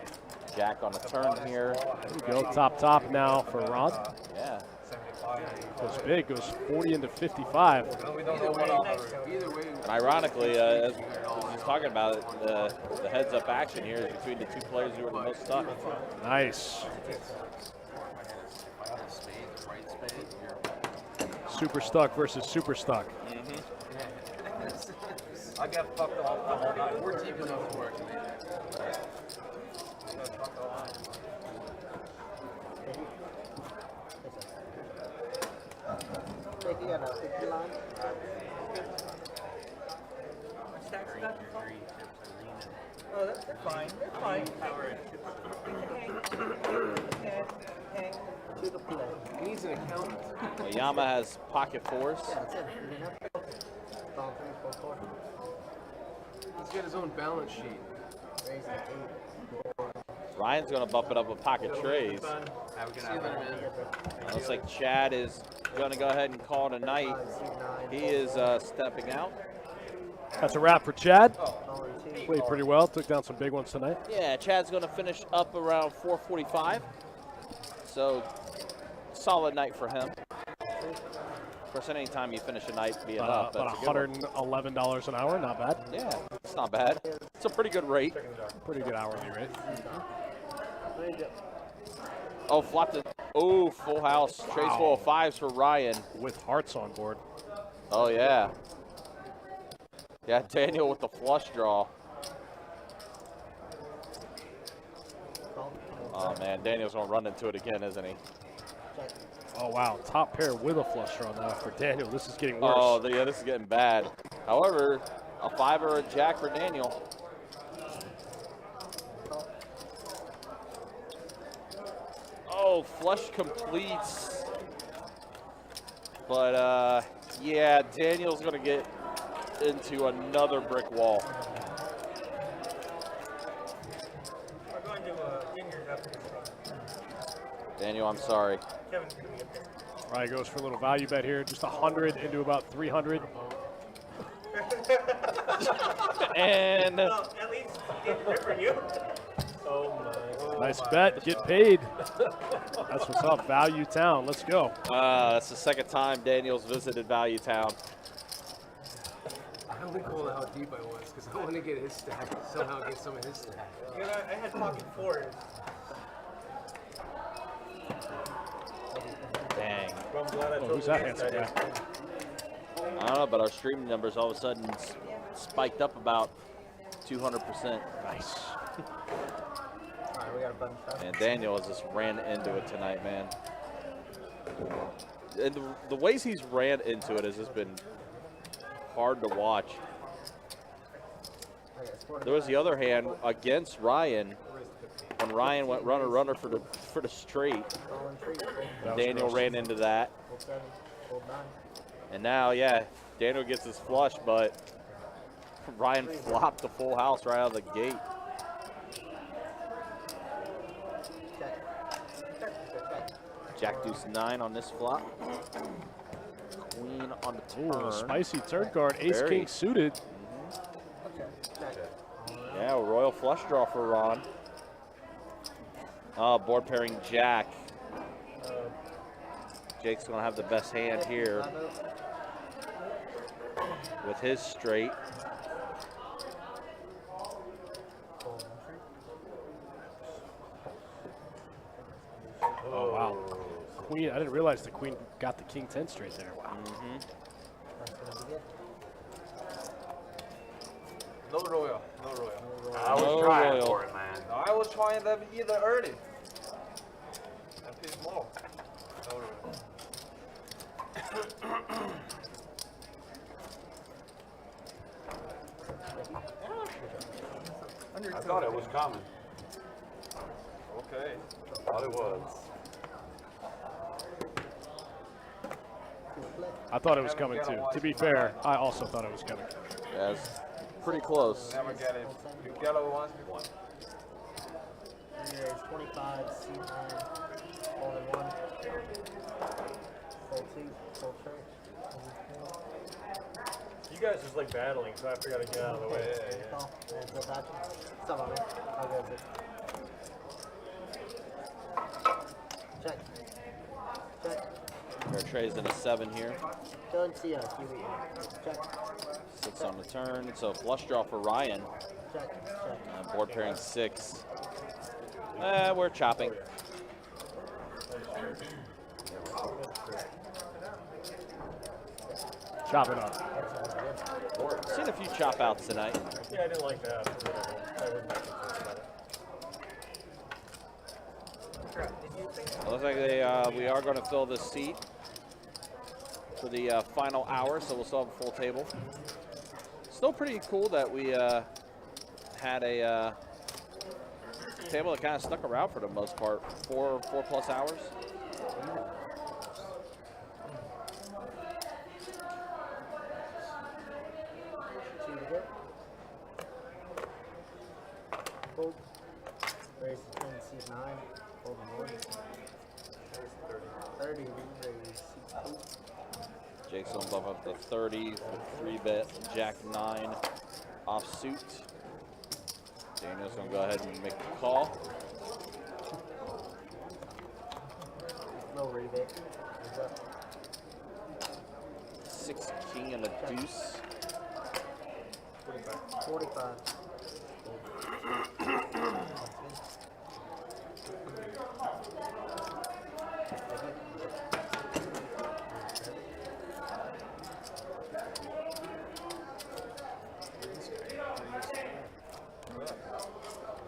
Jack on the turn here. There we go. Top now for Ron. Yeah. Goes big, goes 40 into 55. We don't know what else. Either way. And ironically, as he's talking about it, the heads-up action here is between the two players who are the most stuck. Nice. Super stuck versus super stuck. I get fucked off the whole night. We're deep enough to work. You got a 50 line? Oh, they're fine. They're fine. Hang. To the play. He needs an accountant. Well, Yama has pocket fours. Yeah, that's it. You didn't have to. Ball 3, 4, 4. He's got his own balance sheet. Raise the 8. Ryan's going to bump it up with pocket trays. Have a good night, man. Looks like Chad is going to go ahead and call it a night. He is stepping out. That's a wrap for Chad. Played pretty well. Took down some big ones tonight. Yeah, Chad's going to finish up around 4:45. So, solid night for him. Of course, anytime you finish a night being up, About that's a good one. $111 an hour. Not bad. Yeah, it's not bad. It's a pretty good rate. Pretty good hourly rate. Oh, flopped it. Oh, full house. Trays full of fives for Ryan. With hearts on board. Oh, yeah. Yeah, Daniel with the flush draw. Oh, man, Daniel's going to run into it again, isn't he? Oh, wow. Top pair with a flush draw now for Daniel. This is getting worse. Oh, yeah, this is getting bad. However, a five or a jack for Daniel. Oh, flush completes. But, yeah, Daniel's going to get into another brick wall. We're going to Vineyard after this one. Daniel, I'm sorry. Kevin's going to be up there. Ryan goes for a little value bet here. Just 100 into about 300. And Well, at least it did for you. Oh my. Nice bet. Get paid. That's what's up. Value Town. Let's go. that's the second time Daniel's visited Value Town. I only called how deep I was because I want to get his stack. Somehow get some of his stack. You know, I had pocket fours. Dang. Well, I'm glad I Oh, told who's you that this handsome guy. guy? I don't know, but our streaming numbers all of a sudden spiked up about 200%. Nice. Alright, we got a bunch of And Daniel has just ran into it tonight, man. And the ways he's ran into it has just been hard to watch. There was the other hand against Ryan when Ryan went runner for the straight. Daniel ran into that. And now, yeah, Daniel gets his flush, but Ryan flopped the full house right out of the gate. Jack deuce 9 on this flop. Queen on the turn. Ooh, spicy turn card. Ace Very. King suited. Yeah, royal flush draw for Ron. Oh, board pairing Jack. Jake's gonna have the best hand here with his straight. Oh, wow. Queen. I didn't realize the queen got the king 10 straight there. Wow. No royal. No royal. I was No trying royal. for it, man. No, I was trying them either early. And play small. No royal. I thought it was coming. Okay. Thought it was. I thought it was coming too. To be fair, I also thought it was coming. Yeah, it's pretty close. Never get it. You get it once, you won. 25, C9, all in one. Full two, full church. You guys just like battling, so I forgot to get out of the way. Call, and it's no patching. Stop on me. I'll go with it. Check. Check. Fair trade's in a 7 here. Don't see us. Check. 6 on the turn. It's a flush draw for Ryan. Check. Board pairing 6. We're chopping. Chop it up. Seen a few chop outs tonight. Yeah, I didn't like that. I wasn't that concerned about it. Looks like we are going to fill this seat for the final hour, so we'll still have a full table. Still pretty cool that we had a table that kind of stuck around for the most part, 4+ hours. Fold. Raise 10, seat 9. Fold the 1. 30. Raise seat 2. Jake's going to bump up to 30 for 3-bet, Jack 9 offsuit. Daniel's going to go ahead and make the call. No rebate. 6 king and a deuce. 45.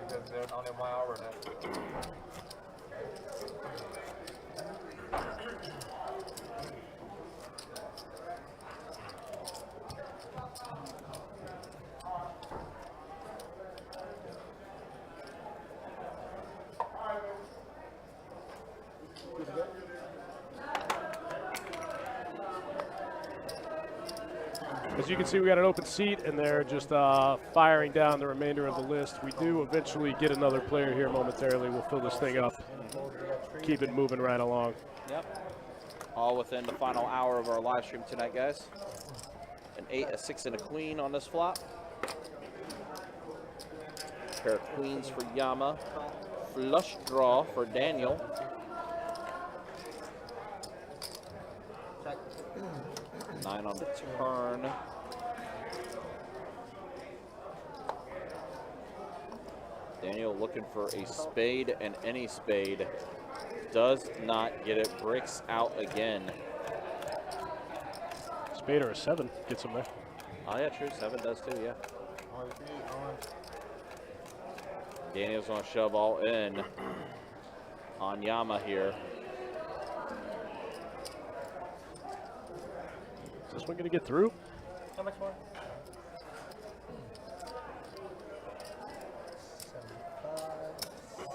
Because there's only 1 hour left. As you can see, we got an open seat, and they're just firing down the remainder of the list. We do eventually get another player here momentarily. We'll fill this thing up, keep it moving right along. Yep. All within the final hour of our live stream tonight, guys. An 8, a 6, and a queen on this flop. Pair of queens for Yama. Flush draw for Daniel. Check. 9 on the turn. Daniel looking for a spade, and any spade does not get it. Bricks out again. Spade or a 7 gets him there. Oh yeah, true. 7 does too, yeah. Daniel's gonna shove all in on Yama here. Is this one gonna get through? How much more?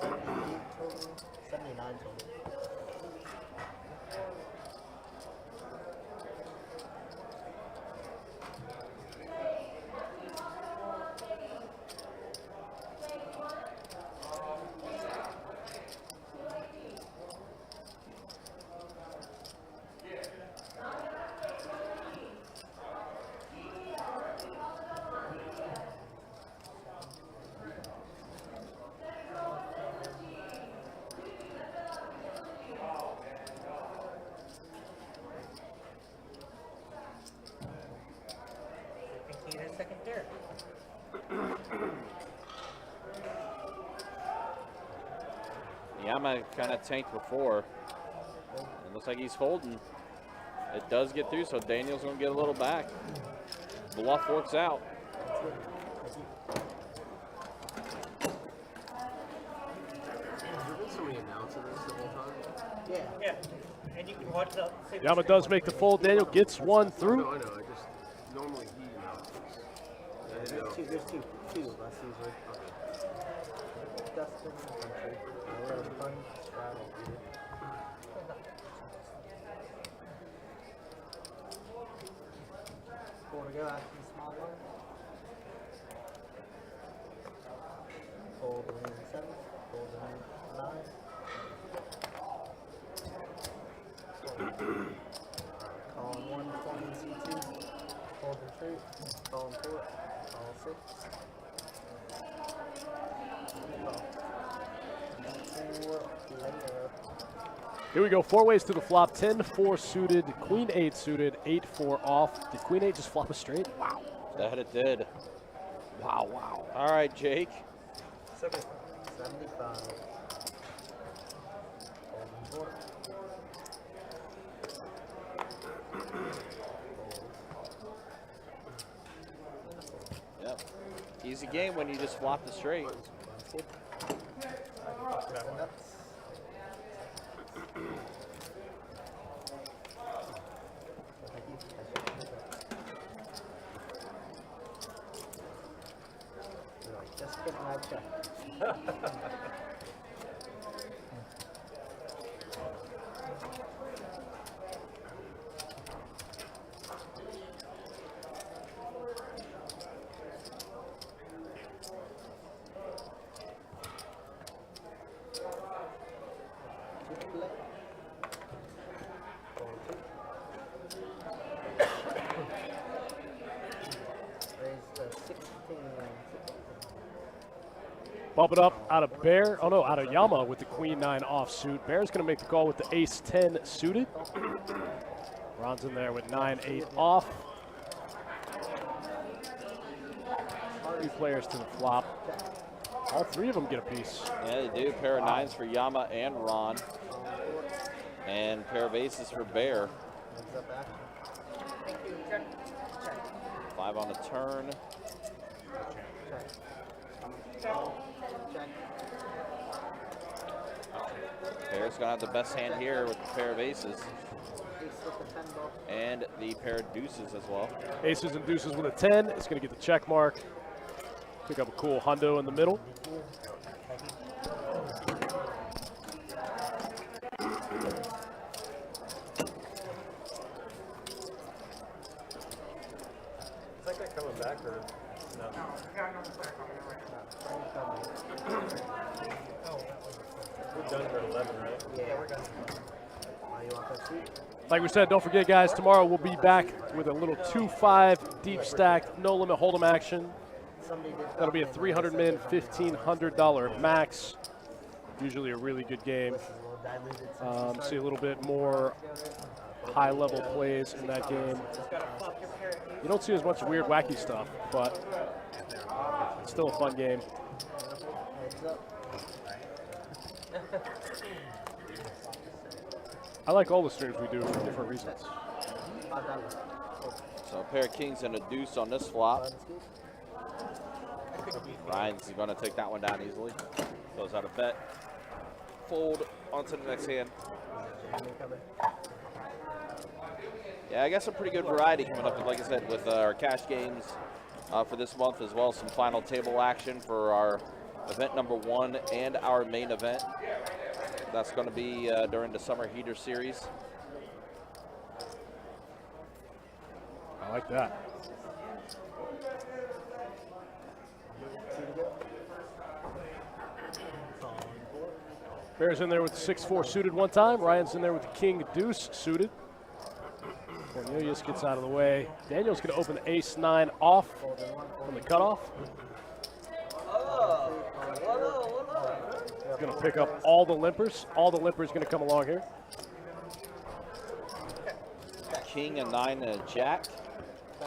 78 total. 79 total. Yama kind of tanked before. It looks like he's folding. It does get through, so Daniel's going to get a little back. Bluff works out. Yeah. And you can watch the. Yama does make the fold. Daniel gets one through. No, I know. I just normally he announces. There's two. That's usually. Dustin, country. Fun travel. Four to go after the small one. Fold in 7. Fold in 9. Column 1, 20 C2. Fold and true. Column 4. Column 6. Call. 4 later. Here we go, 4 ways to the flop, 10-4 suited, queen 8 suited, 8-4 off. Did queen 8 just flop a straight? Wow. That it did. Wow, wow. All right, Jake. 75. Yep. Easy game when you just flop the straight. Just kidding, I checked. Bump it up out of Bear. Oh no, out of Yama with the queen 9 offsuit. Bear's going to make the call with the ace 10 suited. Ron's in there with 9-8 off. 3 players to the flop. All 3 of them get a piece. Yeah, they do. Pair of 9s for Yama and Ron. And pair of aces for Bear. 5 on the turn. Bear's gonna have the best hand here with the pair of aces. And the pair of deuces as well. Aces and deuces with a 10. It's going to get the check mark. Pick up a cool hundo in the middle. Is that guy coming back or no? We're done for 11, right? Yeah, we're done. You want that seat? Like we said, don't forget, guys, tomorrow we'll be back with a little 2-5 deep stacked, no limit hold'em action. That'll be a 300 min, $1,500 max. Usually a really good game. See a little bit more high level plays in that game. You don't see as much weird, wacky stuff, but it's still a fun game. I like all the streams we do for different reasons. So a pair of kings and a deuce on this flop. Ryan's going to take that one down easily. Goes out of bet. Fold onto the next hand. Yeah, I got some pretty good variety coming up, like I said, with our cash games for this month, as well as some final table action for our event number 1 and our main event. That's going to be during the Summer Heater Series. I like that. Bear's in there with the 6-4 suited one time. Ryan's in there with the king deuce suited. Cornelius gets out of the way. Daniel's going to open the ace 9 off from the cutoff. He's going to pick up all the limpers. All the limpers going to come along here. King, a 9, and a jack. So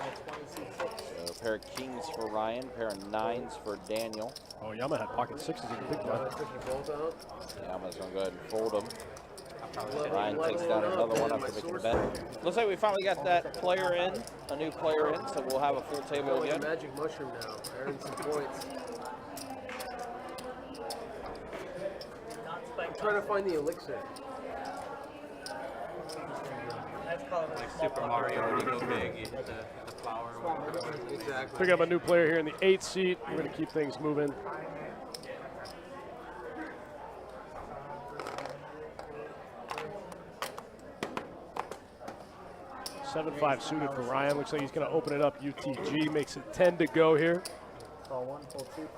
a pair of kings for Ryan, pair of 9s for Daniel. Oh, Yama had pocket 6s in the big blind. Yama's going to go ahead and fold them. Ryan takes down another one after making the bet. Looks like we finally got that player in, a new player in, so we'll have a full table again. Magic mushroom now, earning some points. I'm trying to find the elixir. Like Super Mario, when you go big, you hit the flower or whatever. Exactly. Pick up a new player here in the 8 seat. We're going to keep things moving. $7-5 suited for Ryan. Looks like he's going to open it up UTG. Makes it 10 to go here. Call 1, pull 2.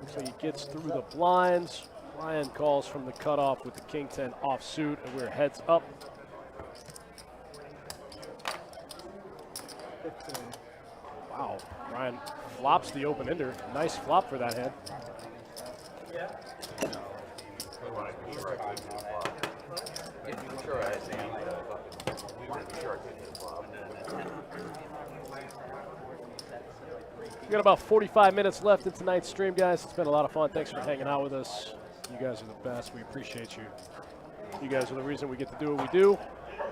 Looks like he gets through the blinds. Ryan calls from the cutoff with the king 10 offsuit, and we're heads up. 15. Wow, Ryan flops the open ender. Nice flop for that hand. We got about 45 minutes left in tonight's stream, guys. It's been a lot of fun. Thanks for hanging out with us. You guys are the best. We appreciate you. You guys are the reason we get to do what we do.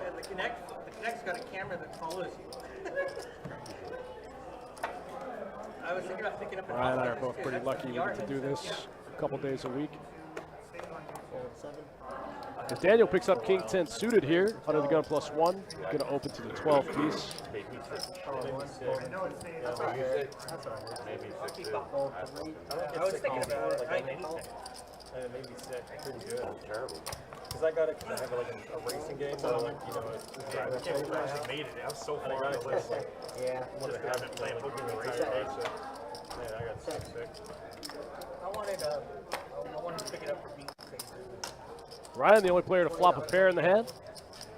And the Kinect's got a camera that follows you. I was thinking about picking up. Ryan and I are both pretty lucky we get to do this a couple days a week. If Daniel picks up King 10 suited here, under the gun +1, going to open to the 12 piece. I was thinking about it. Maybe 6. Pretty good. Terrible. Because I got it because I have like a racing game. So like, you know, I can't believe I actually made it. I was so far on the list. Yeah. I haven't played hooking the race game. Man, I got 6. I wanted to pick it up for beat. Ryan, the only player to flop a pair in the hand.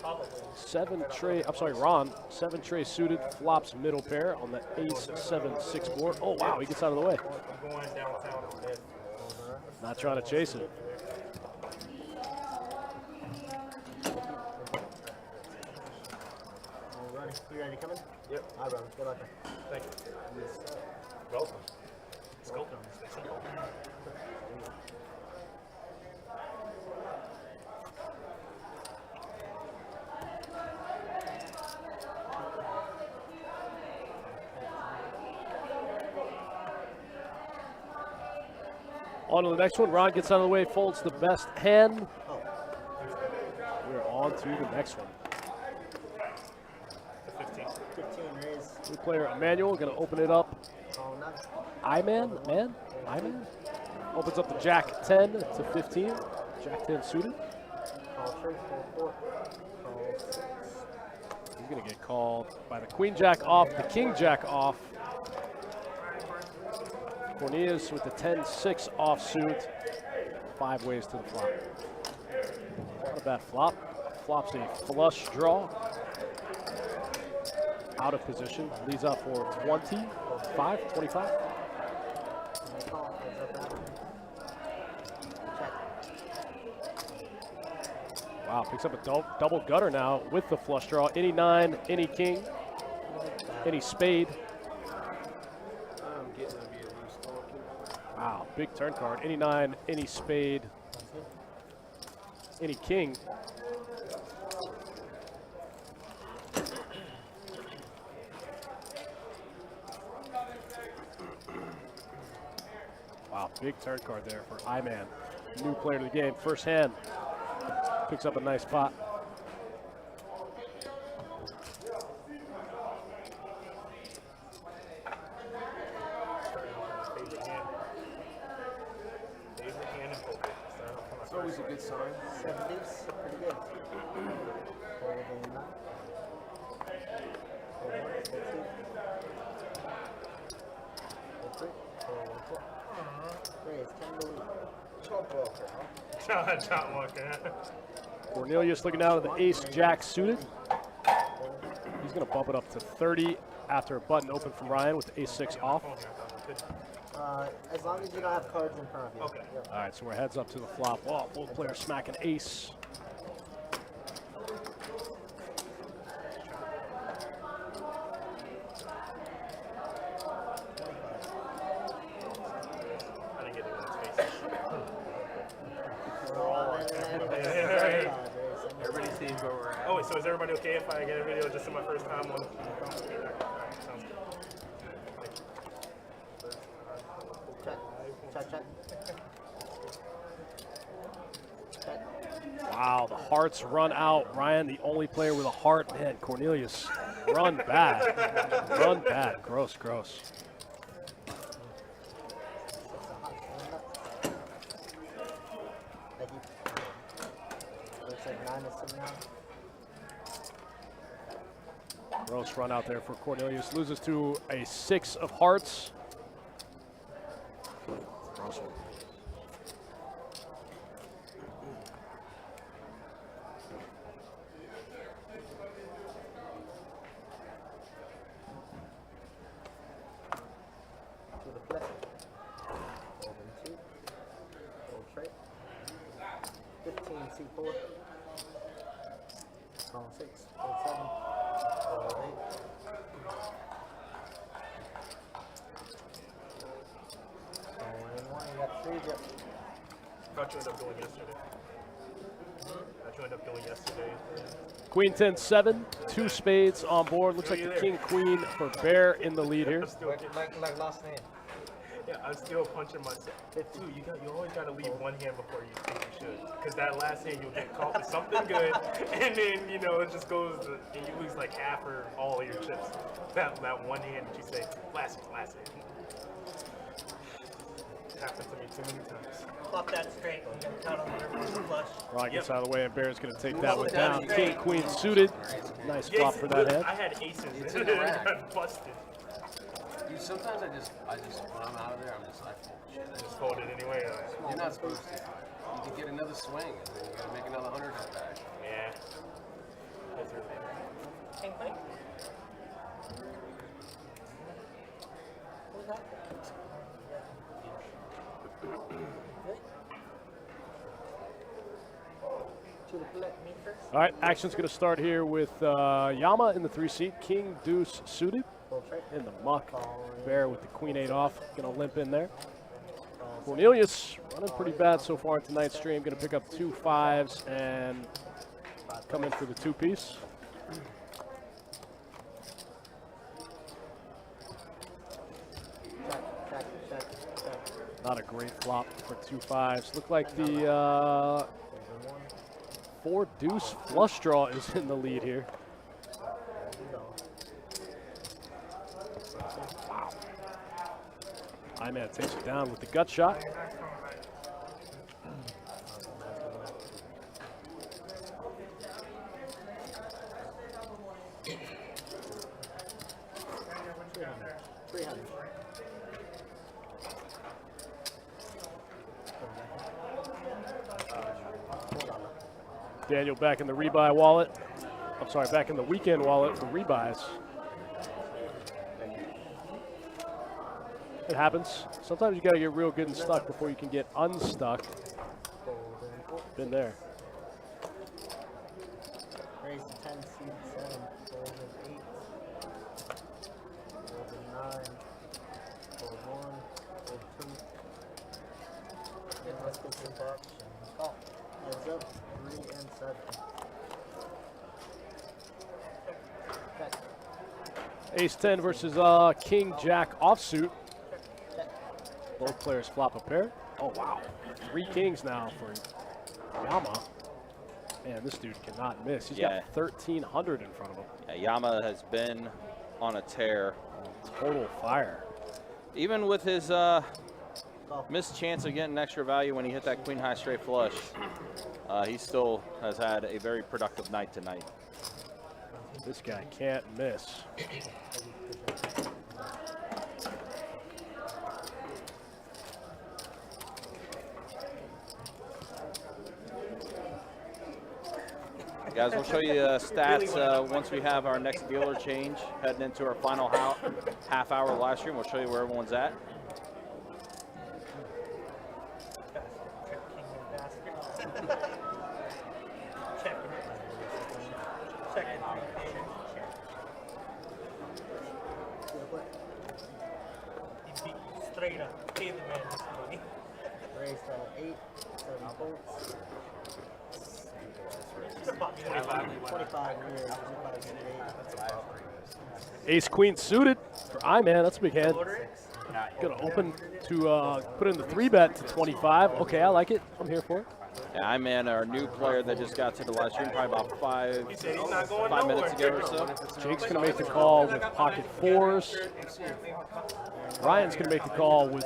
Probably. 7 tray, I'm sorry, Ron. 7 tray suited, flops middle pair on the ace 7-6 board. Oh, wow, he gets out of the way. I'm going downtown on this. Not trying to chase it. You ready to come in? Yep. All right, brother. Good luck. Thank you. Welcome. Let's go. On to the next one. Ron gets out of the way, folds the best hand. We're on to the next one. 15 raise. New player Emmanuel going to open it up. Call none. Iman. Opens up the Jack 10 to 15. Jack 10 suited. Call true. Call 4. Call 6. He's going to get called by the Queen Jack off, the King Jack off. Cornelius with the 10-6 offsuit. 5 ways to the flop. Not a bad flop. Flops a flush draw. Out of position. Leads up for 25. Wow, picks up a double gutter now with the flush draw. Any 9, any king, any spade. Wow, big turn card. Any 9, any spade, any king. Wow, big turn card there for Iman. New player to the game. First hand. Picks up a nice pot. It's always a good sign. 70s, pretty good. Holding that. Raise, 10 to lead. John Walker. Cornelius looking down at the ace jack suited. He's going to bump it up to 30 after a button open from Ryan with the ace 6 off. As long as you don't have cards in front of you. Okay. Yep. All right, so we're heads up to the flop. Oh, both players smacking ace. I didn't get to that space. Everybody sees where we're at. Oh, wait, so is everybody okay if I get a video just in my first time on? Sounds good. Check. Wow, the hearts run out. Ryan, the only player with a heart. Man, Cornelius, run bad. Run bad. Gross. Thank you. Looks like 9 is sitting out. Gross run out there for Cornelius. Loses to a 6 of hearts. Gross one. To the flip. Holding 2. Hold trade. 15 C4. Call 6. Hold 7. Hold 8. Thought you ended up doing yesterday. Thought you ended up doing yesterday. Queen 10-7, 2 spades on board. Looks like the king queen for Bear in the lead here. Like last hand. Yeah, I'm still punching myself. Dude, you always gotta leave one hand before you think you should, because that last hand you'll get caught with something good, and then it just goes and you lose like half or all of your chips. That one hand that you say last hand. Happened to me too many times. Flop that straight. You gotta count on the river with the flush. Ryan gets out of the way, and Bear's going to take that one down. King queen suited. Nice flop for that hand. I had aces. It's and in the it rack. got busted. Dude, sometimes I just when I'm out of there, I fold shit. I just fold it anyway. You're not supposed to. You can get another swing, and then you gotta make another 100 come back. Yeah. That's really King queen. What was that? All right, action's going to start here with Yama in the 3-seat, King Deuce suited in the muck. Bear with the Queen 8 off, going to limp in there. Cornelius running pretty bad so far in tonight's stream, going to pick up 2 5s and come in for the 2-piece. Not a great flop for 2 5s. Look like the 4 deuce flush draw is in the lead here. Wow. I-Man takes it down with the gut shot. Daniel back in the rebuy wallet. I'm sorry, back in the weekend wallet for rebuys. It happens. Sometimes you got to get real good and stuck before you can get unstuck. Been there. Raise to 10, seed 7, fold an 8, fold a 9, fold 1, fold 2. Yeah, let's get some bucks. Call. Heads up, 3 and 7. Check. Ace 10 versus King Jack offsuit. Both players flop a pair. Oh, wow. 3 kings now for Yama. Man, this dude cannot miss. He's got 1,300 in front of him. Yeah, Yama has been on a tear. Total fire. Even with his missed chance of getting extra value when he hit that queen high straight flush, he still has had a very productive night tonight. This guy can't miss. Guys, we'll show you stats once we have our next dealer change, heading into our final half-hour live stream. We'll show you where everyone's at. Straight up, pay the man this money. Raise to 8, 7 bolts. 25 here, 25 Ace Queen suited for I-Man. That's a big hand. Gonna open to put in the 3-bet to 25. Okay, I like it. I'm here for it. Yeah, I-Man, our new player that just got to the live stream, probably about five minutes ago or so. Jake's gonna make the call with pocket 4s. Ryan's gonna make the call with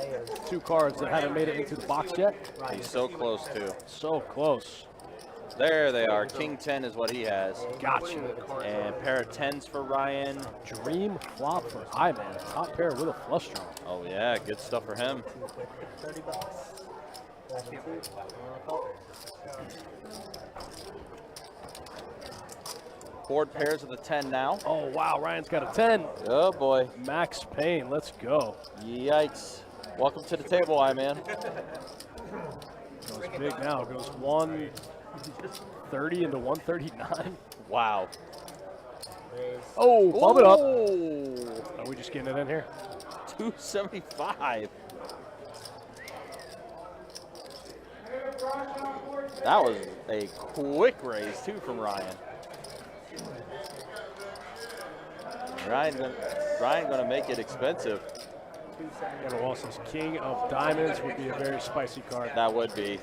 2 cards that haven't made it into the box yet. He's so close too. So close. There they are. King 10 is what he has. Gotcha. And pair of 10s for Ryan. Dream flop for I-Man. Top pair with a flush draw. Oh yeah, good stuff for him. 30 bucks. Board pairs of the 10 now. Oh wow, Ryan's got a 10. Oh boy. Max Payne, let's go. Yikes. Welcome to the table, I-Man. Goes big now. Goes 130 into 139. Wow. Oh, bump it up. Oh. Are we just getting it in here? 275. That was a quick raise, too, from Ryan. Ryan gonna make it expensive. Kevin Walson's King of Diamonds would be a very spicy card. That would be.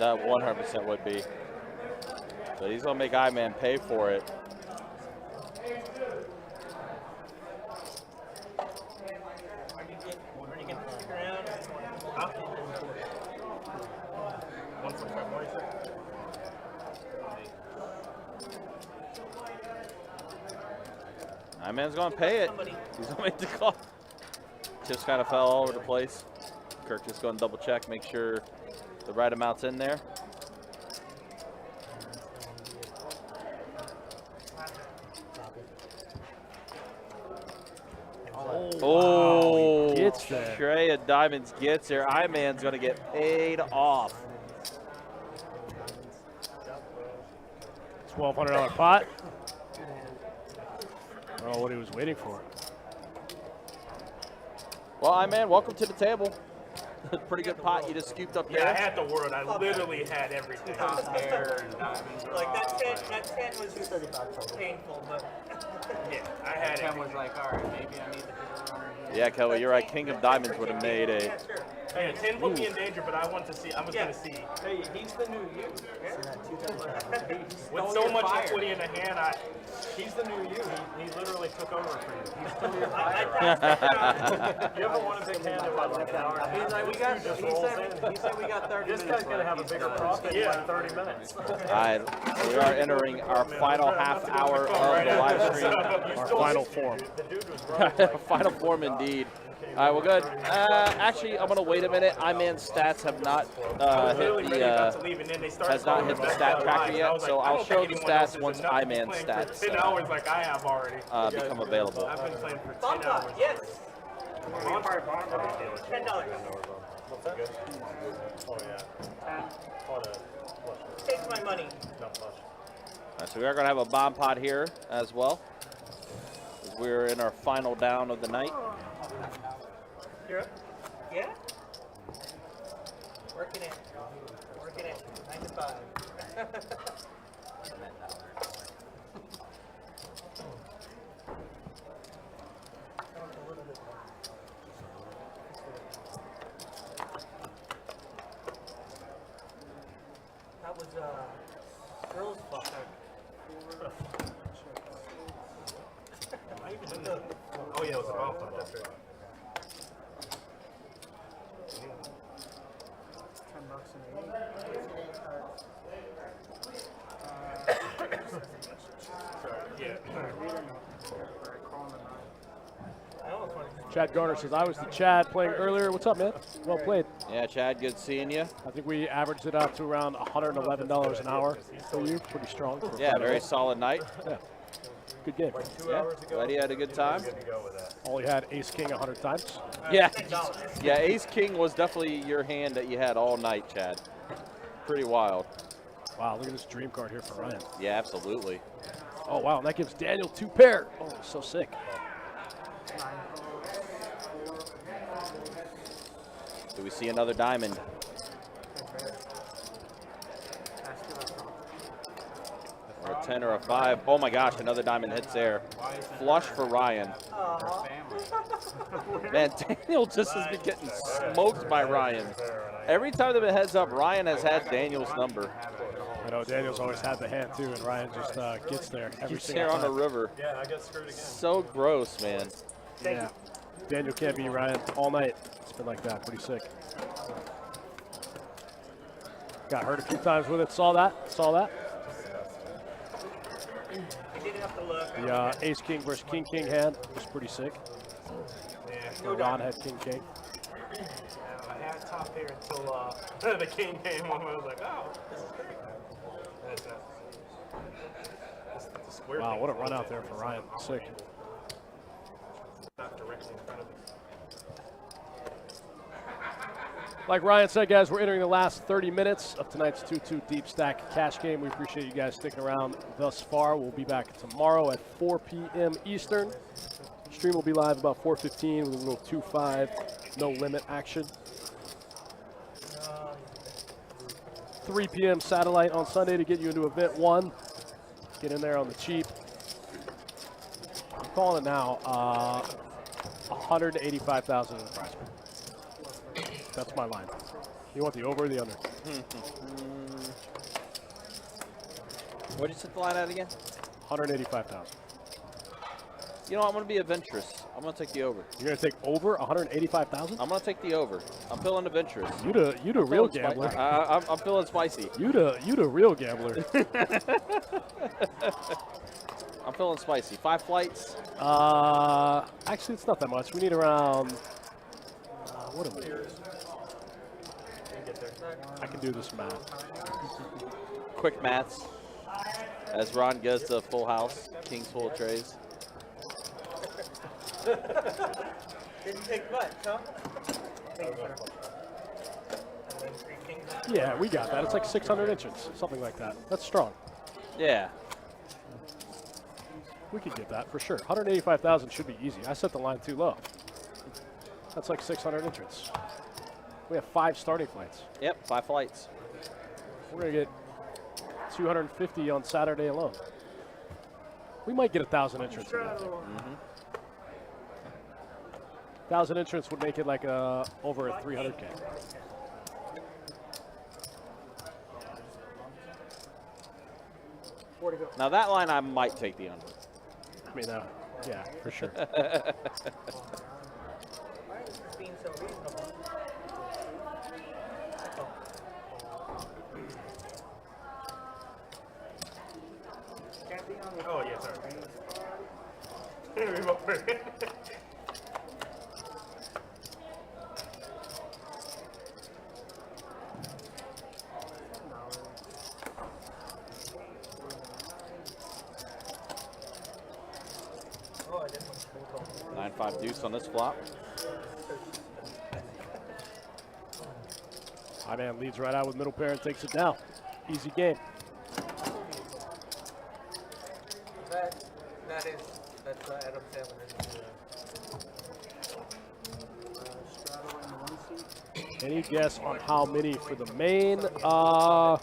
That 100% would be. But he's gonna make I-Man pay for it. I-Man's gonna pay it. He's gonna make the call. Just kind of fell all over the place. Kirk just gonna double check, make sure the right amount's in there. Oh, Gets there. Tray of Diamonds gets there. I-Man's gonna get paid off. $1,200 pot. I don't know what he was waiting for. Well, I-Man, welcome to the table. Pretty good pot you just scooped up there. Yeah, I had the word. I literally had everything. Hair and diamonds. Like that 10 was just painful, but Yeah, I had Ken it. was like, all right, maybe I need the bigger runner here. Yeah, Kelly, you're right. King of Diamonds would have made a. yeah, sure. Hey, 10 put me in danger, but I want to see. I was gonna see. Hey, he's the new you. With so much equity in the hand, he's the new you. He literally took over for you. He's still your fire. You ever want a big hand in like an hour? He's like, he said we got 30 This minutes guy's gonna have a left. bigger profit in like 30 minutes. All right, we are entering our final half hour of the live stream. Our final form. The dude was wrong. Final form indeed. All right, well, good. Actually, I'm gonna wait a minute. I-Man's stats have not hit the has not hit the stat tracker yet, so I'll show the stats once I-Man's stats 10 hours like I have already. become available. I've been playing for 10 Bump hours. pot, yes. $10. $10. Oh yeah. Take my money. Not much. All right, so we are gonna have a bomb pot here as well. We're in our final down of the night. You're up? Yeah? Working it. Working it. 9 to 5. That was girls' fuck. Oh yeah, it was a bomb pot. That's right. Chad Garner says, I was the Chad playing earlier. What's up, man? Well played. Yeah, Chad, good seeing you. I think we averaged it out to around $111 an hour for you. Pretty strong. For Yeah, very solid night. Yeah. Good game. Yeah. Glad you had a good time. All you had ace king 100 times. Yeah, yeah. Ace King was definitely your hand that you had all night, Chad. Pretty wild. Wow, look at this dream card here for Ryan. Yeah, absolutely. Oh wow, and that gives Daniel 2 pair. Oh, so sick. Do we see another diamond? Or a 10 or a 5. Oh my gosh, another diamond hits there. Flush for Ryan. Man, Daniel just has been getting smoked by Ryan. Every time they've been heads up, Ryan has had Daniel's number. I know Daniel's always had the hand too, and Ryan just gets there every He's single there time. on the river. Yeah, I got screwed again. So gross, man. Yeah. Daniel can't beat Ryan all night. It's been like that. Pretty sick. Got hurt a few times with it. Saw that. Saw that. The ace king versus king king hand was pretty sick. Yeah. Ron had king king. I had top pair until the king came on. I was like, oh, this is great. Wow, what a run out there for Ryan. Sick. Not directly in front of me. Like Ryan said, guys, we're entering the last 30 minutes of tonight's 2-2 deep stack cash game. We appreciate you guys sticking around thus far. We'll be back tomorrow at 4 p.m. Eastern. Stream will be live about 4:15 with a little 2-5 no limit action. 3 p.m. satellite on Sunday to get you into event 1. Get in there on the cheap. I'm calling it now. 185,000 in the prize pool. That's my line. You want the over or the under? What did you set the line at again? 185,000. You know, I'm going to be adventurous. I'm going to take the over. You're going to take over 185,000? I'm going to take the over. I'm feeling adventurous. You the real gambler. I'm feeling spicy. You the real gambler. I'm feeling spicy. 5 flights. Actually, it's not that much. We need around. What are we? I can do this math. Quick maths. As Ron goes to full house, king's full of trays. Didn't take much, huh? Yeah, we got that. It's like 600 inches, something like that. That's strong. Yeah. We could get that for sure. 185,000 should be easy. I set the line too low. That's like 600 entrants. We have 5 starting flights. Yep, 5 flights. We're going to get 250 on Saturday alone. We might get 1,000 entrants. 1,000 entrants would make it like over a 300K. Now that line, I might take the under. I mean, yeah, for sure. Oh, yeah, sorry. Remember. Oh, I didn't want to 9-5 deuce on this flop. High man leads right out with middle pair and takes it down. Easy game. That's Adam Sandler. Any guess on how many for the main? I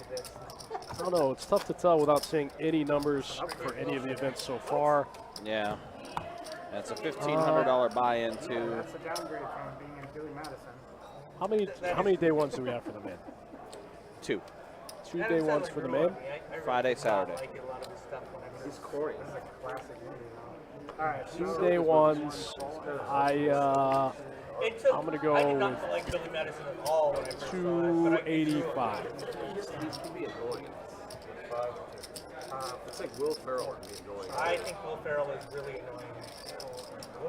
don't know. It's tough to tell without seeing any numbers for any of the events so far. Yeah. That's a $1,500 buy-in to. That's a downgrade from being in Billy Madison. How many day ones do we have for the main? 2. 2 day ones for the main? Friday, Saturday. He's Corey. All right, 2 day ones. I'm gonna go I did not like Billy Madison at all when I first saw it, but I 285. He can be annoying. It's like Will Ferrell can be annoying. I think Will Ferrell is really annoying.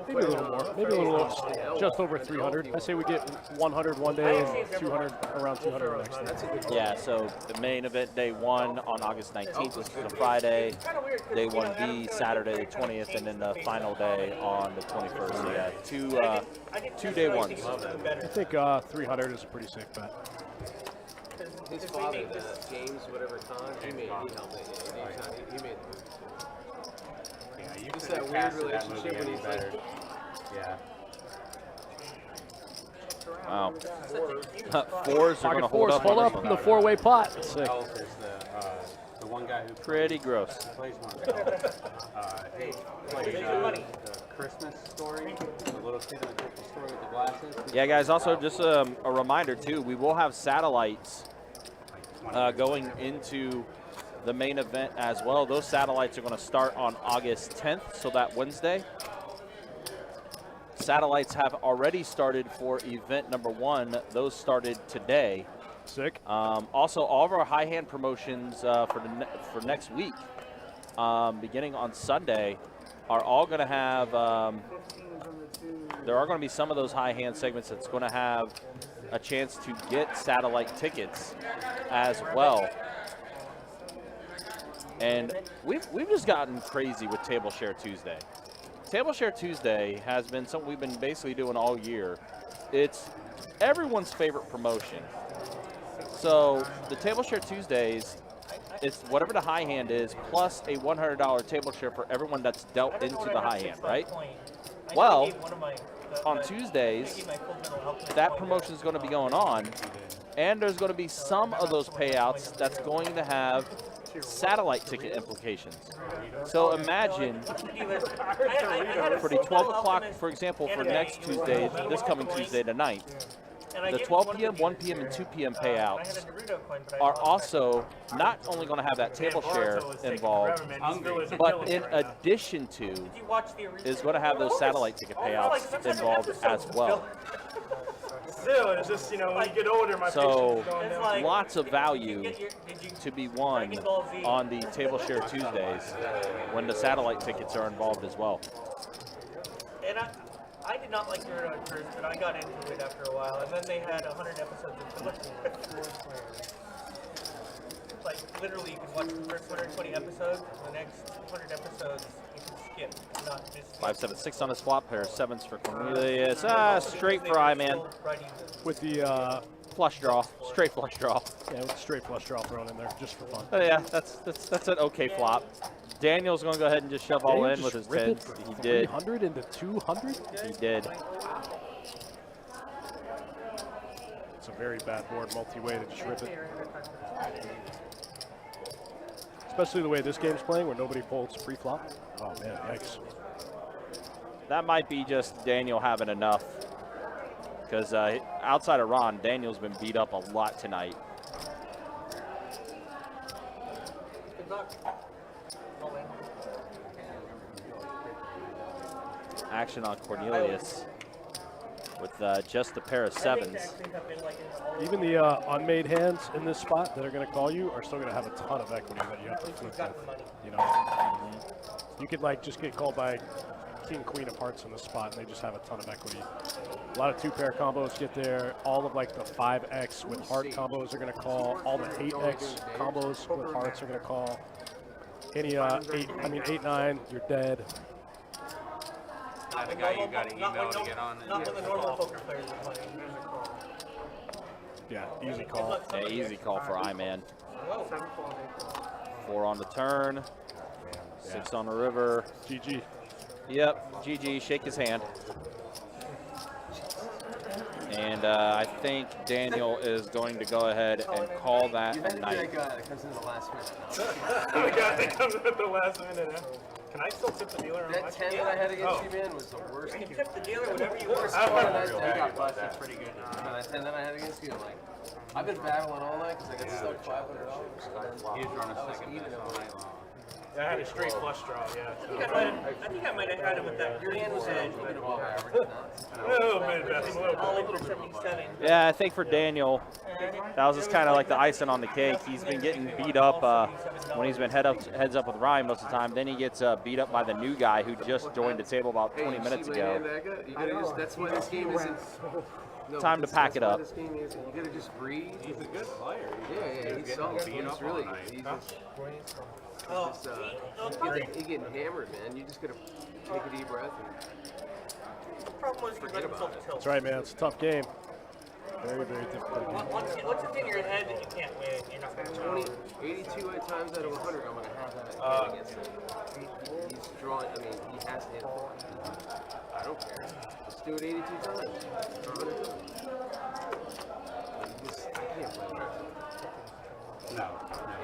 Maybe a little more. Maybe a little just over 300. I say we get 100 one day and 200 around 200 the next day. Yeah, so the main event, day 1 on August 19th, which is a Friday. Day 1B, Saturday the 20th, and then the final day on the 21st. So yeah, two day ones. I think 300 is a pretty safe bet. His father, James, whatever Con, he made the move. Yeah, you Just could that have weird casted that relationship movie when any he's better. like, Yeah. Wow. 4s are going to hold up. Hold up in the 4-way pot. Sick. Oh, there's the one guy who Pretty gross. plays one. He played the Christmas Story, the little kid in the Christmas Story with the glasses. Yeah, guys, also just a reminder, too, we will have satellites going into the main event as well. Those satellites are going to start on August 10th, so that Wednesday. Satellites have already started for event number 1. Those started today. Sick. Also, all of our high hand promotions for next week, beginning on Sunday, are all going to have. There are going to be some of those high hand segments that's going to have a chance to get satellite tickets as well. And we've just gotten crazy with Table Share Tuesday. Table Share Tuesday has been something we've been basically doing all year. It's everyone's favorite promotion. So the Table Share Tuesdays, it's whatever the high hand is plus a $100 table share for everyone that's dealt into the high hand, right? Well, on Tuesdays, that promotion is going to be going on And there's going to be some of those payouts that's going to have satellite ticket implications. So imagine for the 12 o'clock, for example, for next Tuesday, this coming Tuesday the 9th, the 12 p.m., 1 p.m., and 2 p.m. payouts are also not only going to have that table share involved, but in addition to, is going to have those satellite ticket payouts involved as well. Still, it's just, you know, when you get older, my So patience is gone down. lots of value to be won on the Table Share Tuesdays when the satellite tickets are involved as well. And I did not like Naruto at first, but I got into it after a while. And then they had 100 episodes of filler. Like, literally, you can watch the first 120 episodes, and the next 100 episodes you can skip, not just... 5-7-6 on his flop, pair of 7s for Cornelius. Straight for I-Man. With the flush draw, straight flush draw. Yeah, with the straight flush draw thrown in there, just for fun. Yeah, that's an okay flop. Daniel's going to go ahead and just shove all in with his 10s. He did. 300 into 200? He did. It's a very bad board, multi-way to just rip it. Especially the way this game's playing, where nobody folds pre-flop. Oh man, yikes. That might be just Daniel having enough. Because outside of Ron, Daniel's been beat up a lot tonight. Good luck. Action on Cornelius with just a pair of 7s. Even the unmade hands in this spot that are going to call you are still going to have a ton of equity that you have to flip with. You know, you could like just get called by King, Queen of Hearts in this spot, and they just have a ton of equity. A lot of 2-pair combos get there. All of like the 5X with heart combos are going to call. All the 8X combos with hearts are going to call. Any 8-9, you're dead. The guy you got to email to get on. Not when the normal poker players are playing. Yeah, easy call. Yeah, easy call for I-Man. 4 on the turn. 6 on the river. GG. Yep, GG, shake his hand. And I think Daniel is going to go ahead and call that a night. The guy that comes in the last minute. The guy that comes at the last minute. Huh? Can I still tip the dealer? That 10 that I had against you, man, was the worst. You can tip the dealer whatever you want. I got busted pretty good. That 10 that I had against you, I'm like, I've been battling all night because I got stuck $500. He's running second best all night long. I had a straight flush draw, yeah. I think I might have had him with that. Your hand was a little bit above average. A little bit best. All over 77. Yeah, I think for Daniel, that was just kind of like the icing on the cake. He's been getting beat up when he's been heads up with Ryan most of the time. Then he gets beat up by the new guy who just joined the table about 20 minutes ago. That's why this game isn't. No, Time to pack it up. This game is, you gotta just breathe. He's a good player. Yeah, he's solid. He's really. He's getting hammered, man. You just gotta take a deep breath and Problem was forget about it. That's right, man. It's a tough game. Very, very difficult game. Once it's in your head that you can't win, you're not going to 82 times out of 100, I'm gonna have that against him. He's drawing. I mean, he has to hit it. I don't care. Let's do it 82 times. I can't play it. No.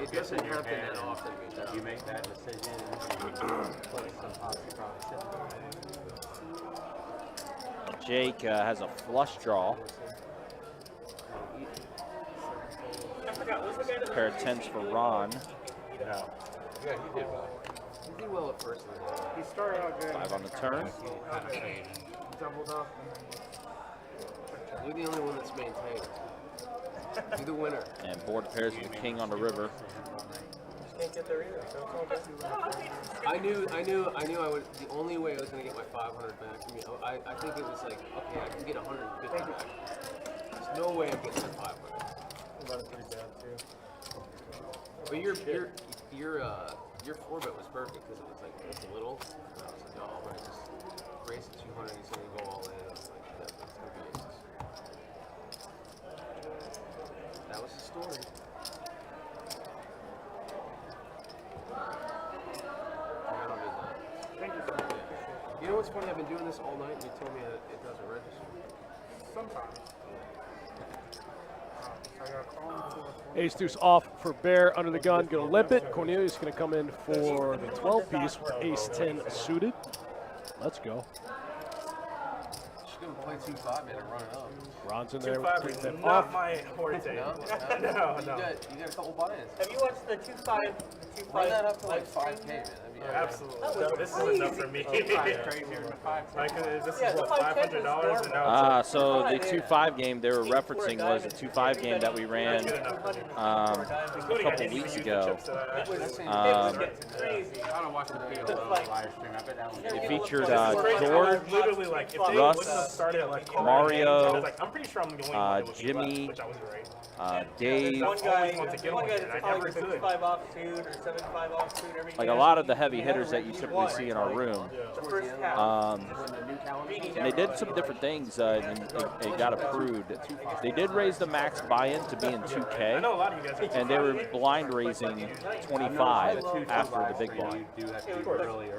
It doesn't happen that often. You make that decision. Jake has a flush draw. Pair of 10s for Ron. Yeah, he did well. He did well at first. He started out good. 5 on the turn. Doubled up. You're the only one that's maintained. You're the winner. And board pairs with King on the river. Can't get there either. So it's all good. I knew I would. The only way I was going to get my 500 back from you, I think it was like, okay, I can get 150 back. There's no way I'm getting that 500. Running pretty bad too. But your 4-bet was perfect because it was like it's a little. And I was like, oh, I'm gonna just raise it 200. He's gonna go all in. I was like, that's gonna be aces. That was the story. I don't need that. Thank you, sir. You know what's funny? I've been doing this all night, and you told me that it doesn't register. Sometimes. Ace deuce off for Bear under the gun, gonna limp it. Cornelius gonna come in for the 12 piece with ace 10 suited. Let's go. She's gonna play 2-5 man and run it up. Ron's in there. 2-5 with is them not off. my forte. No? No. You got a couple buy-ins. Have you watched the 2-5? Run that up to like 5K, man. That'd be Absolutely. This is enough for me. Crazier than 5. Like, this Yeah, is what, the 5K is $500, and now it's So the 2-5 game they were referencing was a 2-5 game that we ran a couple weeks ago. Crazy. I don't watch the live stream. I bet that one. It featured George, George, literally like, if they Russ, wouldn't have started at like Mario, I was like, I'm pretty sure I'm the only one that would be Jimmy, left, which I was right. Dave. One guy, want to get one on guy here, and I that's probably never could. 55 offsuit or 75 offsuit every Like game. a lot of the heavy hitters that you typically see in our room. The first half. And they did some different things, and it got approved. They did raise the max buy-in to be in 2K, I know a lot of you guys are and they were blind raising 25 after the big blind.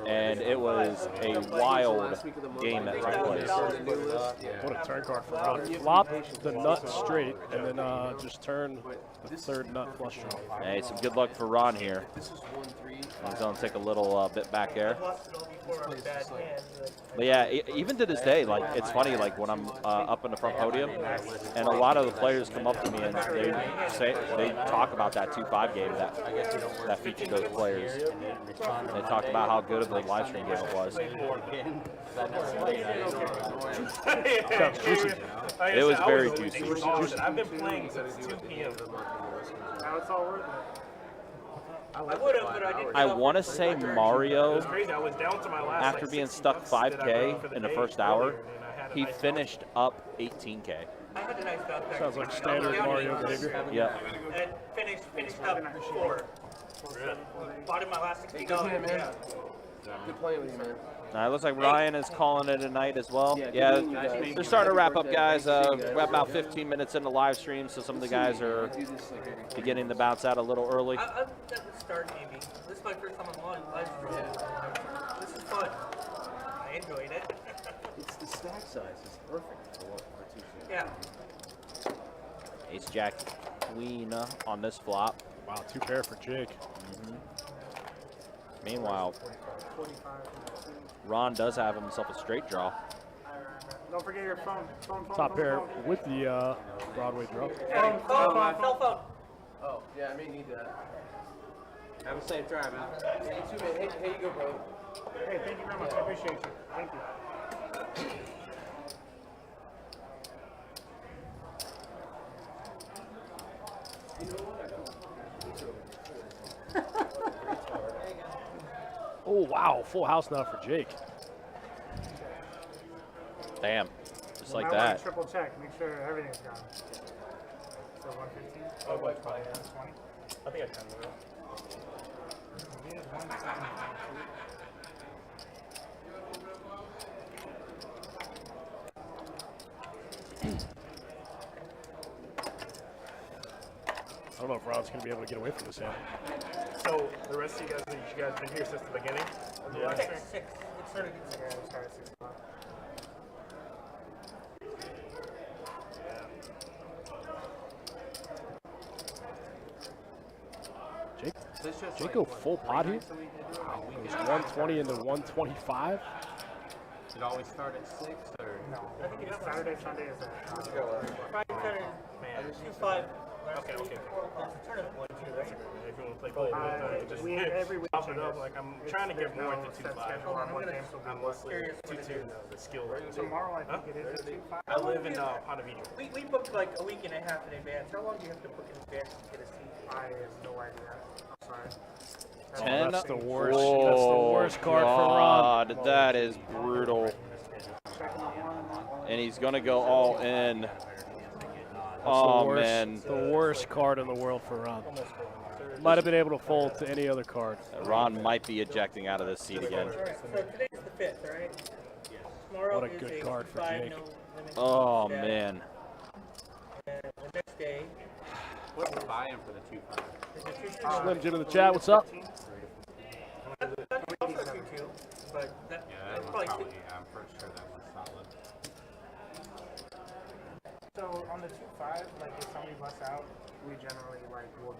And it was a wild game that took place. What a turn card for Ron. Flop the nut straight, and then just turn the third nut flush draw. Hey, some good luck for Ron here. He's going to take a little bit back there. But yeah, even to this day, like, it's funny, like when I'm up in the front podium, and a lot of the players come up to me and they talk about that 2-5 game that featured those players. And they talk about how good of a live stream game it was. Sounds juicy. It was very juicy. I've been playing since 2 p.m. Now it's all worth it. I would have, but I didn't. I want to say Mario, It's crazy. I was down to my last, after like, being 60 stuck bucks that I put 5K for in the day first hour, earlier, and I had a he nice finished up 18K. I had a nice bounce back. Sounds like standard Mario behavior. Yeah. And finished up 4. Bought in my last $60. Yeah. Good playing with you, man. It looks like Ryan is calling it a night as well. Yeah, they're starting to wrap up, guys. We're about 15 minutes into live stream, so some of the guys are beginning to bounce out a little early. I'm at the start, maybe. This is my first time on live stream. This is fun. I enjoyed it. It's the stack size. It's perfect for 2 Yeah. Ace Jack Queen on this flop. Wow, 2 pair for Jake. Meanwhile, Ron does have himself a straight draw. Don't forget your phone. Top pair with the Broadway draw. Hey, cell phone. Oh, yeah, I may need that. Have a safe drive, man. Yeah, you too, man. Hey, you go, bro. Hey, thank you very much. I appreciate you. Thank you. Oh, wow. Full house now for Jake. Damn. Just like Might wanna that. triple check. Make sure everything's gone. So 115. Oh, what? 20. I think I can do it. I don't know if Ron's going to be able to get away from this hand. So, the rest of you guys been here since the beginning of the live stream? 6. It started at 6. Yeah, we started at 6 o'clock. Jake go full pot here? Wow, goes 120 into 125. Did it always start at 6 or? No. Saturday, Sunday is that. Friday, Saturday, 2-5. Okay. There's a tournament one too, right? If you want to play gold, just Every week pop it up. Like, I'm trying to get more into 2-5. on what games will be. I'm mostly 2-2, the skill range. Tomorrow, I think it is at 2-5. I live in Ponte Vedra. We booked like a week and a half in advance. How long do you have to book in advance to get a seat? I have no idea. I'm sorry. Oh, that's the worst. That's the worst card for Ron. God, that is brutal. And he's going to go all in. Oh, man. The worst card in the world for Ron. Might have been able to fold to any other card. Ron might be ejecting out of this seat again. So today's the 5th, right? Tomorrow What a good is card for 5, Jake. no limit Oh, step. man. And the next day What's the buy-in for the 2-5? is the 2-2. Slim Jim in the chat, what's up? That's also 2-2, but that's Yeah, that probably one's probably, I'm pretty sure that one's solid. So So on the 2-5, like if somebody busts out, we generally like we'll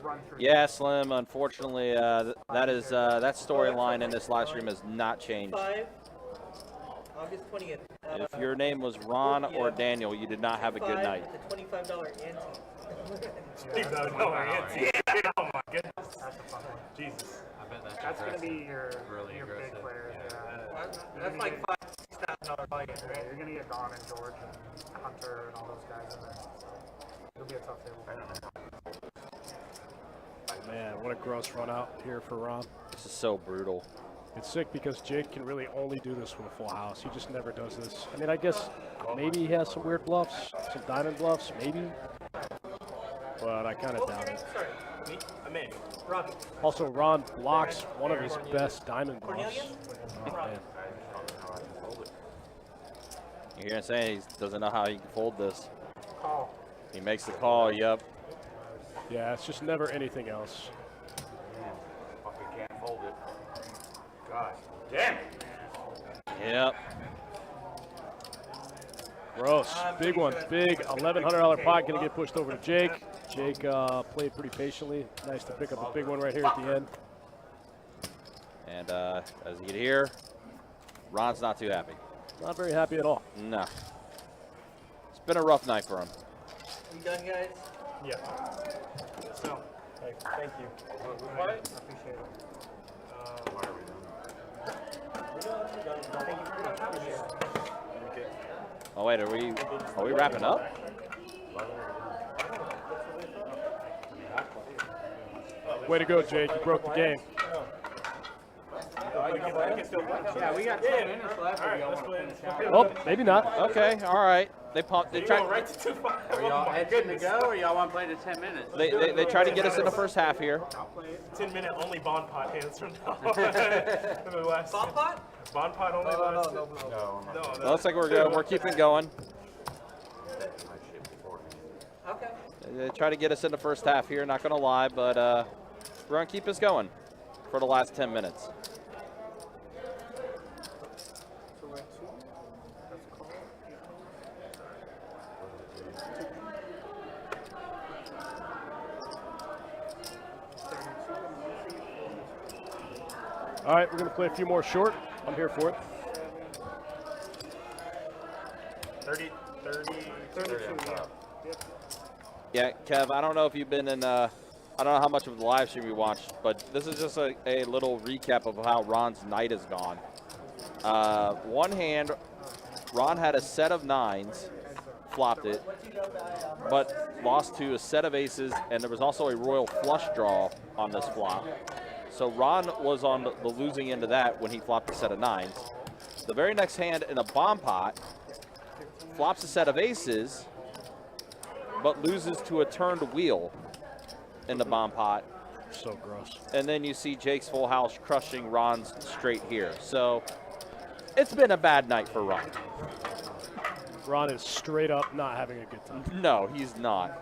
run through. Yeah, Slim. Unfortunately, that is that storyline in this live stream has not changed. 5, August 20th. If your name was Ron or Daniel, you did not have a good night. The $25 ante. $25 ante. Oh my goodness. That's a fun one. Jesus. I bet That's gonna be your really big aggressive. players. Yeah. That's like $5,000 fight, Yeah, right? you're gonna get Don and George and Hunter and all those guys in there. So it'll be a tough table. Man, what a gross run out here for Ron. This is so brutal. It's sick because Jake can really only do this with a full house. He just never does this. I mean, I guess maybe he has some weird bluffs, some diamond bluffs, maybe. But I kind of doubt it. Sorry. Me? Amanda. Robbie. Also, Ron blocks one of his best diamond bluffs. Cornelius? Oh, man. You hear him saying he doesn't know how he can fold this. Call. He makes the call, yep. Yeah, it's just never anything else. Fucking can't hold it. God damn it. Yep. Gross. Big one. Big $1,100 pot going to get pushed over to Jake. Jake played pretty patiently. Nice to pick up a big one right here at the end. And as you can hear, Ron's not too happy. Not very happy at all. No. It's been a rough night for him. You done, guys? Yeah. So, thank you. What? I appreciate it. Oh wait, are we wrapping up? Way to go, Jake. You broke the game. Yeah, we got 10 minutes left. Oh, maybe not. Okay, all right. They tried. Right to 2-5. Are y'all itching to go, or y'all want to play to 10 minutes? They tried to get us in the first half here. 10-minute only bond pot hands from now. Bond pot? Bond pot only last. Well, looks like we're keeping going. Okay. They try to get us in the first half here. Not gonna lie, but we're gonna keep us going for the last 10 minutes. So we're at 2. That's a call. All right, we're going to play a few more short. I'm here for it. 32. Yeah, Kev, I don't know if you've been in, I don't know how much of the live stream you watched, but this is just a little recap of how Ron's night has gone. One hand, Ron had a set of 9s, flopped it, but lost to a set of aces, and there was also a royal flush draw on this flop. So Ron was on the losing end of that when he flopped a set of 9s. The very next hand in a bomb pot, flops a set of aces, but loses to a turned wheel in the bomb pot. So gross. And then you see Jake's full house crushing Ron's straight here. So it's been a bad night for Ron. Ron is straight up not having a good time. No, he's not.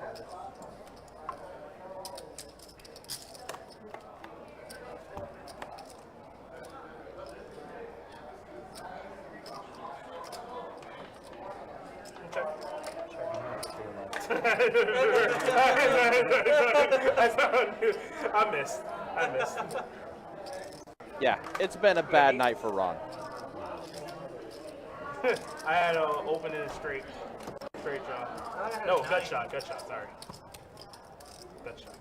I missed. Yeah, it's been a bad night for Ron. I had to open in a straight draw. No, gut shot, sorry. Gut shot.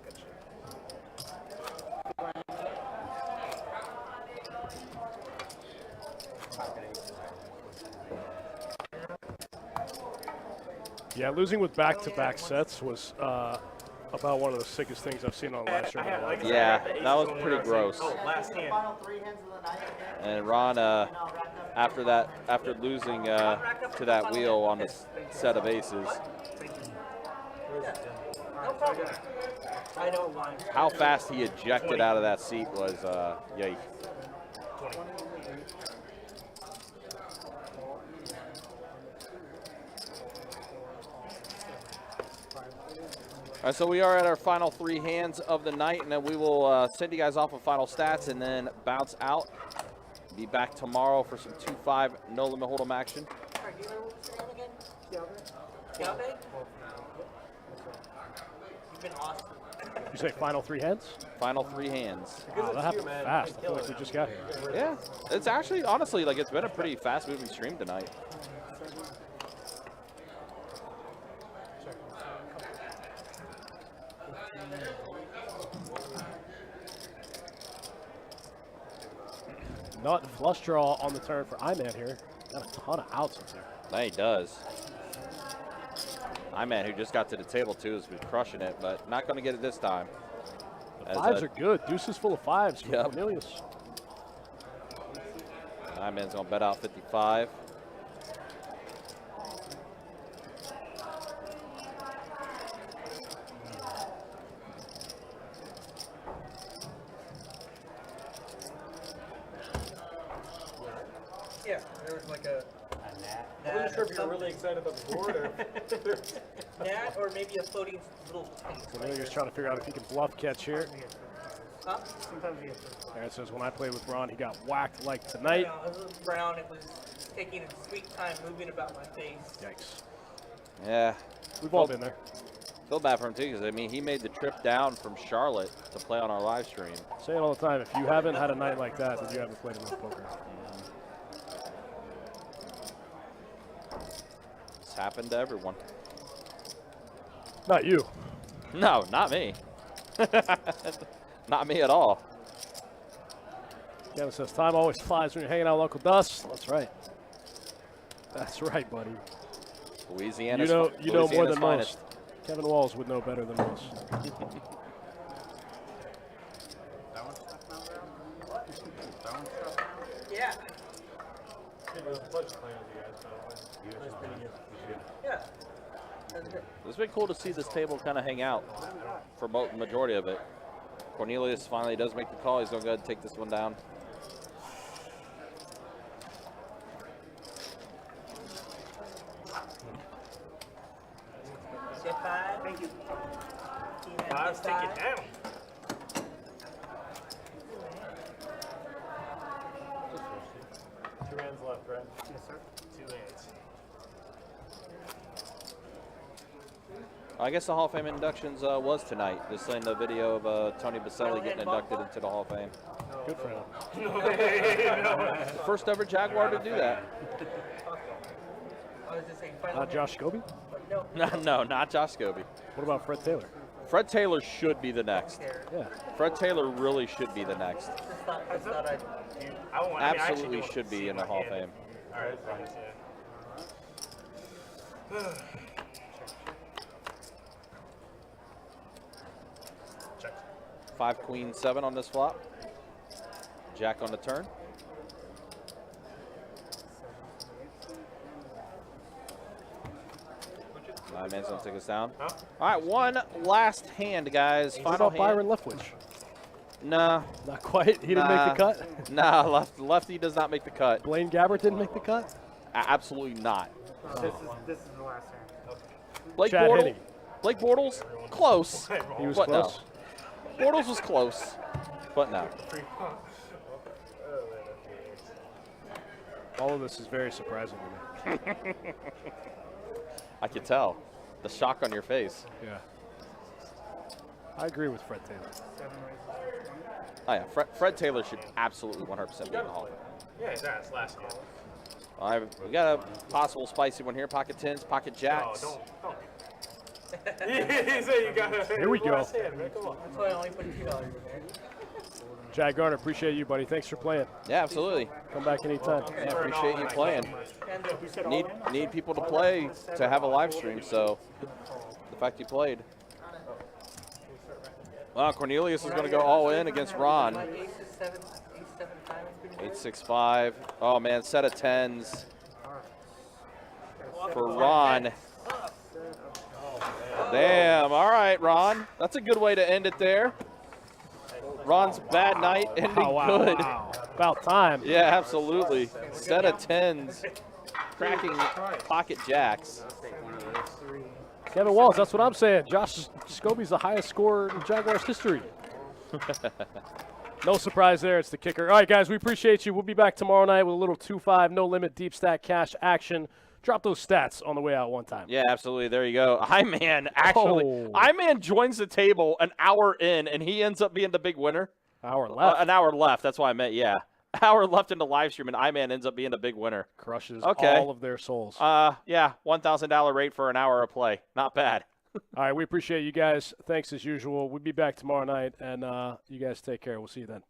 Yeah, losing with back-to-back sets was about one of the sickest things I've seen on live stream. Yeah, that was pretty gross. Oh, last hand. And Ron, after losing to that wheel on the set of aces, how fast he ejected out of that seat was yikes. All right, so we are at our final 3 hands of the night, and then we will send you guys off with final stats and then bounce out. Be back tomorrow for some 2-5 no limit hold'em action. Kealde? You've been awesome. You say final 3 hands? Final 3 hands. Wow, that happened fast. I feel like we just got here. Yeah, it's actually, honestly, like it's been a pretty fast-moving stream tonight. Not flush draw on the turn for I-Man here. Got a ton of outs in there. Yeah, he does. I-Man, who just got to the table too, has been crushing it, but not going to get it this time. The fives are good. Deuces full of fives for Cornelius. I-Man's going to bet out 55. Yeah, there was like a I wasn't sure if you were really excited about the board or gnat or maybe a floating little thing. Cornelius trying to figure out if he can bluff catch here. Huh? Sometimes he gets There it says, when I played with Ron, he got whacked like tonight. No, it was brown. It was taking its sweet time moving about my face. Yikes. Yeah. We've all been there. Feel bad for him too, because I mean, he made the trip down from Charlotte to play on our live stream. Say it all the time. If you haven't had a night like that, then you haven't played enough poker. It's happened to everyone. Not you. No, not me. Not me at all. Kevin says, time always flies when you're hanging out with Uncle Dust. That's right. That's right, buddy. Louisiana. You know more than most. Kevin Walls would know better than most. Yeah. it was a pleasure playing with you guys, by the way. Nice meeting you. Yeah. That's good. It's been cool to see this table kind of hang out for the majority of it. Cornelius finally does make the call. He's going to go ahead and take this one down. Get 5. Thank you. Five's take it down. Two hands left, right? Yes, sir. 2 hands. I guess the Hall of Fame inductions was tonight. Just saying the video of Tony Baselli getting inducted into the Hall of Fame. Good for him. First ever Jaguar to do that. I was just saying final Not Josh Scobie? No. No, not Josh Scobie. What about Fred Taylor? Fred Taylor should be the next. Yeah. Fred Taylor really should be the next. I thought I'd Absolutely should be in the Hall of Fame. All right, thanks, yeah. Check. 5 queen 7 on this flop. Jack on the turn. Man's gonna take us down. Huh? All right, one last hand, guys. What Final about hand. Byron Leftwich? Nah. Not quite. He didn't make the cut? Nah, lefty does not make the cut. Blaine Gabbert didn't make the cut? Absolutely not. This is the last hand. Blake Chad Bortles. Henne. Blake Bortles, close. He was but close? No. Bortles was close, but no. All of this is very surprising to me. I could tell. The shock on your face. Yeah. I agree with Fred Taylor. Oh yeah, Fred Taylor should absolutely 100% be in the Hall of Fame. Yeah, that's last hand. All right, we got a possible spicy one here. Pocket 10s, pocket jacks. No, don't. He said you got Here we go. last hand, man. Come on. That's why I only put $2 in there. Jack Garner, appreciate you, buddy. Thanks for playing. Yeah, absolutely. Come back anytime. Yeah, appreciate you playing. Need people to play to have a live stream, so the fact you played. Well, Cornelius is going to go all in against Ron. 8-6-5. Oh man, set of 10s for Ron. Damn. All right, Ron. That's a good way to end it there. Ron's bad night ending good. Wow. About time. Yeah, absolutely. Set of 10s, cracking pocket jacks. Kevin Walls, that's what I'm saying. Josh Scobie's the highest scorer in Jaguars history. No surprise there. It's the kicker. All right, guys, we appreciate you. We'll be back tomorrow night with a little 2-5 no limit deep stack cash action. drop those stats on the way out one time. Yeah, absolutely. There you go. I-Man actually. Oh. I-Man joins the table an hour in, and he ends up being the big winner. Hour left. An hour left. That's why I meant, yeah. Hour left in the live stream, and I-Man ends up being the big winner. Crushes Okay. all of their souls. Yeah, $1,000 rate for an hour of play. Not bad. All right, we appreciate you guys. Thanks as usual. We'll be back tomorrow night, and you guys take care. We'll see you then.